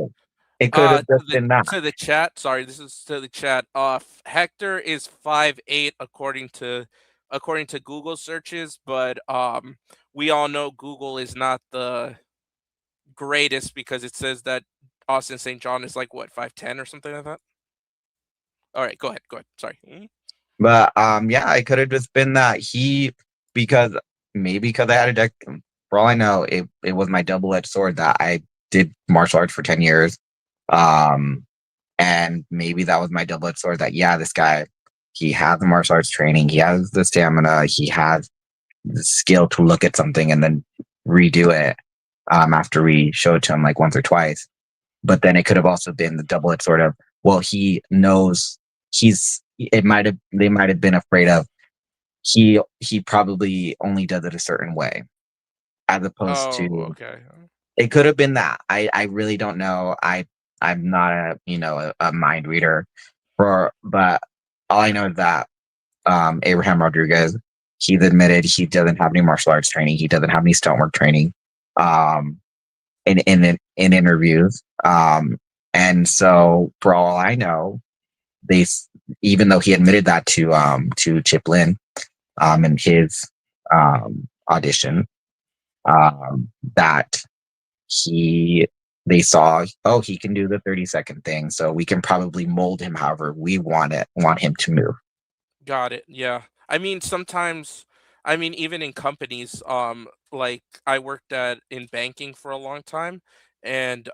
Speaker 20: It could have just been that.
Speaker 3: To the chat, sorry, this is to the chat. Hector is 5'8" according to Google searches, but we all know Google is not the greatest because it says that Austin St. John is like what, 5'10" or something like that. All right, go ahead. Sorry.
Speaker 20: But yeah, it could have just been that because I had a deck. For all I know, it was my double-edged sword that I did martial arts for 10 years. And maybe that was my double-edged sword that, yeah, this guy, he has the martial arts training, he has the stamina, he has the skill to look at something and then redo it after we show it to him like once or twice. But then it could have also been the double-edged sword of, well, he knows they might have been afraid of he probably only does it a certain way, as opposed to it could have been that. I really don't know. I'm not a mind reader but all I know is that Abraham Rodriguez, he's admitted he doesn't have any martial arts training, he doesn't have any stunt work training in interviews. And so, for all I know, even though he admitted that to Chip Lynn in his audition, that they saw, oh, he can do the 30-second thing, so we can probably mold him however we want him to move.
Speaker 3: Got it. Yeah. I mean, sometimes, I mean, even in companies, like I worked in banking for a long time, and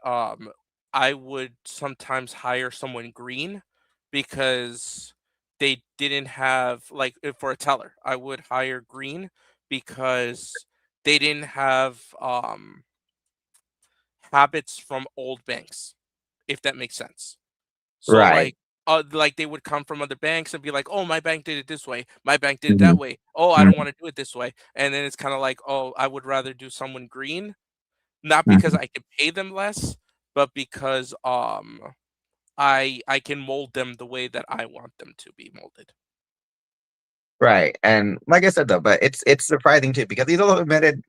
Speaker 3: I would sometimes hire someone green because they didn't have like for a teller, I would hire green because they didn't have habits from old banks, if that makes sense. So
Speaker 20: Right.
Speaker 3: like they would come from other banks and be like, "Oh, my bank did it this way. My bank did it that
Speaker 20: Mhm.
Speaker 3: way. Oh, I don't
Speaker 20: Mhm.
Speaker 3: want to do it this way." And then it's kind of like, "Oh, I would rather do someone green, not because
Speaker 20: Mhm.
Speaker 3: I can pay them less, but because I can mold them the way that I want them to be molded."
Speaker 20: Right. And like I said though, but it's surprising too, because he's all admitted,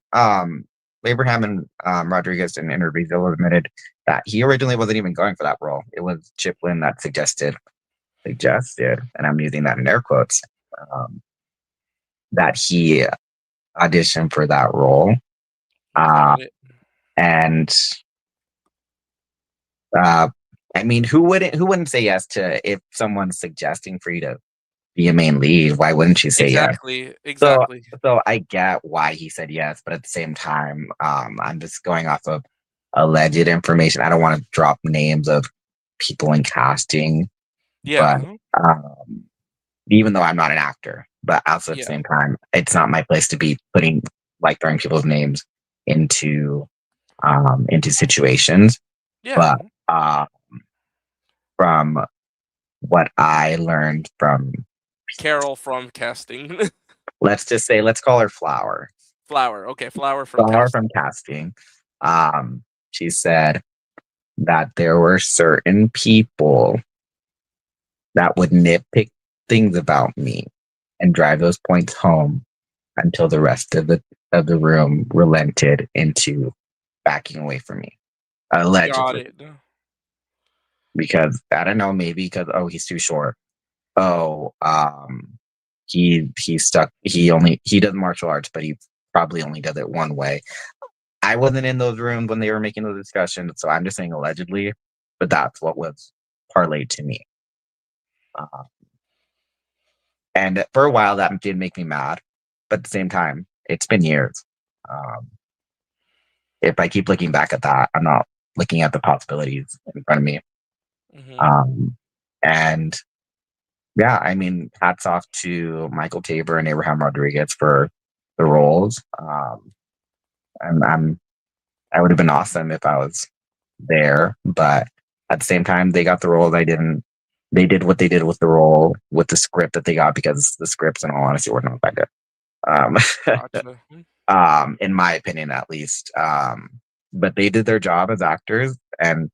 Speaker 20: Abraham and Rodriguez in interviews, they'll admitted that he originally wasn't even going for that role. It was Chip Lynn that suggested, and I'm using that in air quotes, that he auditioned for that role.
Speaker 3: Got it.
Speaker 20: And I mean, who wouldn't say yes to, if someone's suggesting for you to be a main lead? Why wouldn't you say yes?
Speaker 3: Exactly.
Speaker 20: So,
Speaker 3: Exactly.
Speaker 20: so I get why he said yes, but at the same time, I'm just going off of alleged information. I don't want to drop names of people in casting, but
Speaker 3: Yeah.
Speaker 20: um, even though I'm not an actor, but also at the
Speaker 3: Yeah.
Speaker 20: same time, it's not my place to be throwing people's names into situations.
Speaker 3: Yeah.
Speaker 20: But from what I learned from,
Speaker 3: Carol from casting.
Speaker 20: let's call her Flower.
Speaker 3: Flower. Okay, Flower from
Speaker 20: Flower
Speaker 3: casting.
Speaker 20: from casting. She said that there were certain people that would nitpick things about me and drive those points home until the rest of the room relented into backing away from me.
Speaker 3: Got
Speaker 20: Allegedly.
Speaker 3: it.
Speaker 20: Because I don't know, maybe because, oh, he's too short. Oh, he's stuck. He does martial arts, but he probably only does it one way. I wasn't in those rooms when they were making those discussions, so I'm just saying allegedly, but that's what was parlayed to me. And for a while, that did make me mad, but at the same time, it's been years. If I keep looking back at that, I'm not looking at the possibilities in front of me. And yeah, I mean, hats off to Michael Tabor and Abraham Rodriguez for the roles. I would have been awesome if I was there, but at the same time, they got the role. They did what they did with the role, with the script that they got, because the scripts, in all honesty, were not that good.
Speaker 3: Gotcha.
Speaker 20: In my opinion, at least. But they did their job as actors, and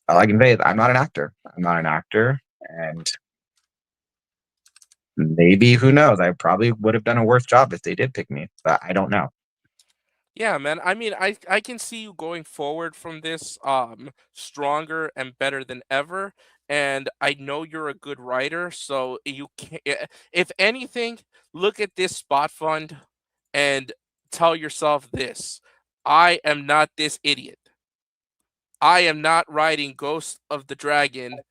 Speaker 20: all I can say is I'm not an actor. I'm not an actor, and maybe, who knows? I probably would have done a worse job if they did pick me, but I don't know.
Speaker 3: Yeah, man. I mean, I can see you going forward from this stronger and better than ever. And I know you're a good writer, so you can, if anything, look at this spot fund and tell yourself this: I am not this idiot. I am not writing Ghost of the Dragon,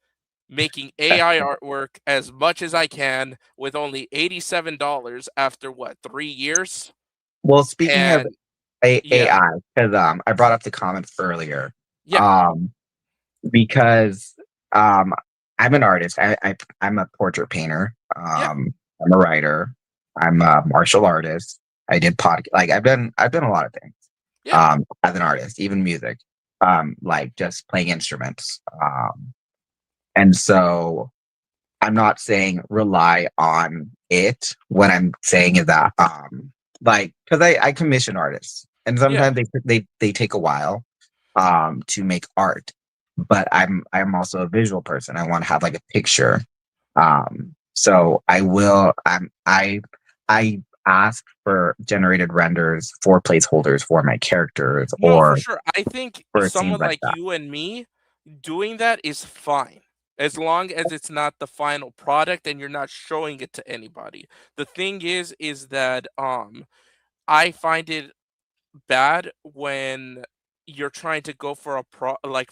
Speaker 3: making AI artwork as much as I can with only $87 after what, 3 years?
Speaker 20: Well, speaking of
Speaker 3: And yeah,
Speaker 20: AI, because I brought up the comments earlier,
Speaker 3: yeah,
Speaker 20: because I'm an artist. I'm a portrait painter.
Speaker 3: yeah,
Speaker 20: I'm a writer. I'm a martial artist. I did I've done a lot of things.
Speaker 3: yeah.
Speaker 20: As an artist, even music, like just playing instruments. And so I'm not saying rely on it. What I'm saying is that, because I commission artists, and
Speaker 3: Yeah.
Speaker 20: sometimes they take a while, to make art. But I'm also a visual person. I want to have like a picture. So I will. I ask for generated renders for placeholders for my characters
Speaker 3: No,
Speaker 20: or
Speaker 3: for sure. I think
Speaker 20: for scenes
Speaker 3: someone
Speaker 20: like
Speaker 3: like
Speaker 20: that.
Speaker 3: you and me doing that is fine. As long as it's not the final product and you're not showing it to anybody. The thing is that I find it bad when you're trying to go for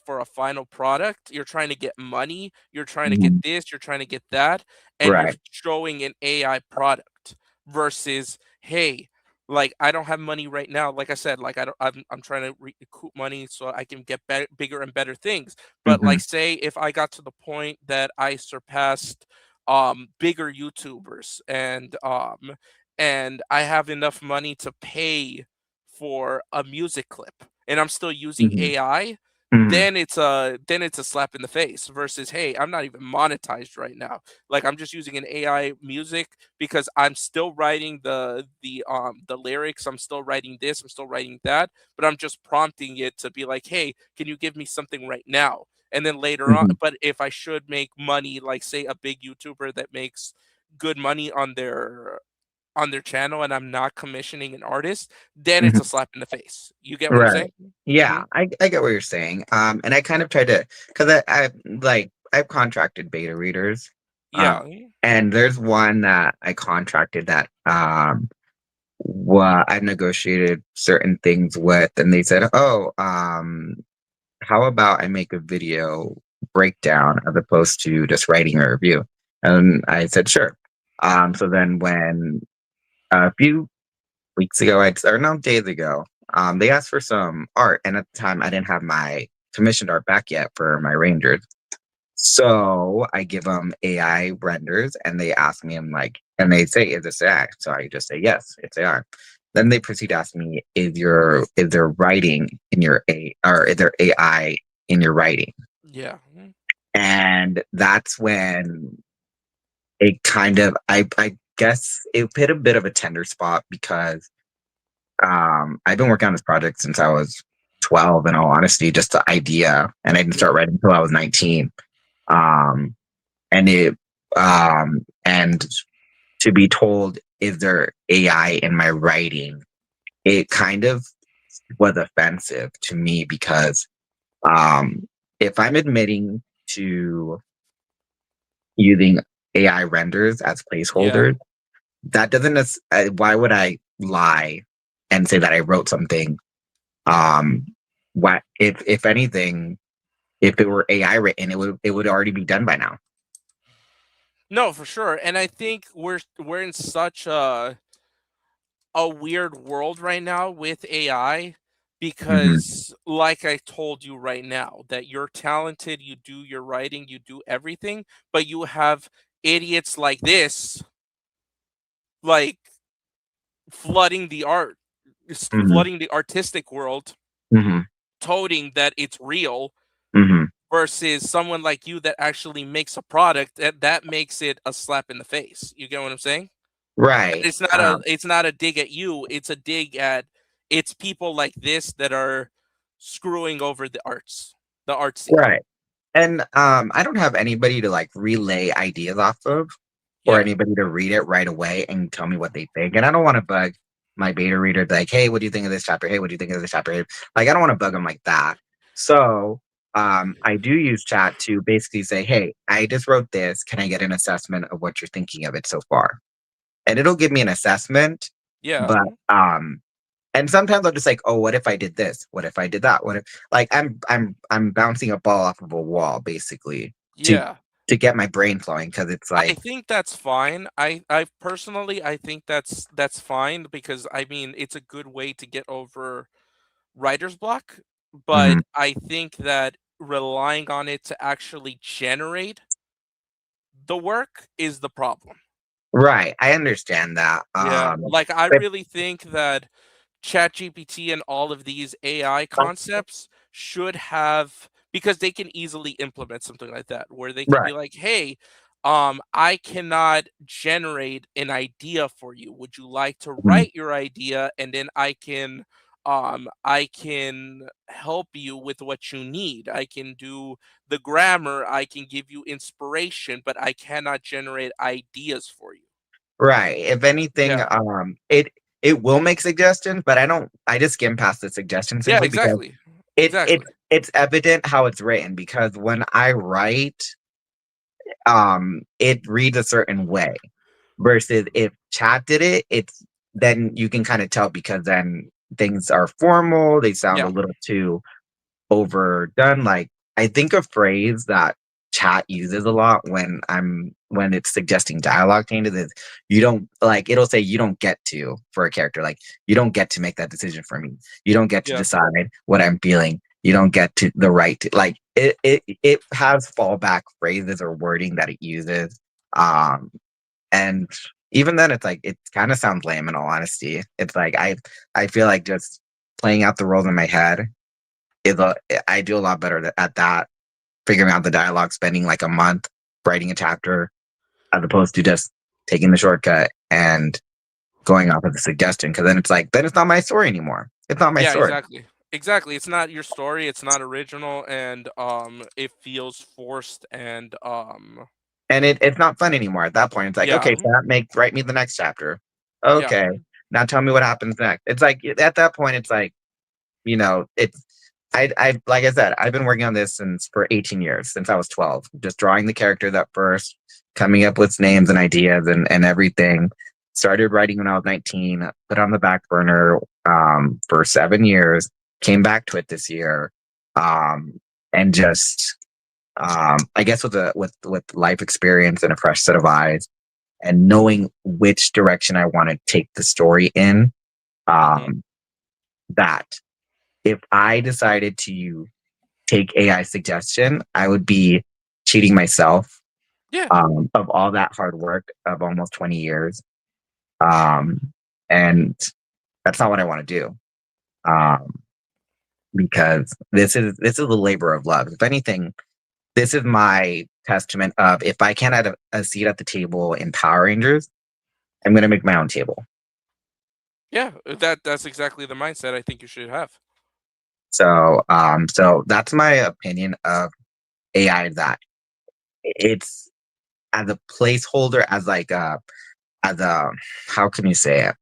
Speaker 3: for a final product. You're trying to get money, you're trying to get
Speaker 20: Mhm.
Speaker 3: this, you're trying to get that, and you're
Speaker 20: Right.
Speaker 3: showing an AI product versus, hey, like I don't have money right now. Like I said, like I'm trying to recoup money so I can get better, bigger and better things. But
Speaker 20: Mhm.
Speaker 3: like, say if I got to the point that I surpassed bigger YouTubers and I have enough money to pay for a music clip and I'm still using
Speaker 20: Mhm.
Speaker 3: AI,
Speaker 20: Mhm.
Speaker 3: then it's a slap in the face versus, hey, I'm not even monetized right now. Like I'm just using an AI music because I'm still writing the lyrics, I'm still writing this, I'm still writing that, but I'm just prompting it to be like, hey, can you give me something right now? And then later on,
Speaker 20: Mhm.
Speaker 3: but if I should make money, like say a big YouTuber that makes good money on their channel and I'm not commissioning an artist, then it's
Speaker 20: Mhm.
Speaker 3: a slap in the face. You get what I'm
Speaker 20: Right.
Speaker 3: saying?
Speaker 20: Yeah,
Speaker 3: Mhm.
Speaker 20: I get what you're saying. And I kind of tried to, because I like I've contracted beta readers.
Speaker 3: Yeah.
Speaker 20: And there's one that I contracted that I negotiated certain things with, and they said, "Oh, how about I make a video breakdown as opposed to just writing a review?" And I said, "Sure." So then when a few weeks ago, or no, days ago, they asked for some art, and at the time, I didn't have my commissioned art back yet for my Rangers. So I give them AI renders, and they ask me, I'm like, and they say, "Is this AI?" So I just say, "Yes, it's AI." Then they proceed to ask me, is there writing in your or is there AI in your writing?"
Speaker 3: Yeah.
Speaker 20: And that's when it kind of, I guess it hit a bit of a tender spot because I've been working on this project since I was 12, in all honesty, just the idea. And I didn't start writing until I was 19. Um, and and to be told, is there AI in my writing? It kind of was offensive to me because if I'm admitting to using AI renders as
Speaker 3: Yeah.
Speaker 20: placeholders, that doesn't why would I lie and say that I wrote something? What if anything, if it were AI written, it would already be done by now.
Speaker 3: No, for sure. And I think we're in such a weird world right now with AI
Speaker 20: Mhm.
Speaker 3: because like I told you right now that you're talented, you do your writing, you do everything, but you have idiots like this like flooding the
Speaker 20: Mhm.
Speaker 3: flooding the artistic world,
Speaker 20: Mhm.
Speaker 3: toting that it's real
Speaker 20: Mhm.
Speaker 3: versus someone like you that actually makes a product that makes it a slap in the face. You get what I'm saying?
Speaker 20: Right.
Speaker 3: It's not a dig at you, it's a dig at it's people like this that are screwing over the art scene.
Speaker 20: Right. And I don't have anybody to like relay ideas off of, or
Speaker 3: Yeah.
Speaker 20: anybody to read it right away and tell me what they think. And I don't want to bug my beta reader like, "Hey, what do you think of this chapter? Hey, what do you think of this chapter?" Hey, like I don't want to bug them like that. So I do use chat to basically say, "Hey, I just wrote this. Can I get an assessment of what you're thinking of it so far?" And it'll give me an assessment,
Speaker 3: Yeah.
Speaker 20: but and sometimes I'll just like, "Oh, what if I did this? What if I did that? What if," like I'm bouncing a ball off of a wall basically to
Speaker 3: Yeah.
Speaker 20: get my brain flowing, because it's
Speaker 3: I
Speaker 20: like,
Speaker 3: think that's fine. I personally I think that's fine because I mean it's a good way to get over writer's block, but
Speaker 20: Mhm.
Speaker 3: I think that relying on it to actually generate the work is the problem.
Speaker 20: Right, I understand that.
Speaker 3: Yeah, like I
Speaker 20: But
Speaker 3: really think that ChatGPT and all of these AI concepts should have because they can easily implement something like that where they can be
Speaker 20: right.
Speaker 3: like, "Hey, I cannot generate an idea for you. Would you like to
Speaker 20: Mhm.
Speaker 3: write your idea and then I can help you with what you need. I can do the grammar, I can give you inspiration, but I cannot generate ideas for you."
Speaker 20: Right. If anything,
Speaker 3: Yeah.
Speaker 20: It will make suggestions, but I just skim past the suggestions
Speaker 3: Yeah,
Speaker 20: simply because
Speaker 3: exactly.
Speaker 20: it
Speaker 3: Exactly.
Speaker 20: it's evident how it's written, because when I write, it reads a certain way. Versus if chat did it, it's then you can kind of tell, because then things are formal, they sound a
Speaker 3: Yeah.
Speaker 20: little too overdone. Like, I think a phrase that chat uses a lot when it's suggesting dialogue changes is, you don't, like, it'll say, you don't get to, for a character, like, you don't get to make that decision for me. You don't get to
Speaker 3: Yeah.
Speaker 20: decide what I'm feeling. You don't get to the right to, like, it has fallback phrases or wording that it uses. And even then, it's like, it kind of sounds lame, in all honesty. It's like, I feel like just playing out the roles in my head is I do a lot better at that, figuring out the dialogue, spending like a month writing a chapter, as opposed to just taking the shortcut and going off of the suggestion. Because then it's like, then it's not my story anymore. It's not my
Speaker 3: Yeah,
Speaker 20: story.
Speaker 3: exactly. Exactly. It's not your story, it's not original, and it feels forced, and
Speaker 20: And it's not fun anymore at that point. It's like,
Speaker 3: yeah.
Speaker 20: okay, so write me the next chapter.
Speaker 3: Yeah.
Speaker 20: Okay, now tell me what happens next. It's like, at that point, it's like, it's I like I said, I've been working on this for 18 years, since I was 12, just drawing the characters at first, coming up with names and ideas and everything. Started writing when I was 19, put on the back burner for 7 years, came back to it this year, and just I guess with life experience and a fresh set of eyes, and knowing which direction I want to take the story in, that if I decided to take AI suggestion, I would be cheating myself,
Speaker 3: Yeah.
Speaker 20: of all that hard work of almost 20 years. And that's not what I want to do. Because this is a labor of love. If anything, this is my testament of, if I can't have a seat at the table in Power Rangers, I'm going to make my own table.
Speaker 3: Yeah, that's exactly the mindset I think you should have.
Speaker 20: So, that's my opinion of AI. That it's as a placeholder, as a how can you say it?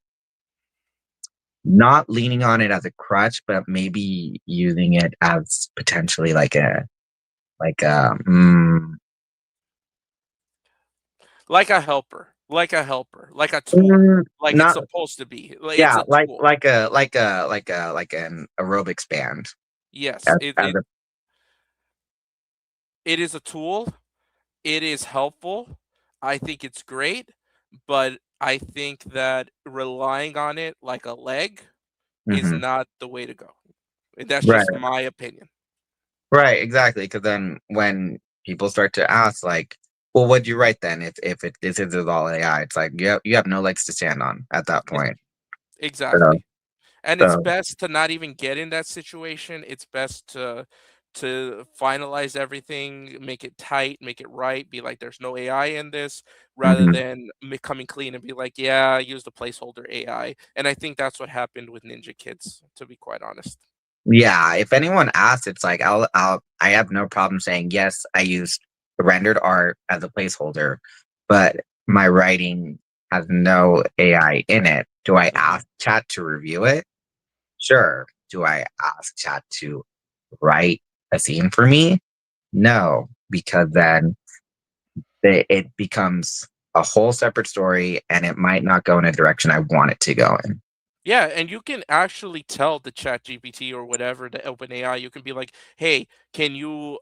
Speaker 20: Not leaning on it as a crutch, but maybe using it as potentially like a
Speaker 3: Like a helper, like a tool, like it's
Speaker 20: not
Speaker 3: supposed to be. It's
Speaker 20: yeah,
Speaker 3: a tool.
Speaker 20: like an aerobics band.
Speaker 3: Yes,
Speaker 20: As,
Speaker 3: it,
Speaker 20: as
Speaker 3: it
Speaker 20: a,
Speaker 3: it is a tool. It is helpful. I think it's great, but I think that relying on it like a leg is
Speaker 20: Mhm.
Speaker 3: not the way to go. That's
Speaker 20: Right.
Speaker 3: just my opinion.
Speaker 20: Right, exactly. Because then when people start to ask, like, well, what'd you write then? This is all AI, it's like, you have no legs to stand on at that point. So,
Speaker 3: Exactly. And it's
Speaker 20: so
Speaker 3: best to not even get in that situation. It's best to finalize everything, make it tight, make it right, be like there's no AI in this, rather
Speaker 20: mhm.
Speaker 3: than coming clean and be like, yeah, I used a placeholder AI. And I think that's what happened with Ninja Kids, to be quite honest.
Speaker 20: Yeah, if anyone asks, it's like, I have no problem saying, yes, I used rendered art as a placeholder, but my writing has no AI in it. Do I ask chat to review it? Sure. Do I ask chat to write a scene for me? No, because then it becomes a whole separate story, and it might not go in a direction I want it to go in.
Speaker 3: Yeah, and you can actually tell the Chat GPT or whatever, the OpenAI, you can be like, hey, can you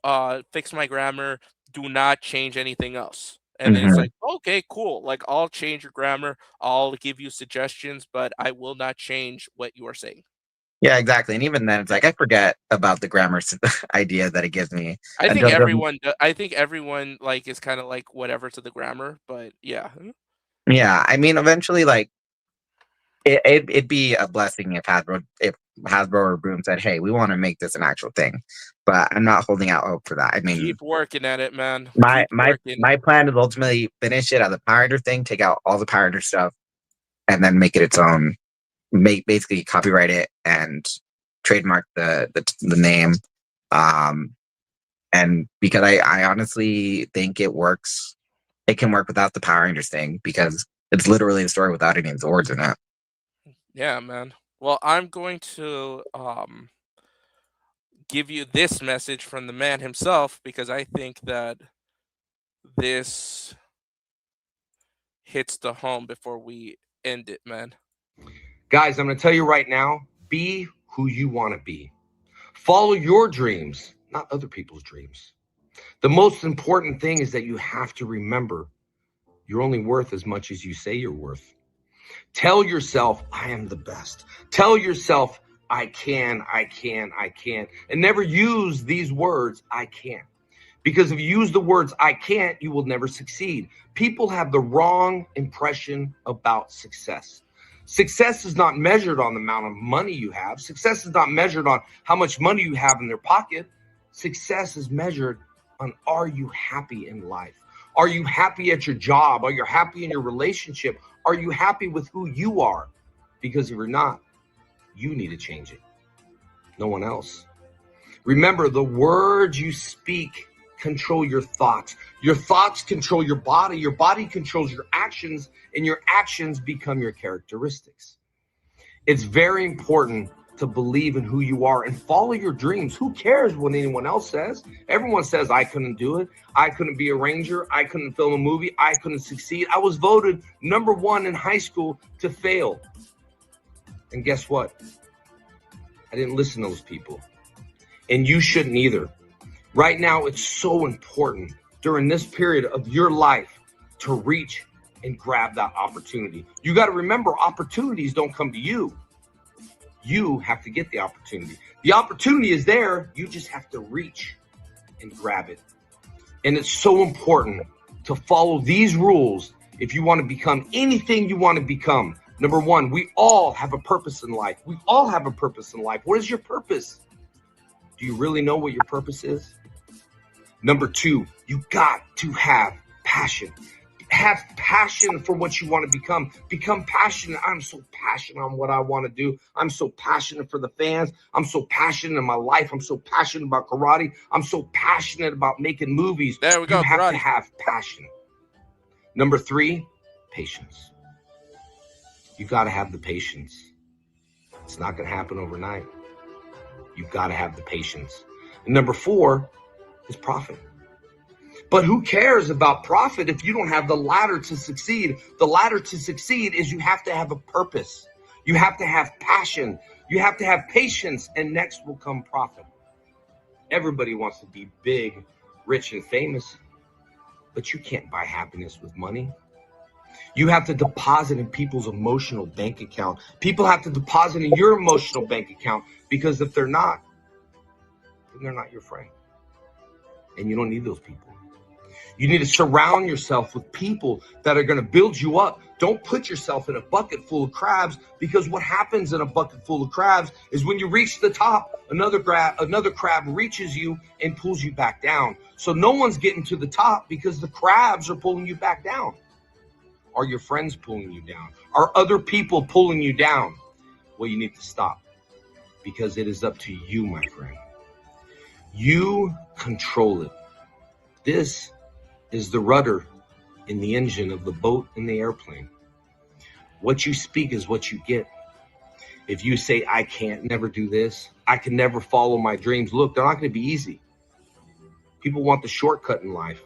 Speaker 3: fix my grammar? Do not change anything else. And then it's
Speaker 20: Mhm.
Speaker 3: like, okay, cool. Like, I'll change your grammar. I'll give you suggestions, but I will not change what you are saying.
Speaker 20: Yeah, exactly. And even then, it's like, I forget about the grammar idea that it gives me
Speaker 3: I think
Speaker 20: until it doesn't.
Speaker 3: everyone, I think everyone like is kind of like whatever to the grammar, but yeah.
Speaker 20: Yeah, I mean, eventually, like, it'd be a blessing if Hasbro or Boom said, "Hey, we want to make this an actual thing," but I'm not holding out hope for that. I mean,
Speaker 3: Keep working at it, man.
Speaker 20: my
Speaker 3: Keep
Speaker 20: my
Speaker 3: working.
Speaker 20: my plan is ultimately finish it as a Power Ranger thing, take out all the Power Ranger stuff, and then make it its own. Basically copyright it and trademark the name. And because I honestly think it works, it can work without the Power Rangers thing, because It's literally a story without any words in it.
Speaker 3: Yeah, man. Well, I'm going to give you this message from the man himself because I think that this hits the home before we end it, man.
Speaker 21: Guys, I'm going to tell you right now, be who you want to be. Follow your dreams, not other people's dreams. The most important thing is that you have to remember you're only worth as much as you say you're worth. Tell yourself, I am the best. Tell yourself, I can. And never use these words, I can't. Because if you use the words, I can't, you will never succeed. People have the wrong impression about success. Success is not measured on the amount of money you have. Success is not measured on how much money you have in their pocket. Success is measured on, are you happy in life? Are you happy at your job? Are you happy in your relationship? Are you happy with who you are? Because if you're not, you need to change it. No one else. Remember, the words you speak control your thoughts. Your thoughts control your body controls your actions, and your actions become your characteristics. It's very important to believe in who you are and follow your dreams. Who cares what anyone else says? Everyone says, I couldn't do it. I couldn't be a ranger. I couldn't film a movie. I couldn't succeed. I was voted #1 in high school to fail. And guess what? I didn't listen to those people. And you shouldn't either. Right now, it's so important during this period of your life to reach and grab that opportunity. You got to remember, opportunities don't come to you. You have to get the opportunity. The opportunity is there. You just have to reach and grab it. And it's so important to follow these rules if you want to become anything you want to become. #1, we all have a purpose in life. We all have a purpose in life. What is your purpose? Do you really know what your purpose is? #2, you got to have passion. Have passion for what you want to become. Become passionate. I'm so passionate on what I want to do. I'm so passionate for the fans. I'm so passionate in my life. I'm so passionate about karate. I'm so passionate about making movies.
Speaker 3: There we go.
Speaker 21: You have
Speaker 3: karate.
Speaker 21: to have passion. #3, patience. You got to have the patience. It's not going to happen overnight. You've got to have the patience. And #4 is profit. But who cares about profit if you don't have the ladder to succeed? The ladder to succeed is you have to have a purpose. You have to have passion. You have to have patience, and next will come profit. Everybody wants to be big, rich, and famous, but you can't buy happiness with money. You have to deposit in people's emotional bank account. People have to deposit in your emotional bank account, because if they're not, then they're not your friend. And you don't need those people. You need to surround yourself with people that are going to build you up. Don't put yourself in a bucket full of crabs, because what happens in a bucket full of crabs is when you reach the top, another crab reaches you and pulls you back down. So no one's getting to the top because the crabs are pulling you back down. Are your friends pulling you down? Are other people pulling you down? Well, you need to stop, because it is up to you, my friend. You control it. This is the rudder in the engine of the boat and the airplane. What you speak is what you get. If you say, I can't never do this, I can never follow my dreams, look, they're not going to be easy. People want the shortcut in life,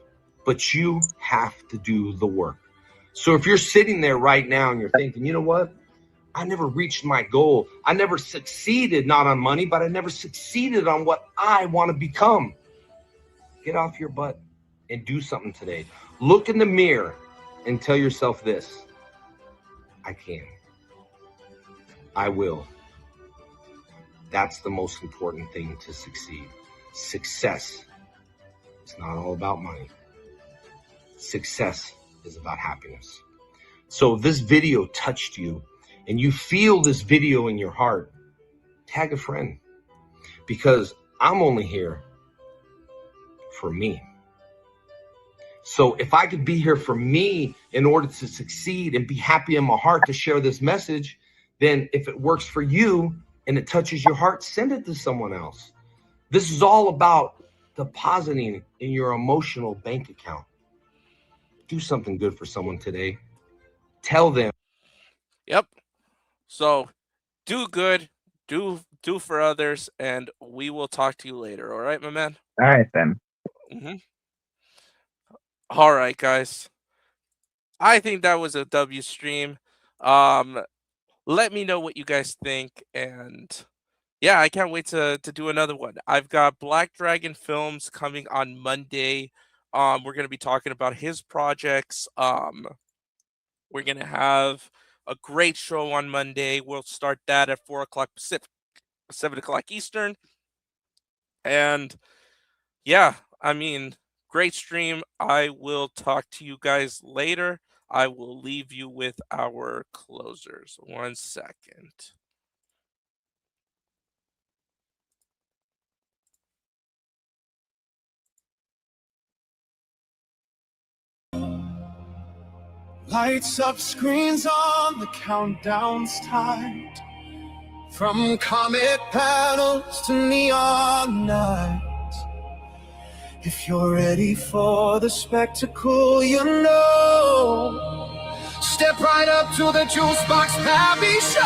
Speaker 21: but you have to do the work. So if you're sitting there right now and you're thinking, you know what? I never reached my goal. I never succeeded, not on money, but I never succeeded on what I want to become. Get off your butt and do something today. Look in the mirror and tell yourself this: I can. I will. That's the most important thing to succeed. Success is not all about money. Success is about happiness. So if this video touched you and you feel this video in your heart, tag a friend, because I'm only here for me. So if I could be here for me in order to succeed and be happy in my heart to share this message, then if it works for you and it touches your heart, send it to someone else. This is all about depositing in your emotional bank account. Do something good for someone today. Tell them.
Speaker 3: Yep. So do good, do for others, and we will talk to you later. All right, my man?
Speaker 20: All right, then.
Speaker 3: All right, guys. I think that was a W stream. Let me know what you guys think, and yeah, I can't wait to do another one. I've got Black Dragon Films coming on Monday. We're gonna be talking about his projects. We're gonna have a great show on Monday. We'll start that at 4 o'clock Pacific, 7 o'clock Eastern. And yeah, I mean, great stream. I will talk to you guys later. I will leave you with our closers. 1 second.
Speaker 2: Lights up, screens on, the countdown's timed. From comet panels to neon nights. If you're ready for the spectacle, you know. Step right up to the Juice Box Pappy Show.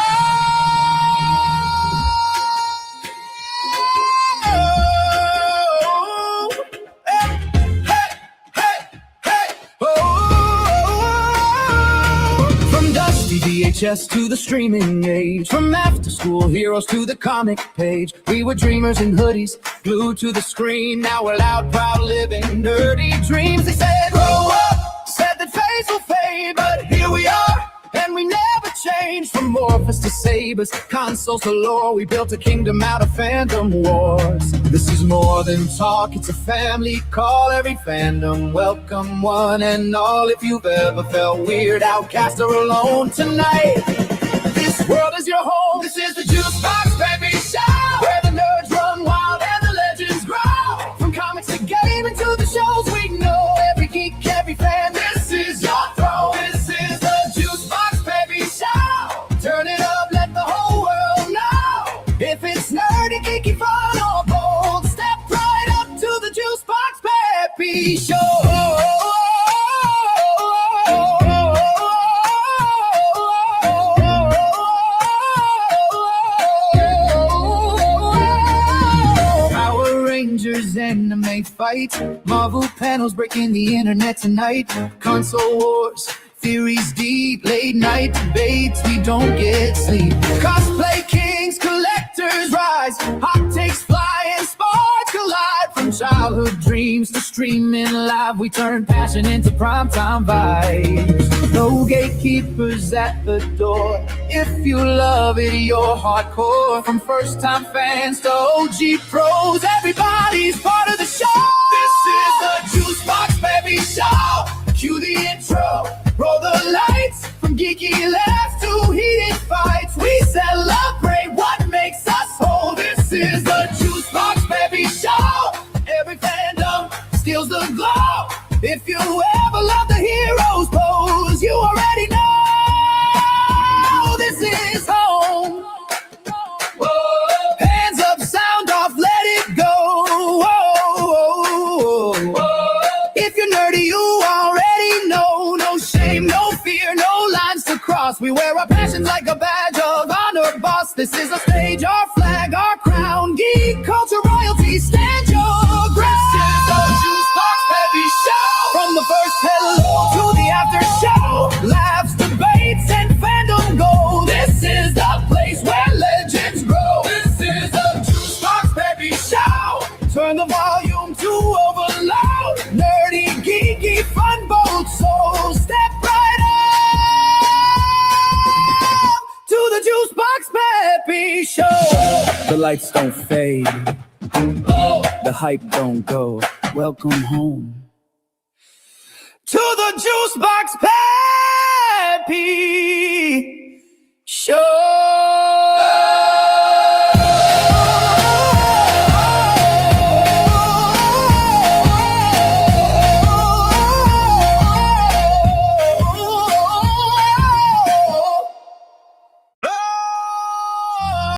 Speaker 2: VHS to the streaming age, from after school heroes to the comic page. We were dreamers in hoodies, glued to the screen. Now we're loud, proud, living nerdy dreams. They said, grow up, said that phase will fade, but here we are, and we never changed. From Morphus to Sabers, consoles to lore, we built a kingdom out of fandom wars. This is more than talk, it's a family call. Every fandom welcome, one and all. If you've ever felt weird, outcast, or alone tonight, this world is your home. This is the Juice Box Baby Show, where the nerds run wild and the legends grow. From comics to gaming to the shows we know, every geek, every fan, this is your throne. This is the Juice Box Baby Show. Turn it up, let the whole world know. If it's nerdy, geeky, fun, or bold, step right up to the Juice Box Baby Show. Anime fights, Marvel panels breaking the internet tonight. Console wars, theories deep, late night debates, we don't get sleep. Cosplay kings, collectors rise, hot takes fly and sparks collide. From childhood dreams to streaming live, we turn passion into primetime vibes. No gatekeepers at the door, if you love it, you're hardcore. From first time fans to OG pros, everybody's part of the show. This is the Juice Box Baby Show. Cue the intro, roll the lights. From geeky laughs to heated fights, we celebrate what makes us whole. This is the Juice Box Baby Show. Every fandom steals the glow. If you ever love the heroes pose, you already know this is home. Whoa. Hands up, sound off, let it go. Whoa. If you're nerdy, you already know. No shame, no fear, no lines to cross. We wear our passions like a badge of honor, boss. This is our stage, our flag, our crown. Geek culture royalty, stand your ground. This is the Juice Box Baby Show. From the first hello to the after show, laughs, debates, and fandom go. This is the place where legends grow. This is the Juice Box Baby Show. Turn the volume to overloud. Nerdy, geeky, fun, bold souls. Step right up to the Juice Box Baby Show. The lights don't fade. The hype don't go. Welcome home to the Juice Box Pappy